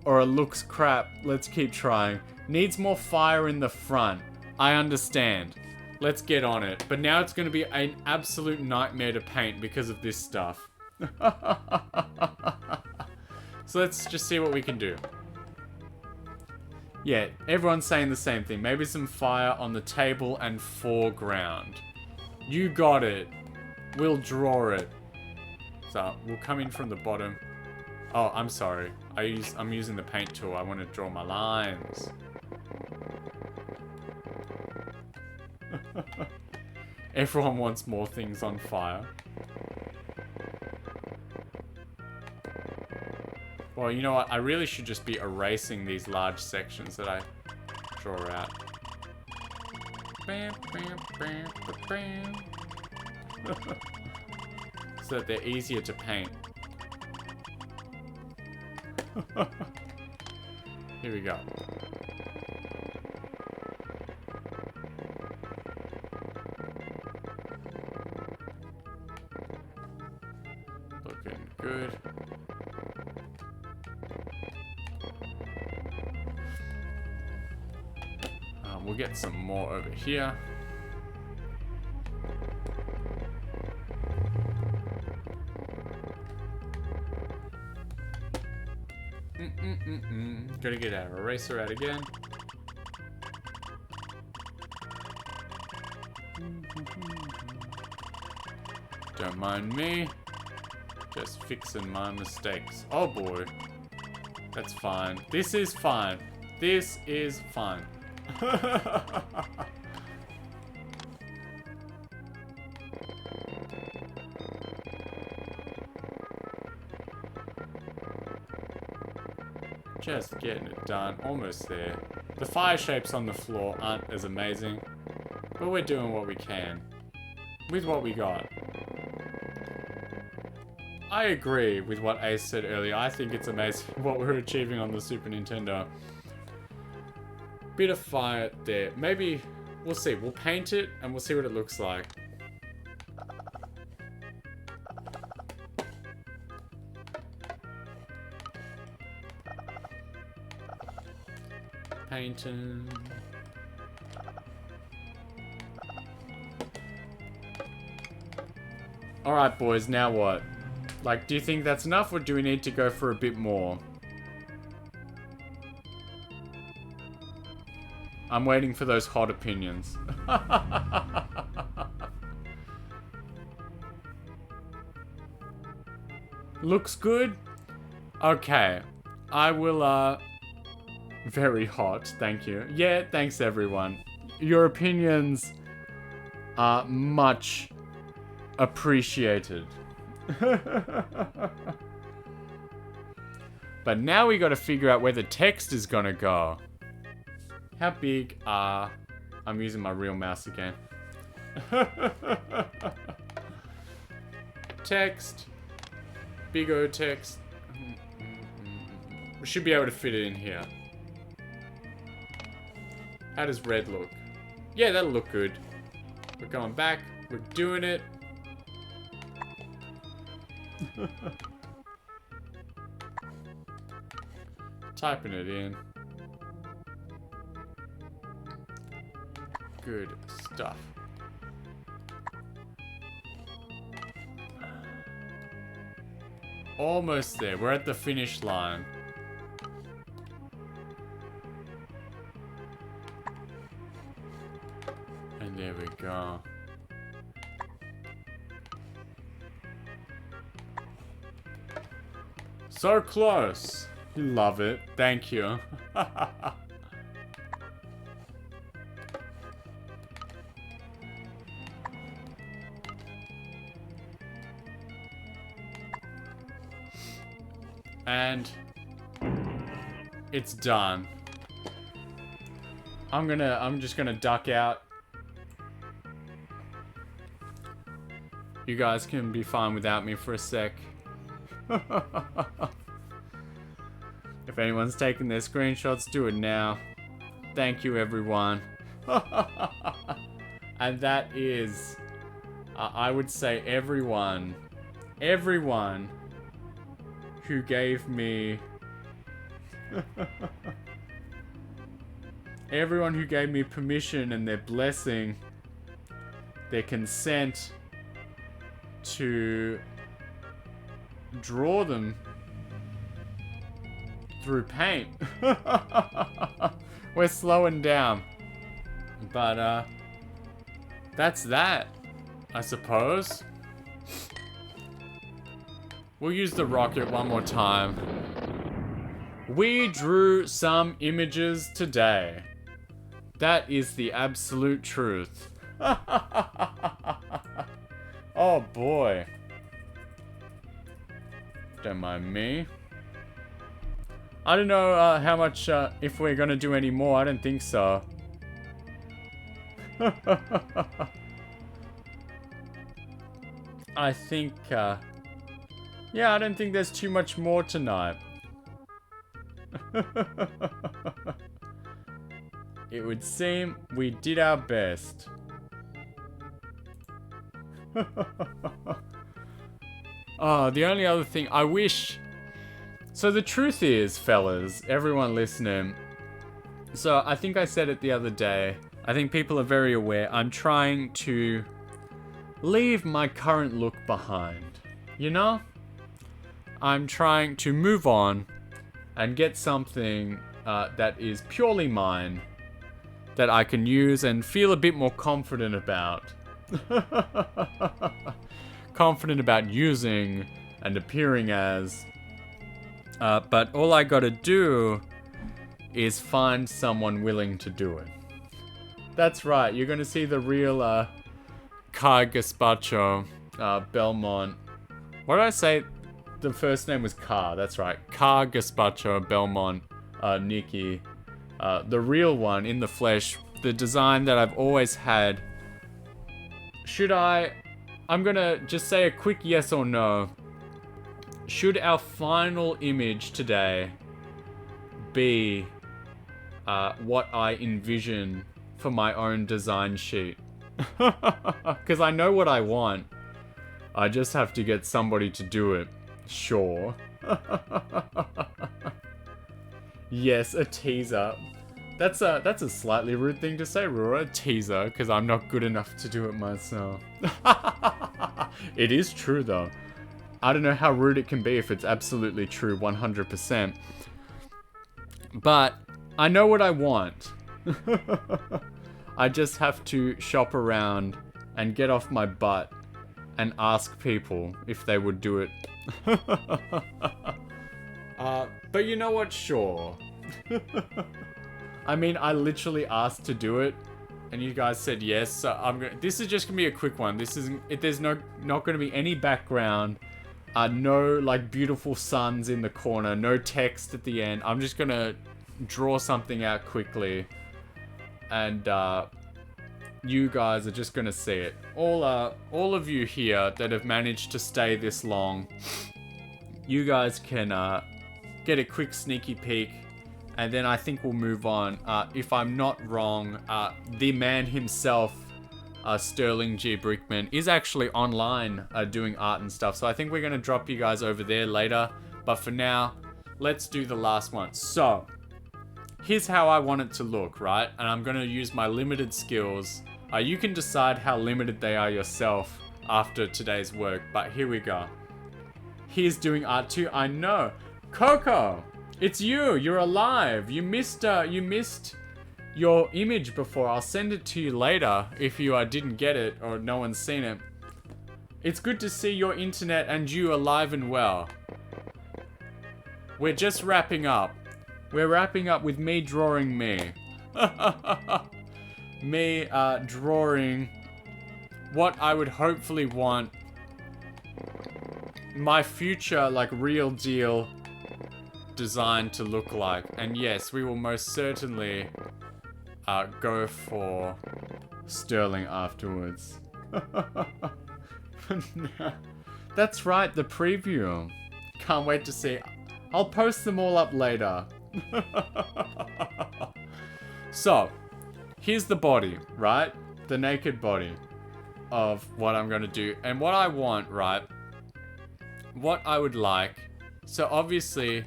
or a looks crap, let's keep trying. Needs more fire in the front. I understand. Let's get on it. But now it's going to be an absolute nightmare to paint because of this stuff. So let's just see what we can do. Yeah, everyone's saying the same thing. Maybe some fire on the table and foreground. You got it. We'll draw it. So we'll come in from the bottom. Oh, I'm sorry. I'm using the paint tool. I want to draw my lines. Everyone wants more things on fire. Well, you know what? I really should just be erasing these large sections that I draw out. So that they're easier to paint. Here we go. Good. We'll get some more over here. Gotta get our eraser out again. Don't mind me. Just fixing my mistakes. Oh boy. That's fine. This is fine. This is fine. Just getting it done. Almost there. The fire shapes on the floor aren't as amazing, but we're doing what we can with what we got. I agree with what Ace said earlier. I think it's amazing what we're achieving on the Super Nintendo. Bit of fire there. Maybe, we'll see. We'll paint it and we'll see what it looks like. Painting. Alright boys, now what? Like, do you think that's enough or do we need to go for a bit more? I'm waiting for those hot opinions. Looks good? Okay. I will, very hot, thank you. Yeah, thanks everyone. Your opinions are much appreciated. But now we gotta figure out where the text is gonna go. How big are... I'm using my real mouse again. Text. Big O text. We should be able to fit it in here. How does red look? Yeah, that'll look good. We're going back. We're doing it. Typing it in. Good stuff. Almost there. We're at the finish line. And there we go. So close. Love it. Thank you. And it's done. I'm just gonna duck out. You guys can be fine without me for a sec. If anyone's taking their screenshots, do it now. Thank you, everyone. And that is, I would say everyone who gave me, everyone who gave me permission and their blessing, their consent to draw them through paint. We're slowing down. But, that's that, I suppose. We'll use the rocket one more time. We drew some images today. That is the absolute truth. Oh boy. Don't mind me. I don't know how much, if we're gonna do any more. I don't think so. I think, yeah, I don't think there's too much more tonight. It would seem we did our best. Oh, the only other thing I wish... So the truth is, fellas, everyone listening, so I think I said it the other day, I think people are very aware, I'm trying to leave my current look behind, you know? I'm trying to move on and get something that is purely mine, that I can use and feel a bit more confident about. Confident about using and appearing as. But all I gotta do is find someone willing to do it. That's right, you're gonna see the real Car Gazpacho, Belmont. What did I say? The first name was Car, that's right. Car Gazpacho, Belmont, Nikki. The real one in the flesh, the design that I've always had. I'm gonna just say a quick yes or no. Should our final image today be what I envision for my own design sheet? Because I know what I want. I just have to get somebody to do it. Sure. Yes, a teaser. That's a slightly rude thing to say, Rura. A teaser, because I'm not good enough to do it myself. It is true, though. I don't know how rude it can be if it's absolutely true 100%. But I know what I want. I just have to shop around and get off my butt and ask people if they would do it. But you know what? Sure. I mean, I literally asked to do it, and you guys said yes. So this is just gonna be a quick one. This isn't. There's not gonna be any background. No like beautiful suns in the corner. No text at the end. I'm just gonna draw something out quickly, and you guys are just gonna see it. All of you here that have managed to stay this long, you guys can get a quick sneaky peek, and then I think we'll move on. If I'm not wrong, the man himself, Sterling G. Brickman, is actually online doing art and stuff. So I think we're going to drop you guys over there later. But for now, let's do the last one. So, here's how I want it to look, right? And I'm going to use my limited skills. You can decide how limited they are yourself after today's work. But here we go. He's doing art too. I know. Coco, it's you. You're alive. You missed your image before. I'll send it to you later if you didn't get it or no one's seen it. It's good to see your internet and you alive and well. We're just wrapping up. We're wrapping up with me drawing me. Me drawing what I would hopefully want my future, like, real deal design to look like. And yes, we will most certainly go for Sterling afterwards. That's right, the preview. Can't wait to see. I'll post them all up later. So, here's the body, right? The naked body of what I'm gonna do. And what I want, right? What I would like. So obviously,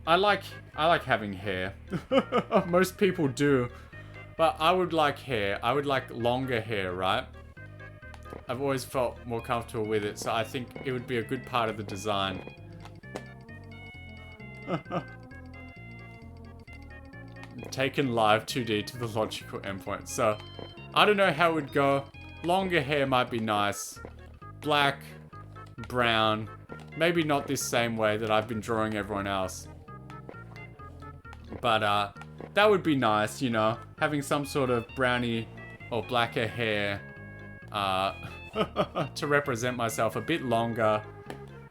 I like having hair. Most people do. But I would like hair. I would like longer hair, right? I've always felt more comfortable with it, so I think it would be a good part of the design. Taken live 2D to the logical endpoint. So, I don't know how it would go. Longer hair might be nice. Black, brown. Maybe not this same way that I've been drawing everyone else. But, that would be nice, you know? Having some sort of brownie or blacker hair to represent myself a bit longer.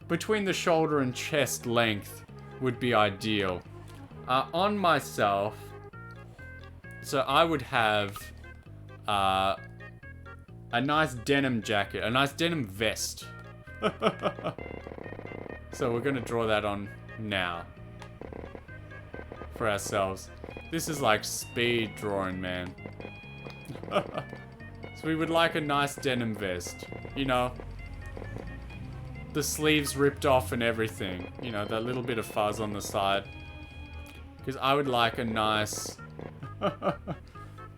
Between the shoulder and chest length would be ideal. On myself, so I would have a nice denim jacket, a nice denim vest. So we're gonna draw that on now for ourselves. This is like speed drawing, man. So we would like a nice denim vest, you know. the sleeves ripped off and everything. You know, that little bit of fuzz on the side. Because I would like a nice...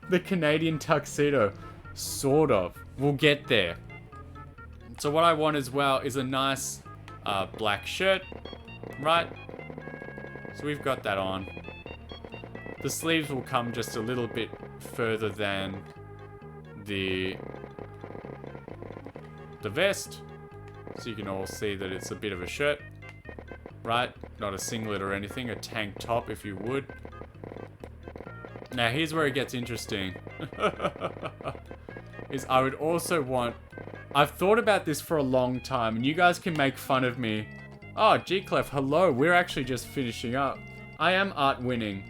the Canadian tuxedo. Sort of. We'll get there. So what I want as well is a nice black shirt. Right? So we've got that on. The sleeves will come just a little bit further than the vest. So you can all see that it's a bit of a shirt. Right? Not a singlet or anything. A tank top, if you would. Now, here's where it gets interesting. Is I would also want... I've thought about this for a long time, and you guys can make fun of me. Oh, G-Clef, hello. We're actually just finishing up. I am art winning.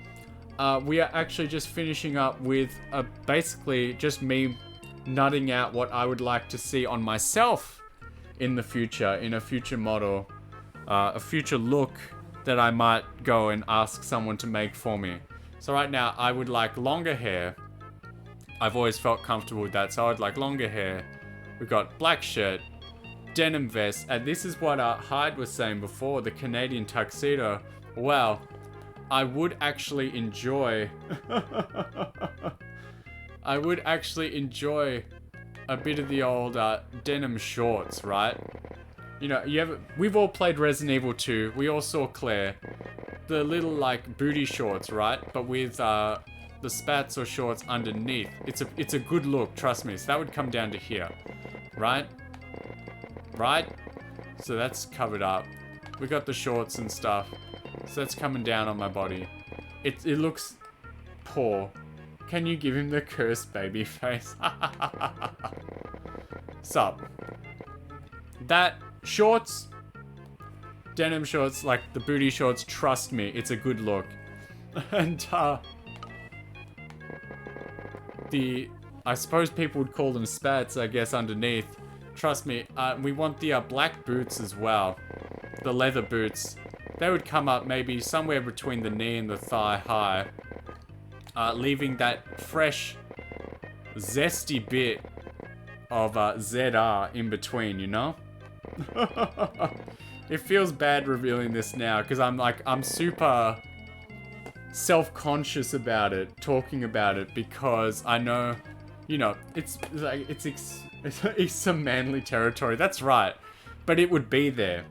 We are actually just finishing up with basically just me nutting out what I would like to see on myself in the future, in a future model. A future look that I might go and ask someone to make for me. So right now, I would like longer hair. I've always felt comfortable with that, so I would like longer hair. We've got black shirt, denim vest, and this is what Hyde was saying before, the Canadian tuxedo. Well, I would actually enjoy... I would actually enjoy a bit of the old denim shorts, right? You know, we've all played Resident Evil 2. We all saw Claire. The little, like, booty shorts, right? But with the spats or shorts underneath. It's a good look, trust me. So that would come down to here. Right? Right? So that's covered up. We got the shorts and stuff. So that's coming down on my body. It looks poor. Can you give him the cursed baby face? Sup. That shorts, denim shorts, like the booty shorts, trust me, it's a good look. And I suppose people would call them spats, I guess, underneath. Trust me, we want the black boots as well. The leather boots. They would come up maybe somewhere between the knee and the thigh high. Leaving that fresh, zesty bit of ZR in between, you know? It feels bad revealing this now, because I'm super self-conscious about it, talking about it, because I know, you know, it's some manly territory, that's right, but it would be there.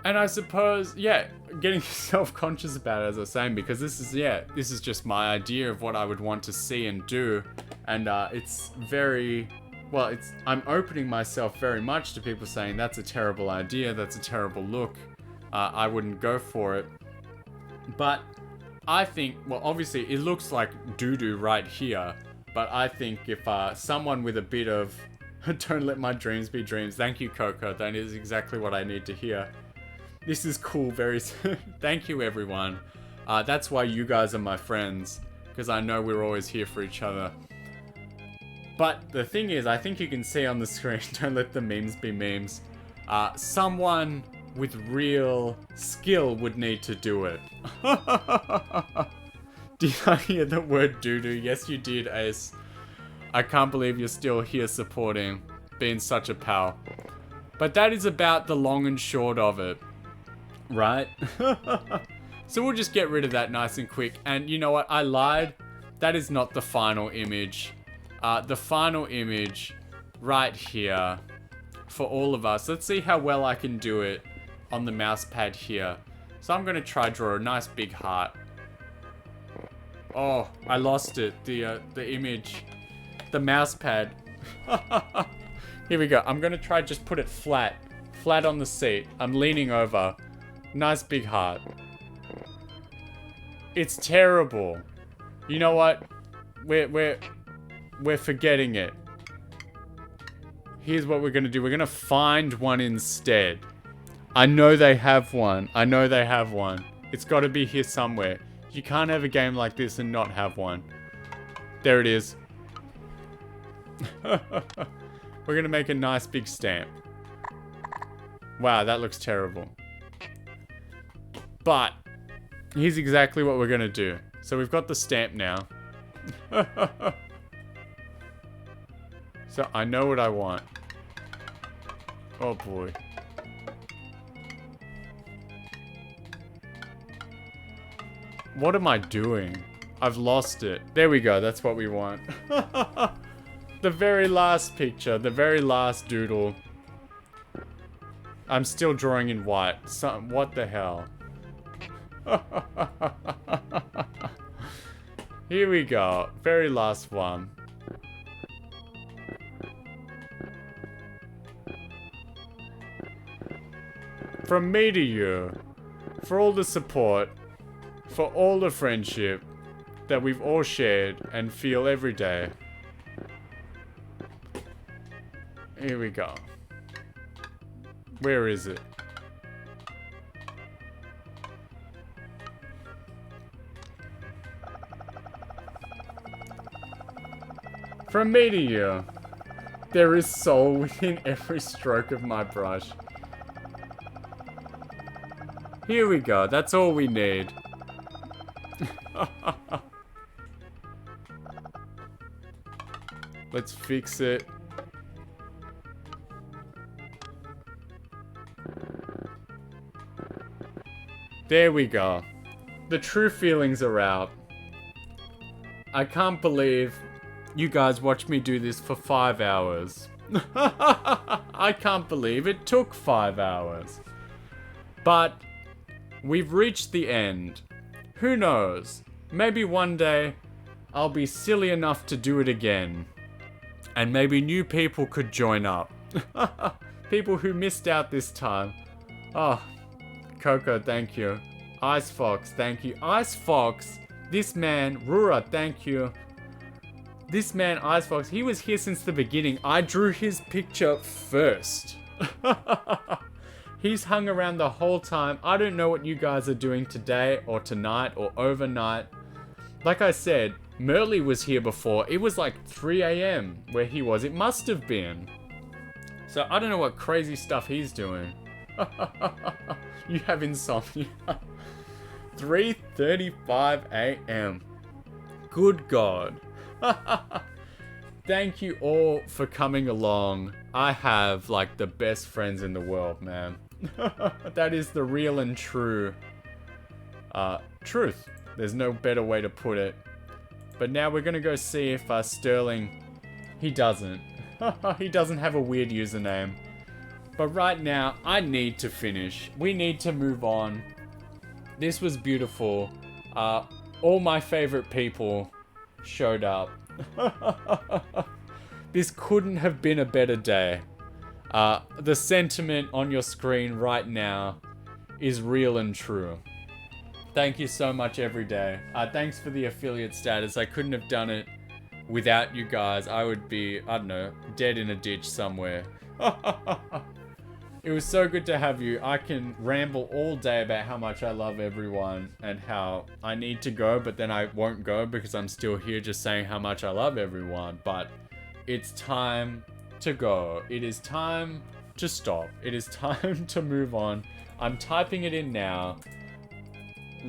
And I suppose, yeah, getting self-conscious about it, as I was saying, because this is just my idea of what I would want to see and do, and it's very, well, I'm opening myself very much to people saying, that's a terrible idea, that's a terrible look, I wouldn't go for it. But I think, well, obviously, it looks like doo-doo right here, but I think if someone with a bit of, don't let my dreams be dreams, thank you, Coco, that is exactly what I need to hear. This is cool, very soon. Thank you, everyone. That's why you guys are my friends, because I know we're always here for each other. But the thing is, I think you can see on the screen, don't let the memes be memes, someone with real skill would need to do it. Did I hear the word doo-doo? Yes, you did, Ace. I can't believe you're still here supporting, being such a pal. But that is about the long and short of it. Right? So we'll just get rid of that nice and quick. And you know what? I lied. That is not the final image. The final image right here for all of us. Let's see how well I can do it on the mouse pad here. So I'm going to try draw a nice big heart. Oh, I lost it. The image. The mouse pad. Here we go. I'm going to try just put it flat. Flat on the seat. I'm leaning over. Nice big heart. It's terrible. You know what? We're forgetting it. Here's what we're gonna do. We're gonna find one instead. I know they have one. I know they have one. It's gotta be here somewhere. You can't have a game like this and not have one. There it is. We're gonna make a nice big stamp. Wow, that looks terrible. But here's exactly what we're gonna do. So we've got the stamp now. So I know what I want. Oh boy. What am I doing? I've lost it. There we go. That's what we want. The very last picture. The very last doodle. I'm still drawing in white. What the hell? Here we go. Very last one. From me to you. For all the support. For all the friendship that we've all shared and feel every day. Here we go. Where is it? From me to you. There is soul within every stroke of my brush. Here we go. That's all we need. Let's fix it. There we go. The true feelings are out. I can't believe you guys watched me do this for 5 hours. I can't believe it took 5 hours. But we've reached the end. Who knows? Maybe one day I'll be silly enough to do it again. And maybe new people could join up. People who missed out this time. Oh, Coco, thank you. Ice Fox, thank you. Ice Fox, this man, Rura, thank you. This man, Ice Fox, he was here since the beginning. I drew his picture first. He's hung around the whole time. I don't know what you guys are doing today or tonight or overnight. Like I said, Merle was here before. It was like 3 a.m. where he was. It must have been. So I don't know what crazy stuff he's doing. You have insomnia. 3:35 a.m. Good God. Thank you all for coming along. I have like the best friends in the world, man. That is the real and true truth. There's no better way to put it. But now we're gonna go see if Sterling, he doesn't. He doesn't have a weird username. But right now, I need to finish. We need to move on. This was beautiful. All my favorite people showed up. This couldn't have been a better day. The sentiment on your screen right now is real and true. Thank you so much every day. Thanks for the affiliate status. I couldn't have done it without you guys. I would be, I don't know, dead in a ditch somewhere. It was so good to have you. I can ramble all day about how much I love everyone and how I need to go, but then I won't go because I'm still here just saying how much I love everyone. But it's time to go. It is time to stop. It is time to move on. I'm typing it in now.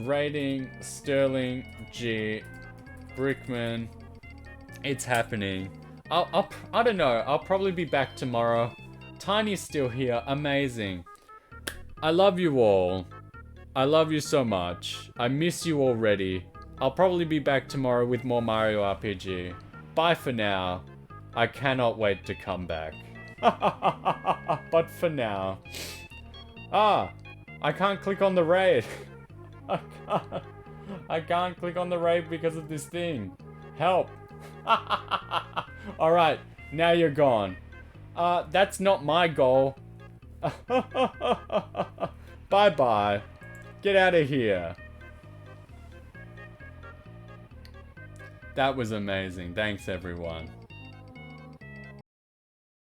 Rating Sterling G Brickman. It's happening. I don't know. I'll probably be back tomorrow. Tiny's still here. Amazing. I love you all. I love you so much. I miss you already. I'll probably be back tomorrow with more Mario RPG. Bye for now. I cannot wait to come back. But for now. I can't click on the raid. I can't click on the raid because of this thing. Help. Alright, now you're gone. That's not my goal. Bye-bye. Get out of here. That was amazing. Thanks, everyone.